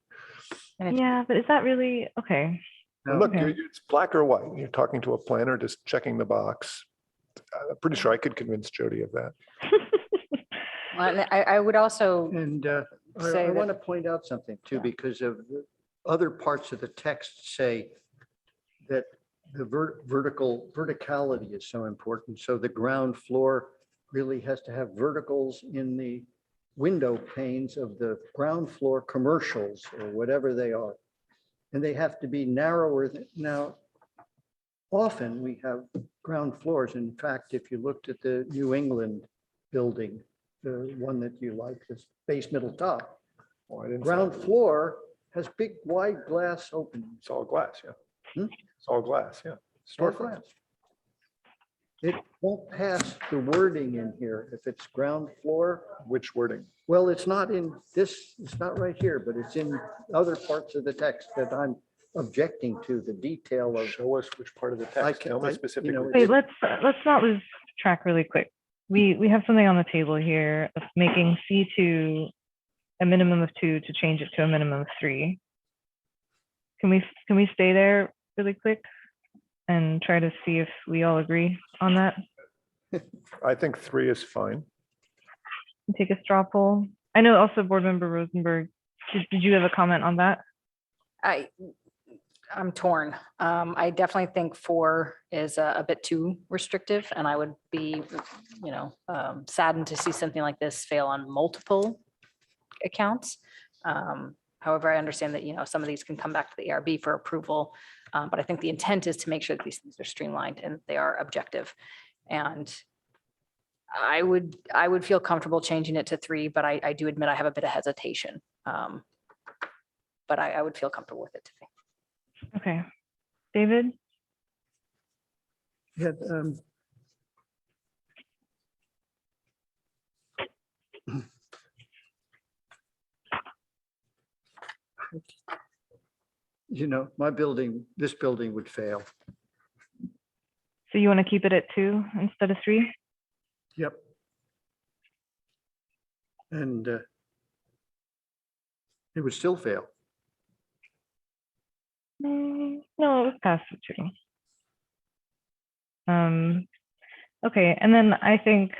Yeah, but is that really okay? Look, Okay. it's black or white. You're talking to a planner, just checking the box. I'm pretty sure I could convince Jody of that. Well, I would also And say I that- want to point out something too, because of the other parts of the text say that the verticality is so important. So the ground floor really has to have verticals in the window panes of the ground floor commercials or whatever they are. And they have to be narrower. Now, often we have ground floors. In fact, if you looked at the New England building, the one that you like, this base middle top, ground floor has big wide glass openings. It's all glass, yeah. Hmm? It's all glass, yeah. All Storefront. glass. It won't pass the wording in here if it's ground floor. Which wording? Well, it's not in this, it's not right here, but it's in other parts of the text that I'm objecting to, the detail of. Show us which part of the I text. can- Tell me I- specifically. Wait, let's not lose track really quick. We have something on the table here of making C2 a minimum of 2 to change it to a minimum of 3. Can we stay there really quick and try to see if we all agree on that? I think 3 is fine. Take a straw poll. I know also Board Member Rosenberg, did you have a comment on that? I I'm torn. I definitely think 4 is a bit too restrictive, and I would be, saddened to see something like this fail on multiple accounts. However, I understand that, some of these can come back to the ARB for approval, but I think the intent is to make sure that these things are streamlined and they are objective. And I would feel comfortable changing it to 3, but I do admit I have a bit of hesitation. But I would feel comfortable with it to 3. Okay. David? Yeah, my building, this building would fail. So you want to keep it at 2 instead of 3? Yep. And it would still fail. No, it was past the 2. Okay, and then I think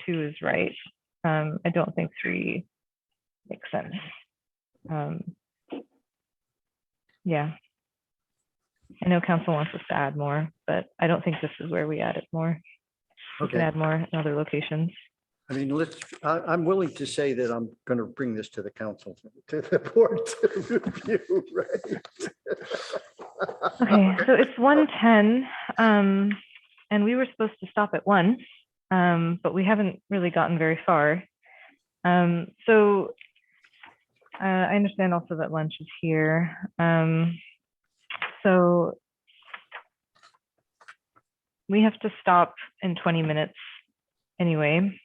2 is right. I don't think 3 makes sense. Yeah. I know council wants us to add more, but I don't think this is where we add it more. We can Okay. add more in other locations. I mean, I'm willing to say that I'm going to bring this to the council, to the board to review, right? Okay, so it's 1:10, and we were supposed to stop at 1, but we haven't really gotten very far. So I understand also that lunch is here. So we have to stop in 20 minutes anyway.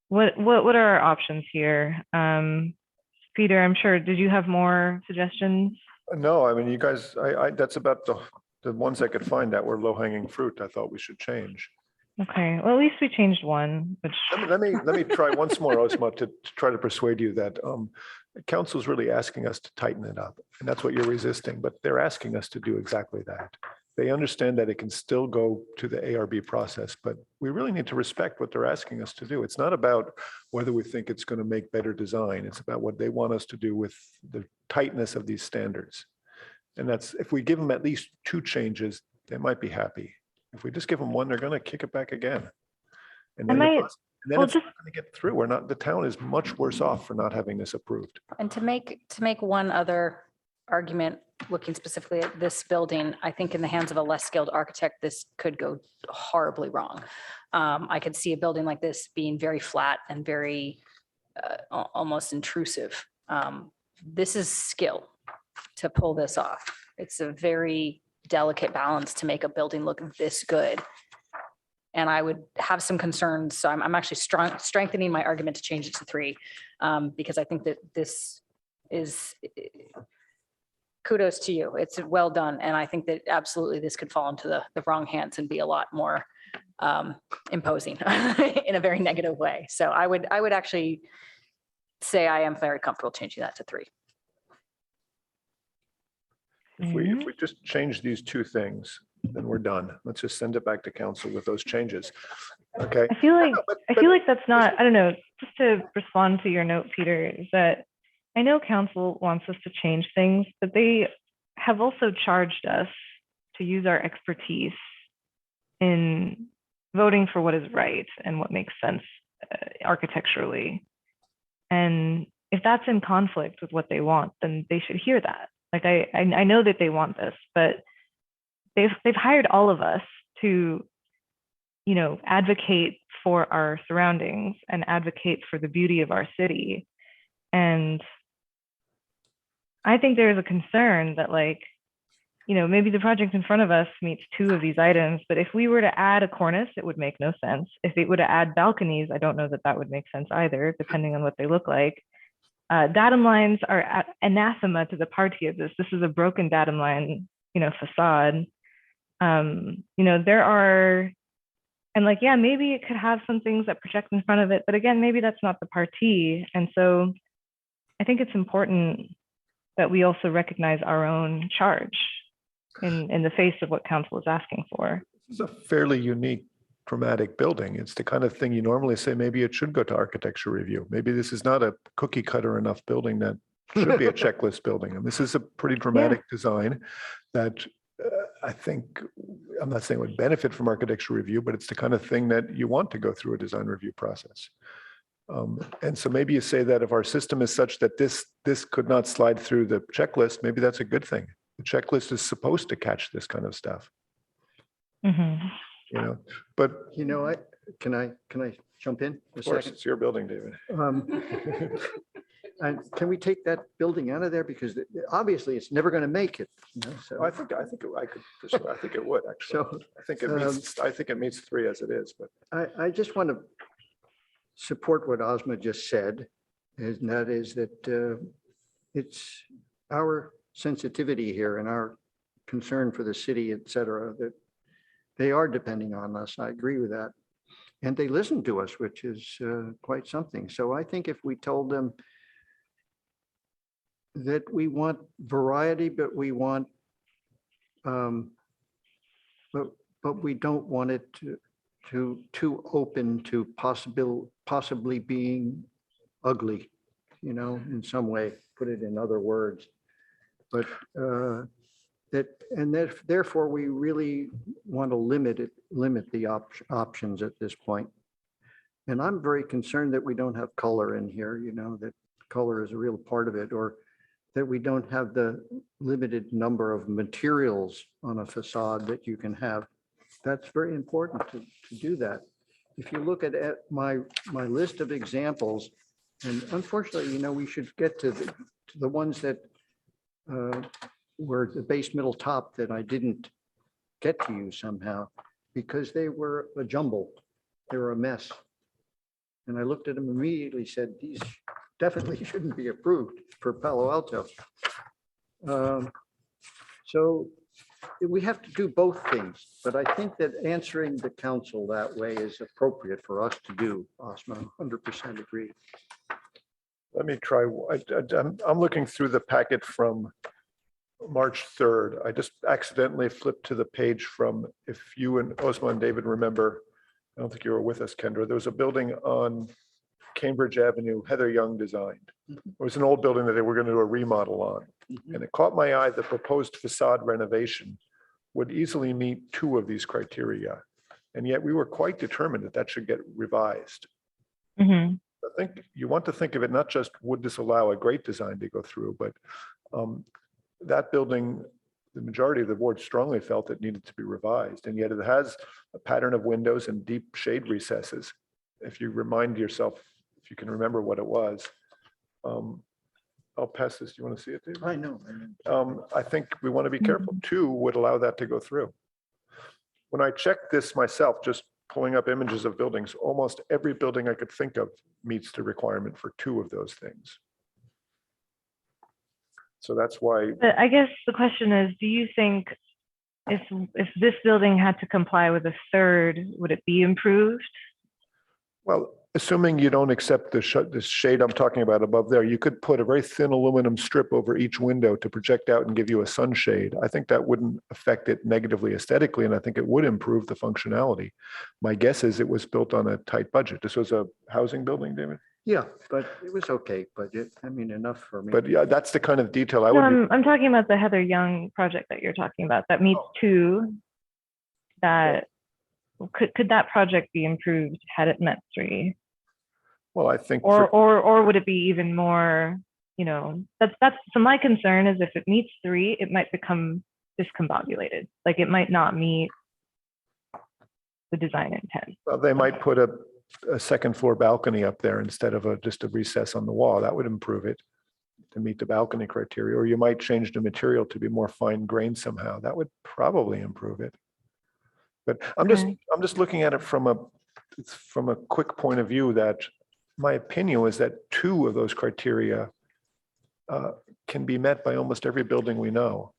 What are our options here? Peter, I'm sure, did you have more suggestions? No, I mean, you guys, that's about the ones I could find that were low hanging fruit. I thought we should change. Okay, well, at least we changed one, which. Let me try once more, Osma, to try to persuade you that council's really asking us to tighten it up, and that's what you're resisting, but they're asking us to do exactly that. They understand that it can still go to the ARB process, but we really need to respect what they're asking us to do. It's not about whether we think it's going to make better design. It's about what they want us to do with the tightness of these standards. And that's, if we give them at least 2 changes, they might be happy. If we just give them 1, they're going to kick it back again. And then, it's not going to get through. The town is much worse off for not having this approved. And to make one other argument, looking specifically at this building, I think in the hands of a less skilled architect, this could go horribly wrong. I could see a building like this being very flat and very almost intrusive. This is skill to pull this off. It's a very delicate balance to make a building look this good. And I would have some concerns. So I'm actually strengthening my argument to change it to 3, because I think that this is, kudos to you. It's well done. And I think that absolutely this could fall into the wrong hands and be a lot more imposing in a very negative way. So I would actually say I am very comfortable changing that to 3. If we just change these 2 things, then we're done. Let's just send it back to council with those changes. Okay. I feel like that's not, I don't know, just to respond to your note, Peter, is that I know council wants us to change things, but they have also charged us to use our expertise in voting for what is right and what makes sense architecturally. And if that's in conflict with what they want, then they should hear that. Like I know that they want this, but they've hired all of us to, advocate for our surroundings and advocate for the beauty of our city. And I think there is a concern that maybe the project in front of us meets 2 of these items, but if we were to add a cornice, it would make no sense. If it were to add balconies, I don't know that would make sense either, depending on what they look like. Datum lines are anathema to the party of this. This is a broken datum line, facade. There are, and maybe it could have some things that project in front of it, but again, maybe that's not the party. And so I think it's important that we also recognize our own charge in the face of what council is asking for. This is a fairly unique, dramatic building. It's the kind of thing you normally say, maybe it should go to architecture review. Maybe this is not a cookie cutter enough building that should be a checklist building. And this is a pretty dramatic design that I think, I'm not saying would benefit from architectural review, but it's the kind of thing that you want to go through a design review process. And so maybe you say that if our system is such that this could not slide through the checklist, maybe that's a good thing. The checklist is supposed to catch this kind of stuff. Mhm. You know, but You know, can I jump in a of course, second? it's your building, David. And can we take that building out of there? Because obviously it's never going to make it. You know, so. I think I think it would actually. So, I think it meets 3 as it is, but I just want to support what Ozma just said, and that is that it's our sensitivity here and our concern for the city, et cetera, that they are depending on us. I agree with that. And they listen to us, which is quite something. So I think if we told them that we want variety, but we want, but we don't want it too open to possibly being ugly, you know, in some way, put it in other words. But therefore we really want to limit the options at this point. And I'm very concerned that we don't have color in here, you know, that color is a real part of it, or that we don't have the limited number of materials on a facade that you can have. That's very important to do that. If you look at my list of examples, and unfortunately, you know, we should get to the ones that were the base, middle, top that I didn't get to you somehow because they were a jumble. They were a mess. And I looked at them immediately, said, these definitely shouldn't be approved for Palo Alto. So we have to do both things, but I think that answering the council that way is appropriate for us to do. Osmo, 100% agree. let me try. I'm looking through the packet from March 3rd. I just accidentally flipped to the page from, if you and Osman and David remember, I don't think you were with us, Kendra. There was a building on Cambridge Avenue, Heather Young designed. It was an old building that they were going to do a remodel on. And it caught my eye, the proposed facade renovation would easily meet 2 of these criteria. And yet we were quite determined that that should get revised. Mhm. I think you want to think of it, not just would this allow a great design to go through, but that building, the majority of the board strongly felt it needed to be revised. And yet it has a pattern of windows and deep shade recesses. If you remind yourself, if you can remember what it was. I'll pass this. Do you want to see it, Dave? I know. I think we want to be careful. 2 would allow that to go through. When I checked this myself, just pulling up images of buildings, almost every building I could think of meets the requirement for 2 of those things. So that's why. But I guess the question is, do you think if this building had to comply with a 3rd, would it be improved? Well, assuming you don't accept the shade I'm talking about above there, you could put a very thin aluminum strip over each window to project out and give you a sunshade. I think that wouldn't affect it negatively aesthetically, and I think it would improve the functionality. My guess is it was built on a tight budget. This was a housing building, David? Yeah, but it was okay budget. I mean, enough for me. But yeah, that's the kind of detail I No, would. I'm talking about the Heather Young project that you're talking about that meets 2. That could that project be improved had it met 3? Well, I think. Or would it be even more, you know, that's so my concern is if it meets 3, it might become discombobulated. Like it might not meet the design intent. Well, they might put a 2nd floor balcony up there instead of just a recess on the wall. That would improve it to meet the balcony criteria. Or you might change the material to be more fine grained somehow. That would probably improve it. But I'm just looking at it from a quick point of view that my opinion was that 2 of those criteria can be met by almost every building we know.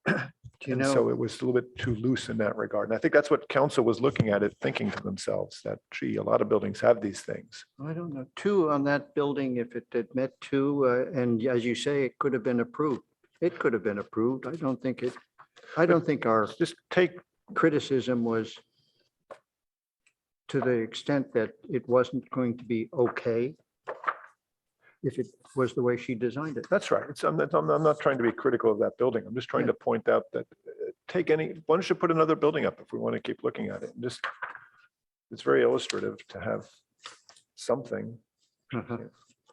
And so it was a little bit too loose in that regard. And I think that's what council was looking at it, thinking to themselves that, gee, a lot of buildings have these things. I don't know, 2 on that building, if it had met 2, and as you say, it could have been approved. It could have been approved. I don't think our Just take criticism was to the extent that it wasn't going to be okay. if it was the way she designed it. That's right. I'm not trying to be critical of that building. I'm just trying to point out that why don't you put another building up if we want to keep looking at it? Just, it's very illustrative to have something.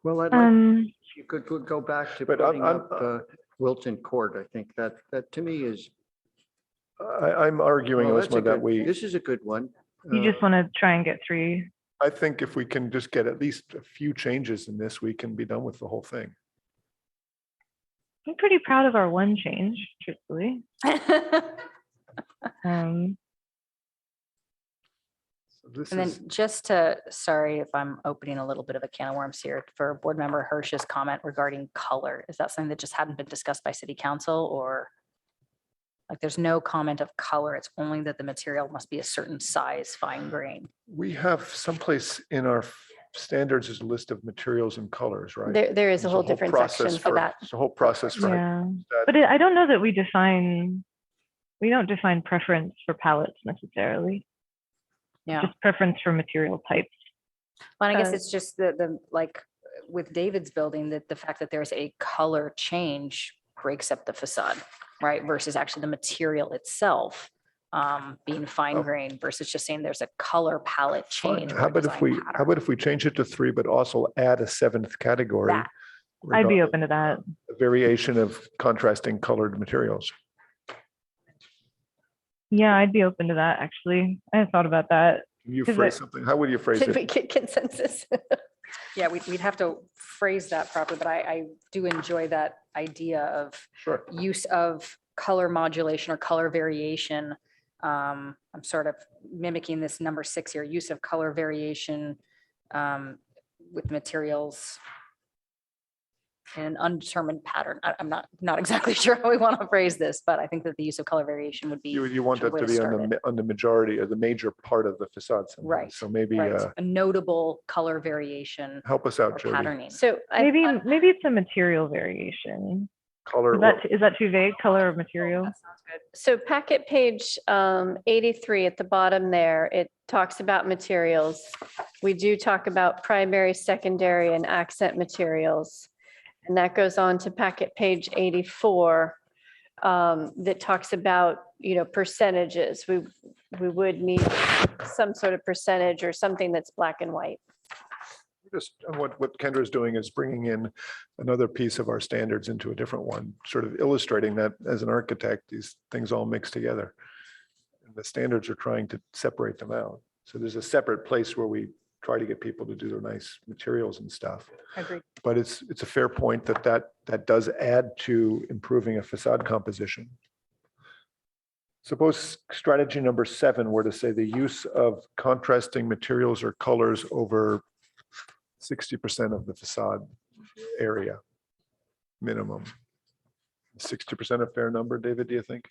Well, I'd like, you could go back to putting up Wilton Court. I think that to me is. I'm arguing, well, Elizabeth, that this is a good one. You just want to try and get 3. I think if we can just get at least a few changes in this, we can be done with the whole thing. I'm pretty proud of our one change, truthfully. And then just to, sorry if I'm opening a little bit of a can of worms here for Board Member Hirsch's comment regarding color. Is that something that just hadn't been discussed by City Council, or like there's no comment of color? It's only that the material must be a certain size, fine grain. We have someplace in our standards is a list of materials and colors, right? There is a whole different section for that. It's a whole process for Yeah, but I don't know that we don't define preference for palettes necessarily. Yeah. Just preference for material types. Well, I guess it's just the like with David's building, that the fact that there's a color change breaks up the facade, right? Versus actually the material itself being fine grained versus just saying there's a color palette change. How about if we change it to 3, but also add a 7th category? I'd be open to that. A variation of contrasting colored materials. Yeah, I'd be open to that, actually. I hadn't thought about that. You phrase something. How would you phrase Did it? we get consensus? Yeah, we'd have to phrase that properly, but I do enjoy that idea of use of color modulation or color variation. I'm sort of mimicking this number 6 here, use of color variation with materials in an undetermined pattern. I'm not exactly sure how we want to phrase this, but I think that the use of color variation would be. You want that to be on the majority or the major part of the facade. Right. So maybe a notable color variation. Help us out, Jody. Patterning. So maybe it's a material variation. Color. Is that too vague? Color or material? That sounds good. So packet page 83 at the bottom there, it talks about materials. We do talk about primary, secondary, and accent materials. And that goes on to packet page 84 that talks about, percentages. We would need some sort of percentage or something that's black and white. Just what Kendra is doing is bringing in another piece of our standards into a different one, sort of illustrating that as an architect, these things all mix together. And the standards are trying to separate them out. So there's a separate place where we try to get people to do their nice materials and stuff. Agreed. But it's a fair point that does add to improving a facade composition. Suppose strategy number 7 were to say the use of contrasting materials or colors over 60% of the facade area minimum. 60% a fair number, David, do you think?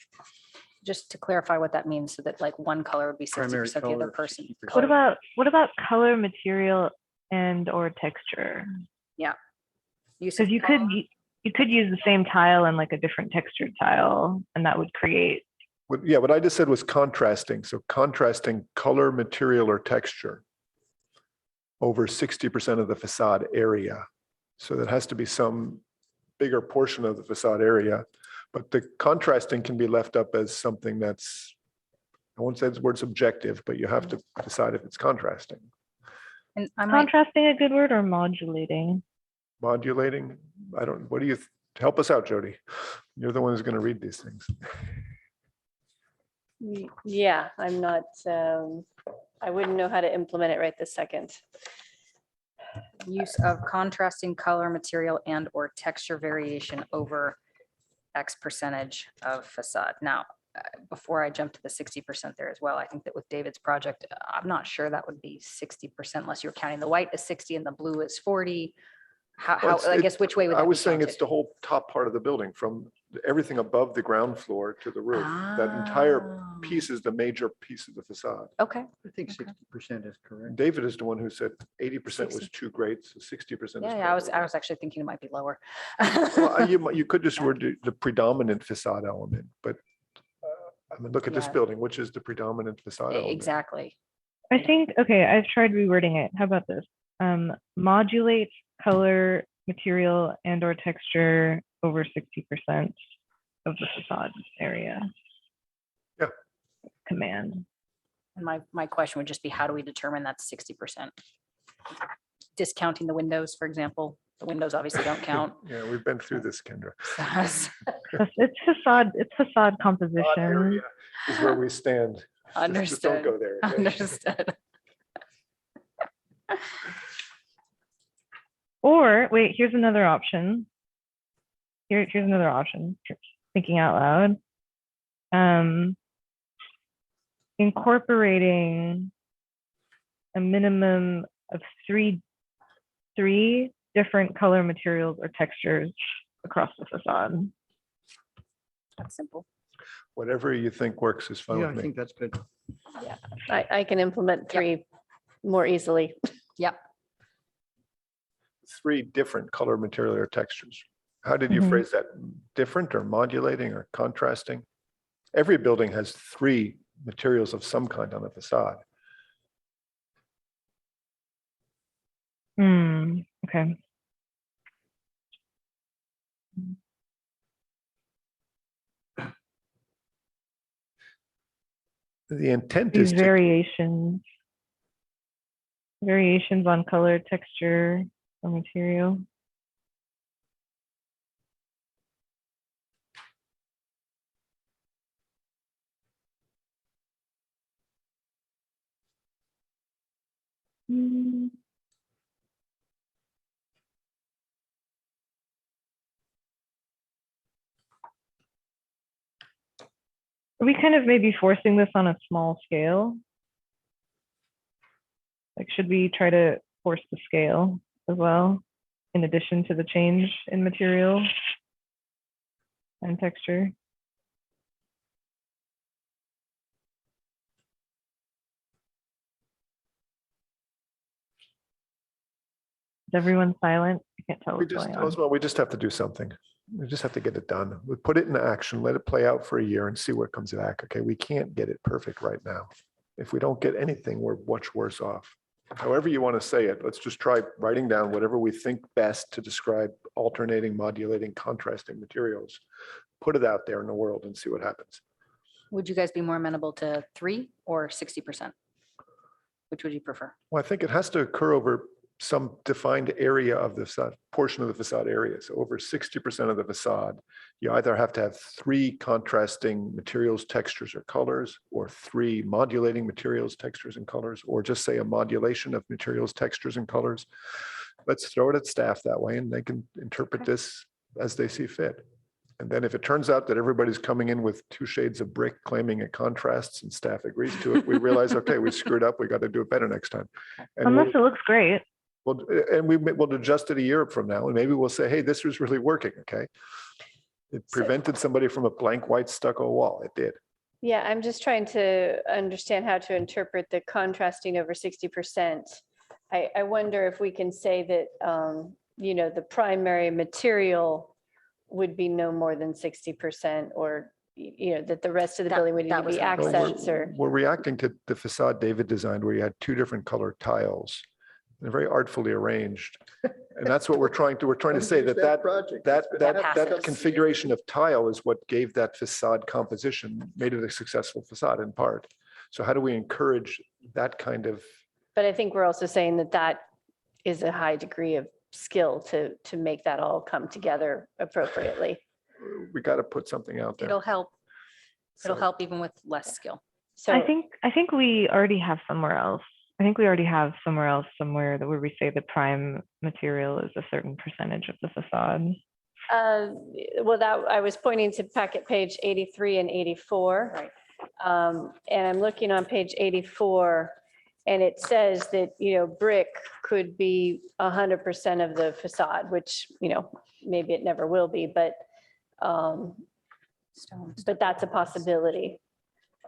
Just to clarify what that means, so that like one color would be 60% the other person. What about color, material, and or texture? Yeah. Because you could use the same tile and like a different textured tile, and that would create. What I just said was contrasting. So contrasting color, material, or texture over 60% of the facade area. So that has to be some bigger portion of the facade area, but the contrasting can be left up as something that's, I won't say the word subjective, but you have to decide if it's contrasting. And contrasting a good word or modulating? Modulating? What do you, help us out, Jody. You're the one who's going to read these things. Yeah, I'm not, I wouldn't know how to implement it right this second. Use of contrasting color, material, and or texture variation over X percentage of facade. Now, before I jump to the 60% there as well, I think that with David's project, I'm not sure that would be 60% unless you're counting the white as 60 and the blue is 40. I guess which way would that I was be saying counted? it's the whole top part of the building, from everything above the ground floor to the roof. That entire piece is the major piece of the facade. Okay. I think 60% is correct. David is the one who said 80% was too great, so 60%. Yeah, I was actually thinking it might be lower. Well, you could just word the predominant facade element, but I mean, look at this building, which is the predominant facade element. Exactly. I think, okay, I've tried rewording it. How about this? Modulate color material and or texture over 60% of the facade area. Yeah. Command. And my question would just be, how do we determine that's 60%? Discounting the windows, for example. The windows obviously don't count. Yeah, we've been through this, Kendra. It's facade composition. Area is where we stand. Just don't Understood. go there. Okay? Understood. Or wait, here's another option. Here's another option. Thinking out loud. Incorporating a minimum of three different color materials or textures across the facade. That's simple. Whatever you think works is fine Yeah, with I me. think that's good. Yeah, I can implement 3 more easily. Yep. 3 different color, material, or textures. How did you Mhm. phrase that? Different or modulating or contrasting? Every building has 3 materials of some kind on the facade. Okay. The intent These is to variations on color, texture, or material. Are we kind of maybe forcing this on a small scale? Like, should we try to force the scale as well, in addition to the change in material and texture? Is everyone silent? I can't tell what's going on. we just have to do something. We just have to get it done. We put it in action, let it play out for a year and see what comes back. Okay, we can't get it perfect right now. If we don't get anything, we're much worse off. However you want to say it, let's just try writing down whatever we think best to describe alternating, modulating, contrasting materials. Put it out there in the world and see what happens. Would you guys be more amenable to 3 or 60%? Which would you prefer? Well, I think it has to occur over some defined area of the facade, portion of the facade area. So over 60% of the facade, you either have to have 3 contrasting materials, textures, or colors, or 3 modulating materials, textures, and colors, or just say a modulation of materials, textures, and colors. Let's throw it at staff that way, and they can interpret this as they see fit. And then if it turns out that everybody's coming in with 2 shades of brick claiming it contrasts and staff agrees to it, we realize, okay, we screwed up. We got to do it better next time. And Unless it looks great. we'll adjust it a year from now, and maybe we'll say, hey, this was really working, okay? It prevented somebody from a blank white stucco wall. It did. Yeah, I'm just trying to understand how to interpret the contrasting over 60%. I wonder if we can say that, the primary material would be no more than 60%, or, that the rest of the building would need to be accents or. We're reacting to the facade David designed where you had 2 different color tiles. They're very artfully arranged. And that's what we're trying to say, that configuration of tile is what gave that facade composition, made it a successful facade in part. So how do we encourage that kind of? But I think we're also saying that is a high degree of skill to make that all come together appropriately. We got to put something out there. It'll help. It'll help even with less skill. So I think we already have somewhere else. I think we already have somewhere where we say the prime material is a certain percentage of the facade. Well, that I was pointing to packet page 83 and 84. Right. And I'm looking on page 84, and it says that, brick could be 100% of the facade, which, maybe it never will be, but that's a possibility.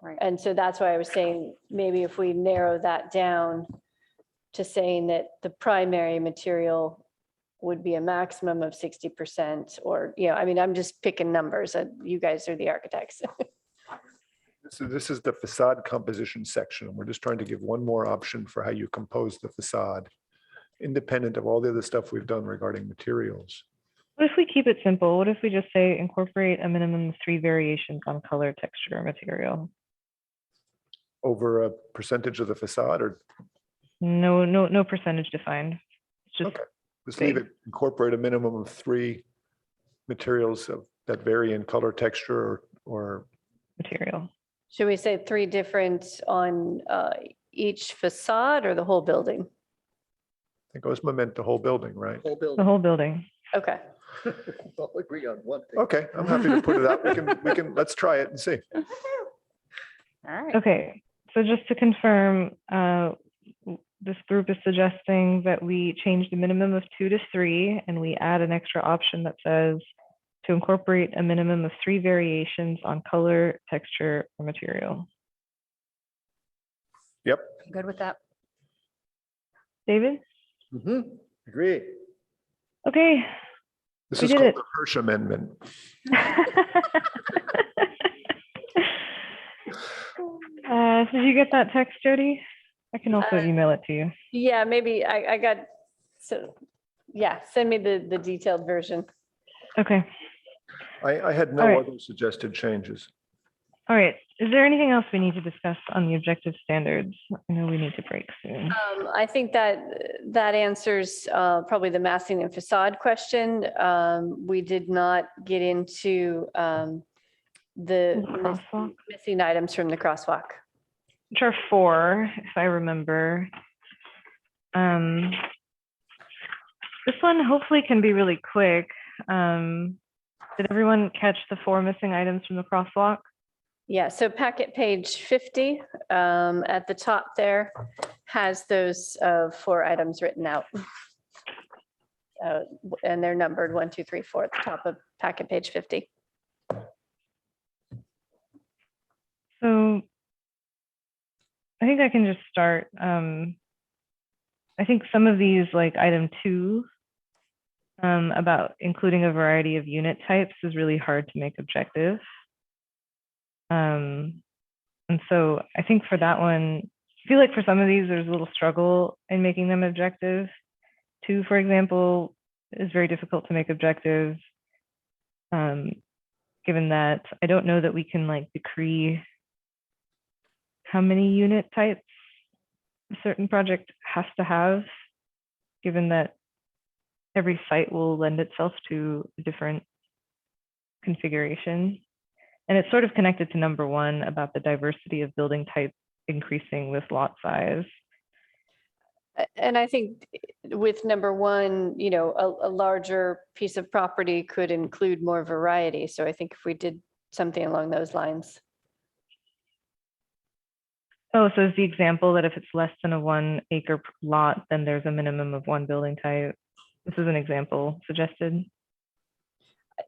Right. And so that's why I was saying, maybe if we narrow that down to saying that the primary material would be a maximum of 60%, or, I'm just picking numbers. You guys are the architects. So this is the facade composition section. We're just trying to give one more option for how you compose the facade. independent of all the other stuff we've done regarding materials. What if we keep it simple? What if we just say incorporate a minimum of 3 variations on color, texture, or material? Over a percentage of the facade, or No percentage defined. It's just okay, just leave vague. it, incorporate a minimum of 3 materials that vary in color, texture, or material. Should we say 3 different on each facade or the whole building? I think Osma meant the whole building, right? The whole building. Okay. I'll agree on one thing. Okay, I'm happy to put it out. Let's try it and see. All right. Okay, so just to confirm, this group is suggesting that we change the minimum of 2 to 3, and we add an extra option that says to incorporate a minimum of 3 variations on color, texture, or material. Yep. Good with that. David? Agree. Okay. This We is did called it. the Hirsch Amendment. Did you get that text, Jody? I can also email it to you. Yeah, maybe I got, so, yeah, send me the detailed version. Okay. I had no All right. other suggested changes. All right. Is there anything else we need to discuss on the objective standards? I know we need to break soon. I think that answers probably the massing and facade question. We did not get into the Crosswalk, missing items from the crosswalk. which are 4, if I remember. This one hopefully can be really quick. Did everyone catch the 4 missing items from the crosswalk? Yeah, so packet page 50 at the top there has those 4 items written out. And they're numbered 1, 2, 3, 4 at the top of packet page 50. So I think I can just start. I think some of these, like item 2, about including a variety of unit types is really hard to make objective. And so I think for that one, I feel like for some of these, there's a little struggle in making them objective. 2, for example, is very difficult to make objective, given that I don't know that we can like decree how many unit types a certain project has to have, given that every site will lend itself to a different configuration. And it's sort of connected to number 1 about the diversity of building type increasing with lot size. And I think with number 1, you know, a larger piece of property could include more variety. So I think if we did something along those lines. Oh, so is the example that if it's less than a 1 acre lot, then there's a minimum of 1 building type? This is an example suggested.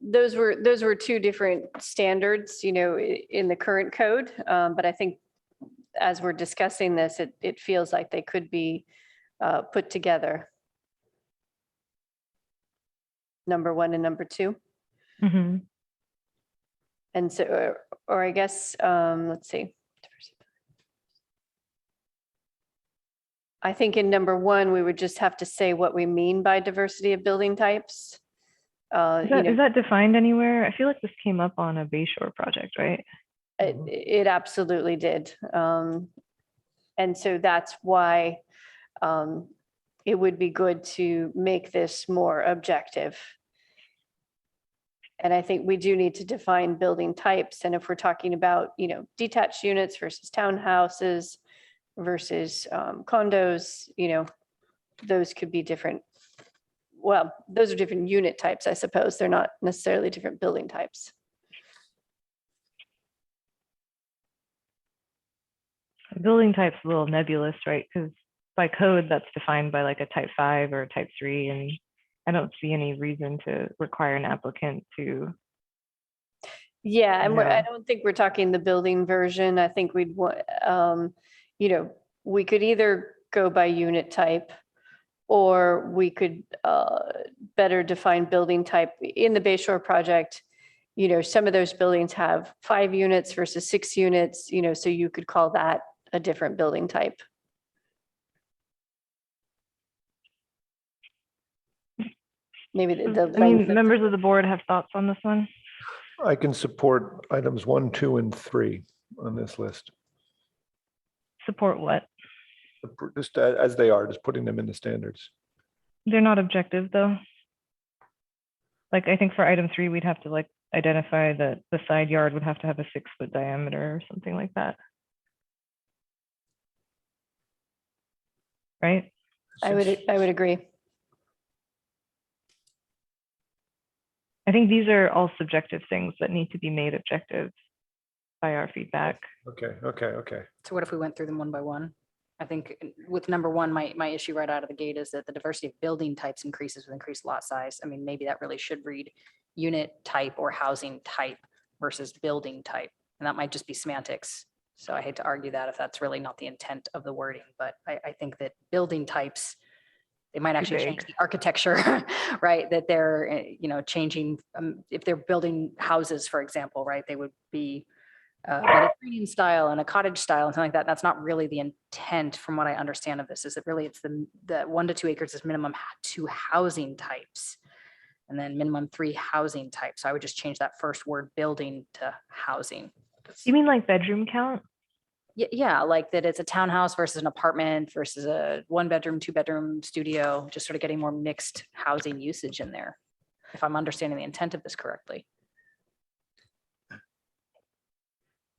Those were 2 different standards, you know, in the current code. But I think as we're discussing this, it feels like they could be put together. Number 1 and number 2. Mm-hmm. And so, or I guess, let's see. I think in number 1, we would just have to say what we mean by diversity of building types. Is that defined anywhere? I feel like this came up on a Bayshore project, right? It absolutely did. And so that's why it would be good to make this more objective. And I think we do need to define building types. And if we're talking about, you know, detached units versus townhouses versus condos, you know, those could be different. Well, those are different unit types, I suppose. They're not necessarily different building types. Building type's a little nebulous, right? Because by code, that's defined by like a type 5 or a type 3. And I don't see any reason to require an applicant to. Yeah, and I don't think we're talking the building version. I think we'd want, you know, we could either go by unit type, or we could better define building type. In the Bayshore project, you know, some of those buildings have 5 units versus 6 units, you know, so you could call that a different building type. Maybe the I mean, length of members of the board have thoughts on this one? I can support items 1, 2, and 3 on this list. Support what? Just as they are, just putting them in the standards. They're not objective though. Like I think for item 3, we'd have to like identify that the side yard would have to have a 6-foot diameter or something like that. Right? I would agree. I think these are all subjective things that need to be made objective by our feedback. Okay. So what if we went through them one by one? I think with number 1, my issue right out of the gate is that the diversity of building types increases with increased lot size. I mean, maybe that really should read unit type or housing type versus building type. And that might just be semantics. So I hate to argue that if that's really not the intent of the wording, but I think that building types, they might actually change the architecture, right? That they're, changing, if they're building houses, for example, right? They would be Mediterranean style and a cottage style and something like that. That's not really the intent from what I understand of this, is that really it's the 1 to 2 acres is minimum 2 housing types and then minimum 3 housing types. So I would just change that first word building to housing. You mean like bedroom count? Yeah, like that it's a townhouse versus an apartment versus a 1-bedroom, 2-bedroom studio, just sort of getting more mixed housing usage in there, if I'm understanding the intent of this correctly.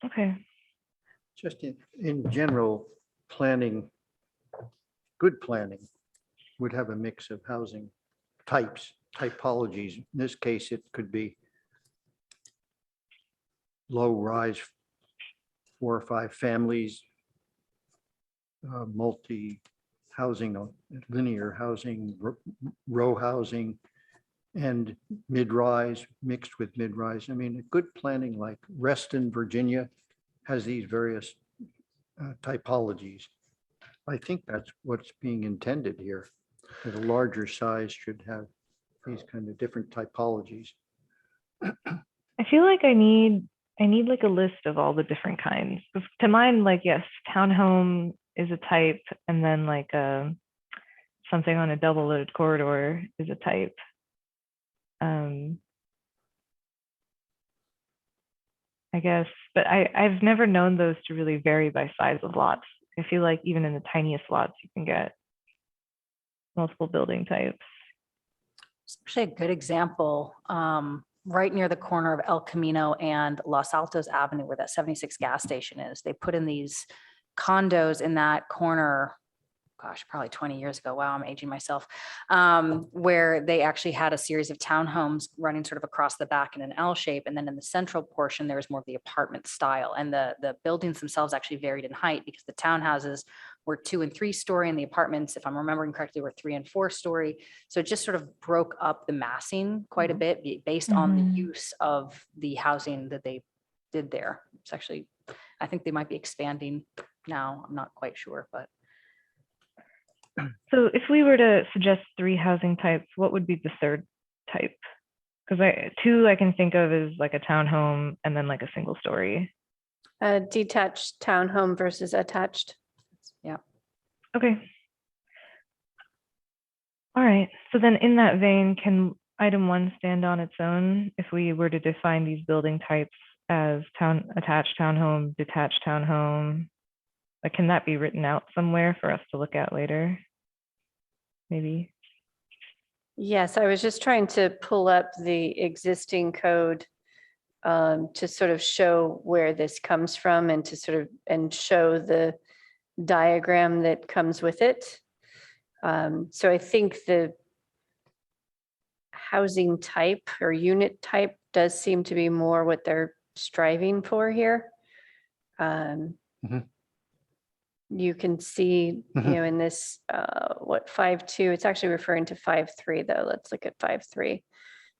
Okay. Just in general, planning, good planning would have a mix of housing types, typologies. In this case, it could be low rise, 4 or 5 families, multi-housing, linear housing, row housing, and mid-rise mixed with mid-rise. I mean, good planning like Reston, Virginia has these various typologies. I think that's what's being intended here, that a larger size should have these kind of different typologies. I feel like I need like a list of all the different kinds. 'Cause to mine, like, yes, townhome is a type, and then like something on a double loaded corridor is a type. I guess, but I've never known those to really vary by size of lots. I feel like even in the tiniest lots, you can get multiple building types. It's actually a good example, right near the corner of El Camino and Los Altos Avenue, where that 76 gas station is. They put in these condos in that corner, gosh, probably 20 years ago. Wow, I'm aging myself. Where they actually had a series of townhomes running sort of across the back in an L shape. And then in the central portion, there was more of the apartment style. And the buildings themselves actually varied in height because the townhouses were 2 and 3 story and the apartments, if I'm remembering correctly, were 3 and 4 story. So it just sort of broke up the massing quite a bit based on the use of the housing that they did there. It's actually, I think they might be expanding now. I'm not quite sure, but. So if we were to suggest 3 housing types, what would be the 3rd type? Because 2 I can think of is like a townhome and then like a single story. Detached townhome versus attached. Yeah. Okay. All right. So then in that vein, can item 1 stand on its own if we were to define these building types as attached townhome, detached townhome? Like, can that be written out somewhere for us to look at later? Maybe. Yes, I was just trying to pull up the existing code to sort of show where this comes from and to sort of show the diagram that comes with it. So I think the housing type or unit type does seem to be more what they're striving for here. You can see, in this, 5.2, it's actually referring to 5.3 though. Let's look at 5.3.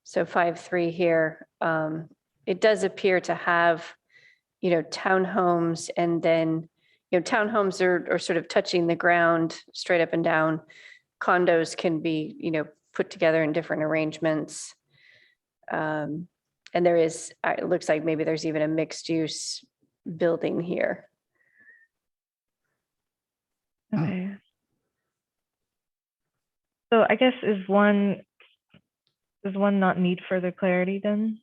So 5.3 here, it does appear to have, townhomes, and then, townhomes are sort of touching the ground straight up and down. Condos can be, put together in different arrangements. And there is, it looks like maybe there's even a mixed use building here. Okay. So I guess is 1, Does one not need further clarity then?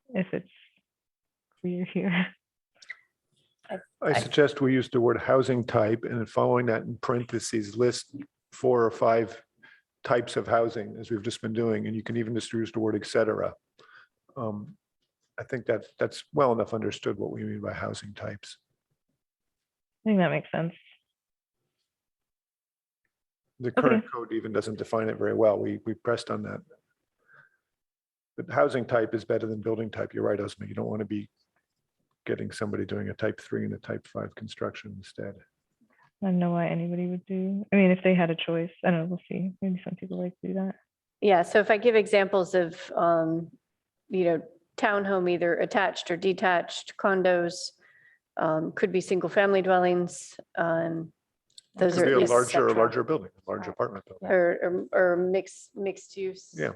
If it's clear here. I suggest we use the word housing type and then following that in parentheses, list 4 or 5 types of housing as we've just been doing. And you can even just use the word et cetera. I think that's well enough understood what we mean by housing types. I think that makes sense. The current code even doesn't define it very well. We pressed on that. But housing type is better than building type. You're right, Osma. You don't want to be getting somebody doing a type 3 and a type 5 construction instead. I don't know why anybody would do. I mean, if they had a choice, I don't know. We'll see. Maybe some people like to do that. Yeah, so if I give examples of, townhome, either attached or detached condos, could be single family dwellings. Those Could are be a larger building, a large apartment building. or mixed use. Yeah.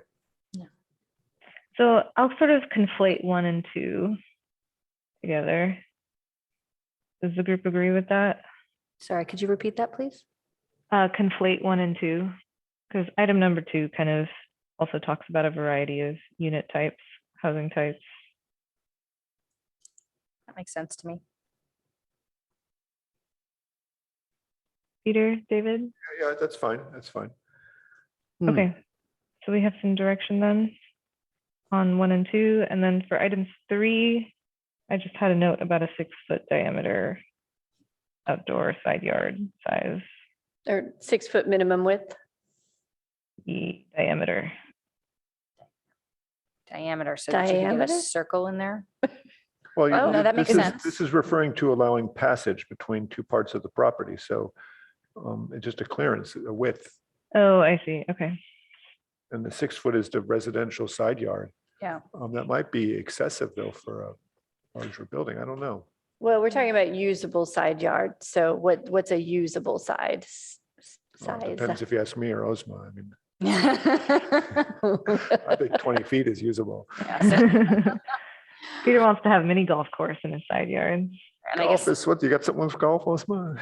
So I'll sort of conflate 1 and 2 together. Does the group agree with that? Sorry, could you repeat that, please? Conflate 1 and 2, because item number 2 kind of also talks about a variety of unit types, housing types. That makes sense to me. Peter, David? Yeah, that's fine. That's fine. Okay, so we have some direction then on 1 and 2. And then for item 3, I just had a note about a 6-foot diameter outdoor side yard size. Or 6-foot minimum width. Diameter. Diameter, so that you can get a Diameter? circle in there. Well, Oh, no, that makes sense. This is referring to allowing passage between 2 parts of the property. So it's just a clearance, a width. Oh, I see. Okay. And the 6 foot is the residential side yard. Yeah. That might be excessive though for a larger building. I don't know. Well, we're talking about usable side yard. So what's a usable Well, size? it depends if you ask me or Osma. I mean, I think 20 feet is usable. Peter wants to have mini golf course in his side yard. And I Golf guess is what, you got something with golf, Osma?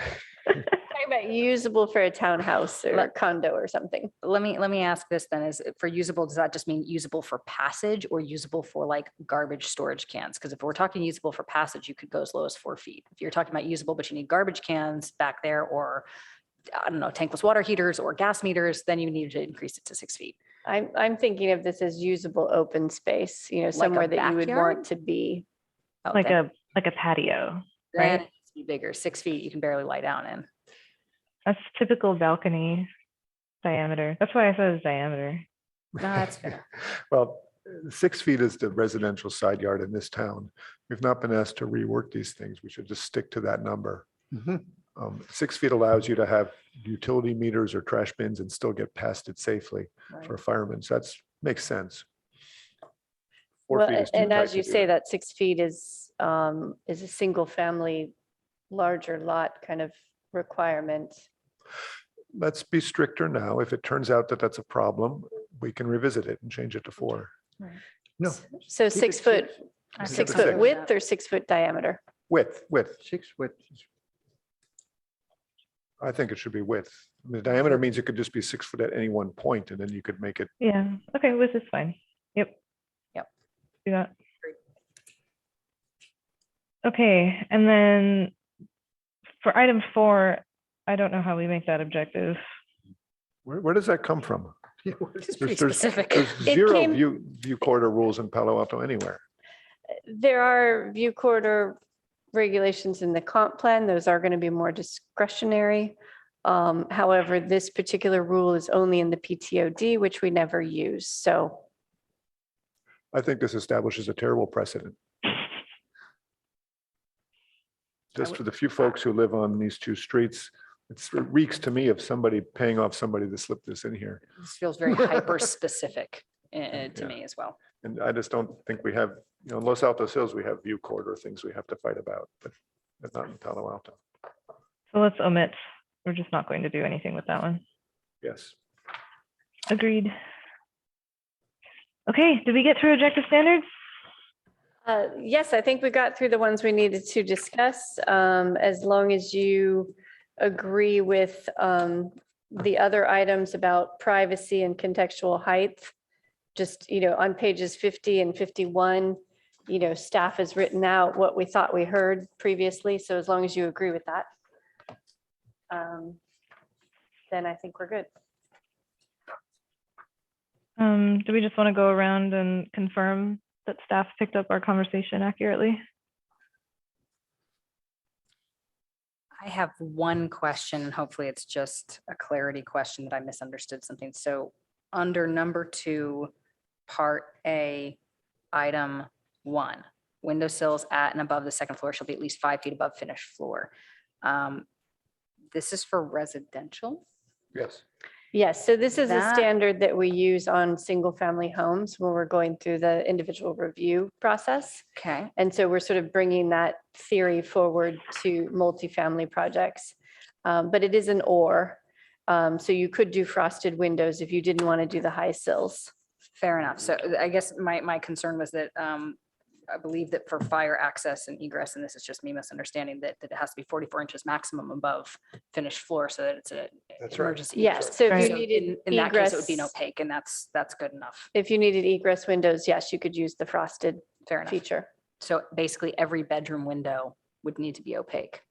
Talking about usable for a townhouse or a condo or something. let me ask this then, is for usable, does that just mean usable for passage or usable for like garbage storage cans? Because if we're talking usable for passage, you could go as low as 4 feet. If you're talking about usable, but you need garbage cans back there, or I don't know, tankless water heaters or gas meters, then you need to increase it to 6 feet. I'm thinking of this as usable open space, somewhere that you would backyard? want to be. Like a patio, Then right? it needs to be bigger. 6 feet, you can barely lie down in. That's typical balcony diameter. That's why I said it's diameter. No, that's fair. Well, 6 feet is the residential side yard in this town. We've not been asked to rework these things. We should just stick to that number. 6 feet allows you to have utility meters or trash bins and still get past it safely for a fireman. So that makes sense. 4 feet is too And tight as to you do say, that. that 6 feet is a single family, larger lot kind of requirement. Let's be stricter now. If it turns out that that's a problem, we can revisit it and change it to 4. No. So Keep it 6 foot, Keep it 6 to foot 6. width or 6 foot diameter? Width. 6 width. I think it should be width. The diameter means it could just be 6 foot at any one point, and then you could make it. Yeah. Okay. Width is fine. Yep. Do that. Okay. And then for item 4, I don't know how we make that objective. Where does that come from? It's pretty There's specific. zero view corridor rules in Palo Alto anywhere. There are view corridor regulations in the comp plan. Those are going to be more discretionary. However, this particular rule is only in the PTOD, which we never use. So I think this establishes a terrible precedent. Just for the few folks who live on these 2 streets, it reeks to me of somebody paying off somebody to slip this in here. This feels very hyper specific to me as well. And I just don't think we have, in Los Altos Hills, we have view corridor things we have to fight about, but not in Palo Alto. So let's omit. We're just not going to do anything with that one. Yes. Agreed. Okay. Did we get through objective standards? yes, I think we got through the ones we needed to discuss. As long as you agree with the other items about privacy and contextual height, just, on pages 50 and 51, staff has written out what we thought we heard previously. So as long as you agree with that, then I think we're good. Do we just want to go around and confirm that staff picked up our conversation accurately? I have one question, and hopefully it's just a clarity question that I misunderstood something. So under number 2, part A, item 1, windowsills at and above the second floor shall be at least 5 feet above finished floor. This is for residential? Yes. Yes, so this is a That- standard that we use on single-family homes when we're going through the individual review process. Okay. And so we're sort of bringing that theory forward to multifamily projects. But it is an or. So you could do frosted windows if you didn't want to do the high sills. Fair enough. So I guess my concern was that I believe that for fire access and egress, and this is just me misunderstanding, that it has to be 44 inches maximum above finished floor so that it's an That's right. emergency. Yes, exit. so if you Right. needed In that case, it would be an egress, opaque, and that's good enough. if you needed egress windows, yes, you could use the frosted Fair enough. feature. So basically every bedroom window would need to be opaque.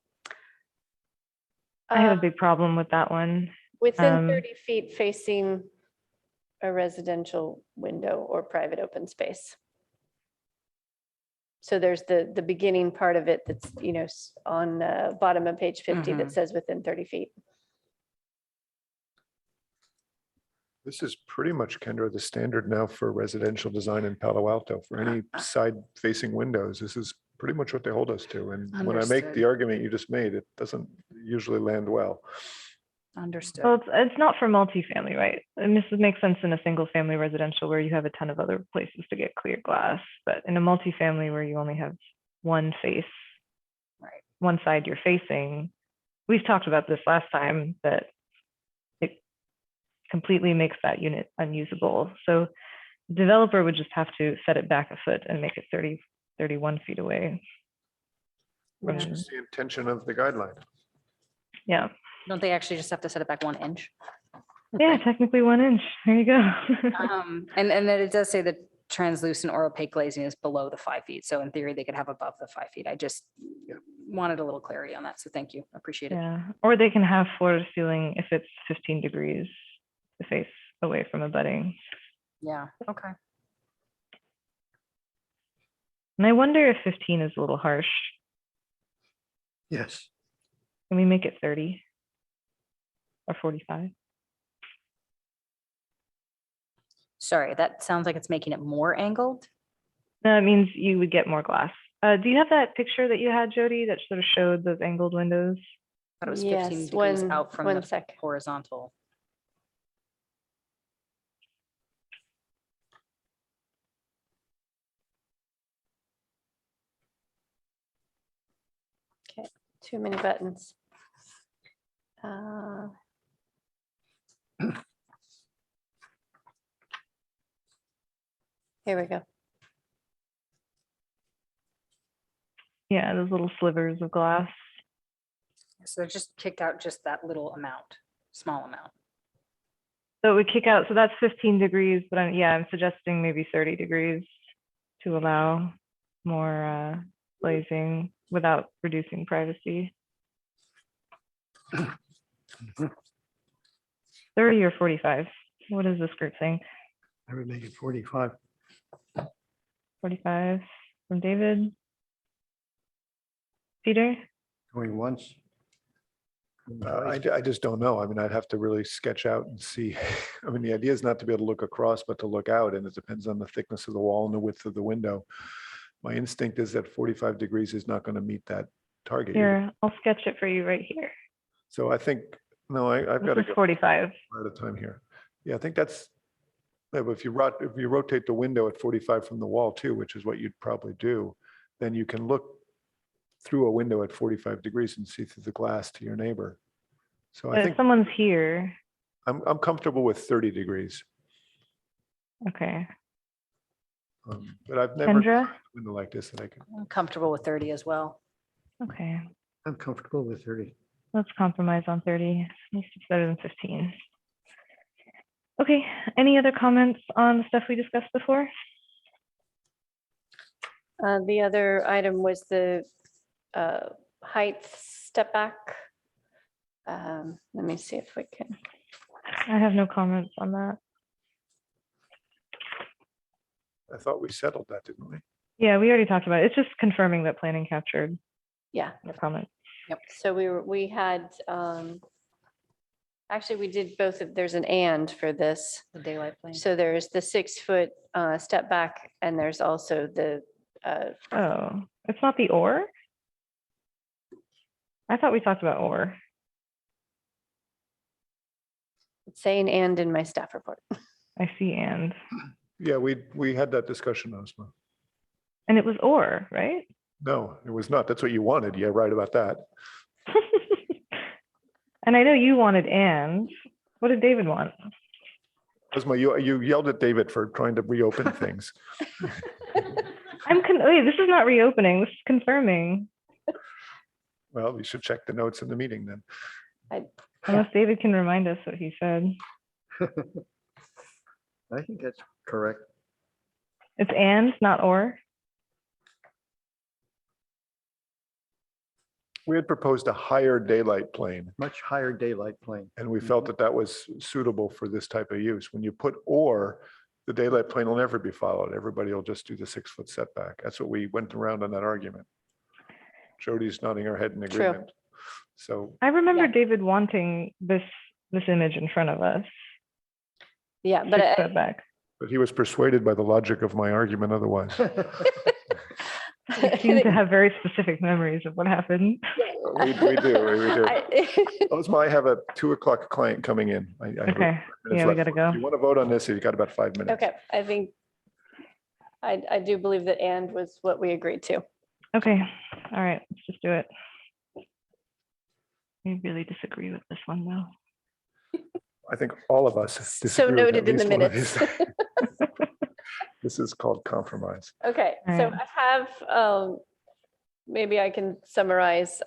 I have a big problem with that one. Within 30 feet facing a residential window or private open space. So there's the beginning part of it that's, on the bottom of page 50 that says within 30 feet. This is pretty much, Kendra, the standard now for residential design in Palo Alto. For any side-facing windows, this is pretty much what they hold us to. And when I make Understood. the argument you just made, it doesn't usually land well. Understood. Well, it's not for multifamily, right? And this would make sense in a single family residential where you have a ton of other places to get clear glass, but in a multifamily where you only have one face, Right. one side you're facing, we've talked about this last time, that it completely makes that unit unusable. So the developer would just have to set it back a foot and make it 30, 31 feet away. Which is the intention of the guideline. Yeah. Don't they actually just have to set it back 1 inch? Yeah, technically 1 inch. There you go. And then it does say that translucent or opaque glazing is below the 5 feet. So in theory, they could have above the 5 feet. I just wanted a little clarity on that. So thank you. Appreciate it. Yeah, or they can have floor to ceiling if it's 15 degrees to face away from a budding. Yeah. Okay. And I wonder if 15 is a little harsh. Yes. Can we make it 30 or 45? Sorry, that sounds like it's making it more angled. No, it means you would get more glass. Do you have that picture that you had, Jody, that sort of showed those angled windows? But it was 15 Yes, degrees out from one the sec. horizontal. Okay, too many buttons. Here we go. Yeah, those little slivers of glass. So they just kicked out just that little amount, small amount. So it would kick out, so that's 15 degrees, but I'm suggesting maybe 30 degrees to allow more glazing without reducing privacy. 30 or 45? What does this group think? I would make it 45. 45 from David? Peter? Going once. I just don't know. I mean, I'd have to really sketch out and see. I mean, the idea is not to be able to look across, but to look out, and it depends on the thickness of the wall and the width of the window. My instinct is that 45 degrees is not going to meet that target. either. Here, I'll sketch it for you right here. So I think, no, I've got to This is 45. out of time here. Yeah, I think that's, yeah, but if you rotate the window at 45 from the wall too, which is what you'd probably do, then you can look through a window at 45 degrees and see through the glass to your neighbor. So I But if think someone's here, I'm comfortable with 30 degrees, okay. but I've never Kendra? designed a window like this that I could. I'm comfortable with 30 as well. Okay, I'm comfortable with 30. let's compromise on 30. At least it's better than 15. Okay, any other comments on the stuff we discussed before? The other item was the height step back. Let me see if we can. I have no comments on that. I thought we settled that, didn't we? Yeah, we already talked about it. It's just confirming that planning captured Yeah. the comment. Yep. So we had, actually, we did both of, there's an and for this. The daylight plane. So there's the 6-foot step back, and there's also the, Oh, it's not the or? I thought we talked about or. it's saying and in my staff report. I see and. Yeah, we had that discussion, Osma. And it was or, right? No, it was not. That's what you wanted. Yeah, right about that. And I know you wanted and. What did David want? Osma, you yelled at David for trying to reopen things. Wait, this is not reopening. This is confirming. Well, we should check the notes in the meeting then. Unless David can remind us what he said. I think that's correct. It's and, not or. We had proposed a higher daylight plane, Much higher daylight plane. and we felt that that was suitable for this type of use. When you put or, the daylight plane will never be followed. Everybody will just do the 6-foot setback. That's what we went around on that argument. Jody's nodding her head in True. agreement. So I remember Yeah. David wanting this image in front of us. Yeah, but 6 setback. but he was persuaded by the logic of my argument otherwise. You seem to have very specific memories of what happened. We do. I- Osma, I have a 2 o'clock client coming in. I have Okay, 5 minutes yeah, we left. gotta go. If you want to vote on this, you got about 5 minutes. Okay, I think, I do believe that and was what we agreed to. Okay, all right, let's just do it. I really disagree with this one though. I think all of us So disagree with noted at in the least one of minutes. these. This is called compromise. Okay, All so right. I have, maybe I can summarize.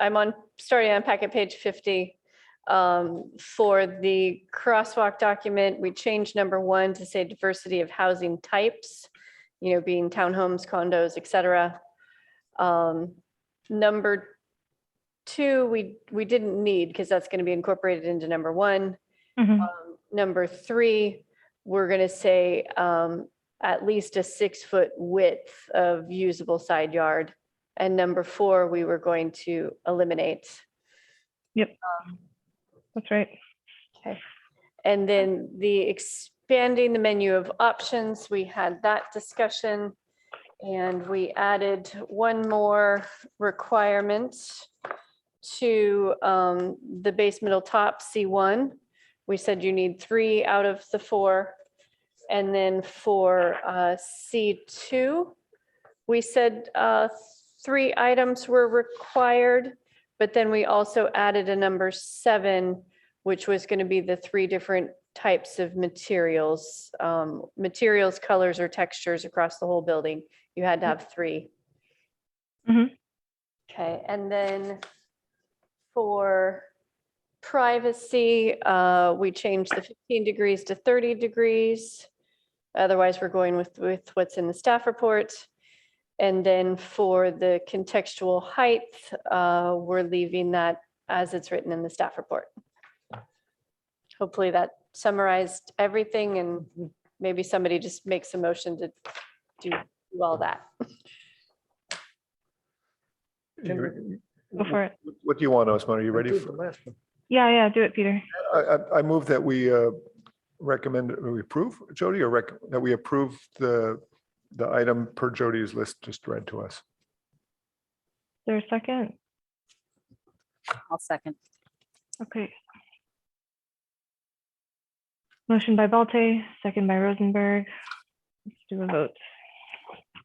Starting on packet page 50. For the crosswalk document, we changed number 1 to say diversity of housing types, being townhomes, condos, et cetera. Number 2, we didn't need because that's going to be incorporated into number 1. Mhm. Number 3, we're going to say at least a 6-foot width of usable side yard. And number 4, we were going to eliminate. Yep, that's right. Okay. And then the expanding the menu of options, we had that discussion. And we added one more requirement to the base middle top C1. We said you need 3 out of the 4. And then for C2, we said 3 items were required, but then we also added a number 7, which was going to be the 3 different types of materials, colors, or textures across the whole building. You had to have 3. Mhm. Okay, and then for privacy, we changed the 15 degrees to 30 degrees. Otherwise, we're going with what's in the staff report. And then for the contextual height, we're leaving that as it's written in the staff report. Hopefully that summarized everything, and maybe somebody just makes a motion to do all that. Go for it. What do you want, Osman? Are you ready for? Yeah, do it, Peter. I move that we recommend, we approve, Jody, or that we approve the item per Jody's list just read to us. Is there a second? I'll second. Okay. Motion by Balte, second by Rosenberg. Let's do a vote.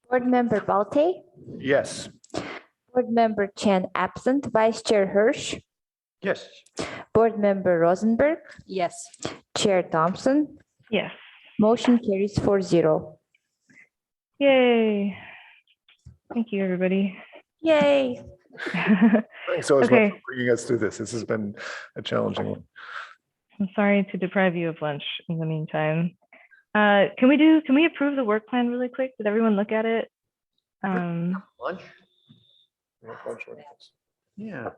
Board Member Balte, Yes. Board Member Chen absent, Vice Chair Hirsch, Yes. Board Member Rosenberg, Yes. Chair Thompson. Yes. Motion carries 4-0. Yay. Thank you, everybody. Yay. Thanks so much Okay. for bringing us through this. This has been a challenging one. I'm sorry to deprive you of lunch in the meantime. Can we approve the work plan really quick? Did everyone look at it? Lunch? Yeah.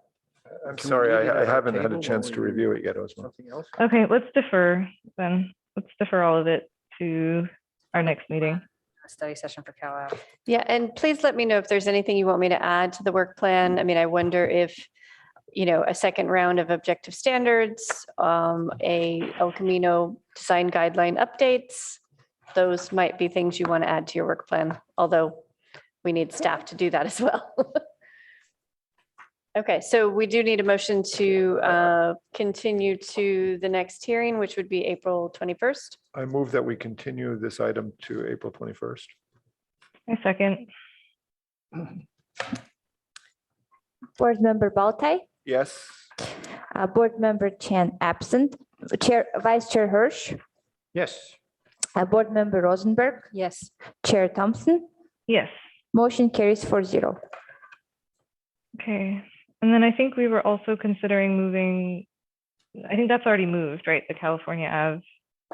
I'm Can we sorry, leave it I at our haven't had a table chance while to we review it yet, Osman. Something else? Okay, let's defer then. Let's defer all of it to our next meeting. A study session for Cal Ave. Yeah, and please let me know if there's anything you want me to add to the work plan. I mean, I wonder if, a second round of objective standards, a El Camino design guideline updates, those might be things you want to add to your work plan, although we need staff to do that as well. Okay, so we do need a motion to continue to the next hearing, which would be April 21st. I move that we continue this item to April 21st. A second. Board Member Baltai, Yes. Board Member Chan absent, Vice Chair Hirsch, Yes. Board Member Rosenberg, Yes. Chair Thompson, Yes. motion carries 4-0. Okay. And then I think we were also considering moving, I think that's already moved, right? The California Ave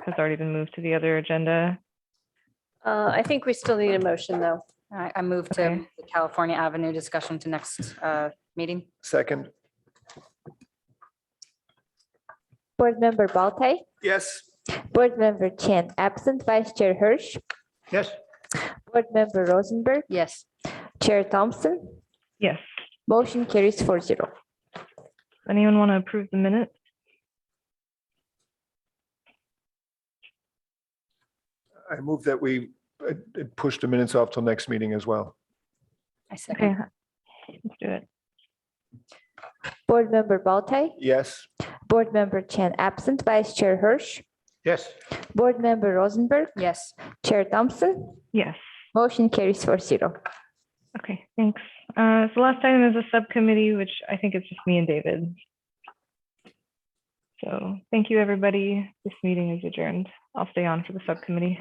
has already been moved to the other agenda. I think we still need a motion, though. I move to Okay. move the California Avenue discussion to next meeting. Second. Board Member Baltai, Yes. Board Member Chan absent, Vice Chair Hirsch, Yes. Board Member Rosenberg, Yes. Chair Thompson, Yes. motion carries 4-0. Anyone want to approve the minutes? I move that we push the minutes off till next meeting as well. I second. Okay. Let's do it. Board Member Baltai, Yes. Board Member Chan absent, Vice Chair Hirsch, Yes. Board Member Rosenberg, Yes. Chair Thompson, Yes. motion carries 4-0. Okay, thanks. So last item is a subcommittee, which I think it's just me and David. So thank you, everybody. This meeting is adjourned. I'll stay on for the subcommittee.